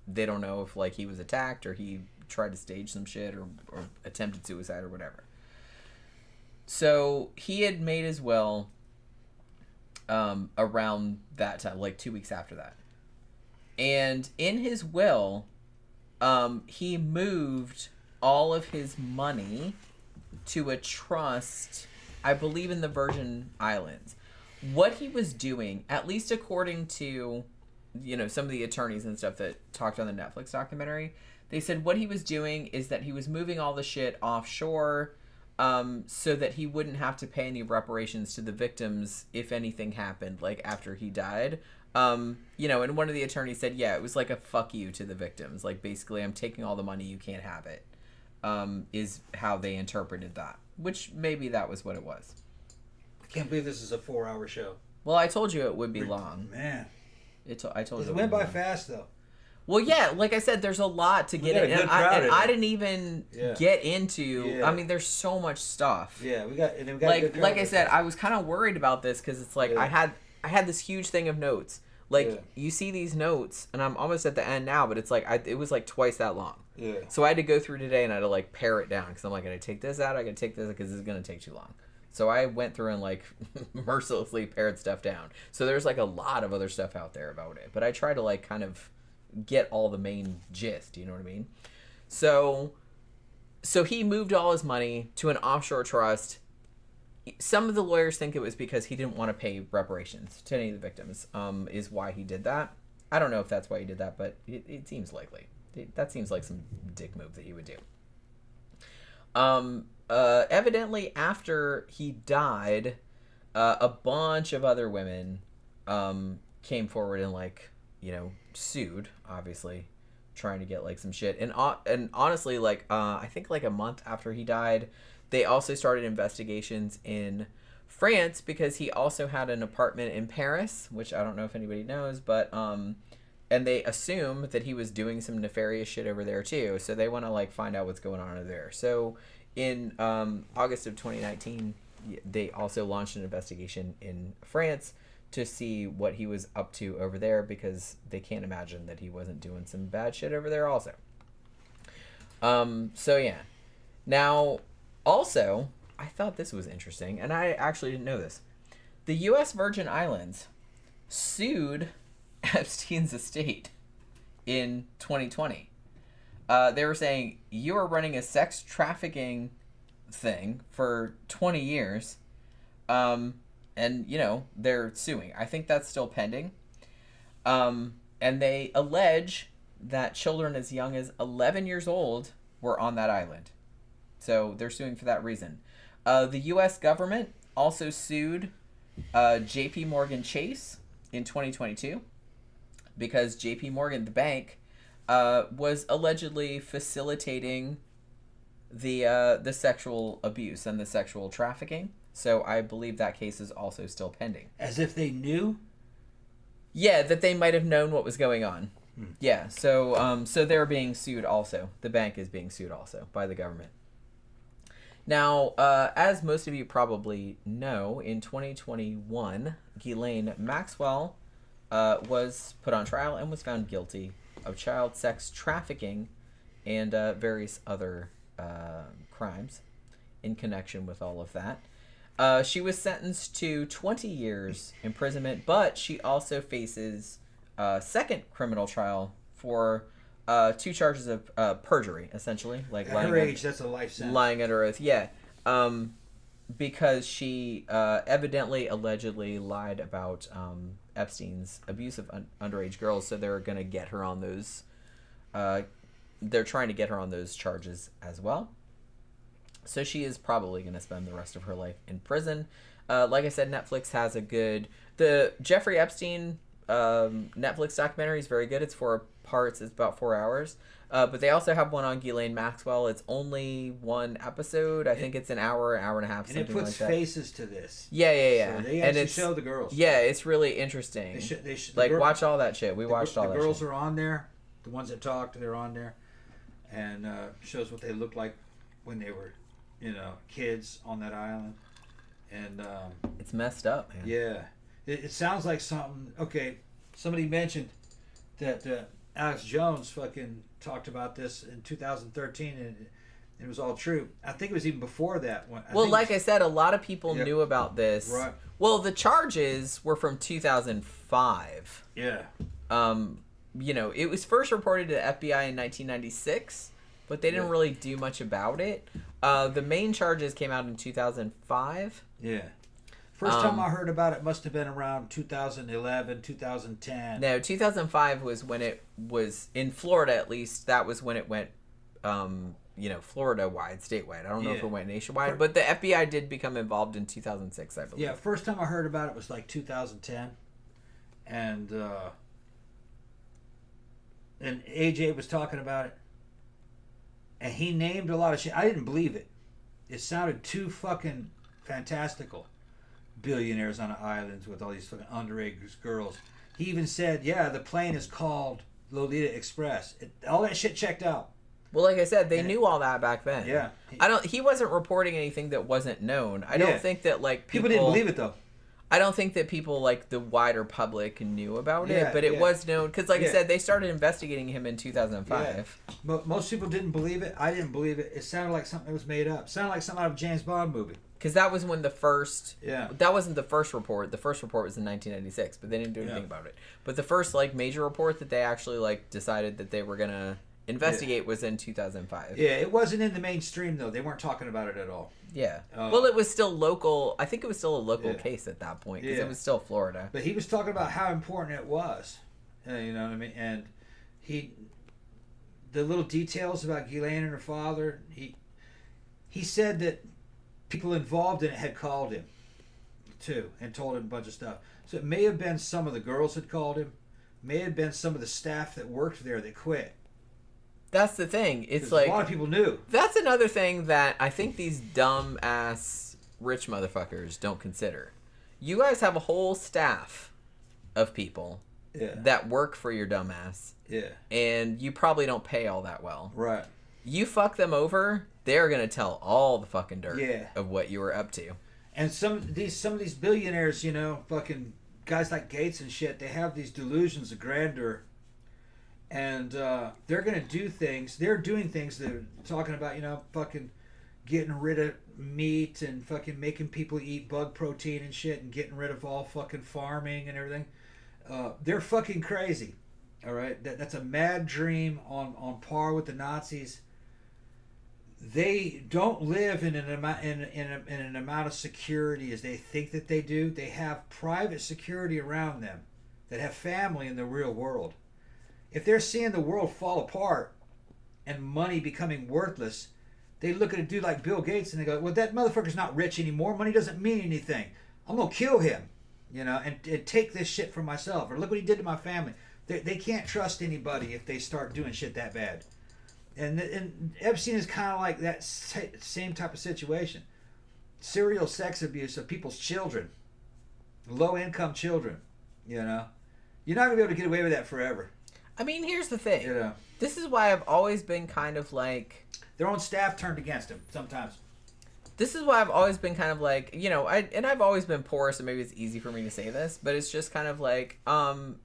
they don't know if like he was attacked or he tried to stage some shit or attempted suicide or whatever. So he had made his will around that time, like 2 weeks after that. And in his will, he moved all of his money to a trust, I believe in the Virgin Islands. What he was doing, at least according to, some of the attorneys and stuff that talked on the Netflix documentary, they said what he was doing is that he was moving all the shit offshore, so that he wouldn't have to pay any reparations to the victims if anything happened, like after he died. And one of the attorneys said, it was like a fuck you to the victims. Like, basically, I'm taking all the money, you can't have it, is how they interpreted that. Which, maybe that was what it was. I can't believe this is a 4-hour show. Well, I told you it would be long. Man. I told you it went by fast, though. Well, yeah, like I said, there's a lot to get in. And I didn't even get into... Yeah. I mean, there's so much stuff. Yeah, we got like I said, I was kind of worried about this because it's like I had this huge thing of notes. Like, you see these notes, and I'm almost at the end now, but it's like, it was like twice that long. Yeah. So I had to go through today, and I had to like pare it down, because I'm like, I gotta take this out, I gotta take this, because this is gonna take too long. So I went through and like mercilessly pared stuff down. So there's like a lot of other stuff out there about it, but I try to like kind of get all the main gist, you know what I mean? So he moved all his money to an offshore trust. Some of the lawyers think it was because he didn't want to pay reparations to any of the victims, is why he did that. I don't know if that's why he did that, but it seems likely. That seems like some dick move that he would do. Evidently, after he died, a bunch of other women came forward and, like, sued, obviously, trying to get, like, some shit. And honestly, like, I think, like, a month after he died, they also started investigations in France because he also had an apartment in Paris, which I don't know if anybody knows, but and they assume that he was doing some nefarious shit over there too. So they want to like find out what's going on over there. So in August of 2019, they also launched an investigation in France to see what he was up to over there, because they can't imagine that he wasn't doing some bad shit over there also. So yeah. Now, also, I thought this was interesting, and I actually didn't know this. The U.S. Virgin Islands sued Epstein's estate in 2020. They were saying, you are running a sex trafficking thing for 20 years, and, they're suing. I think that's still pending. And they allege that children as young as 11 years old were on that island. So they're suing for that reason. The U.S. government also sued J.P. Morgan Chase in 2022 because J.P. Morgan, the bank, was allegedly facilitating the sexual abuse and the sexual trafficking. So I believe that case is also still pending. As if they knew? Yeah, that they might have known what was going on. Yeah, so so they're being sued also. The bank is being sued also by the government. Now, as most of you probably know, in 2021, Ghislaine Maxwell was put on trial and was found guilty of child sex trafficking and various other crimes in connection with all of that. She was sentenced to 20 years imprisonment, but she also faces a second criminal trial for 2 charges of perjury, essentially. Like At her age, that's a life sentence. Lying under oath, yeah. Because she evidently, allegedly lied about Epstein's abuse of underage girls, so they're going to get her on those... they're trying to get her on those charges as well. So she is probably going to spend the rest of her life in prison. Like I said, Netflix has a good... The Jeffrey Epstein Netflix documentary is very good. It's 4 parts. It's about 4 hours. But they also have one on Ghislaine Maxwell. It's only 1 episode. I think it's an hour and a half, and something it puts like that. faces to this. Yeah. So they actually show the girls. Yeah, it's really interesting. They should, like, watch all that shit. We watched all that shit. The girls are on there. The ones that talked, they're on there. And shows what they looked like when they were, kids on that island. And it's messed up, man. Yeah. It sounds like something... Okay, somebody mentioned that Alex Jones fucking talked about this in 2013, and it was all true. I think it was even before that. I said, a lot of people knew about this. Right. Well, the charges were from 2005. Yeah. It was first reported to the FBI in 1996, but they didn't really do much about it. The main charges came out in 2005. Yeah. First time I heard about it must have been around 2011, 2010. No, 2005 was when it was, in Florida at least, that was when it went, Florida-wide, statewide. I don't know if it went nationwide, but the FBI did become involved in 2006, I believe. Yeah, first time I heard about it was like 2010. And AJ was talking about it. And he named a lot of shit. I didn't believe it. It sounded too fucking fantastical. Billionaires on islands with all these fucking underage girls. He even said, the plane is called Lolita Express. All that shit checked out. Well, like I said, they knew all that back then. Yeah. He wasn't reporting anything that wasn't known. I don't think that, people didn't believe it, though. I don't think that people, the wider public knew about it, but it was known. Because, I said, they started investigating him in 2005. Yeah. Most people didn't believe it. I didn't believe it. It sounded like something that was made up. It sounded like something out of a James Bond movie. Because that was when the first... Yeah. That wasn't the first report. The first report was in 1996, but they didn't do anything about it. But the first, major report that they actually, decided that they were going to investigate was in 2005. Yeah, it wasn't in the mainstream, though. They weren't talking about it at all. Yeah. Well, it was still local. I think it was still a local case at that point, because it was still Florida. But he was talking about how important it was. You know what I mean? And the little details about Ghislaine and her father, he said that people involved in it had called him, too, and told him a bunch of stuff. So it may have been some of the girls that called him, may have been some of the staff that worked there that quit. That's the thing. It's a lot of people knew. That's another thing that I think these dumb ass rich motherfuckers don't consider. You guys have a whole staff of people that work for your dumb ass. Yeah. And you probably don't pay all that well. Right. You fuck them over, they're gonna tell all the fucking dirt of what you were up to. And some of these billionaires, fucking guys like Gates and shit, they have these delusions of grandeur. And they're going to do things. They're doing things. They're talking about, fucking getting rid of meat and fucking making people eat bug protein and shit and getting rid of all fucking farming and everything. They're fucking crazy. All right? That's a mad dream on par with the Nazis. They don't live in an amount of security as they think that they do. They have private security around them that have family in the real world. If they're seeing the world fall apart and money becoming worthless, they look at a dude like Bill Gates and they go, well, that motherfucker's not rich anymore. Money doesn't mean anything. I'm going to kill him, and take this shit for myself. Or look what he did to my family. They can't trust anybody if they start doing shit that bad. And Epstein is kind of like that same type of situation. Serial sex abuse of people's children, low income children. You know, you're not gonna be able to get away with that forever. I mean, here's the thing. You know, This is why I've always been kind of like... their own staff turned against him sometimes. This is why I've always been kind of like, you know, I've always been poor, so maybe it's easy for me to say this, but it's just kind of like,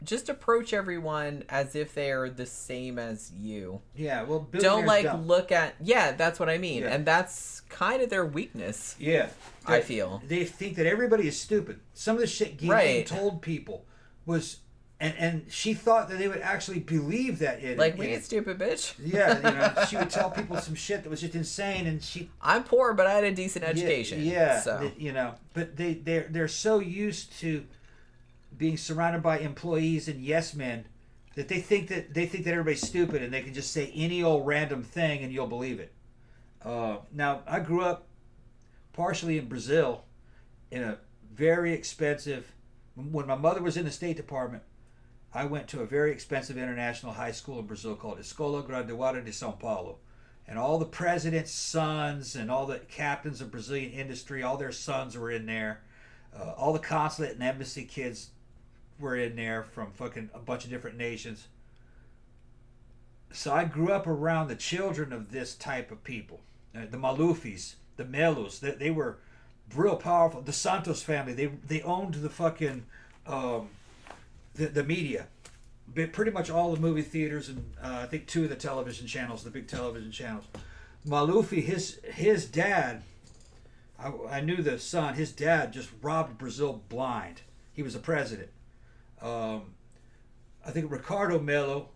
just approach everyone as if they are the same as you. Yeah, well, don't like don't. look at, yeah, that's what I mean, Yeah. and that's kind of their weakness. Yeah, I feel they think that everybody is stupid. Some of the shit Guillaume told people was, and she thought that they would actually believe that. Like, we ain't stupid, bitch. Yeah, you know, she would tell people some shit that was just insane, and I'm poor, but I had a decent education. Yeah, so. you know, but they're so used to being surrounded by employees and yes men that they think that everybody's stupid and they can just say any old random thing and you'll believe it. Now, I grew up partially in Brazil in a very expensive. When my mother was in the State Department, I went to a very expensive international high school in Brazil called Escola Graduada de São Paulo. And all the president's sons and all the captains of Brazilian industry, all their sons were in there. All the consulate and embassy kids were in there from fucking a bunch of different nations. So I grew up around the children of this type of people. The Malufis, the Melos, they were real powerful. The Santos family, they owned the fucking... the media, pretty much all the movie theaters and I think 2 of the television channels, the big television channels. Malufi, his dad, I knew the son. His dad just robbed Brazil blind. He was a president. I think Ricardo Melo,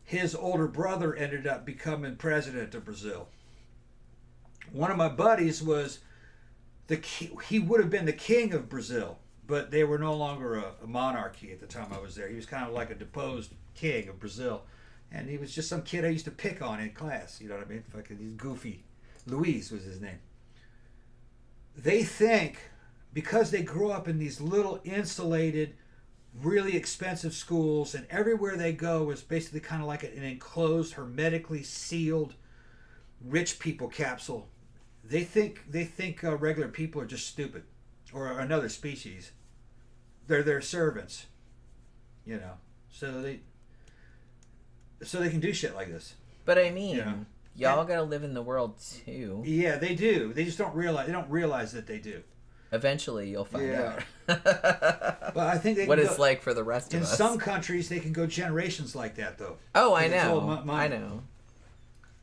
his older brother, ended up becoming president of Brazil. One of my buddies was he would have been the king of Brazil. But they were no longer a monarchy at the time I was there. He was kind of like a deposed king of Brazil. And he was just some kid I used to pick on in class. You know what I mean? Fucking, he's goofy. Luis was his name. They think, because they grew up in these little insulated, really expensive schools, and everywhere they go is basically kind of like an enclosed, hermetically sealed, rich people capsule. They think regular people are just stupid. Or another species. They're their servants, you know. So they can do shit like this. But I mean, you know? y'all gotta live in the world too. Yeah, they do. They just don't realize. They don't realize that they do. Eventually, you'll find out. But I think they what can it's go, like for the rest of in us. some countries, they can go generations like that, though. Oh, I know. I know.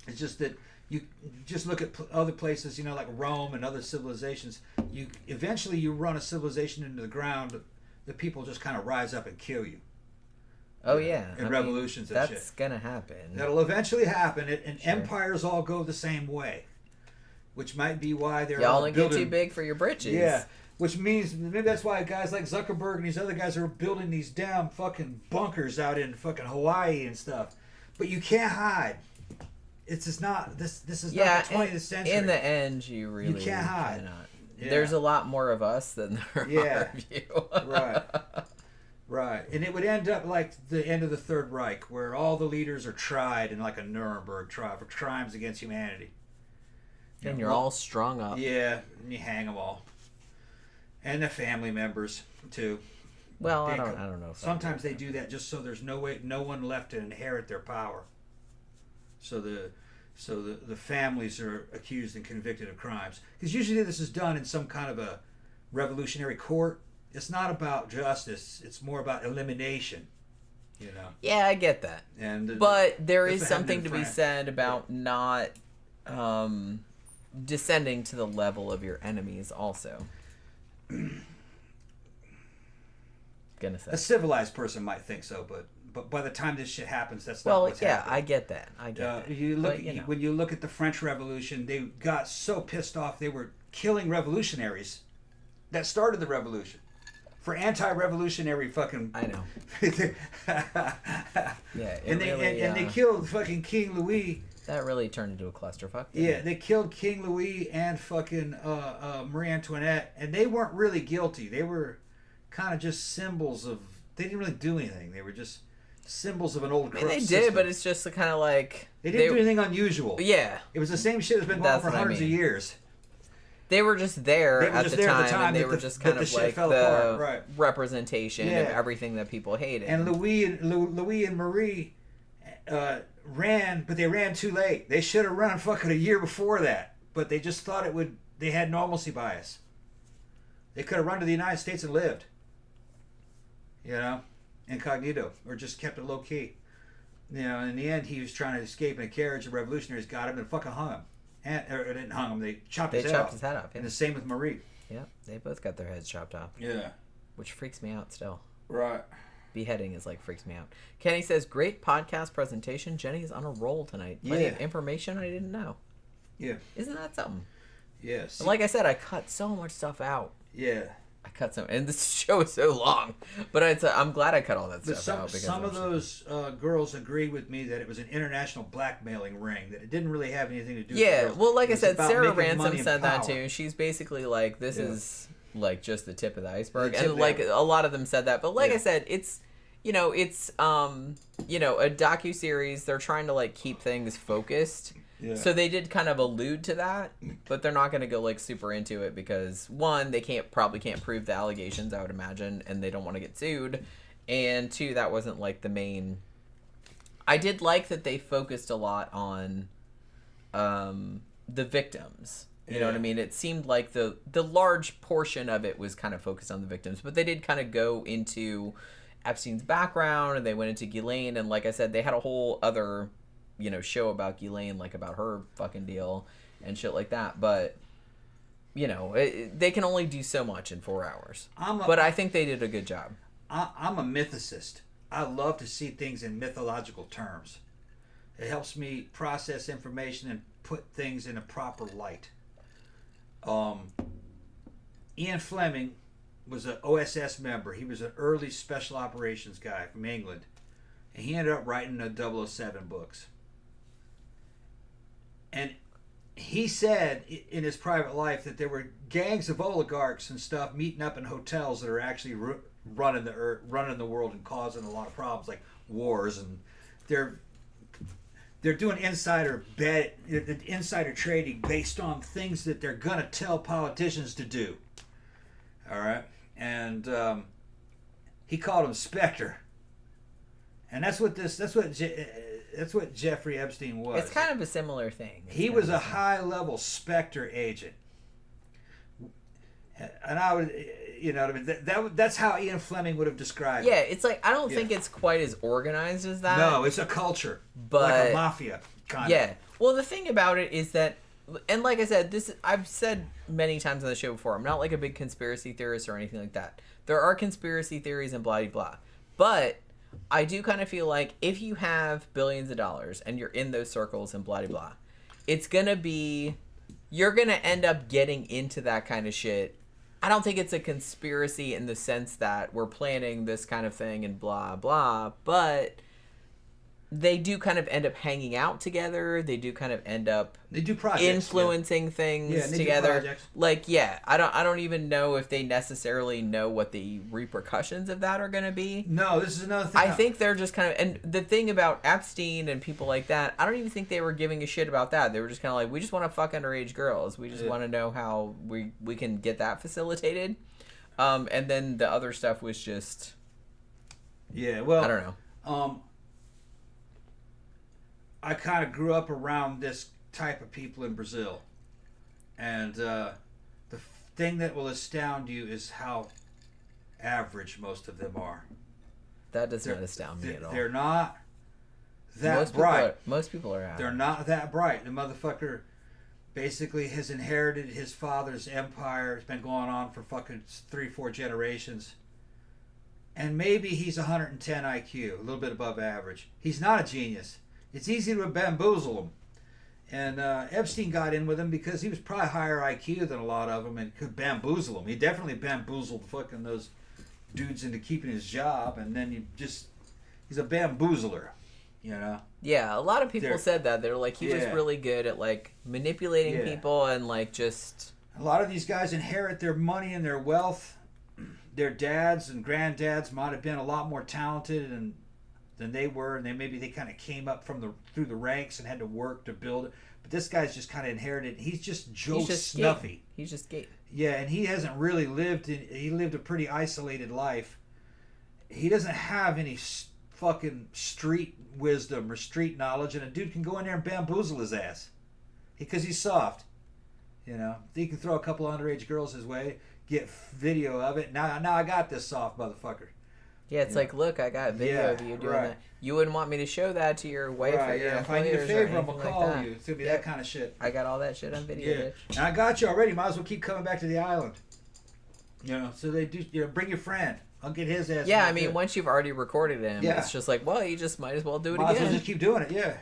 It's just that you just look at other places, you know, like Rome and other civilizations. Eventually you run a civilization into the ground. The people just kind of rise up and kill you. Oh yeah, in revolutions and shit. That's gonna happen. That'll eventually happen, and Sure. empires all go the same way, which might be why they're y'all all don't building, get too big for your britches. Yeah, which means maybe that's why guys like Zuckerberg and these other guys are building these damn fucking bunkers out in fucking Hawaii and stuff. But you can't hide. It's just not this. This is not the 20th century. In the end, you really can't hide. cannot. Yeah. There's a lot more of us than there are of you. Right. Right. And it would end up like the end of the Third Reich, where all the leaders are tried in like a Nuremberg trial for crimes against humanity. And you're all strung up. Yeah, and you hang them all. And the family members, too. Well, I don't know. Sometimes they do that just so there's no one left to inherit their power. So the families are accused and convicted of crimes. Because usually this is done in some kind of a revolutionary court. It's not about justice. It's more about elimination, you know. Yeah, I get that. But there is something to be said about not descending to the level of your enemies also. Gonna say. A civilized person might think so, but by the time this shit happens, that's not what's happening. I get that. I get that. When you look at the French Revolution, they got so pissed off they were killing revolutionaries that started the revolution for anti-revolutionary fucking. I know. Yeah, and they killed fucking King Louis. That really turned into a clusterfuck. Yeah, they killed King Louis and fucking Marie Antoinette, and they weren't really guilty. They were kind of just symbols of. They didn't really do anything. They were just. symbols of an old I corrupt mean, they system. did, but it's just kind of like They didn't do anything unusual. Yeah, It was the same shit that's been going on That's for what I hundreds of mean. years. they were just there, They were at, just the there at the time, time and they that were the- just that kind the of shit like fell the apart, right. representation of Yeah. everything that people hated. And Louis and Marie ran, but they ran too late. They should have run fucking a year before that, but they just thought it would. They had normalcy bias. They could have run to the United States and lived. You know, incognito, or just kept it low key. You know, in the end, he was trying to escape in a carriage. The revolutionaries got him and fucking hung him. Or didn't hung him. They chopped They his chopped head his head off. Yeah. And the same with Marie. Yeah, they both got their heads chopped off, Yeah. which freaks me out still. Right. Beheading is like freaks me out. Kenny says, "Great podcast presentation. Jenny is on a roll tonight. Plenty of information I didn't know. Yeah. Isn't that something?" Yes. And like I said, I cut so much stuff out. Yeah. I cut some, and this show is so long. But I'm glad I cut all that But stuff out because some of those girls agreed with me that it was an international blackmailing ring, that it didn't really have anything to do with the Yeah, girls. well, like It I was said, about Sarah making money Ransom and said that power. too. She's basically like, this is like just the tip of the iceberg, The tip and of like the- a lot of them said that. But like Yeah. I said, it's it's a docuseries. They're trying to like keep things focused. Yeah. So they did kind of allude to that, but they're not going to go like super into it because one, they probably can't prove the allegations, I would imagine, and they don't want to get sued, and two, that wasn't like the main. I did like that they focused a lot on the victims. You know what I mean? It seemed like the large portion of it was kind of focused on the victims, but they did kind of go into Epstein's background, and they went into Ghislaine, and like I said, they had a whole other show about Ghislaine, like about her fucking deal and shit like that. But they can only do so much in 4 hours. But I think they did a good job. I'm a mythicist. I love to see things in mythological terms. It helps me process information and put things in a proper light. Ian Fleming was an OSS member. He was an early special operations guy from England. And he ended up writing the 007 books. And he said in his private life that there were gangs of oligarchs and stuff meeting up in hotels that are actually running the world and causing a lot of problems, like wars, and they're doing insider trading based on things that they're gonna tell politicians to do. All right, and he called him Spectre, and that's what Jeffrey Epstein was. It's kind of a similar thing. He was a high-level Spectre agent, and I would, that's how Ian Fleming would have described it. Yeah, it's like I don't think it's quite as organized as that. No, it's a culture, but like a mafia kind of. Well, the thing about it is that, and like I said, I've said many times on the show before, I'm not like a big conspiracy theorist or anything like that. There are conspiracy theories and blah blah, but I do kind of feel like if you have billions of dollars and you're in those circles and blah blah, you're gonna end up getting into that kind of shit. I don't think it's a conspiracy in the sense that we're planning this kind of thing and blah blah, but they do kind of end up hanging out together. They do kind of end up influencing things together. Like, I don't even know if they necessarily know what the repercussions of that are going to be. No, this is another thing. I think they're just kind of, and the thing about Epstein and people like that, I don't even think they were giving a shit about that. They were just kind of like, we just want to fuck underage girls. We just want to know how we can get that facilitated. And then the other stuff was just, I don't know. I kind of grew up around this type of people in Brazil, and the thing that will astound you is how average most of them are. That does not astound me at all. They're not that bright. Most people are average. They're not that bright. The motherfucker basically has inherited his father's empire. It's been going on for fucking 3-4 generations. And maybe he's 110 IQ, a little bit above average. He's not a genius. It's easy to bamboozle him. And Epstein got in with him because he was probably higher IQ than a lot of them and could bamboozle them. He definitely bamboozled fucking those dudes into keeping his job, and then he's a bamboozler, Yeah, a lot of people said that. They're like, he was really good at like manipulating people and like just... A lot of these guys inherit their money and their wealth. Their dads and granddads might have been a lot more talented and than they were, and they kind of came up through the ranks and had to work to build it. But this guy's just kind of inherited. He's just Joe Snuffy. He's just skating. Yeah, and he hasn't really lived. He lived a pretty isolated life. He doesn't have any fucking street wisdom or street knowledge, and a dude can go in there and bamboozle his ass because he's soft. You know, he can throw a couple underage girls his way, get video of it. Now I got this soft motherfucker. Yeah, it's like, look, I got video of you doing that. You wouldn't want me to show that to your wife or your If I need a employers or favor, I'm anything gonna like call that. you. It's gonna be that kind of shit. I got all that shit on video, bitch. And I got you already. Might as well keep coming back to the island. You know, so they do. You know, bring your friend. I'll get his ass. Yeah, I mean, once you've already recorded him, it's just like, well, you just might as well do it might again. as well just keep doing it. Yeah.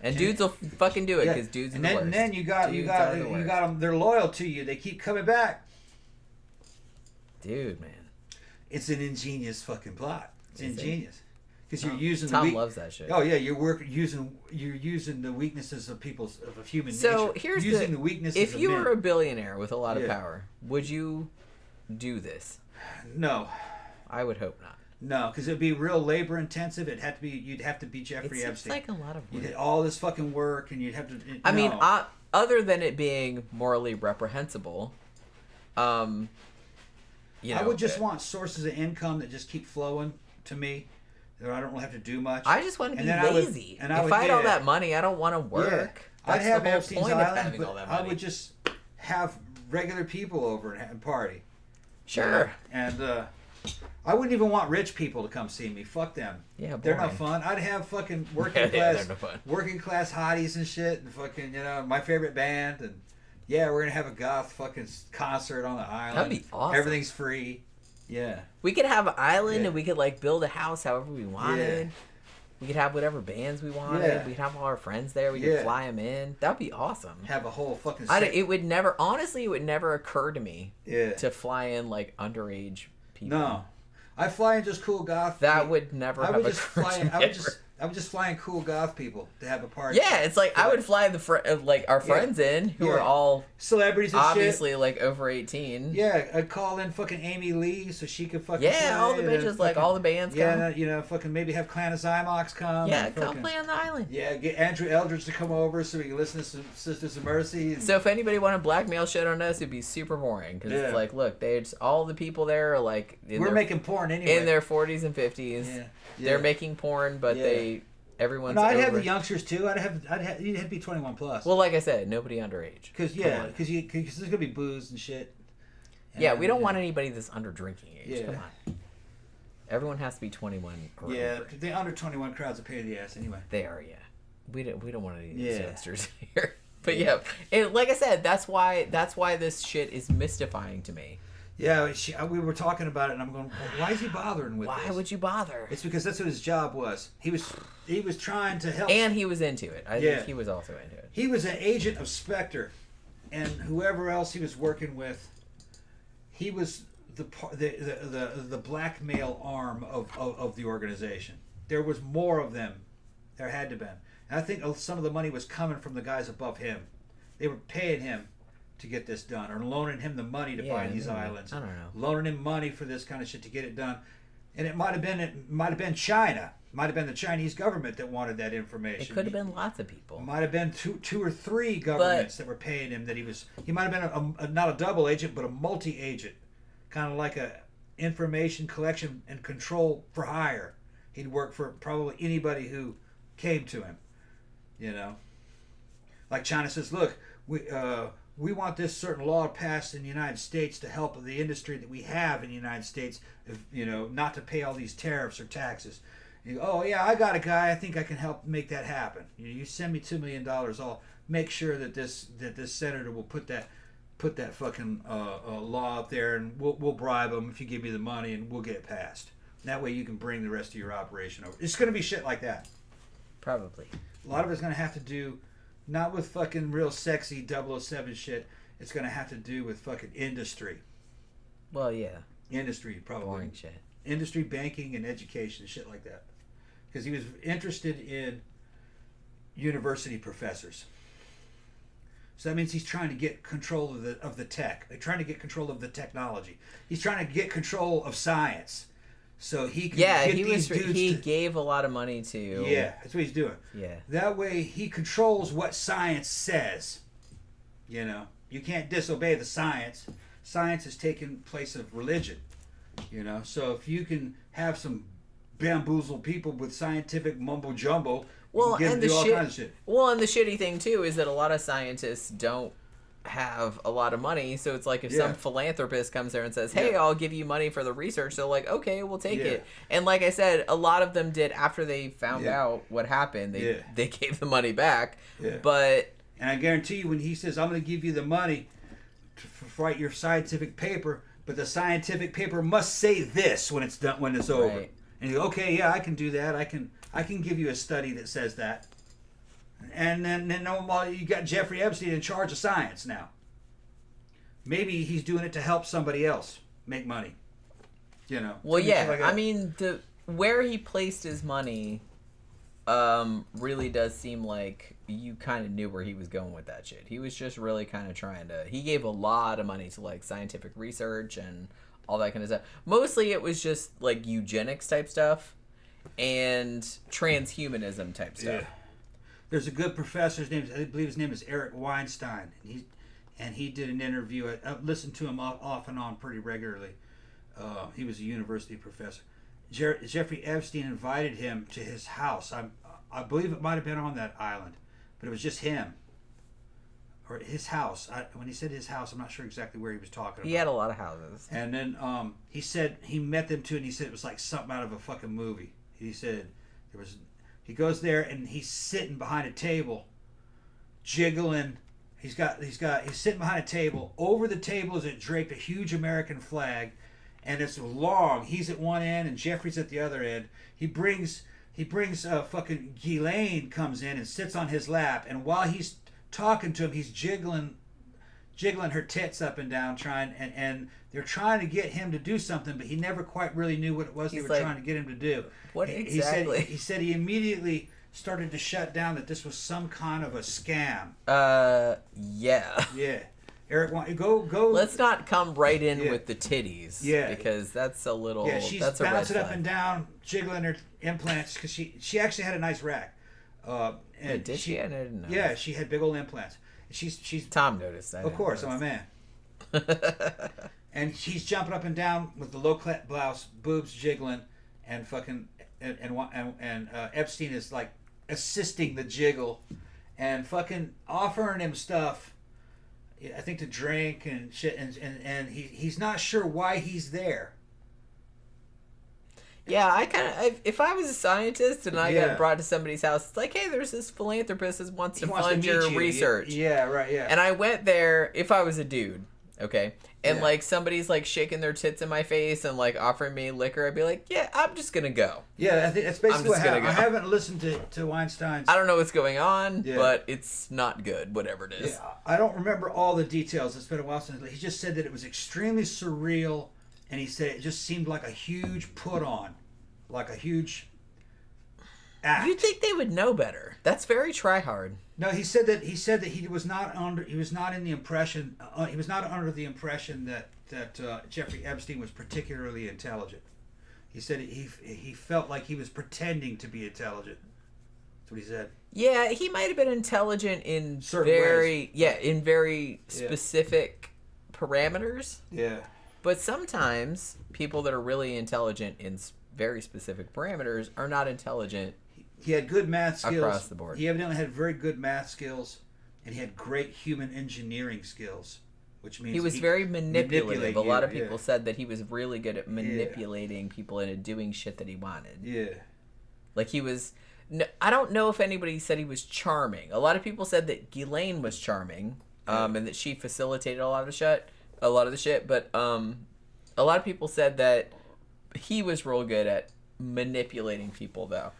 And dudes will fucking do it because dudes are the worst. And then you got them. They're loyal to you. They keep coming back. Dude, man, it's an ingenious fucking plot. It's ingenious because you're using. Tom loves that shit. Oh yeah, you're using the weaknesses of human nature. So here's the weaknesses. If of you men. were a billionaire with a lot of power, would you do this? No, I would hope not. No, because it'd be real labor intensive. You'd have to be Jeffrey Epstein. It's like a lot of work. You did all this fucking work, and you'd have to. I mean, other than it being morally reprehensible, you know, I would just want sources of income that just keep flowing to me. That I don't have to do much. I just want to be lazy. If I had all that money, I don't want to work. I'd have Epstein's Epstein's Island, but I would just have regular people over and party. Sure. And I wouldn't even want rich people to come see me. Fuck them. Yeah, they're not fun. I'd have fucking working class hotties and shit, and fucking my favorite band, and we're gonna have a goth fucking concert on the island. That'd be awesome. Everything's free. Yeah. We could have an island and we could like build a house however we wanted. We could have whatever bands we wanted. Yeah. We'd have all our friends there. We could fly them in. That'd be awesome. Have a whole fucking. It would never occur to me to fly in like underage people. No, I fly in just cool goth. That would never have occurred. I would just fly in cool goth people to have a party. Yeah, it's like I would fly our friends in who are all celebrities and obviously shit. Like over 18. Yeah, I'd call in fucking Amy Lee so she could fucking play, all the bitches, like all the bands come. Fucking maybe have Clan of Zymox come. Yeah, come play on the island. Yeah, get Andrew Eldridge to come over so we can listen to some Sisters of Mercy. So if anybody wanted blackmail shit on us, it'd be super boring because it's like, look, all the people there are like we're making porn anyway in their 40s and 50s. Yeah. They're making porn, but everyone's. No, I'd have the youngsters too. You'd have to be 21 plus. Well, like I said, nobody underage. Because there's gonna be booze and shit. And we don't want anybody that's under drinking age. Yeah. Come on. Everyone has to be 21 or over. The under 21 crowd's a pain in the ass anyway. They are, yeah. We don't want any of these youngsters here. But like I said, that's why this shit is mystifying to me. Yeah, we were talking about it, and I'm going, why is he bothering with this? Why would you bother? It's because that's what his job was. He was trying to help. And he was into it. I think he was also into it. He was an agent of Spectre, and whoever else he was working with, he was the blackmail arm of the organization. There was more of them. There had to be. And I think some of the money was coming from the guys above him. They were paying him to get this done, or loaning him the money to buy these islands. I don't know. Loaning him money for this kind of shit to get it done. And it might have been China. Might have been the Chinese government that wanted that information. It could have been lots of people. It might have been two or three governments that were paying him. He might have been not a double agent, but a multi-agent, kind of like a information collection and control for hire. He'd work for probably anybody who came to him. Like China says, look, we want this certain law passed in the United States to help the industry that we have in the United States, not to pay all these tariffs or taxes. You go, oh yeah, I got a guy. I think I can help make that happen. You send me $2 million. I'll make sure that this senator will put that fucking law up there, and we'll bribe him if you give me the money, and we'll get it passed. And that way you can bring the rest of your operation over. It's going to be shit like that. Probably. A lot of it's going to have to do. Not with fucking real sexy 007 shit. It's going to have to do with fucking industry. Well, yeah. Industry, probably. Boring shit. Industry, banking, and education, shit like that. Because he was interested in university professors. So that means he's trying to get control of the tech. They're trying to get control of the technology. He's trying to get control of science. so he could Yeah, get these dudes he to... gave a lot of money to... Yeah, that's what he's doing. Yeah. That way he controls what science says. You know, you can't disobey the science. Science is taking place of religion. You know, so if you can have some bamboozled people with scientific mumbo jumbo, Well, you can and get the them to do all shit, kinds of shit. well, and the shitty thing too is that a lot of scientists don't have a lot of money, so it's like if some philanthropist comes there and says, "Hey, I'll give you money for the research," they're like, "Okay, we'll take it." And like I said, a lot of them did after they found out what happened. They gave the money back. Yeah. But and I guarantee you, when he says, "I'm going to give you the money to write your scientific paper," but the scientific paper must say this when it's done, when it's over. Right. And you go, "Okay, yeah, I can do that. I can give you a study that says that." And then you got Jeffrey Epstein in charge of science now. Maybe he's doing it to help somebody else make money. You know. Well, yeah. Like I mean, where he placed his money really does seem like you kind of knew where he was going with that shit. He was just really kind of trying to... He gave a lot of money to, like, scientific research and all that kind of stuff. Mostly it was just, like, eugenics type stuff and transhumanism type stuff. Yeah. There's a good professor, I believe his name is Eric Weinstein, and he did an interview. I listened to him off and on pretty regularly. He was a university professor. Jeffrey Epstein invited him to his house. I believe it might have been on that island, but it was just him. Or his house. When he said his house, I'm not sure exactly where he was talking about. He had a lot of houses. And then he said he met them too, and he said it was like something out of a fucking movie. He said there was... He goes there and he's sitting behind a table, jiggling. He's sitting behind a table. Over the table is draped a huge American flag, and it's long. He's at one end and Jeffrey's at the other end. He brings fucking Ghislaine comes in and sits on his lap, and while he's talking to him, he's jiggling her tits up and down, and they're trying to get him to do something, but he never quite really knew what it was they were trying to get him to do. What exactly? He said he immediately started to shut down that this was some kind of a scam. Yeah. Yeah. Eric, go. Let's not come right in with the titties. Yeah. Because that's a little... Yeah, she's bouncing up and down, jiggling her implants, because she actually had a nice rack. Did she? I didn't know. Yeah, she had big old implants. She's Tom noticed that. Of course, I'm a man. And she's jumping up and down with the low cut blouse, boobs jiggling, and fucking and Epstein is like assisting the jiggle, and fucking offering him stuff, I think to drink and shit, and he's not sure why he's there. Yeah, I kind of... If I was a scientist and I got brought to somebody's house, it's like, hey, there's this philanthropist that wants to fund your research. Yeah, right, yeah. And I went there, if I was a dude, okay? And, like, somebody's, like, shaking their tits in my face and, like, offering me liquor, I'd be like, yeah, I'm just gonna go. Yeah, I think that's basically what happened. I haven't listened to Weinstein's... I don't know what's going on, but it's not good, whatever it is. Yeah, I don't remember all the details. It's been a while since... He just said that it was extremely surreal, and he said it just seemed like a huge put-on. Like a huge act. You'd think they would know better. That's very try-hard. No, he said that he was not under the impression that Jeffrey Epstein was particularly intelligent. He said he felt like he was pretending to be intelligent. That's what he said. Yeah, he might have been intelligent in certain ways. In very specific parameters. Yeah. But sometimes people that are really intelligent in very specific parameters are not intelligent. He had good math skills across the board. He evidently had very good math skills, and he had great human engineering skills, which means he was very manipulative. A lot of people said that he was really good at manipulating people into doing shit that he wanted. Yeah. Like he was... I don't know if anybody said he was charming. A lot of people said that Ghislaine was charming, and that she facilitated a lot of the shit. But a lot of people said that he was real good at manipulating people, though,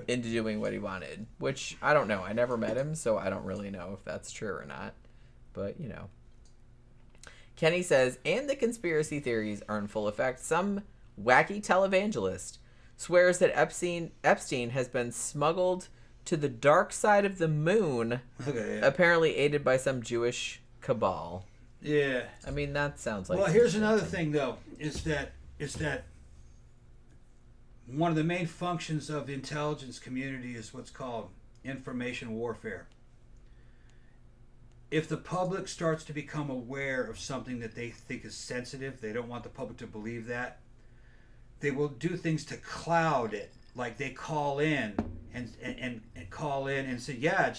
into doing what he wanted. Which I don't know. I never met him, so I don't really know if that's true or not. But you know, Kenny says, and the conspiracy theories are in full effect. Some wacky televangelist swears that Epstein has been smuggled to the dark side of the moon, apparently aided by some Jewish cabal. Yeah. I mean, that sounds like... Well, here's another thing, though, is that one of the main functions of the intelligence community is what's called information warfare. If the public starts to become aware of something that they think is sensitive, they don't want the public to believe that, they will do things to cloud it. Like they call in and call in and say, yeah,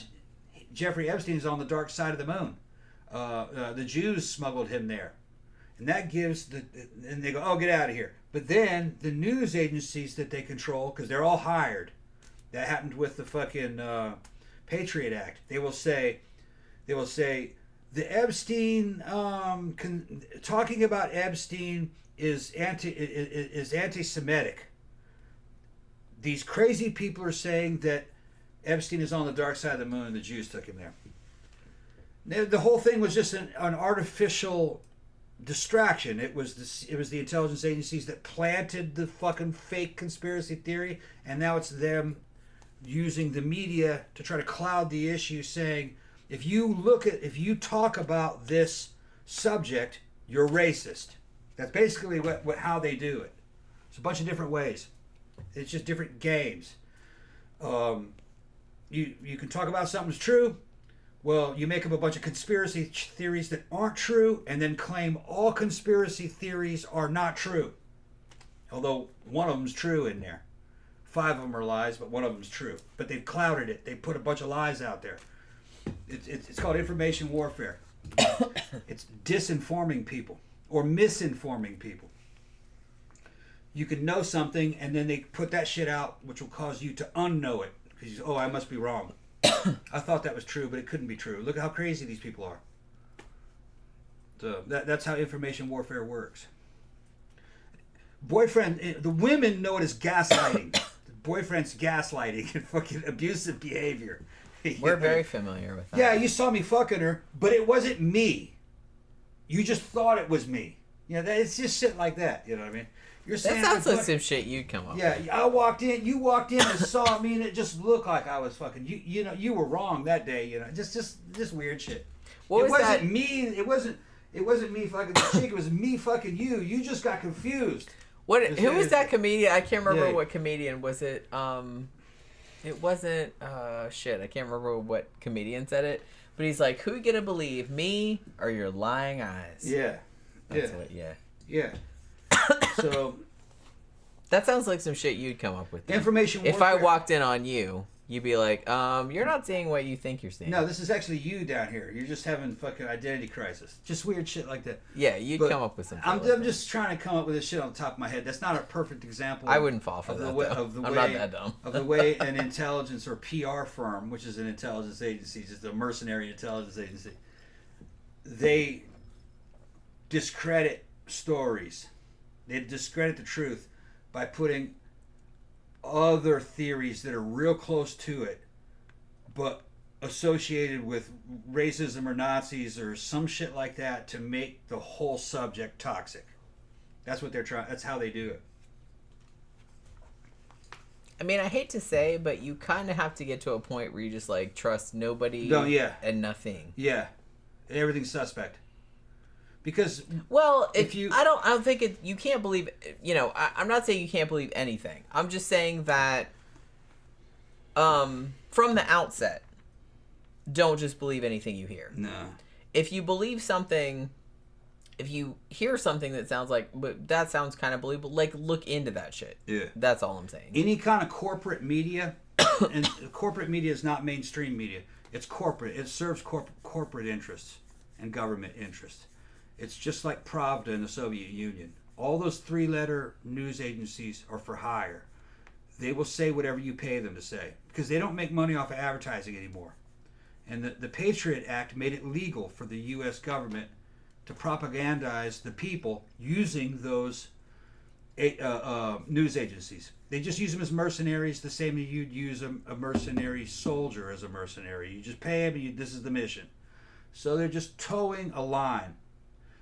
Jeffrey Epstein is on the dark side of the moon. The Jews smuggled him there. And that gives and they go, oh, get out of here. But then the news agencies that they control, because they're all hired, that happened with the fucking Patriot Act. They will say, the Epstein, talking about Epstein is anti-Semitic. These crazy people are saying that Epstein is on the dark side of the moon and the Jews took him there. The whole thing was just an artificial distraction. It was the intelligence agencies that planted the fucking fake conspiracy theory, and now it's them using the media to try to cloud the issue, saying if you talk about this subject, you're racist. That's basically how they do it. It's a bunch of different ways. It's just different games. You can talk about something's true. Well, you make up a bunch of conspiracy theories that aren't true and then claim all conspiracy theories are not true. Although one of them's true in there. 5 of them are lies, but one of them's true. But they've clouded it. They put a bunch of lies out there. It's called information warfare. It's disinforming people or misinforming people. You can know something and then they put that shit out, which will cause you to unknow it. Because you say, oh, I must be wrong. I thought that was true, but it couldn't be true. Look at how crazy these people are. So that's how information warfare works. Boyfriend, the women know it as gaslighting. The boyfriend's gaslighting and fucking abusive behavior. We're very familiar with that. Yeah, you saw me fucking her, but it wasn't me. You just thought it was me. You know, it's just shit like that. You know what I mean? You're saying that sounds like some shit you'd come up with. Yeah, you walked in and saw me, and it just looked like I was fucking you. You know, you were wrong that day. You know, just weird shit. What was that? It wasn't me. It wasn't me fucking the chick. It was me fucking you. You just got confused. Who was that comedian? I can't remember what comedian was it. It wasn't. Shit, I can't remember what comedian said it. But he's like, "Who you gonna believe, me or your lying eyes?" Yeah. That's what. Yeah. Yeah. So that sounds like some shit you'd come up with. Information warfare. If I walked in on you, you'd be like, you're not seeing what you think you're seeing. No, this is actually you down here. You're just having fucking identity crisis. Just weird shit like that. Yeah, you'd come up with something. I'm just trying to come up with this shit on the top of my head. That's not a perfect example. I wouldn't fall for that. I'm not that dumb. Of the way an intelligence or PR firm, which is an intelligence agency, just a mercenary intelligence agency, they discredit stories. They discredit the truth by putting other theories that are real close to it, but associated with racism or Nazis or some shit like that to make the whole subject toxic. That's what they're trying. That's how they do it. I mean, I hate to say, but you kind of have to get to a point where you just like trust nobody and nothing. Yeah, everything's suspect. Because I don't think you can't believe, I'm not saying you can't believe anything. I'm just saying that from the outset, don't just believe anything you hear. No. If you believe something, if you hear something that sounds like, but that sounds kind of believable, like look into that shit. Yeah. That's all I'm saying. Any kind of corporate media, and corporate media is not mainstream media. It's corporate. It serves corporate interests and government interests. It's just like Pravda in the Soviet Union. All those 3-letter news agencies are for hire. They will say whatever you pay them to say because they don't make money off of advertising anymore. And the Patriot Act made it legal for the U.S. government to propagandize the people using those news agencies. They just use them as mercenaries the same as you'd use a mercenary soldier as a mercenary. You just pay them and this is the mission. So they're just towing a line.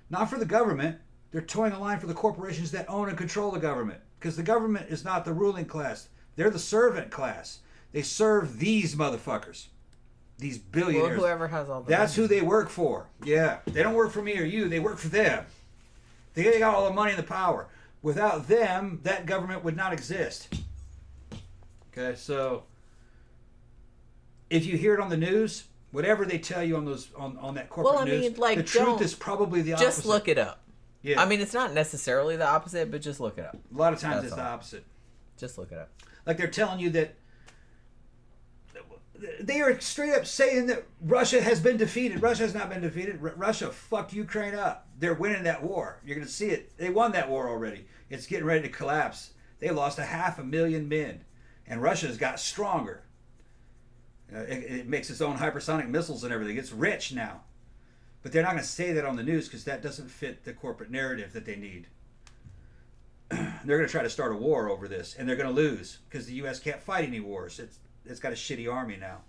Not for the government. They're towing a line for the corporations that own and control the government. Because the government is not the ruling class. They're the servant class. They serve these motherfuckers. These billionaires. Well, whoever has all the That's money. who they work for. Yeah. They don't work for me or you. They work for them. They got all the money and the power. Without them, that government would not exist. Okay, so if you hear it on the news, whatever they tell you on those on that corporate news, the truth is probably the opposite. Just look it up. Yeah. I mean, it's not necessarily the opposite, but just look it up. A lot of times it's the opposite. Just look it up. Like they're telling you that they are straight up saying that Russia has been defeated. Russia has not been defeated. Russia fucked Ukraine up. They're winning that war. You're going to see it. They won that war already. It's getting ready to collapse. They lost 500,000 men, and Russia's got stronger. It makes its own hypersonic missiles and everything. It's rich now. But they're not going to say that on the news because that doesn't fit the corporate narrative that they need. They're going to try to start a war over this, and they're going to lose because the U.S. can't fight any wars. It's got a shitty army now.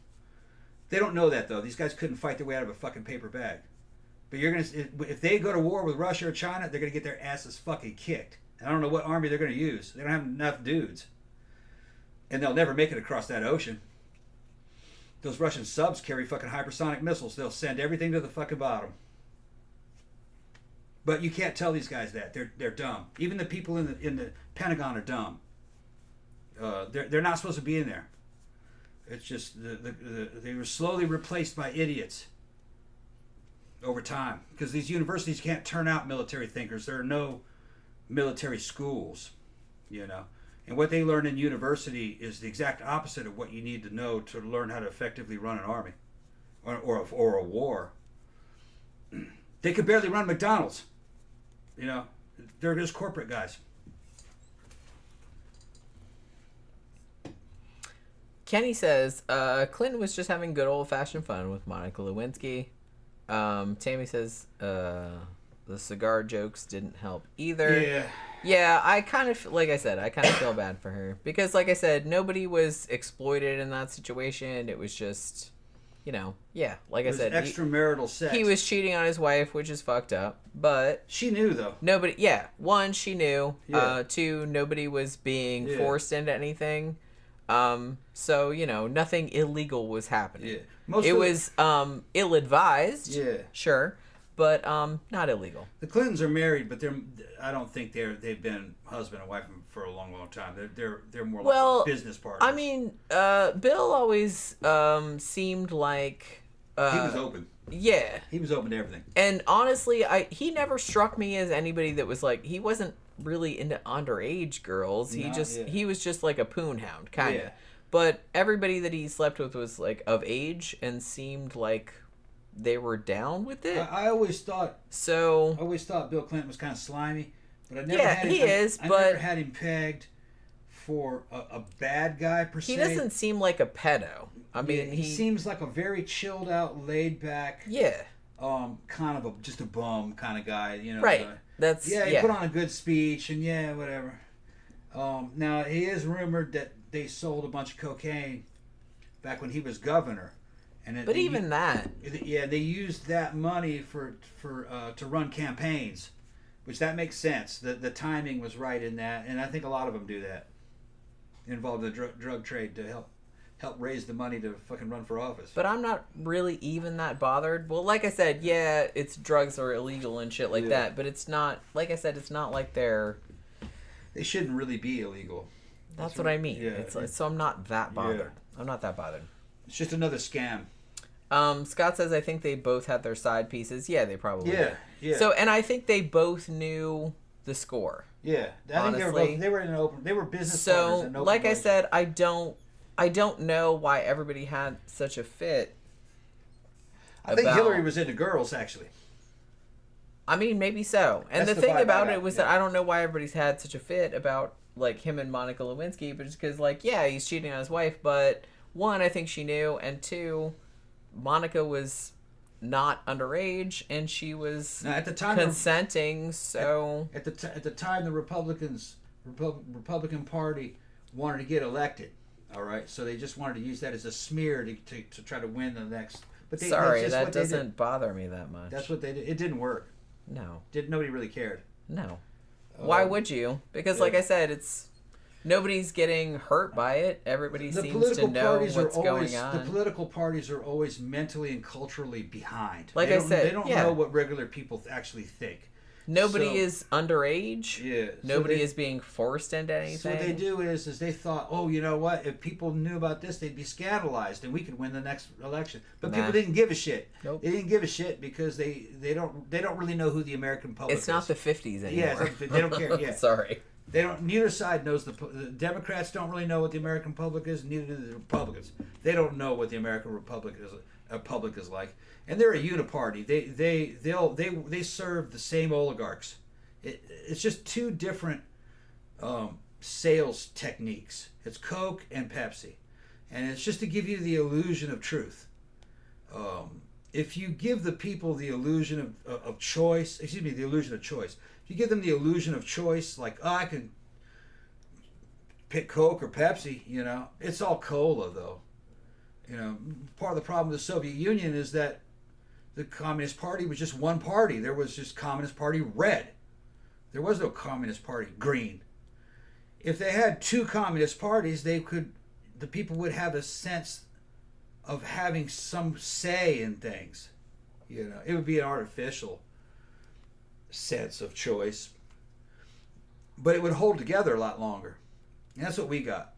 They don't know that, though. These guys couldn't fight their way out of a fucking paper bag. But if they go to war with Russia or China, they're going to get their asses fucking kicked. And I don't know what army they're going to use. They don't have enough dudes. And they'll never make it across that ocean. Those Russian subs carry fucking hypersonic missiles. They'll send everything to the fucking bottom. But you can't tell these guys that. They're dumb. Even the people in the Pentagon are dumb. They're not supposed to be in there. It's just they were slowly replaced by idiots over time because these universities can't turn out military thinkers. There are no military schools, you know. And what they learn in university is the exact opposite of what you need to know to learn how to effectively run an army or a war. They could barely run McDonald's. You know, they're just corporate guys. Kenny says, Clinton was just having good old-fashioned fun with Monica Lewinsky. Tammy says, the cigar jokes didn't help either. Yeah. Yeah, I kind of, like I said, I kind of feel bad for her. Because, like I said, nobody was exploited in that situation. It was just, you know, yeah, like I said. Extramarital sex. He was cheating on his wife, which is fucked up. But she knew, though. Nobody, yeah. One, she knew. Yeah. Two, nobody was being forced into anything. So, you know, nothing illegal was happening. Yeah. It was ill-advised. Yeah. Sure. But not illegal. The Clintons are married, but I don't think they've been husband and wife for a long, long time. They're more like business partners. I mean, Bill always seemed like he was open. Yeah. He was open to everything. And honestly, he never struck me as anybody that was like, he wasn't really into underage girls. He was just like a poon hound, kind of. Yeah. But everybody that he slept with was like of age and seemed like they were down with it. I always thought Bill Clinton was kind of slimy, but I never had him, I never had him pegged for a bad guy per se. He doesn't seem like a pedo. I mean, he seems like a very chilled out, laid back, kind of just a bum kind of guy, you know. Right. He put on a good speech and whatever. Now he is rumored that they sold a bunch of cocaine back when he was governor. But even that, they used that money to run campaigns, which that makes sense. The timing was right in that, and I think a lot of them do that. Involve the drug trade to help raise the money to fucking run for office. But I'm not really even that bothered. Well, like I said, yeah, it's drugs are illegal and shit like that, but it's not. Like I said, it's not like they shouldn't really be illegal. That's what I mean. Yeah. So I'm not that bothered. I'm not that bothered. It's just another scam. Scott says, I think they both had their side pieces. Yeah, they probably did. Yeah. So, and I think they both knew the score. Yeah. I think they were in an open, they were business partners in an open like I relationship. said, I don't know why everybody had such a fit. I think Hillary was into girls, actually. I mean, maybe so. And the thing about it was that I don't know why everybody's had such a fit about, like, him and Monica Lewinsky, but just because, like, yeah, he's cheating on his wife, but one, I think she knew, and two, Monica was not underage, and she was at the time consenting. So at the time, the Republican Party wanted to get elected. All right, so they just wanted to use that as a smear to try to win the next. But that doesn't bother me that much. That's what they did. It didn't work. No. Nobody really cared. No. Why would you? Because, like I said, nobody's getting hurt by it. Everybody seems to know what's going on. The political parties are always mentally and culturally behind. Like I said, they don't know what regular people actually think. Nobody So- is underage. Yeah. Nobody is being forced into anything. So what they do is they thought, oh, you know what? If people knew about this, they'd be scandalized, and we could win the next election. But Nah. people didn't give a shit. Nope. They didn't give a shit because they don't really know who the American public It's not is. the 50s anymore. Yeah, they don't care. Yeah. Sorry. They don't. Neither side knows the Democrats don't really know what the American public is. Neither do the Republicans. They don't know what the American public is like, and they're a uniparty. They serve the same oligarchs. It's just two different sales techniques. It's Coke and Pepsi, and it's just to give you the illusion of truth. If you give the people the illusion of choice, the illusion of choice. If you give them the illusion of choice, like, oh, I can pick Coke or Pepsi, it's all cola, though. Part of the problem with the Soviet Union is that the Communist Party was just one party. There was just Communist Party red. There was no Communist Party green. If they had two communist parties, the people would have a sense of having some say in things. It would be an artificial sense of choice, but it would hold together a lot longer. And that's what we got.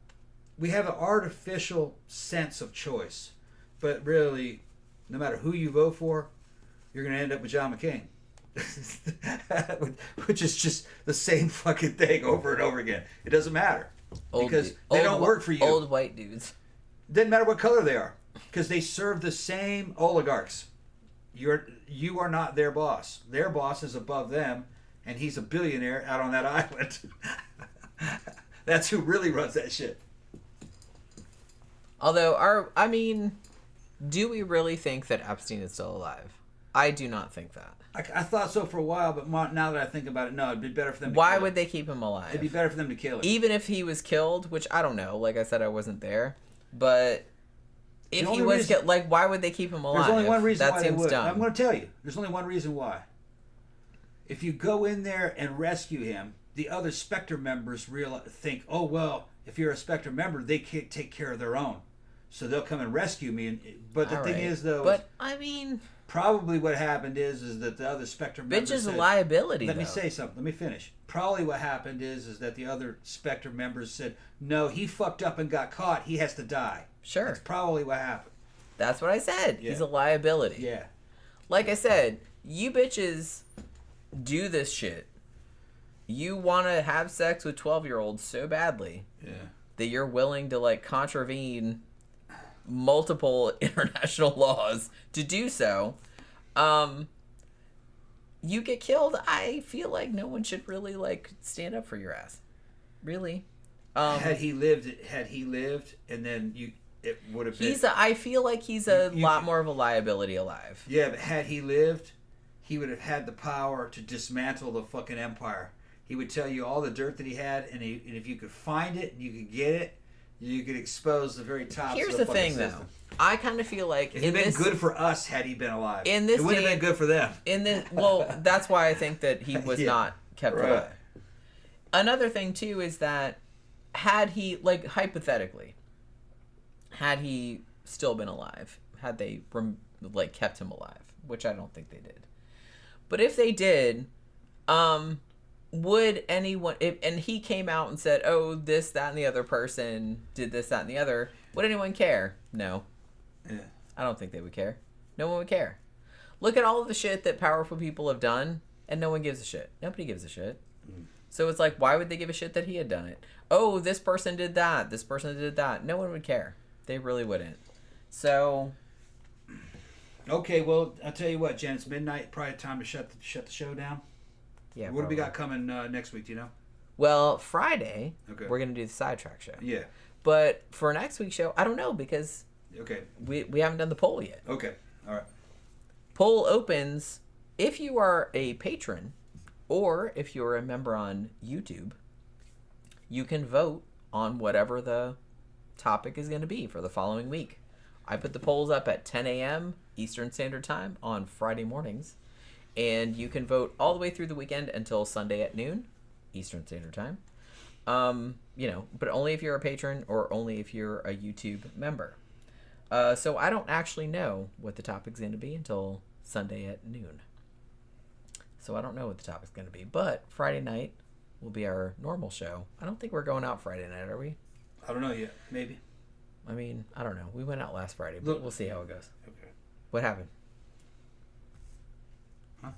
We have an artificial sense of choice, but really, no matter who you vote for, you're going to end up with John McCain. Which is just the same fucking thing over and over again. It doesn't matter because they don't work for you. Old white dudes. Doesn't matter what color they are because they serve the same oligarchs. You are not their boss. Their boss is above them, and he's a billionaire out on that island. That's who really runs that shit. Although, do we really think that Epstein is still alive? I do not think that. I thought so for a while, but now that I think about it, no, it'd be better for them to Why kill would him. they keep him alive? It'd be better for them to kill him. Even if he was killed, which I don't know. Like I said, I wasn't there. But if he was killed, why would they keep him alive? There's only one reason why they would. Dumb. I'm going to tell you. There's only one reason why. If you go in there and rescue him, the other Spectre members think, oh, well, if you're a Spectre member, they can't take care of their own. So they'll come and rescue me. But the thing is, though... But, probably what happened is that the other Spectre members bitch is said, a liability, Let me say something. Let me finish. Probably what happened is that the other Spectre members said, no, he fucked up and got caught. He has to die. Sure. That's probably what happened. That's what I said. Yeah. He's a liability. Yeah. Like I said, you bitches do this shit. You want to have sex with 12-year-olds so badly that you're willing to, contravene multiple international laws to do so. You get killed, I feel like no one should really stand up for your ass. Really. Had he lived, and then it would have been. I feel like he's a lot more of a liability alive. Yeah, but had he lived, he would have had the power to dismantle the fucking empire. He would tell you all the dirt that he had, and if you could find it and you could get it, you could expose the very top. Here's the thing, though. I kind of feel like it'd been good for us had he been alive. In this, it wouldn't have been good for them. That's why I think that he was not kept alive. Another thing too is that had he, hypothetically, had he still been alive, had they kept him alive, which I don't think they did, but if they did, would anyone, and he came out and said, oh, this, that, and the other person did this, that, and the other, would anyone care? No. Yeah. I don't think they would care. No one would care. Look at all of the shit that powerful people have done, and no one gives a shit. Nobody gives a shit. So it's why would they give a shit that he had done it? Oh, this person did that. This person did that. No one would care. They really wouldn't. So... Okay, well, I'll tell you what, Jen, it's midnight. Probably time to shut the show down. Yeah. What do we got coming next week? Do you know? Well, Friday, okay, we're gonna do the sidetrack show. Yeah. But for next week's show, I don't know because okay, we haven't done the poll yet. Okay, all right. Poll opens if you are a patron or if you're a member on YouTube. You can vote on whatever the topic is going to be for the following week. I put the polls up at 10 a.m. Eastern Standard Time on Friday mornings. And you can vote all the way through the weekend until Sunday at noon, Eastern Standard Time. But only if you're a patron or only if you're a YouTube member. So I don't actually know what the topic's going to be until Sunday at noon. so I don't know what the topic's going to be. But Friday night will be our normal show. I don't think we're going out Friday night, are we? I don't know yet. Maybe. I mean, I don't know. We went out last Friday, but we'll see how it goes. Okay. What happened? Huh?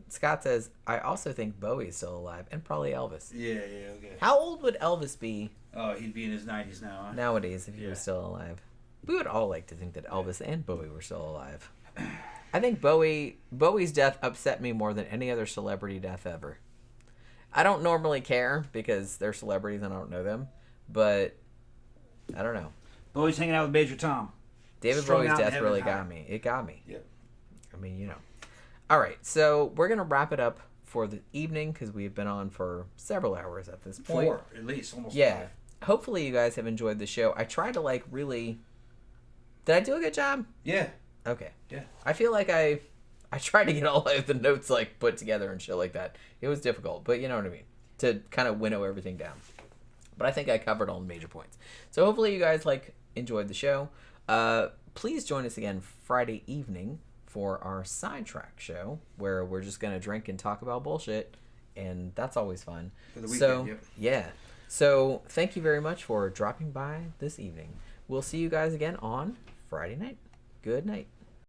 Scott says, I also think Bowie's still alive, and probably Elvis. Yeah, okay. How old would Elvis be Oh, he'd be in his 90s now, huh? nowadays if he was still alive? We would all like to think that Elvis and Bowie were still alive. I think Bowie's death upset me more than any other celebrity death ever. I don't normally care because they're celebrities and I don't know them, but I don't know. Bowie's hanging out with Major Tom. David Strung Bowie's out in death heaven really high. got me. It got me. Yep. I mean, you know. All right, so we're going to wrap it up for the evening because we've been on for several hours at this point. 4, at least, almost Yeah. 5. Hopefully you guys have enjoyed the show. I tried to really... Did I do a good job? Yeah. Okay. Yeah. I feel like I tried to get all of the notes put together and shit like that. It was difficult, but you know what I mean. To kind of winnow everything down. But I think I covered all the major points. So hopefully you guys enjoyed the show. Please join us again Friday evening for our sidetrack show where we're just gonna drink and talk about bullshit, and that's always fun. For the weekend, so yep. yeah. So thank you very much for dropping by this evening. We'll see you guys again on Friday night. Good night.